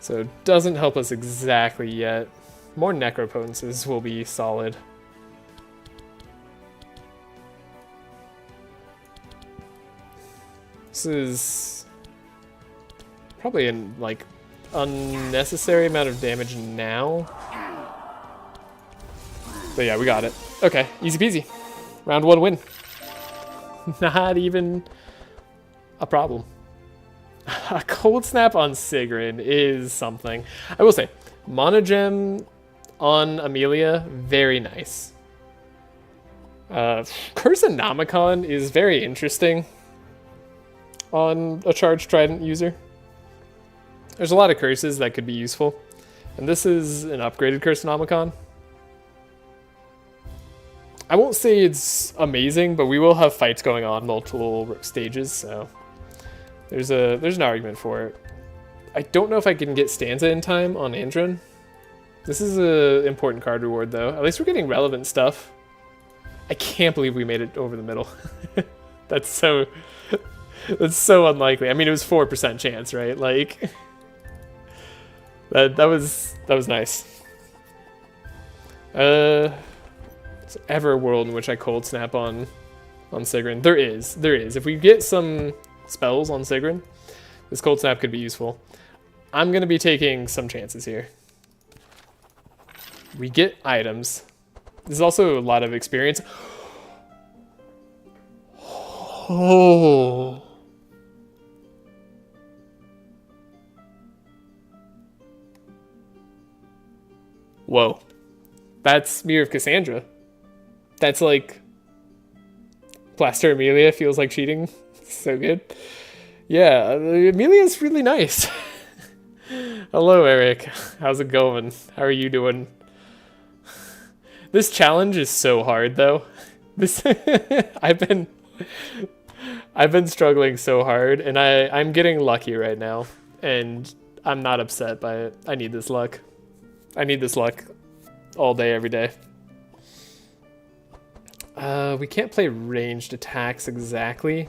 So it doesn't help us exactly yet. More necropotences will be solid. This is probably an like unnecessary amount of damage now. But yeah, we got it. Okay, easy peasy. Round 1 win. Not even a problem. A Cold Snap on Sigrun is something. I will say, Monogem on Amelia, very nice. Cursonomicon is very interesting on a Charged Trident user. There's a lot of curses that could be useful, and this is an upgraded Cursonomicon. I won't say it's amazing, but we will have fights going on multiple stages, so there's an argument for it. I don't know if I can get Stanza in time on Andrin. This is an important card reward, though. At least we're getting relevant stuff. I can't believe we made it over the middle. That's so unlikely. I mean, it was 4% chance, right? Like that was nice. Is ever a world in which I Cold Snap on Sigrun? There is. If we get some spells on Sigrun, this Cold Snap could be useful. I'm gonna be taking some chances here. We get items. There's also a lot of experience. Oh. Whoa. That's Mirror of Cassandra. That's like Plaster Amelia feels like cheating. So good. Yeah, Amelia's really nice. Hello, Eric. How's it going? How are you doing? This challenge is so hard, though. This I've been struggling so hard, and I'm getting lucky right now, and I'm not upset by it. I need this luck. I need this luck all day, every day. We can't play ranged attacks exactly.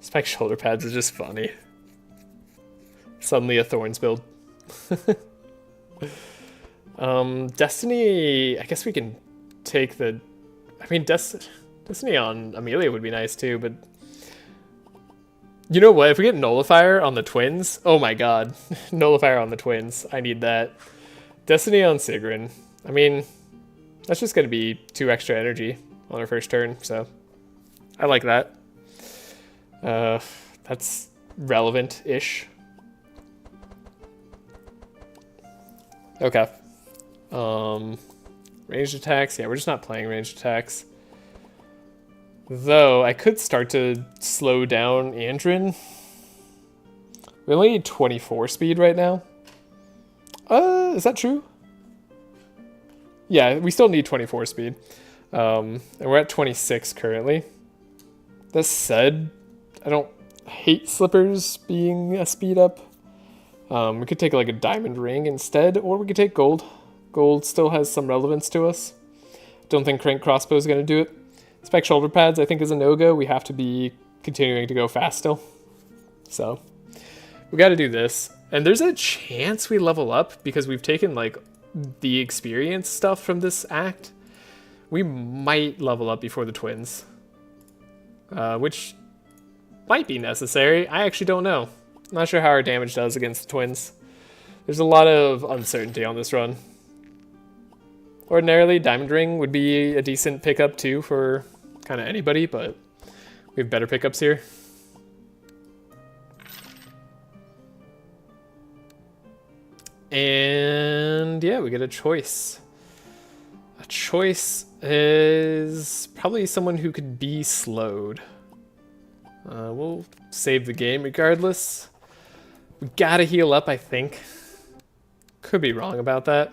Spike shoulder pads is just funny. Suddenly a Thorns build. Destiny, I guess we can take the... I mean, Destiny on Amelia would be nice too, but... You know what? If we get Nullifier on the twins... Oh my god. Nullifier on the twins. I need that. Destiny on Sigrun. I mean, that's just going to be 2 extra energy on our first turn, so... I like that. That's relevant-ish. Okay. Ranged attacks. Yeah, we're just not playing ranged attacks. Though, I could start to slow down Andrin. We only need 24 speed right now. Is that true? Yeah, we still need 24 speed. And we're at 26 currently. That said, I don't hate slippers being a speed up. We could take like a diamond ring instead, or we could take gold. Gold still has some relevance to us. Don't think crank crossbow is going to do it. Spec shoulder pads I think is a no-go. We have to be continuing to go fast still. So we got to do this. And there's a chance we level up because we've taken like the experience stuff from this act. We might level up before the twins. Which might be necessary. I actually don't know. I'm not sure how our damage does against the twins. There's a lot of uncertainty on this run. Ordinarily, Diamond Ring would be a decent pickup too for kind of anybody, but we have better pickups here. And yeah, we get a choice. A choice is probably someone who could be slowed. We'll save the game regardless. We gotta heal up, I think. Could be wrong about that.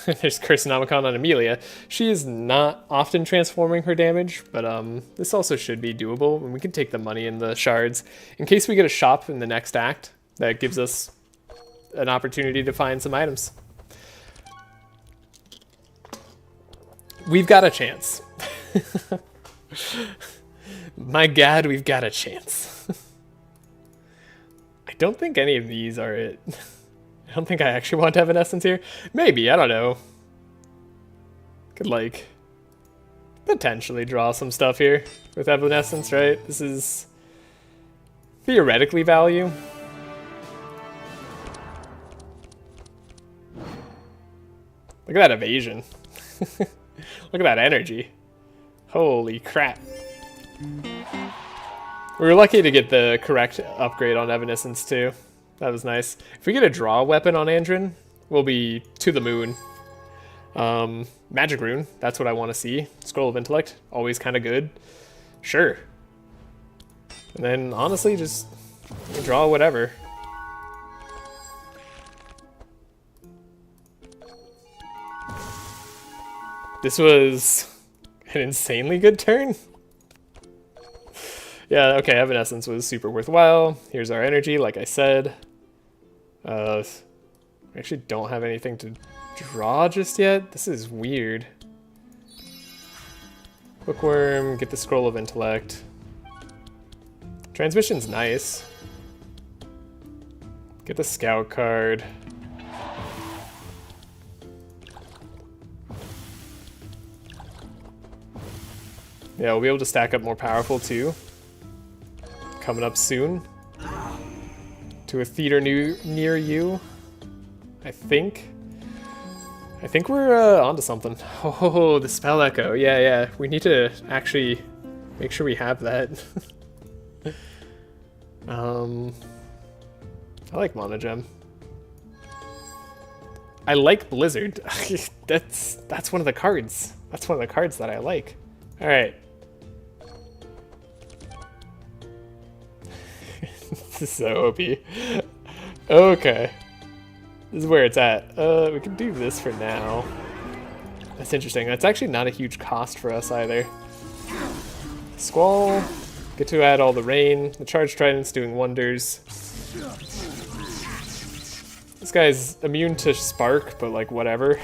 There's Cursonomicon on Amelia. She is not often transforming her damage, but this also should be doable, and we can take the money and the shards in case we get a shop in the next act that gives us an opportunity to find some items. We've got a chance. My god, we've got a chance. I don't think any of these are it. I don't think I actually want Evanescence here. Maybe, I don't know. Could, like, potentially draw some stuff here with Evanescence, right? This is theoretically value. Look at that evasion. Look at that energy. Holy crap. We were lucky to get the correct upgrade on Evanescence too. That was nice. If we get a draw weapon on Andrin, we'll be to the moon. Magic Rune, that's what I want to see. Scroll of Intellect, always kind of good. Sure. And then honestly, just draw whatever. This was an insanely good turn. Yeah, okay, Evanescence was super worthwhile. Here's our energy, like I said. We actually don't have anything to draw just yet. This is weird. Bookworm, get the Scroll of Intellect. Transmission's nice. Get the Scout card. Yeah, we'll be able to stack up more powerful too. Coming up soon. To a theater near you, I think. I think we're onto something. Oh, the spell echo. Yeah. We need to actually make sure we have that. I like Monogem. I like Blizzard. That's one of the cards. That's one of the cards that I like. All right. This is so OP. Okay. This is where it's at. We can do this for now. That's interesting. That's actually not a huge cost for us either. Squall. Get to add all the rain. The Charged Trident's doing wonders. This guy's immune to Spark, but like whatever.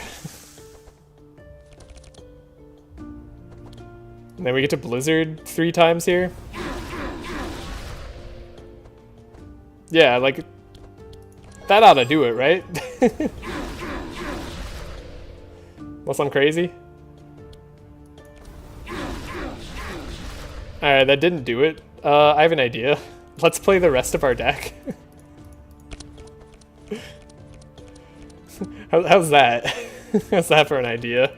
And then we get to Blizzard 3 times here. Yeah, like, that ought to do it, right? Unless I'm crazy. Alright, that didn't do it. I have an idea. Let's play the rest of our deck. How's that? How's that for an idea?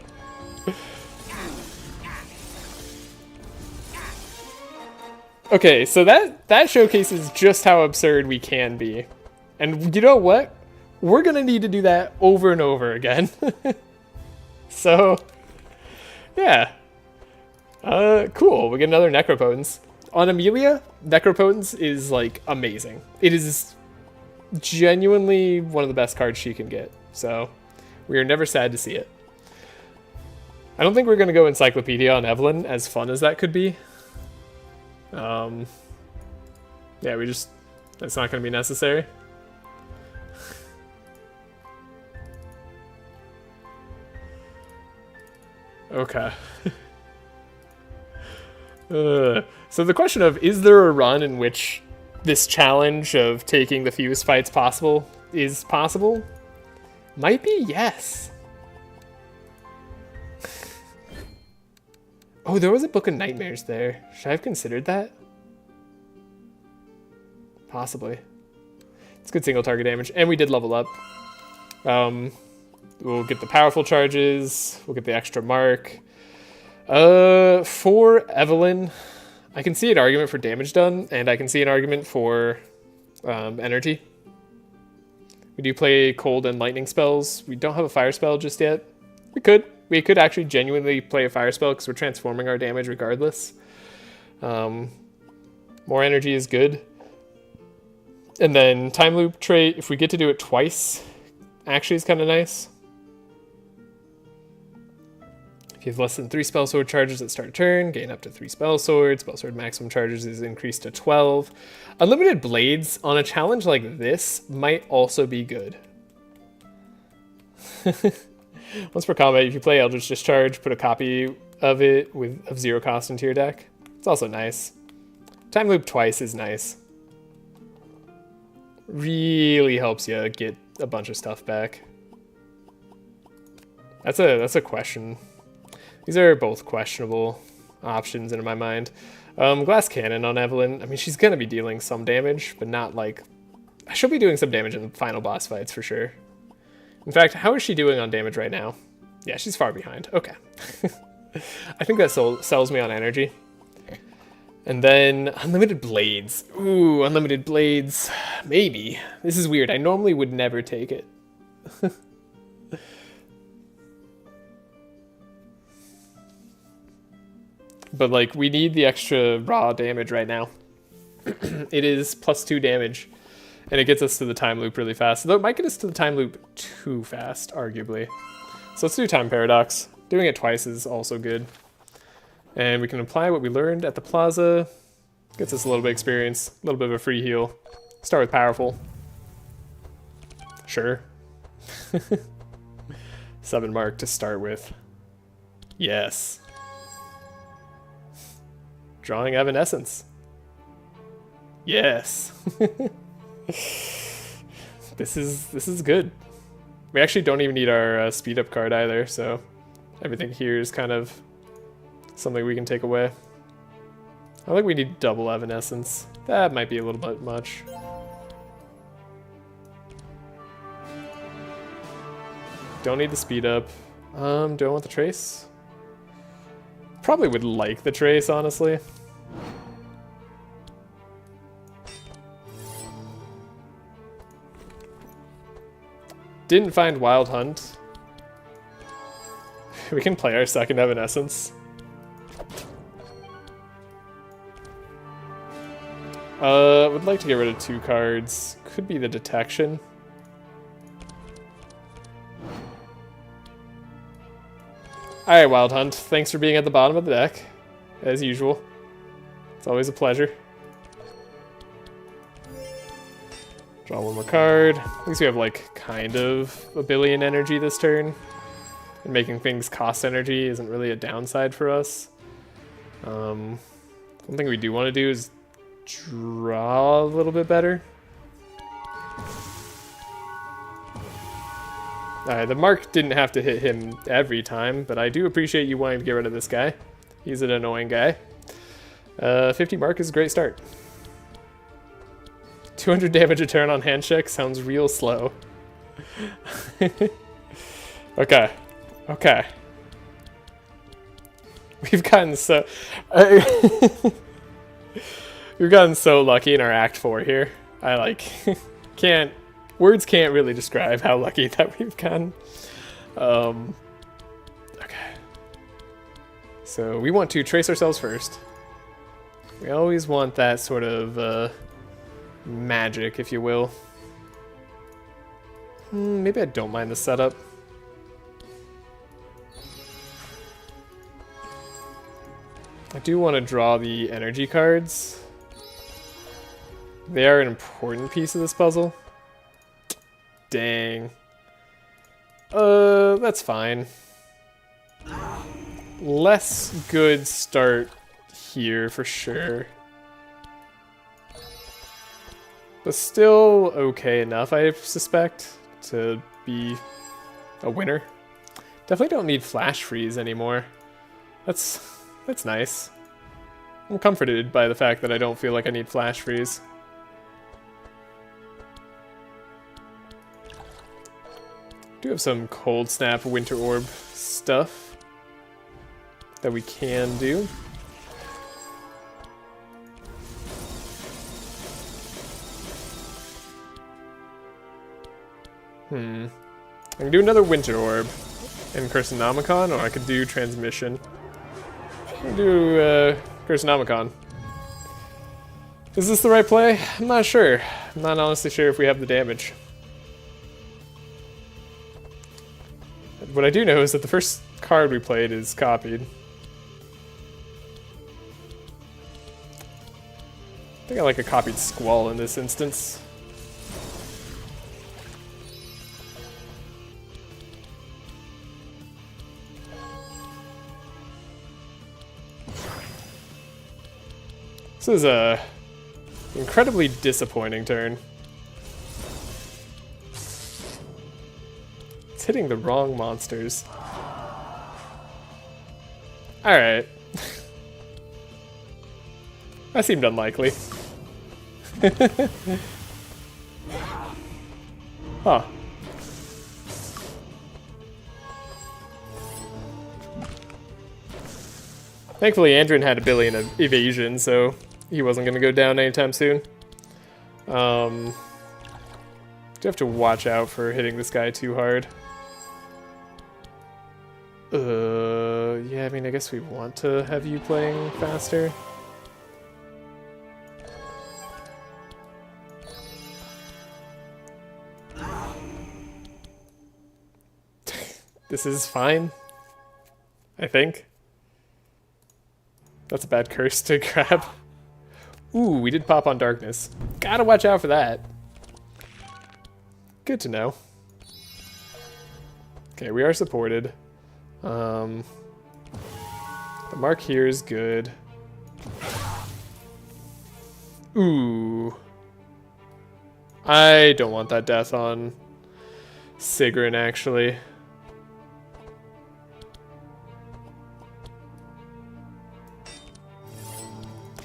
Okay, so that showcases just how absurd we can be. And you know what? We're gonna need to do that over and over again. So, yeah. Cool, we get another Necropotence. On Amelia, Necropotence is, like, amazing. It is genuinely one of the best cards she can get. So, we are never sad to see it. I don't think we're gonna go Encyclopedia on Evelyn, as fun as that could be. Yeah, that's not going to be necessary. Okay. So the question of, is there a run in which this challenge of taking the fewest fights possible is possible? Might be yes. Oh, there was a Book of Nightmares there. Should I have considered that? Possibly. It's good single target damage. And we did level up. We'll get the powerful charges. We'll get the extra mark. For Evelyn, I can see an argument for damage done, and I can see an argument for energy. We do play cold and lightning spells. We don't have a fire spell just yet. We could actually genuinely play a fire spell because we're transforming our damage regardless. More energy is good. And then time loop trait, if we get to do it twice, actually is kind of nice. If you have less than 3 spell sword charges at start turn, gain up to 3 spell swords. Spell sword maximum charges is increased to 12. Unlimited blades on a challenge like this might also be good. Once per combat, if you play Eldritch Discharge, put a copy of it of 0 cost into your deck. It's also nice. Time loop twice is nice. Really helps you get a bunch of stuff back. That's a question. These are both questionable options in my mind. Glass Cannon on Evelyn. I mean, she's gonna be dealing some damage, but not like... She'll be doing some damage in the final boss fights for sure. In fact, how is she doing on damage right now? Yeah, she's far behind. Okay. I think that sells me on energy. And then Unlimited Blades. Ooh, Unlimited Blades. Maybe. This is weird. I normally would never take it. But, like, we need the extra raw damage right now. It is +2 damage. And it gets us to the time loop really fast. Though it might get us to the time loop too fast, arguably. So let's do Time Paradox. Doing it twice is also good. And we can apply what we learned at the plaza. Gets us a little bit of experience, a little bit of a free heal. Start with Powerful. Sure. 7 mark to start with. Yes. Drawing Evanescence. Yes. This is good. We actually don't even need our speed up card either, so everything here is kind of something we can take away. I think we need double Evanescence. That might be a little bit much. Don't need the speed up. Do I want the trace? Probably would like the trace, honestly. Didn't find Wild Hunt. We can play our second Evanescence. Would like to get rid of 2 cards. Could be the Detection. Alright, Wild Hunt. Thanks for being at the bottom of the deck, as usual. It's always a pleasure. Draw 1 more card. At least we have, like, kind of a billion energy this turn. And making things cost energy isn't really a downside for us. One thing we do want to do is draw a little bit better. Alright, the mark didn't have to hit him every time, but I do appreciate you wanting to get rid of this guy. He's an annoying guy. 50 mark is a great start. 200 damage a turn on handshake sounds real slow. Okay. Okay. We've gotten so... We've gotten so lucky in our Act 4 here. I, like, can't... Words can't really describe how lucky that we've gotten. Okay. So we want to trace ourselves first. We always want that sort of magic, if you will. Maybe I don't mind the setup. I do want to draw the energy cards. They are an important piece of this puzzle. Dang. That's fine. Less good start here for sure. But still okay enough, I suspect, to be a winner. Definitely don't need flash freeze anymore. That's nice. I'm comforted by the fact that I don't feel like I need flash freeze. Do have some cold snap winter orb stuff that we can do. I can do another winter orb in Cursonomicon, or I could do transmission. I'll do Cursonomicon. Is this the right play? I'm not sure. I'm not honestly sure if we have the damage. What I do know is that the first card we played is copied. I think I like a copied Squall in this instance. This is a incredibly disappointing turn. It's hitting the wrong monsters. Alright. That seemed unlikely. Huh. Thankfully, Andrin had a billion of evasion, so he wasn't going to go down anytime soon. Do have to watch out for hitting this guy too hard. Yeah, I mean, I guess we want to have you playing faster. This is fine, I think. That's a bad curse to grab. Ooh, we did pop on darkness. Gotta watch out for that. Good to know. Okay, we are supported. The mark here is good. Ooh. I don't want that death on Sigrun, actually.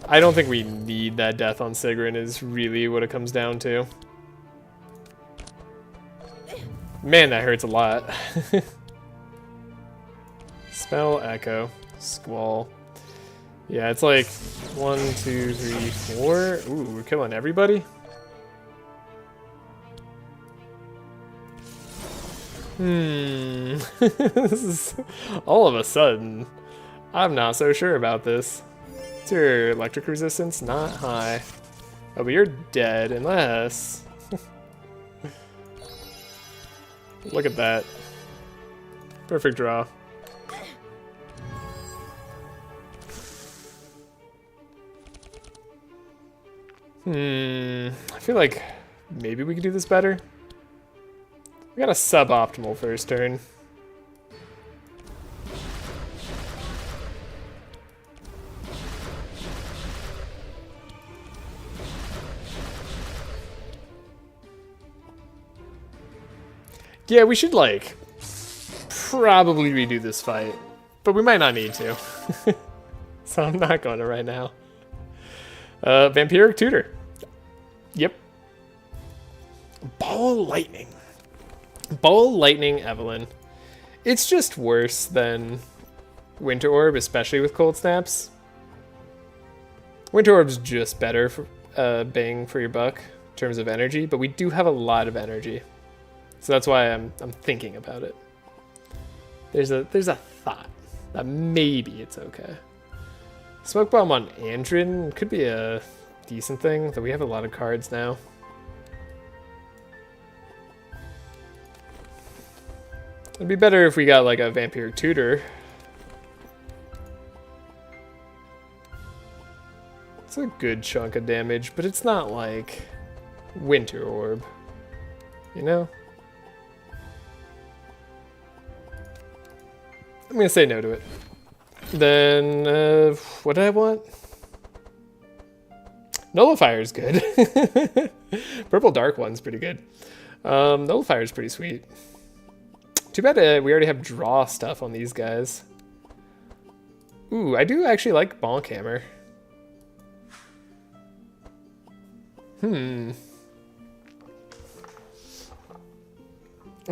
I don't think we need that death on Sigrun is really what it comes down to. Man, that hurts a lot. Spell, Echo, Squall. Yeah, it's like 1, 2, 3, 4. Ooh, we're killing everybody? This is all of a sudden. I'm not so sure about this. Is your electric resistance not high? Oh, but you're dead unless... Look at that. Perfect draw. I feel like maybe we could do this better. We got a suboptimal first turn. Yeah, we should, like, probably redo this fight. But we might not need to. So I'm not going to right now. Vampiric Tutor. Yep. Ball Lightning. Ball Lightning Evelyn. It's just worse than Winter Orb, especially with Cold Snaps. Winter Orb's just better for bang for your buck in terms of energy, but we do have a lot of energy. So that's why I'm thinking about it. There's a thought that maybe it's okay. Smoke Bomb on Andrin could be a decent thing, though we have a lot of cards now. It'd be better if we got like a Vampiric Tutor. It's a good chunk of damage, but it's not like Winter Orb, you know? I'm gonna say no to it. Then, what did I want? Nullifier's good. Purple Dark one's pretty good. Nullifier's pretty sweet. Too bad we already have draw stuff on these guys. Ooh, I do actually like Bonk Hammer. I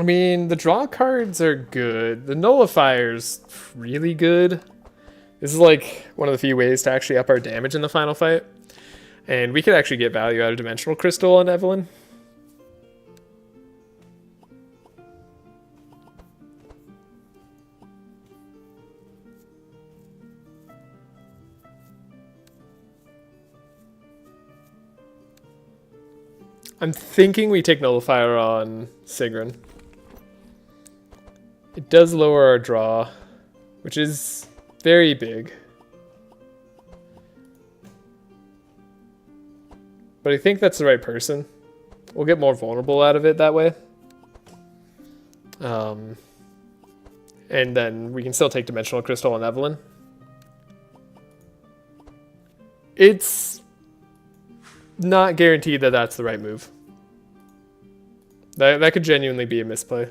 mean, the draw cards are good. The Nullifier's really good. This is like one of the few ways to actually up our damage in the final fight. And we could actually get value out of Dimensional Crystal on Evelyn. I'm thinking we take Nullifier on Sigrun. It does lower our draw, which is very big. But I think that's the right person. We'll get more vulnerable out of it that way. And then we can still take Dimensional Crystal on Evelyn. It's not guaranteed that that's the right move. That could genuinely be a misplay.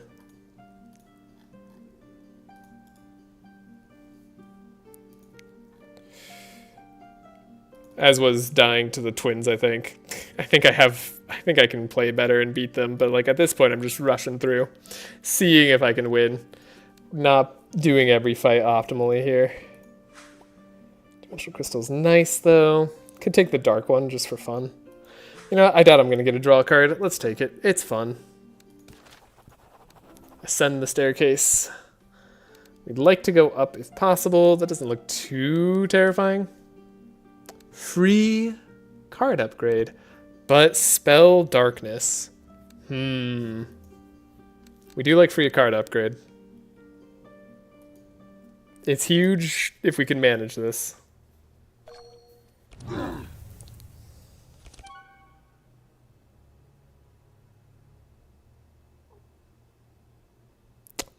As was dying to the twins, I think. I think I can play better and beat them, but like at this point I'm just rushing through, seeing if I can win. Not doing every fight optimally here. Dimensional Crystal's nice though. Could take the dark one just for fun. You know, I doubt I'm gonna get a draw card. Let's take it. It's fun. Ascend the staircase. We'd like to go up if possible. That doesn't look too terrifying. Free card upgrade, but spell darkness. We do like free card upgrade. It's huge if we can manage this.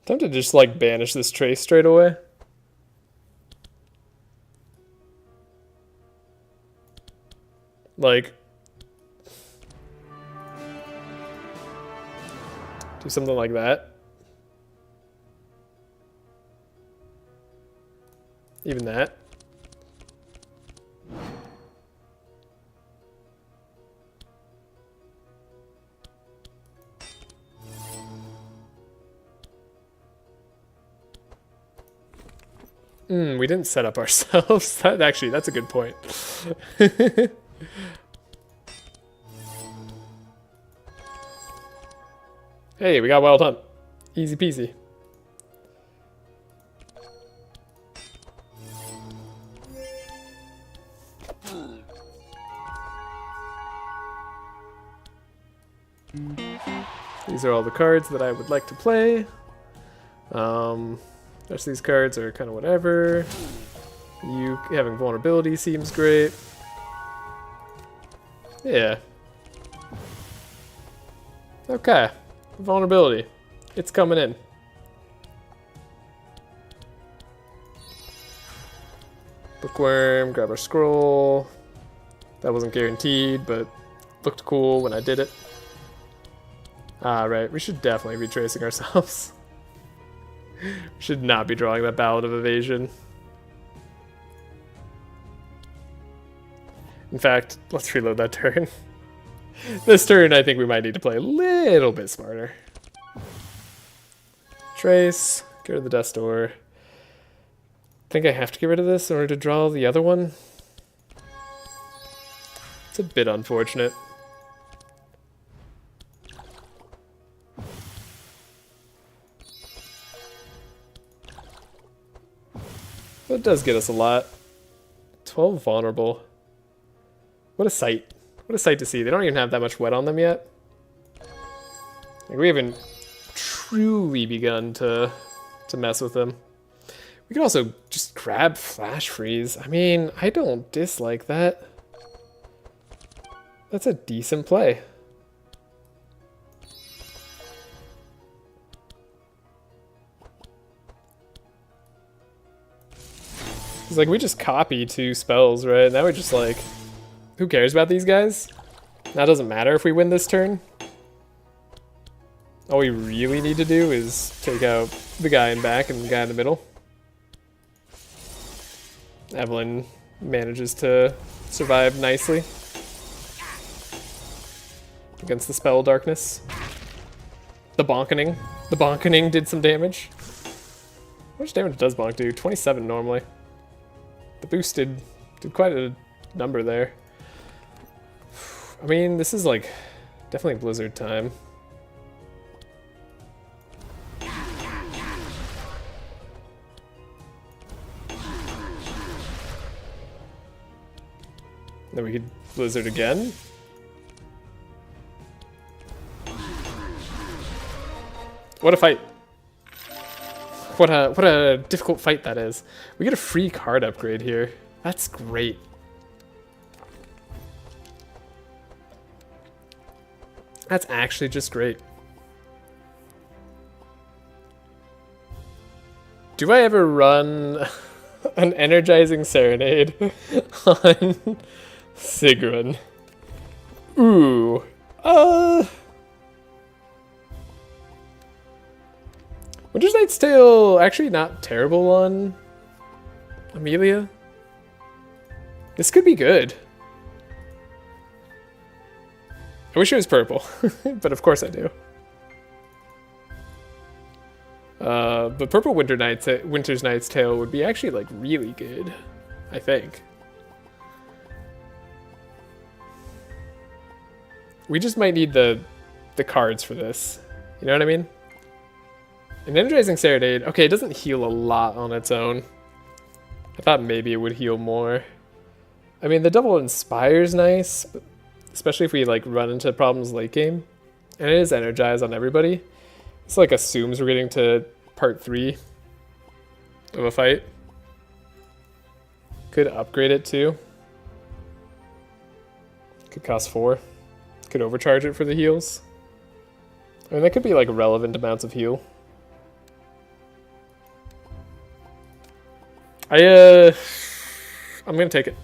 Tempted to just like banish this Trashe straight away. Like, do something like that. Even that. We didn't set up ourselves. Actually, that's a good point. Hey, we got Wild Hunt. Easy peasy. These are all the cards that I would like to play. Rest of these cards are kind of whatever. You having vulnerability seems great. Yeah. Okay. Vulnerability. It's coming in. Bookworm, grab our scroll. That wasn't guaranteed, but looked cool when I did it. Ah, right. We should definitely be tracing ourselves. We should not be drawing that Ballad of Evasion. In fact, let's reload that turn. This turn, I think we might need to play a little bit smarter. Trace, go to the death door. I think I have to get rid of this in order to draw the other one. It's a bit unfortunate. But it does get us a lot. 12 vulnerable. What a sight. What a sight to see. They don't even have that much wet on them yet. Like, we haven't truly begun to mess with them. We could also just grab Flash Freeze. I mean, I don't dislike that. That's a decent play. It's like we just copy 2 spells, right? Now we're just like, who cares about these guys? That doesn't matter if we win this turn. All we really need to do is take out the guy in back and the guy in the middle. Evelyn manages to survive nicely against the spell darkness. The bonkening. The bonkening did some damage. How much damage does bonk do? 27 normally. The boost did quite a number there. I mean, this is like definitely blizzard time. Then we could blizzard again. What a fight. What a difficult fight that is. We get a free card upgrade here. That's great. That's actually just great. Do I ever run an energizing serenade on Sigrun? Ooh. Winter's Knight's Tale, actually not terrible on Amelia. This could be good. I wish it was purple, but of course I do. But purple Winter's Knight's Tale would be actually like really good, I think. We just might need the cards for this. You know what I mean? An Energizing Serenade, okay, it doesn't heal a lot on its own. I thought maybe it would heal more. I mean, the double Inspire's nice, but especially if we like run into problems late game. And it is energized on everybody. This like assumes we're getting to part 3 of a fight. Could upgrade it too. Could cost 4. Could overcharge it for the heals. I mean, that could be like relevant amounts of heal. I'm gonna take it.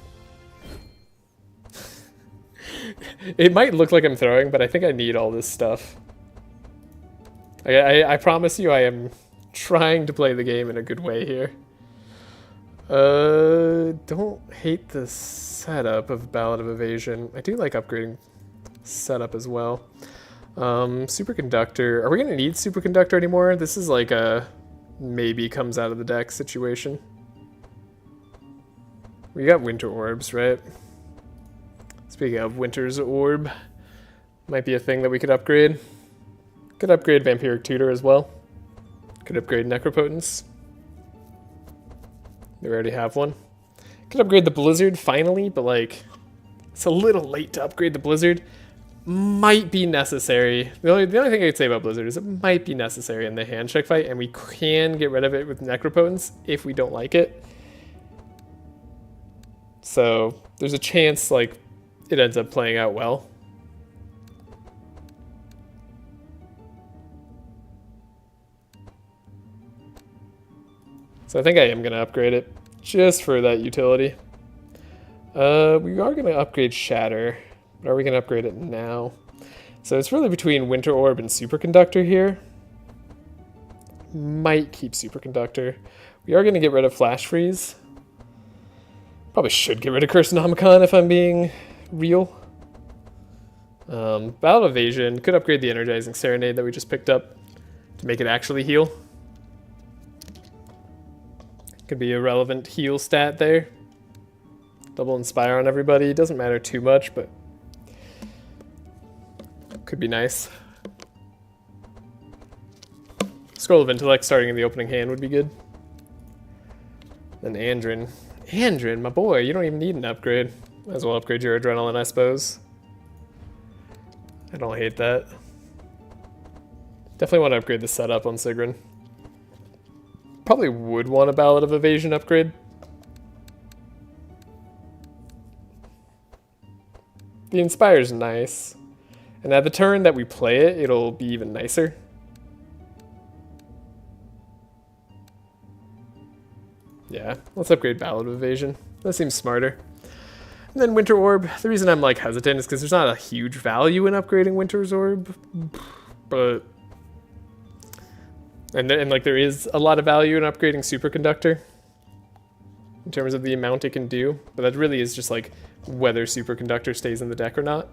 It might look like I'm throwing, but I think I need all this stuff. I promise you I am trying to play the game in a good way here. Don't hate the setup of Ballad of Evasion. I do like upgrading setup as well. Superconductor. Are we gonna need Superconductor anymore? This is like a maybe comes out of the deck situation. We got Winter Orbs, right? Speaking of Winter's Orb, might be a thing that we could upgrade. Could upgrade Vampiric Tutor as well. Could upgrade Necropotence. We already have one. Could upgrade the Blizzard finally, but like, it's a little late to upgrade the Blizzard. Might be necessary. The only thing I could say about Blizzard is it might be necessary in the hand check fight, and we can get rid of it with Necropotence if we don't like it. So there's a chance like it ends up playing out well. So I think I am going to upgrade it just for that utility. We are going to upgrade Shatter, but are we going to upgrade it now? So it's really between Winter Orb and Superconductor here. Might keep Superconductor. We are going to get rid of Flash Freeze. Probably should get rid of Cursenomicon if I'm being real. Battle Evasion. Could upgrade the Energizing Serenade that we just picked up to make it actually heal. Could be a relevant heal stat there. Double Inspire on everybody. Doesn't matter too much, but could be nice. Scroll of Intellect starting in the opening hand would be good. Then Andrin. Andrin, my boy, you don't even need an upgrade. Might as well upgrade your Adrenaline, I suppose. I don't hate that. Definitely want to upgrade the setup on Sigrun. Probably would want a Ballad of Evasion upgrade. The Inspire's nice. And at the turn that we play it, it'll be even nicer. Yeah, let's upgrade Ballad of Evasion. That seems smarter. And then Winter Orb. The reason I'm like hesitant is because there's not a huge value in upgrading Winter's Orb. But... And like there is a lot of value in upgrading Superconductor. In terms of the amount it can do. But that really is just like whether Superconductor stays in the deck or not.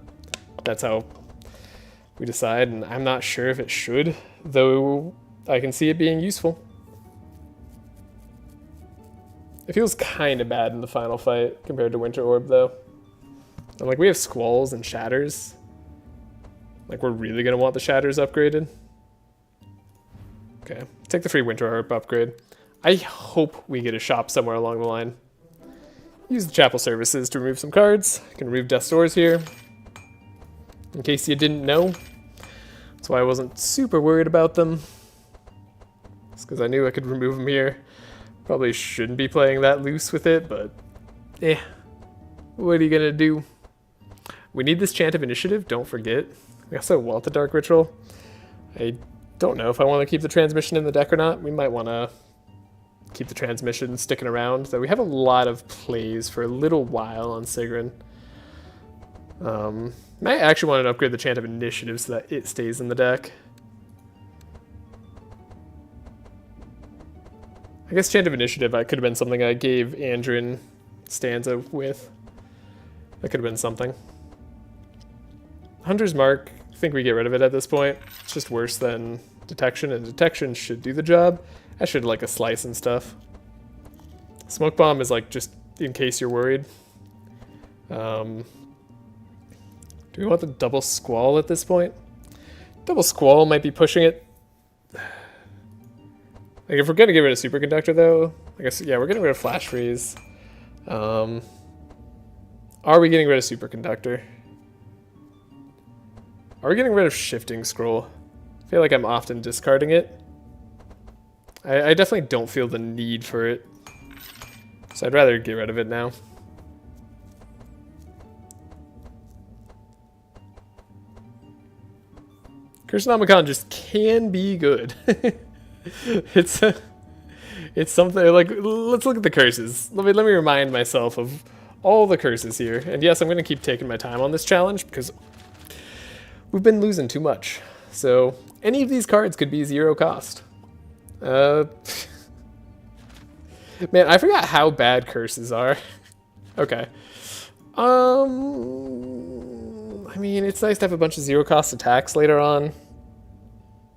That's how we decide. And I'm not sure if it should. Though I can see it being useful. It feels kind of bad in the final fight compared to Winter Orb, though. And like, we have Squalls and Shatters. Like, we're really going to want the Shatters upgraded. Okay, take the free Winter Orb upgrade. I hope we get a shop somewhere along the line. Use the Chapel Services to remove some cards. I can remove Death's Doors here. In case you didn't know. That's why I wasn't super worried about them. It's because I knew I could remove them here. Probably shouldn't be playing that loose with it, but what are you gonna do? We need this Chant of Initiative, don't forget. We also want the Dark Ritual. I don't know if I want to keep the Transmission in the deck or not. We might want to keep the Transmission sticking around, though we have a lot of plays for a little while on Sigrun. I actually want to upgrade the Chant of Initiative so that it stays in the deck. I guess Chant of Initiative could have been something I gave Andrin stanza with. That could have been something. Hunter's Mark, I think we get rid of it at this point. It's just worse than Detection, and Detection should do the job. I should like a Slice and stuff. Smoke Bomb is like just in case you're worried. Do we want the double Squall at this point? Double Squall might be pushing it. Like, if we're going to get rid of Superconductor, though, I guess, yeah, we're getting rid of Flash Freeze. Are we getting rid of Superconductor? Are we getting rid of Shifting Scroll? I feel like I'm often discarding it. I definitely don't feel the need for it. So I'd rather get rid of it now. Cursenomicon just can be good. It's something like, let's look at the curses. Let me remind myself of all the curses here. And yes, I'm going to keep taking my time on this challenge because we've been losing too much. So any of these cards could be 0 cost. Man, I forgot how bad curses are. Okay. I mean, it's nice to have a bunch of 0 cost attacks later on.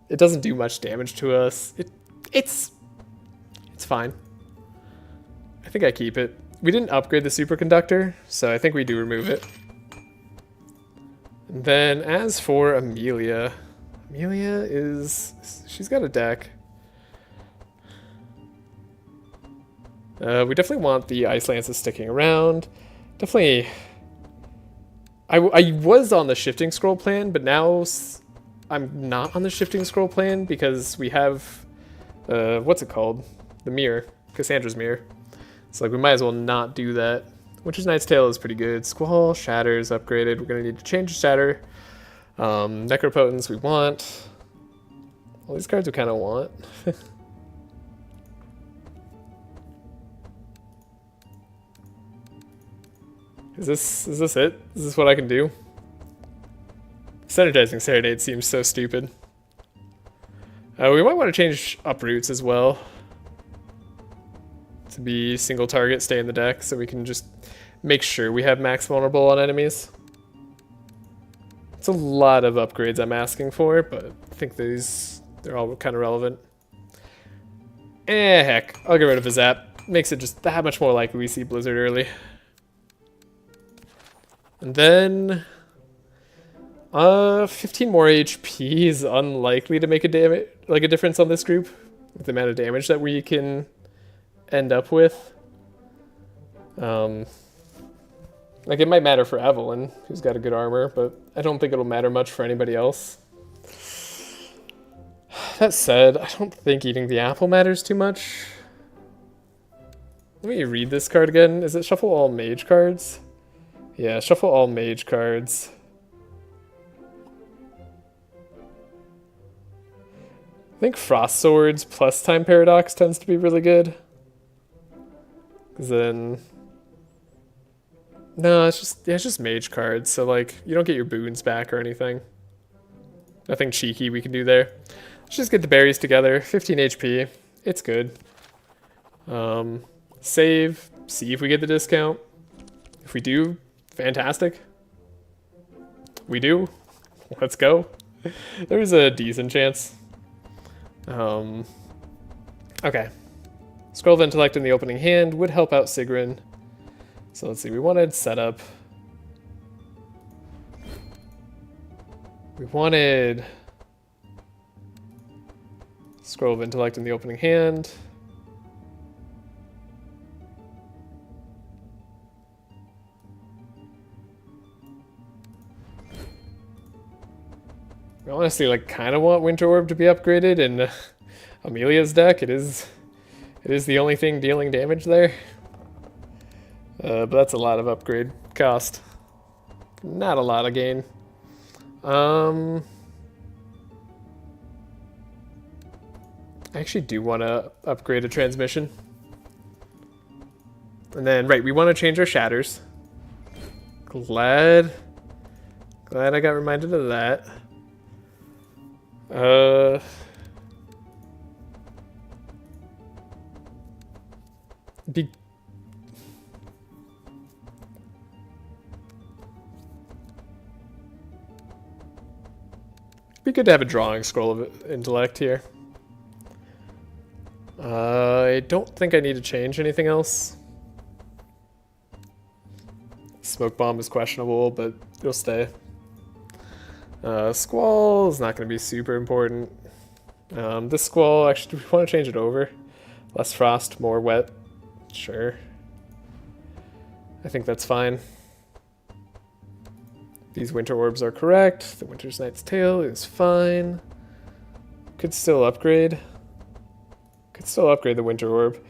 It doesn't do much damage to us. It's fine. I think I keep it. We didn't upgrade the Superconductor, so I think we do remove it. And then as for Amelia, she's got a deck. We definitely want the Ice Lances sticking around. Definitely. I was on the Shifting Scroll plan, but now I'm not on the Shifting Scroll plan because we have, what's it called? The Mirror, Cassandra's Mirror. So like we might as well not do that. Witch's Knight's Tale is pretty good. Squall, Shatters upgraded. We're gonna need to change the Shatter. Necropotence we want. All these cards we kind of want. Is this it? Is this what I can do? Synergizing Serenade seems so stupid. We might want to change uproots as well. To be single target, stay in the deck, so we can just make sure we have max vulnerable on enemies. It's a lot of upgrades I'm asking for, but I think they're all kind of relevant. Heck, I'll get rid of a zap. Makes it just that much more likely we see Blizzard early. And then 15 more HP is unlikely to make a difference on this group with the amount of damage that we can end up with. Like, it might matter for Evelyn, who's got a good armor, but I don't think it'll matter much for anybody else. That said, I don't think eating the apple matters too much. Let me read this card again. Is it shuffle all mage cards? Yeah, shuffle all mage cards. I think Frost Swords plus Time Paradox tends to be really good. Because then... No, it's just mage cards, so like, you don't get your boons back or anything. Nothing cheeky we can do there. Let's just get the berries together. 15 HP. It's good. Save. See if we get the discount. If we do, fantastic. We do. Let's go. There's a decent chance. Okay. Scroll of Intellect in the opening hand would help out Sigrun. So let's see, we wanted setup. We wanted Scroll of Intellect in the opening hand. We honestly like kind of want Winter Orb to be upgraded in Amelia's deck. It is the only thing dealing damage there. But that's a lot of upgrade cost. Not a lot of gain. I actually do want to upgrade a transmission. And then, right, we want to change our shatters. Glad I got reminded of that. Be good to have a drawing scroll of intellect here. I don't think I need to change anything else. Smoke bomb is questionable, but it'll stay. Squall is not going to be super important. This squall, actually, do we want to change it over? Less frost, more wet. Sure. I think that's fine. These winter orbs are correct. The Winter's Knight's Tail is fine. Could still upgrade. Could still upgrade the Winter Orb.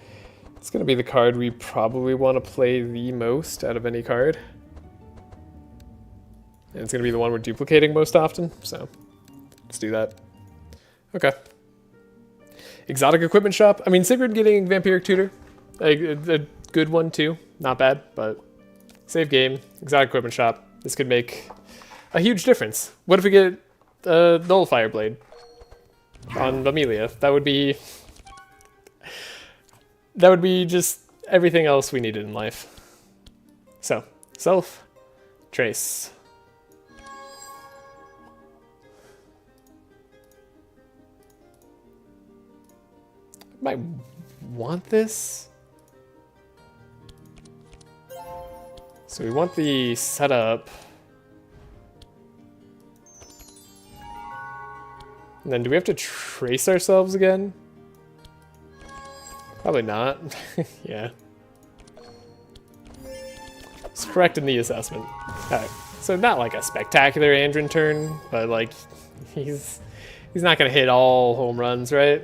It's going to be the card we probably want to play the most out of any card. And it's going to be the one we're duplicating most often, so let's do that. Okay. Exotic Equipment Shop. I mean, Sigrun getting Vampiric Tutor. A good one too. Not bad, but save game. Exotic Equipment Shop. This could make a huge difference. What if we get Nullifier Blade on Amelia? That would be just everything else we needed in life. So, self, trace. Might want this. So we want the setup. And then do we have to trace ourselves again? Probably not. Yeah. It's correct in the assessment. Alright. So not like a spectacular Andrin turn, but like he's not gonna hit all home runs, right?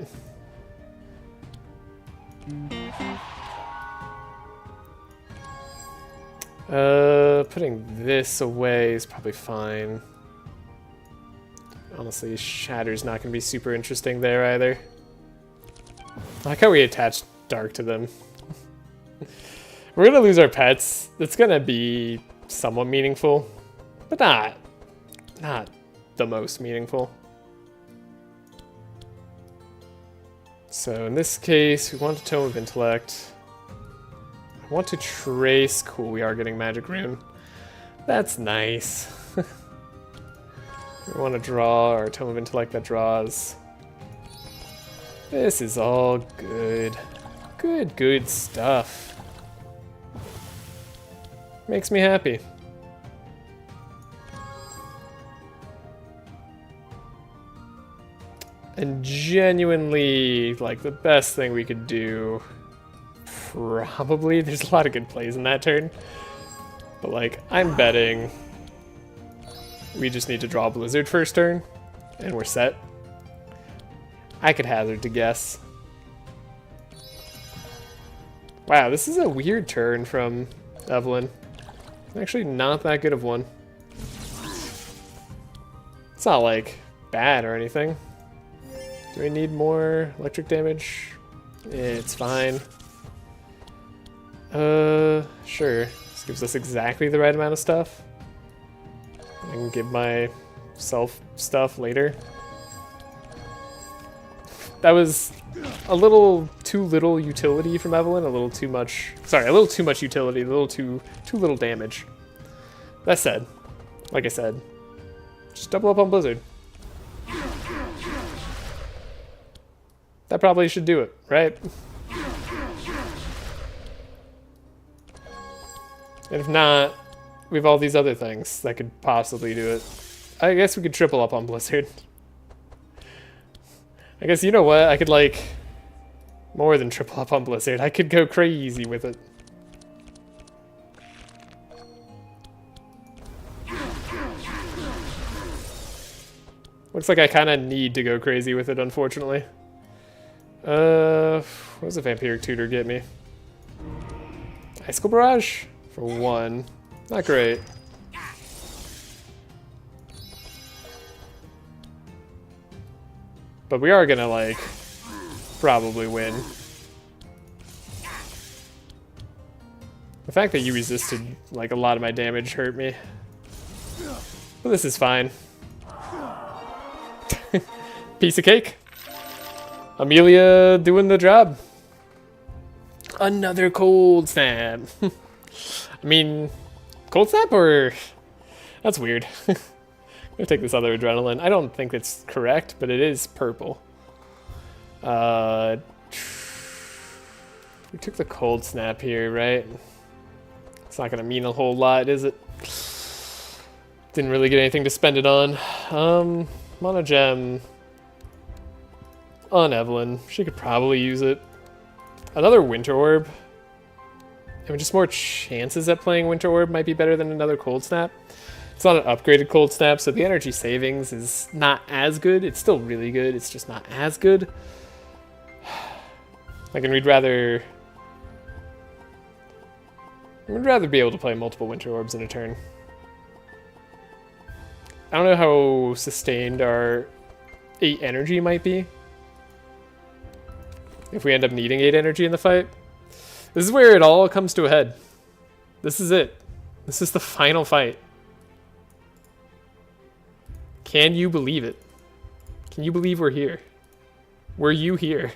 Putting this away is probably fine. Honestly, Shatter's not going to be super interesting there either. I like how we attached Dark to them. We're going to lose our pets. It's going to be somewhat meaningful, but not the most meaningful. So in this case, we want a Tome of Intellect. I want to trace. Cool, we are getting Magic Rune. That's nice. We want to draw our Tome of Intellect that draws. This is all good. Good stuff. Makes me happy. And genuinely, like, the best thing we could do, probably, there's a lot of good plays in that turn, but like, I'm betting we just need to draw Blizzard first turn, and we're set. I could hazard to guess. Wow, this is a weird turn from Evelyn. Actually not that good of one. It's not like bad or anything. Do we need more electric damage? It's fine. Sure. This gives us exactly the right amount of stuff. I can give myself stuff later. That was a little too little utility from Evelyn, a little too much... Sorry, a little too much utility, a little too little damage. That said, like I said, just double up on Blizzard. That probably should do it, right? And if not, we have all these other things that could possibly do it. I guess we could triple up on Blizzard. I guess, you know what? I could, like, more than triple up on Blizzard. I could go crazy with it. Looks like I kind of need to go crazy with it, unfortunately. What does a Vampiric Tutor get me? Icicle Barrage? For 1. Not great. But we are gonna, like, probably win. The fact that you resisted, like, a lot of my damage hurt me. But this is fine. Piece of cake. Amelia doing the job. Another cold snap. I mean, cold snap or... That's weird. I'm gonna take this other adrenaline. I don't think it's correct, but it is purple. We took the cold snap here, right? It's not gonna mean a whole lot, is it? Didn't really get anything to spend it on. Mono gem on Evelyn. She could probably use it. Another Winter Orb. I mean, just more chances at playing Winter Orb might be better than another Cold Snap. It's not an upgraded Cold Snap, so the energy savings is not as good. It's still really good, it's just not as good. Like, and we'd rather be able to play multiple Winter Orbs in a turn. I don't know how sustained our 8 energy might be. If we end up needing 8 energy in the fight. This is where it all comes to a head. This is it. This is the final fight. Can you believe it? Can you believe we're here? Were you here?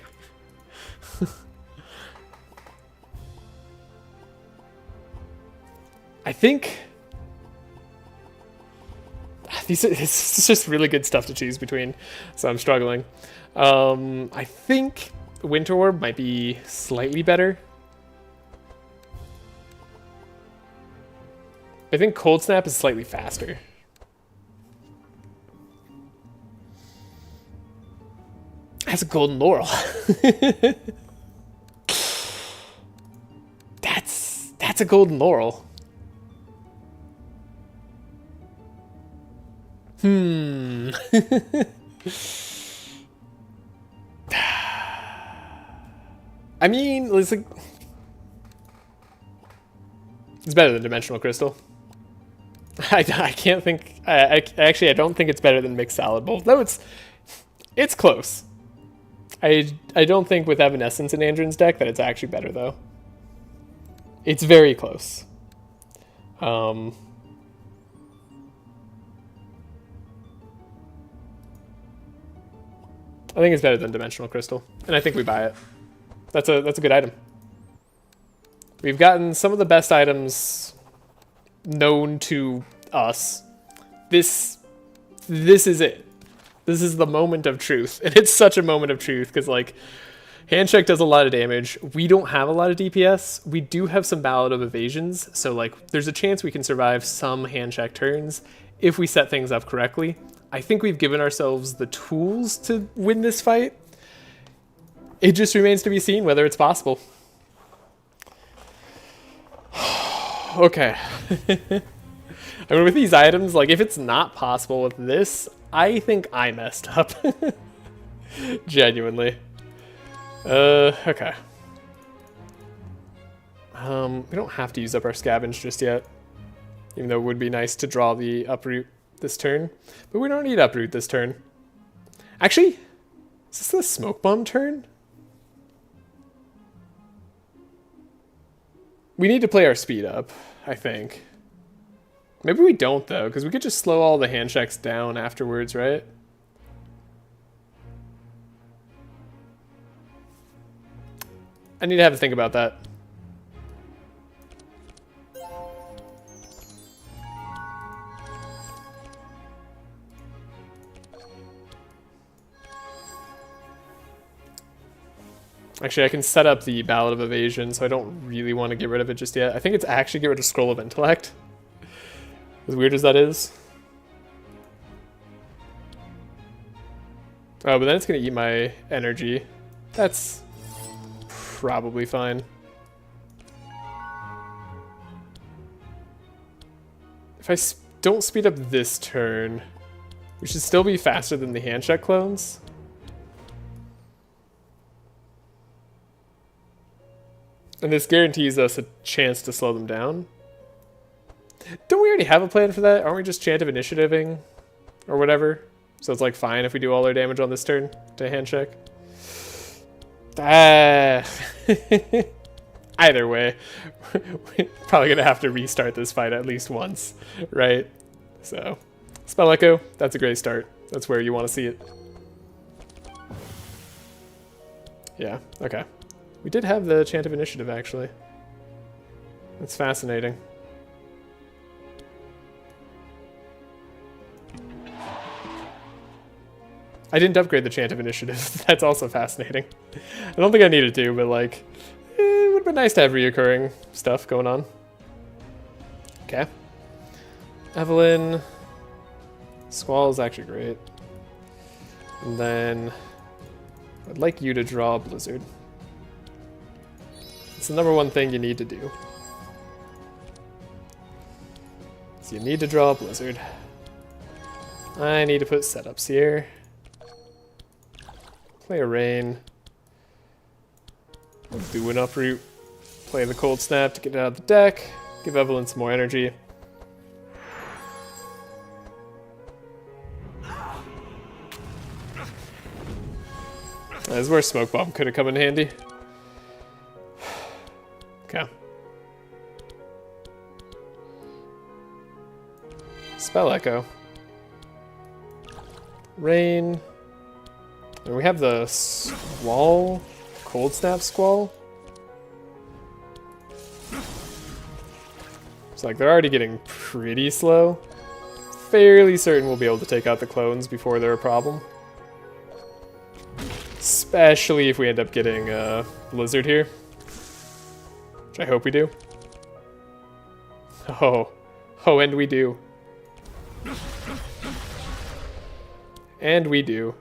I think... This is just really good stuff to choose between, so I'm struggling. I think Winter Orb might be slightly better. I think Cold Snap is slightly faster. That's a golden laurel. That's a golden laurel. I mean, it's better than Dimensional Crystal. I can't think. Actually, I don't think it's better than Mixed Salad Bowl. Though it's close. I don't think with Evanescence in Andrin's deck that it's actually better though. It's very close. I think it's better than Dimensional Crystal, and I think we buy it. That's a good item. We've gotten some of the best items known to us. This is it. This is the moment of truth, and it's such a moment of truth because like Handshake does a lot of damage. We don't have a lot of DPS. We do have some Ballad of Evasions, so like there's a chance we can survive some Handshake turns if we set things up correctly. I think we've given ourselves the tools to win this fight. It just remains to be seen whether it's possible. Okay. I mean, with these items, like, if it's not possible with this, I think I messed up. Genuinely. Okay. We don't have to use up our scavenge just yet. Even though it would be nice to draw the uproot this turn. But we don't need uproot this turn. Actually, is this the smoke bomb turn? We need to play our speed up, I think. Maybe we don't, though, because we could just slow all the handshakes down afterwards, right? I need to have a think about that. Actually, I can set up the Ballad of Evasion, so I don't really want to get rid of it just yet. I think it's actually get rid of Scroll of Intellect. As weird as that is. Oh, but then it's going to eat my energy. That's probably fine. If I don't speed up this turn, we should still be faster than the handshake clones. And this guarantees us a chance to slow them down. Don't we already have a plan for that? Aren't we just chant of initiativing? Or whatever? So it's like fine if we do all our damage on this turn to handshake. Ah. Either way, we're probably going to have to restart this fight at least once, right? So, Spell Echo, that's a great start. That's where you want to see it. Yeah, okay. We did have the Chant of Initiative, actually. That's fascinating. I didn't upgrade the Chant of Initiative. That's also fascinating. I don't think I needed to, but like, it would have been nice to have reoccurring stuff going on. Okay. Evelyn. Squall is actually great. And then I'd like you to draw a Blizzard. It's the #1 thing you need to do. So you need to draw a Blizzard. I need to put setups here. Play a Rain. We'll do an Uproot. Play the Cold Snap to get it out of the deck. Give Evelyn some more energy. This is where Smoke Bomb could have come in handy. Okay. Spell Echo. Rain. And we have the Squall. Cold Snap Squall. It's like they're already getting pretty slow. Fairly certain we'll be able to take out the clones before they're a problem. Especially if we end up getting a Blizzard here. Which I hope we do. Oh, and we do. And we do.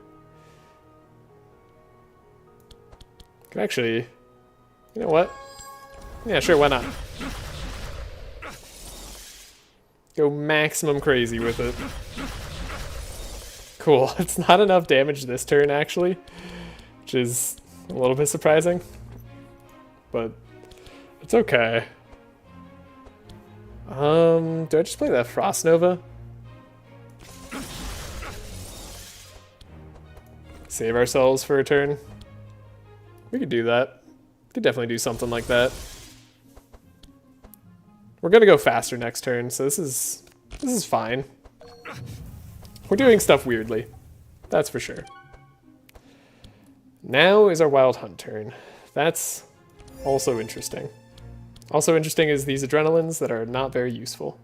Can actually, you know what? Yeah, sure, why not? Go maximum crazy with it. Cool, it's not enough damage this turn actually, which is a little bit surprising, but it's okay. Do I just play that Frost Nova? Save ourselves for a turn? We could do that. We could definitely do something like that. We're gonna go faster next turn, so this is fine. We're doing stuff weirdly. That's for sure. Now is our Wild Hunt turn. That's also interesting. Also interesting is these adrenalines that are not very useful.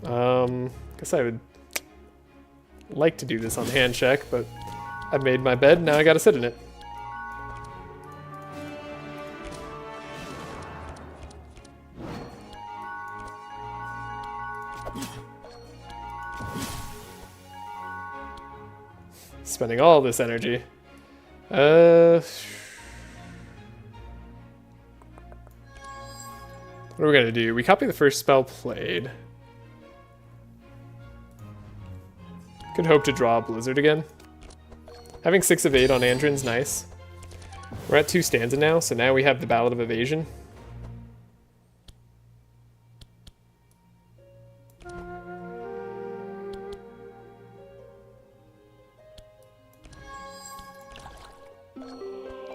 Guess I would like to do this on hand check, but I've made my bed, now I gotta sit in it. Spending all this energy. What are we gonna do? We copy the first spell played. Could hope to draw a Blizzard again. Having 6 of 8 on Andrin's nice. We're at 2 stanza now, so now we have the Ballad of Evasion.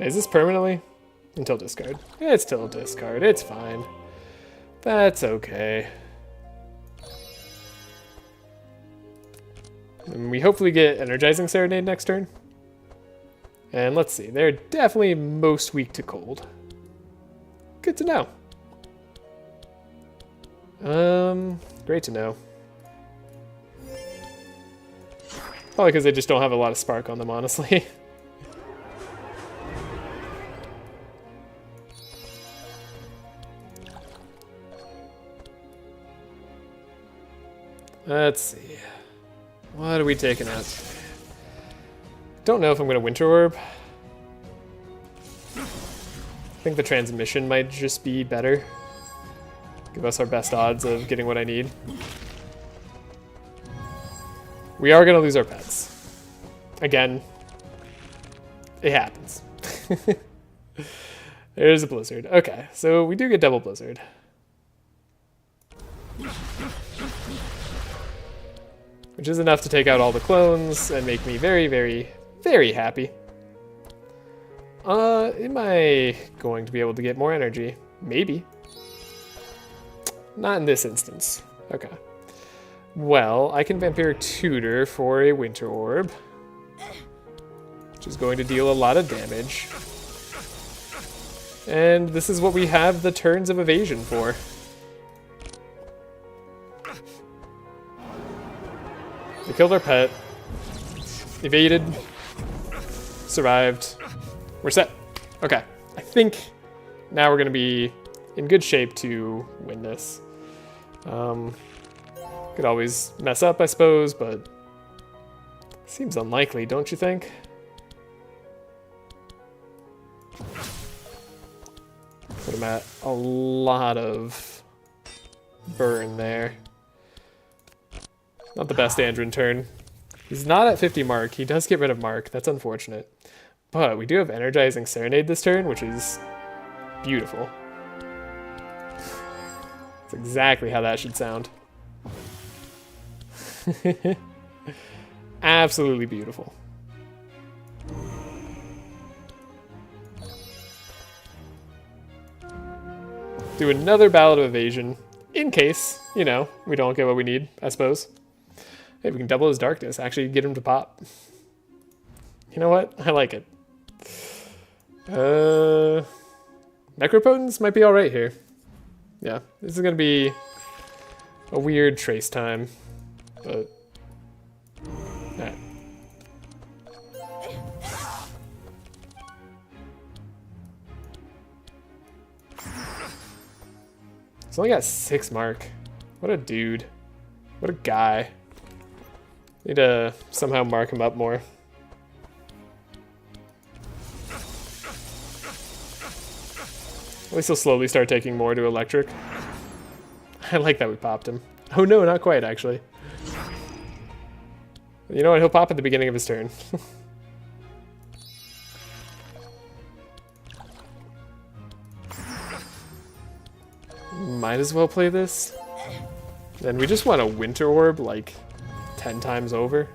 Is this permanently? Until discard. It's still discard, it's fine. That's okay. And we hopefully get Energizing Serenade next turn. And let's see, they're definitely most weak to cold. Good to know. Great to know. Probably because they just don't have a lot of spark on them, honestly. Let's see. What are we taking out? Don't know if I'm going to Winter Orb. I think the transmission might just be better. Give us our best odds of getting what I need. We are going to lose our pets. Again, it happens. There's a Blizzard. Okay, so we do get double Blizzard. Which is enough to take out all the clones and make me very, very, very happy. Am I going to be able to get more energy? Maybe. Not in this instance. Okay. Well, I can Vampiric Tutor for a Winter Orb, which is going to deal a lot of damage. And this is what we have the turns of evasion for. We killed our pet, evaded, survived, we're set. Okay, I think now we're gonna be in good shape to win this. Could always mess up, I suppose, but seems unlikely, don't you think? Put him at a lot of burn there. Not the best Andrin turn. He's not at 50 Mark. He does get rid of Mark. That's unfortunate. But we do have Energizing Serenade this turn, which is beautiful. That's exactly how that should sound. Absolutely beautiful. Do another Ballad of Evasion, in case, you know, we don't get what we need, I suppose. Hey, we can double his darkness, actually get him to pop. You know what? I like it. Necropotence might be alright here. Yeah, this is gonna be a weird trace time, but... Alright. He's only got 6 Mark. What a dude. What a guy. Need to somehow mark him up more. At least he'll slowly start taking more to electric. I like that we popped him. Oh no, not quite actually. You know what, he'll pop at the beginning of his turn. Might as well play this. And we just want a Winter Orb like 10 times over.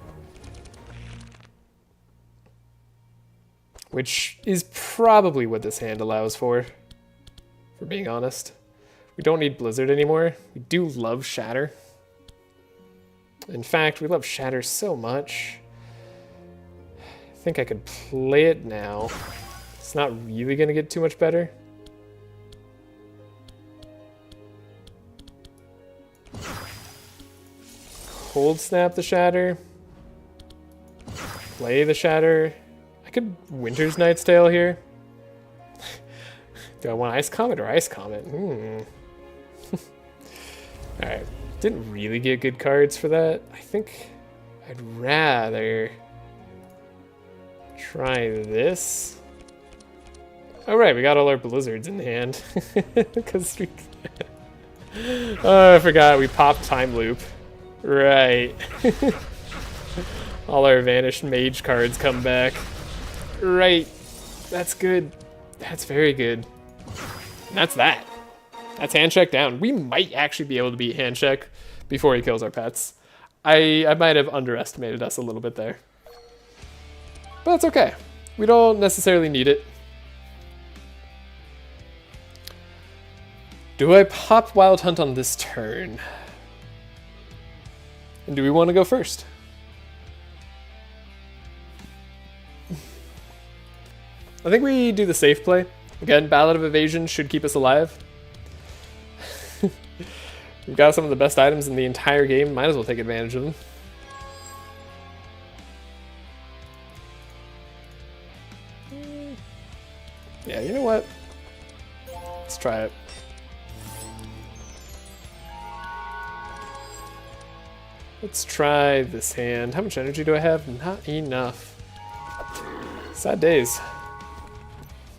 Which is probably what this hand allows for being honest. We don't need Blizzard anymore. We do love Shatter. In fact, we love Shatter so much. think I could play it now. It's not really going to get too much better. Cold snap the shatter. Play the shatter. I could Winter's Night's Tale here. Do I want Ice Comet or Ice Comet? Alright. Didn't really get good cards for that. I think I'd rather try this. Oh right, we got all our blizzards in hand. Because we... Oh, I forgot we popped Time Loop. Right. All our vanished mage cards come back. Right. That's good. That's very good. And that's that. That's Handcheck down. We might actually be able to beat Handcheck before he kills our pets. I might have underestimated us a little bit there. But that's okay. We don't necessarily need it. Do I pop Wild Hunt on this turn? And do we want to go first? I think we do the safe play. Again, Ballad of Evasion should keep us alive. We've got some of the best items in the entire game. Might as well take advantage of them. Yeah, you know what? Let's try it. Let's try this hand. How much energy do I have? Not enough. Sad days.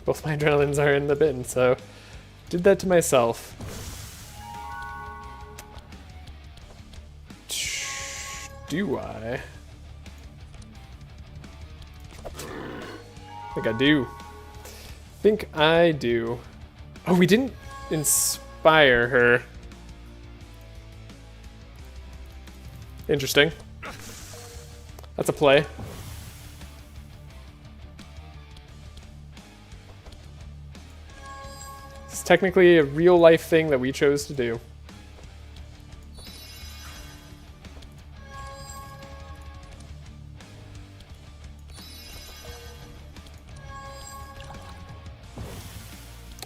Both my adrenalines are in the bin, so did that to myself. Do I? I think I do. Think I do. Oh, we didn't inspire her. Interesting. That's a play. It's technically a real life thing that we chose to do.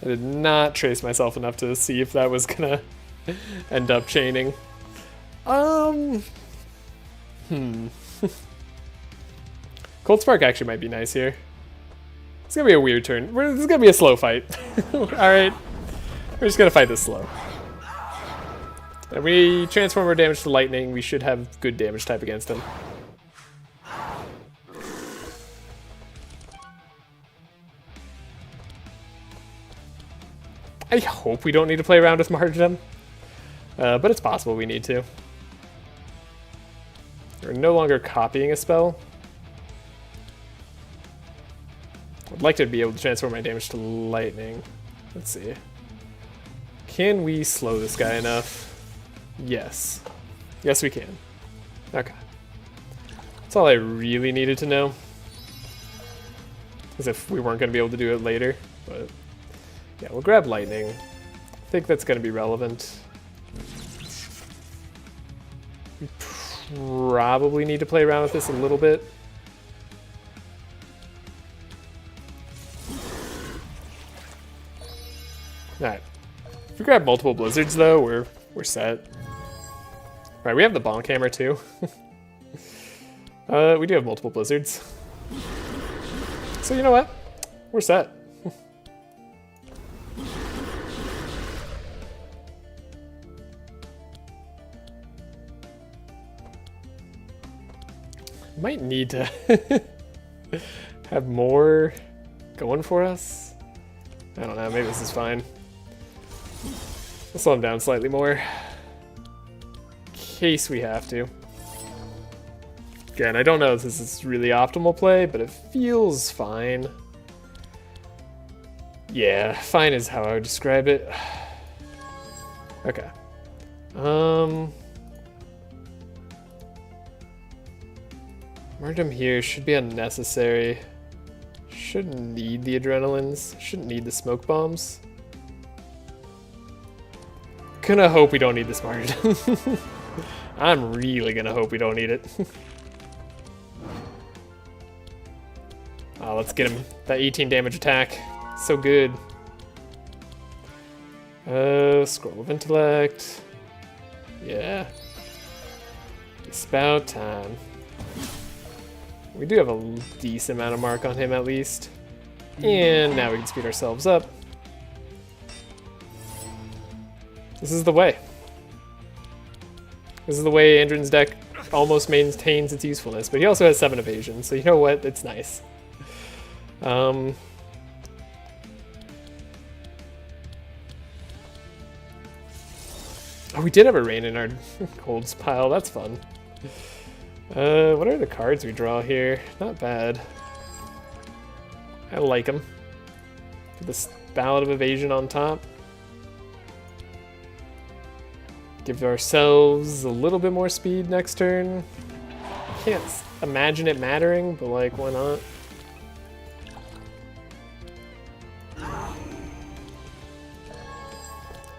I did not trace myself enough to see if that was gonna end up chaining. Cold Spark actually might be nice here. It's gonna be a weird turn. This is gonna be a slow fight. Alright. We're just gonna fight this slow. And we transform our damage to lightning, we should have good damage type against him. I hope we don't need to play around with Martyrdom. But it's possible we need to. We're no longer copying a spell. I'd like to be able to transform my damage to lightning. Let's see. Can we slow this guy enough? Yes. Yes, we can. Okay. That's all I really needed to know. As if we weren't going to be able to do it later. But yeah, we'll grab lightning. I think that's going to be relevant. We probably need to play around with this a little bit. Alright. If we grab multiple blizzards though, we're set. Right, we have the bonk hammer too. We do have multiple blizzards. So you know what? We're set. Might need to have more going for us. I don't know, maybe this is fine. I'll slow him down slightly more. In case we have to. Again, I don't know if this is really optimal play, but it feels fine. Yeah, fine is how I would describe it. Okay. Martyrdom here should be unnecessary. Shouldn't need the adrenalines. Shouldn't need the smoke bombs. Gonna hope we don't need this martyrdom. I'm really gonna hope we don't need it. Oh, let's get him. That 18 damage attack. So good. Scroll of Intellect. Yeah. It's about time. We do have a decent amount of mark on him at least. And now we can speed ourselves up. This is the way. This is the way Andrin's deck almost maintains its usefulness, but he also has 7 evasion, so you know what? It's nice. Oh, we did have a rain in our colds pile. That's fun. What are the cards we draw here? Not bad. I like them. This Ballad of Evasion on top. Give ourselves a little bit more speed next turn. Can't imagine it mattering, but like, why not?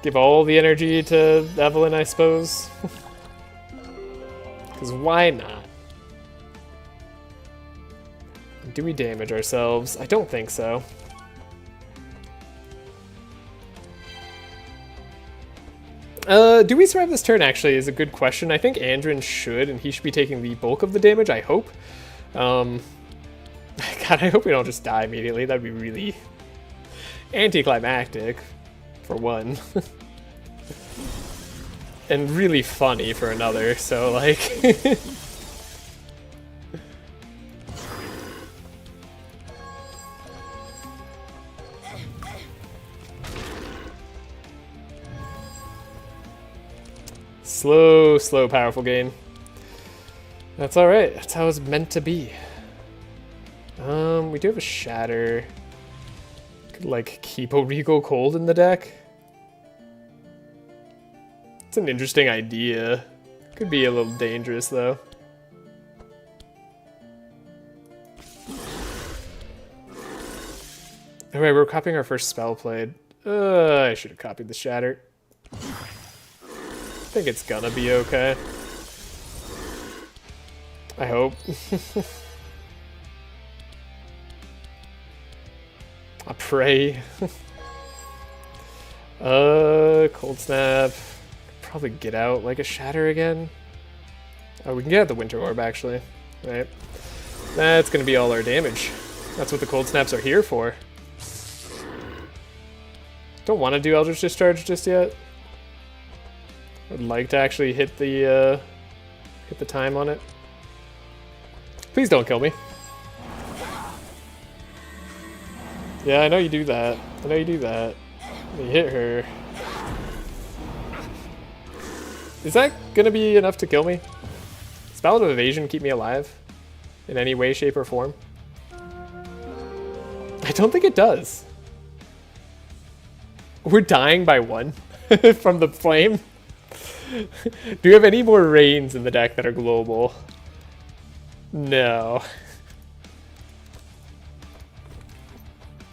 Give all the energy to Evelyn, I suppose. Because why not? Do we damage ourselves? I don't think so. Do we survive this turn, actually, is a good question. I think Andrin should, and he should be taking the bulk of the damage, I hope. God, I hope we don't just die immediately. That'd be really anticlimactic, for one. And really funny for another, so, like... Slow, powerful gain. That's alright. That's how it's meant to be. We do have a Shatter. Could, like, keep a Regal Cold in the deck. It's an interesting idea. Could be a little dangerous, though. Alright, we're copying our first spell played. I should have copied the Shatter. I think it's gonna be okay. I hope. I pray. Cold Snap. Probably get out like a Shatter again. Oh, we can get out the Winter Orb actually. Right. That's gonna be all our damage. That's what the Cold Snaps are here for. Don't want to do Eldritch Discharge just yet. I'd like to actually hit the time on it. Please don't kill me. Yeah, I know you do that. I know you do that. You hit her. Is that gonna be enough to kill me? Does Ballad of Evasion keep me alive? In any way, shape, or form? I don't think it does. We're dying by 1 from the flame. Do you have any more rains in the deck that are global? No.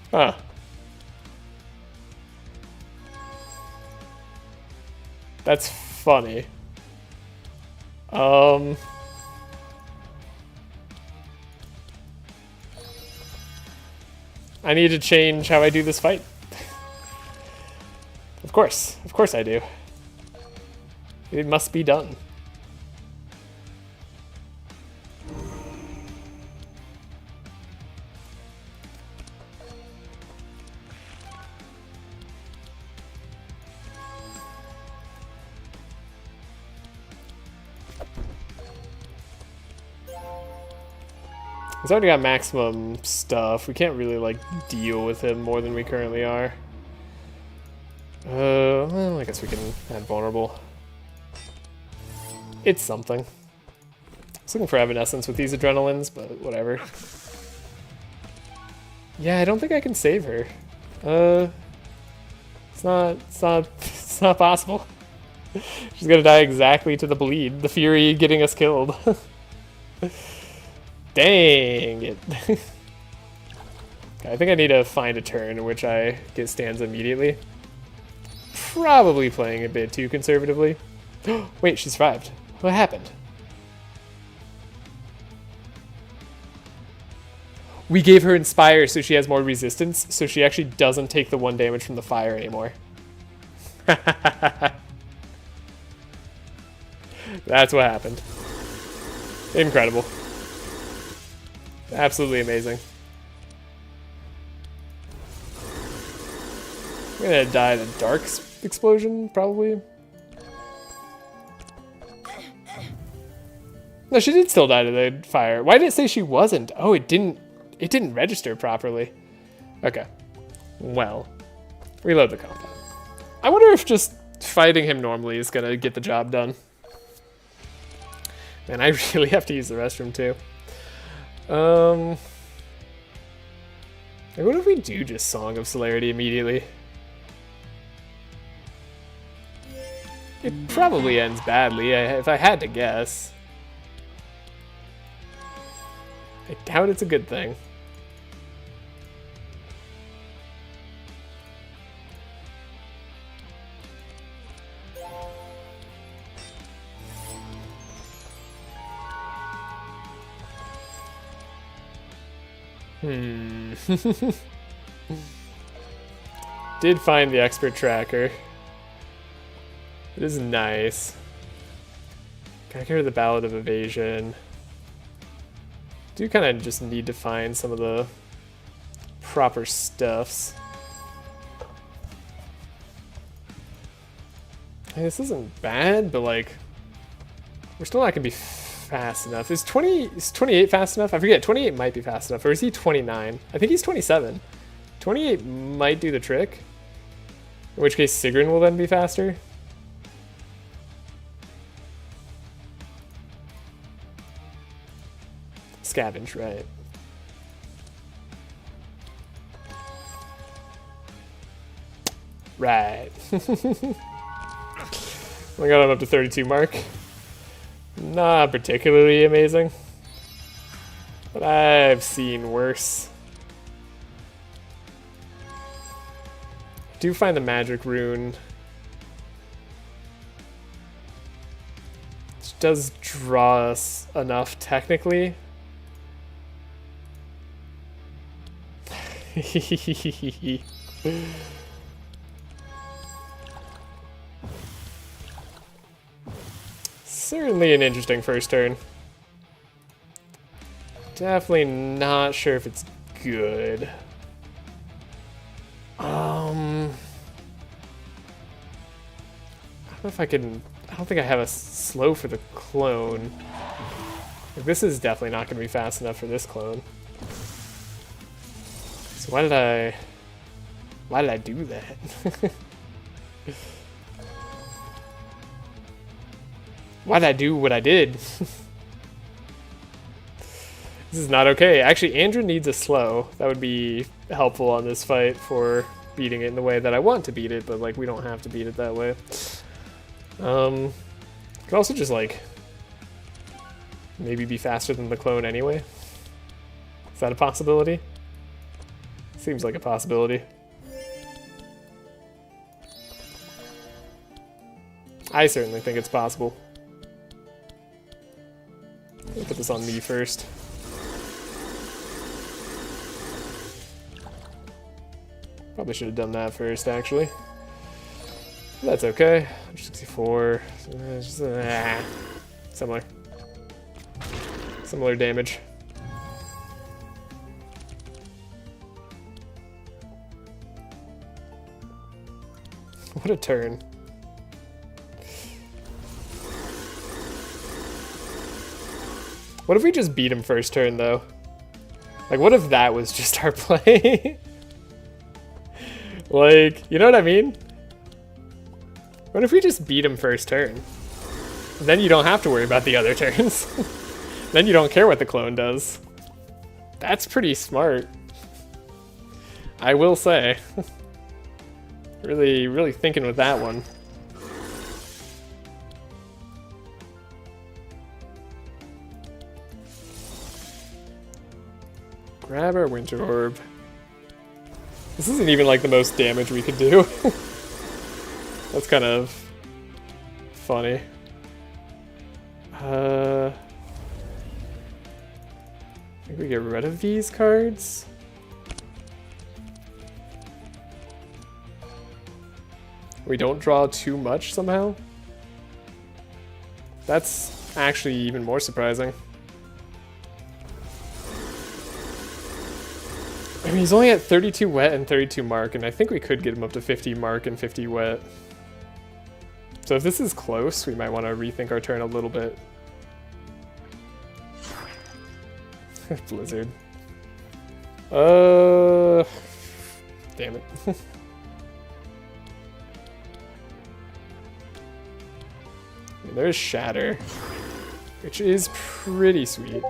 Huh. That's funny. I need to change how I do this fight. Of course I do. It must be done. He's already got maximum stuff. We can't really, like, deal with him more than we currently are. Well, I guess we can add vulnerable. It's something. I was looking for Evanescence with these Adrenalines, but whatever. Yeah, I don't think I can save her. It's not possible. She's gonna die exactly to the bleed. The Fury getting us killed. Dang it. I think I need to find a turn in which I get Stanza immediately. Probably playing a bit too conservatively. Wait, she survived. What happened? We gave her Inspire so she has more resistance, so she actually doesn't take the 1 damage from the fire anymore. That's what happened. Incredible. Absolutely amazing. I'm gonna die to Dark Explosion, probably. No, she did still die to the fire. Why did it say she wasn't? Oh, it didn't register properly. Okay. Well, reload the combat. I wonder if just fighting him normally is gonna get the job done. Man, I really have to use the restroom too. What if we do just Song of Celerity immediately? It probably ends badly, if I had to guess. I doubt it's a good thing. Did find the expert tracker. It is nice. Gotta carry the Ballad of Evasion. Do kind of just need to find some of the proper stuffs. Hey, this isn't bad, but like, we're still not gonna be fast enough. Is 28 fast enough? I forget. 28 might be fast enough, or is he 29? I think he's 27. 28 might do the trick. In which case, Sigrun will then be faster. Scavenge, right. Right. I got him up to 32 mark. Not particularly amazing. But I've seen worse. Do find the magic rune. Which does draw us enough technically. Certainly an interesting first turn. Definitely not sure if it's good. I don't know if I can. I don't think I have a slow for the clone. Like, this is definitely not going to be fast enough for this clone. So why did I do that? Why did I do what I did? This is not okay. Actually, Andrin needs a slow. That would be helpful on this fight for beating it in the way that I want to beat it, but like we don't have to beat it that way. Could also just like maybe be faster than the clone anyway. Is that a possibility? Seems like a possibility. I certainly think it's possible. I'll put this on me first. Probably should have done that first, actually. That's okay. 64. Similar. Similar damage. What a turn. What if we just beat him first turn, though? Like, what if that was just our play? Like, you know what I mean? What if we just beat him first turn? Then you don't have to worry about the other turns. Then you don't care what the clone does. That's pretty smart. I will say. Really, really thinking with that one. Grab our Winter Orb. This isn't even like the most damage we could do. That's kind of funny. I think we get rid of these cards. We don't draw too much somehow. That's actually even more surprising. I mean, he's only at 32 wet and 32 mark, and I think we could get him up to 50 mark and 50 wet. So if this is close, we might want to rethink our turn a little bit. Blizzard. Damn it. There's Shatter, which is pretty sweet.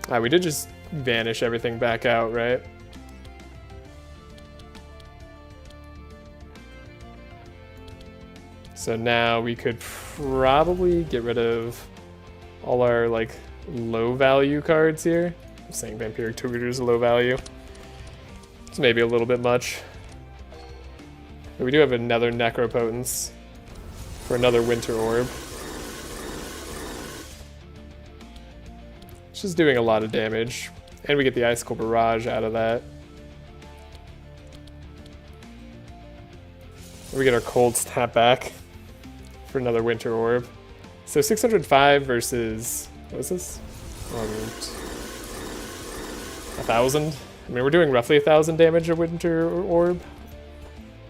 We did just vanish everything back out, right? So now we could probably get rid of all our like low value cards here. I'm saying Vampiric Tutor is low value. It's maybe a little bit much. But we do have another Necropotence for another Winter Orb. It's just doing a lot of damage. And we get the Icicle Barrage out of that. We get our Cold Snap back for another Winter Orb. So 605 versus, what is this? 1,000. I mean, we're doing roughly 1,000 damage a Winter Orb.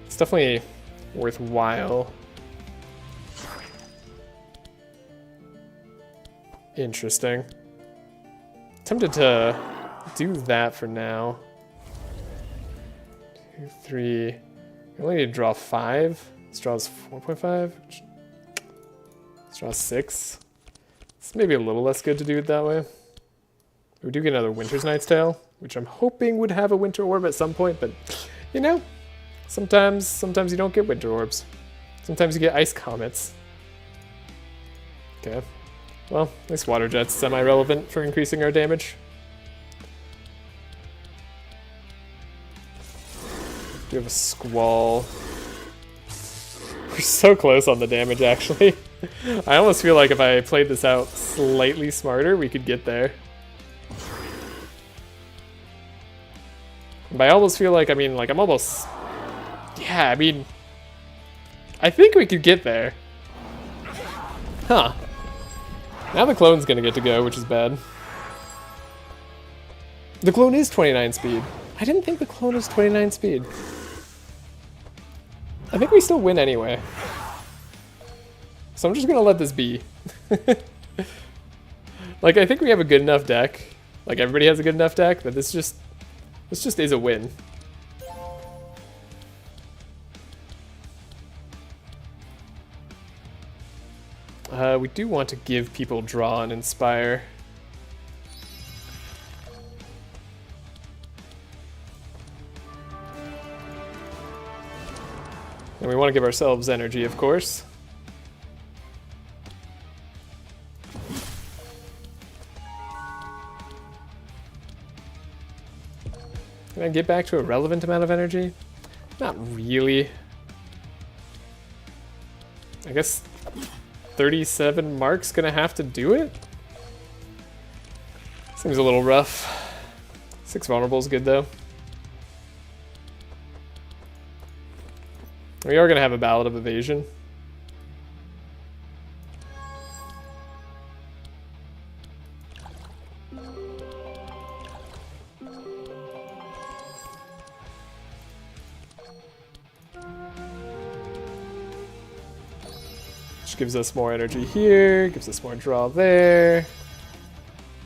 It's definitely worthwhile. Interesting. Tempted to do that for now. 2, 3. We only need to draw 5. This draws 4.5. This draws 6. It's maybe a little less good to do it that way. We do get another Winter's Knight's Tale, which I'm hoping would have a Winter Orb at some point, but you know, sometimes you don't get Winter Orbs. Sometimes you get Ice Comets. Okay. Well, this Water Jet's semi-relevant for increasing our damage. We have a Squall. We're so close on the damage, actually. I almost feel like if I played this out slightly smarter, we could get there. But I almost feel like, I mean, like I'm almost... Yeah, I mean... I think we could get there. Huh. Now the clone's gonna get to go, which is bad. The clone is 29 speed. I didn't think the clone was 29 speed. I think we still win anyway. So I'm just gonna let this be. Like, I think we have a good enough deck. Like, everybody has a good enough deck that this just is a win. We do want to give people Draw and Inspire. And we want to give ourselves energy, of course. Can I get back to a relevant amount of energy? Not really. I guess 37 mark's gonna have to do it? Seems a little rough. 6 vulnerable is good though. We are gonna have a Ballad of Evasion. Gives us more energy here, gives us more draw there,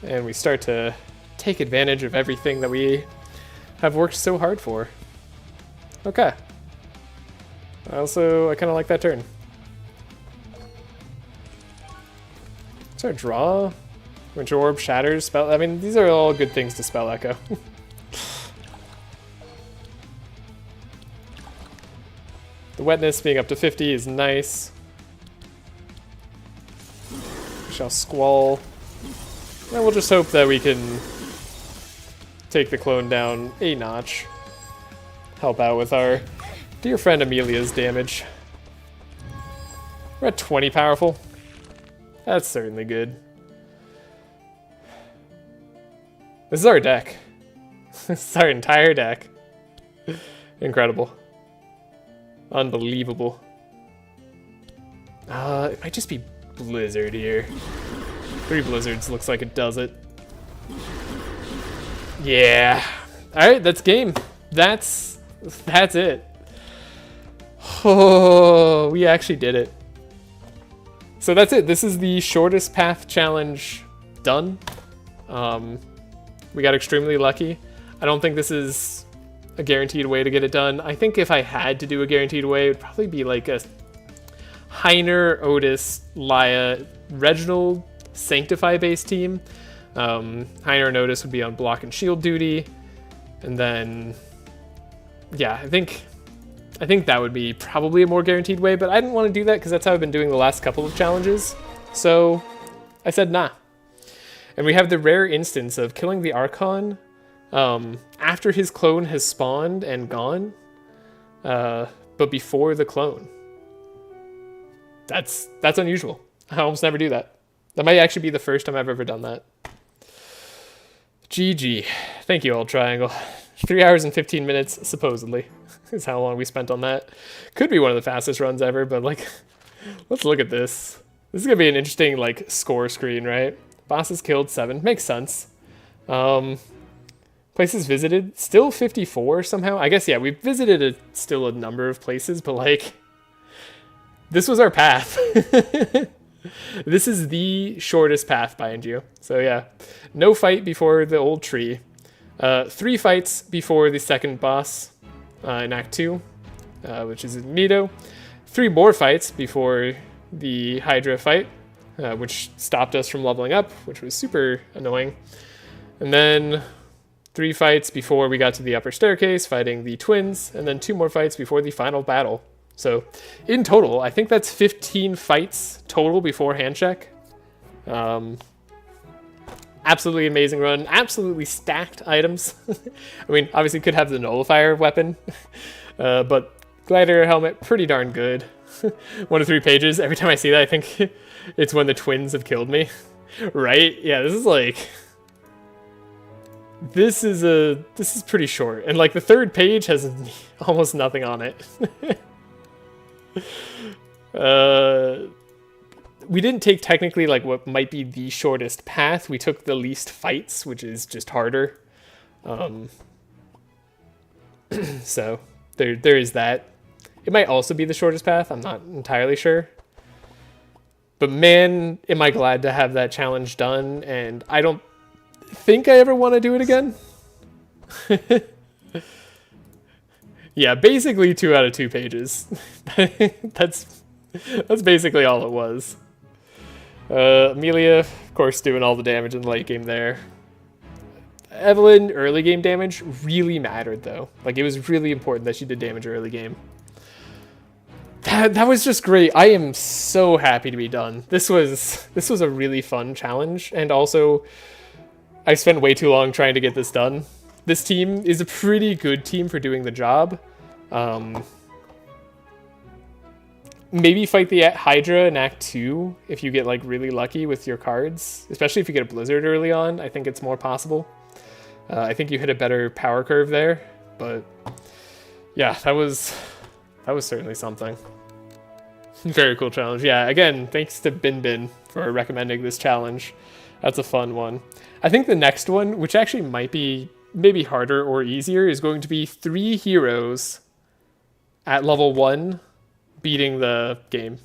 and we start to take advantage of everything that we have worked so hard for. Okay. I kind of like that turn. What's our draw? Winter Orb, Shatters, Spell. I mean, these are all good things to Spell Echo. The wetness being up to 50 is nice. Shall Squall. And we'll just hope that we can take the clone down a notch. Help out with our dear friend Amelia's damage. We're at 20 powerful. That's certainly good. This is our deck. This is our entire deck. Incredible. Unbelievable. It might just be Blizzard here. 3 Blizzards looks like it does it. Yeah. Alright, that's game. That's it. Oh, we actually did it. So that's it. This is the shortest path challenge done. We got extremely lucky. I don't think this is a guaranteed way to get it done. I think if I had to do a guaranteed way, it would probably be like a Heiner, Otis, Laya, Reginald, Sanctify based team. Heiner and Otis would be on block and shield duty. And then, yeah, I think that would be probably a more guaranteed way, but I didn't want to do that because that's how I've been doing the last couple of challenges. So I said nah. And we have the rare instance of killing the Archon after his clone has spawned and gone, but before the clone. That's unusual. I almost never do that. That might actually be the first time I've ever done that. GG. Thank you, Old Triangle. 3 hours and 15 minutes, supposedly, is how long we spent on that. Could be one of the fastest runs ever, but like, let's look at this. This is gonna be an interesting like score screen, right? Bosses killed 7, makes sense. Places visited, still 54 somehow. I guess, yeah, we visited still a number of places, but like, this was our path. This is the shortest path by NGO. So yeah, no fight before the old tree. 3 fights before the second boss in Act 2, which is in Mido. 3 more fights before the Hydra fight, which stopped us from leveling up, which was super annoying. And then 3 fights before we got to the upper staircase fighting the twins, and then 2 more fights before the final battle. So in total, I think that's 15 fights total before handcheck. Absolutely amazing run. Absolutely stacked items. I mean, obviously could have the nullifier weapon, but gladiator helmet, pretty darn good. 1 of 3 pages. Every time I see that, I think it's when the twins have killed me. Right? Yeah, this is like... This is pretty short. And like the 3rd page has almost nothing on it. We didn't take technically like what might be the shortest path. We took the least fights, which is just harder. So there is that. It might also be the shortest path. I'm not entirely sure. But man, am I glad to have that challenge done. And I don't think I ever want to do it again. Yeah, basically 2 out of 2 pages. That's basically all it was. Amelia, of course, doing all the damage in the late game there. Evelyn, early game damage really mattered though. Like it was really important that she did damage early game. That was just great. I am so happy to be done. This was a really fun challenge, and also I spent way too long trying to get this done. This team is a pretty good team for doing the job. Maybe fight the Hydra in Act 2 if you get like really lucky with your cards, especially if you get a Blizzard early on. I think it's more possible. I think you hit a better power curve there, but yeah, that was certainly something. Very cool challenge. Yeah, again, thanks to Bin for recommending this challenge. That's a fun one. I think the next one, which actually might be maybe harder or easier, is going to be 3 heroes at level 1 beating the game.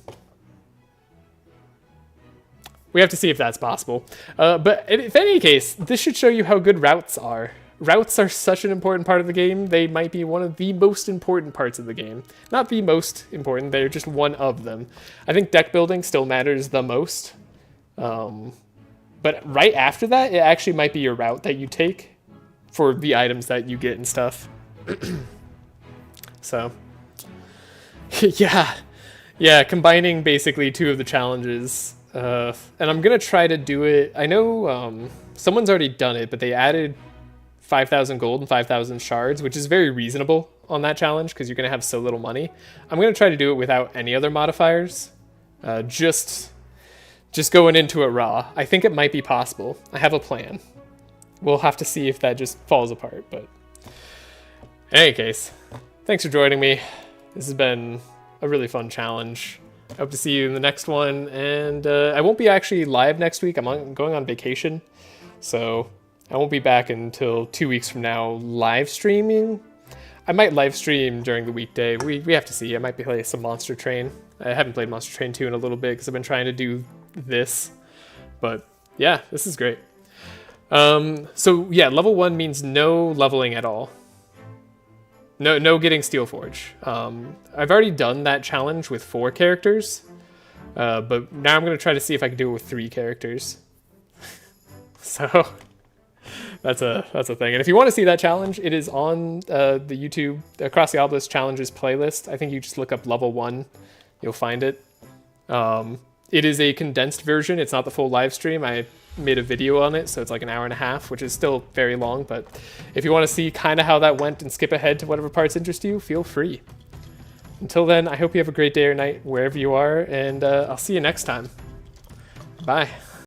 We have to see if that's possible. But in any case, this should show you how good routes are. Routes are such an important part of the game. They might be one of the most important parts of the game. Not the most important, they're just one of them. I think deck building still matters the most. But right after that, it actually might be your route that you take for the items that you get and stuff. So, yeah, combining basically 2 of the challenges. And I'm going to try to do it. I know someone's already done it, but they added 5,000 gold and 5,000 shards, which is very reasonable on that challenge because you're going to have so little money. I'm going to try to do it without any other modifiers. Just going into it raw. I think it might be possible. I have a plan. We'll have to see if that just falls apart, but in any case, thanks for joining me. This has been a really fun challenge. I hope to see you in the next one, and I won't be actually live next week. I'm going on vacation, so I won't be back until 2 weeks from now live streaming. I might live stream during the weekday. We have to see. I might play some Monster Train. I haven't played Monster Train 2 in a little bit because I've been trying to do this, but yeah, this is great. So yeah, level 1 means no leveling at all. No getting Steelforge. I've already done that challenge with 4 characters, but now I'm gonna try to see if I can do it with 3 characters. So that's a thing. And if you want to see that challenge, it is on the YouTube Across the Obelisk challenges playlist. I think you just look up level 1, you'll find it. It is a condensed version. It's not the full live stream. I made a video on it, so it's like an hour and a half, which is still very long, but if you want to see kind of how that went and skip ahead to whatever parts interest you, feel free. Until then, I hope you have a great day or night wherever you are, and I'll see you next time. Bye.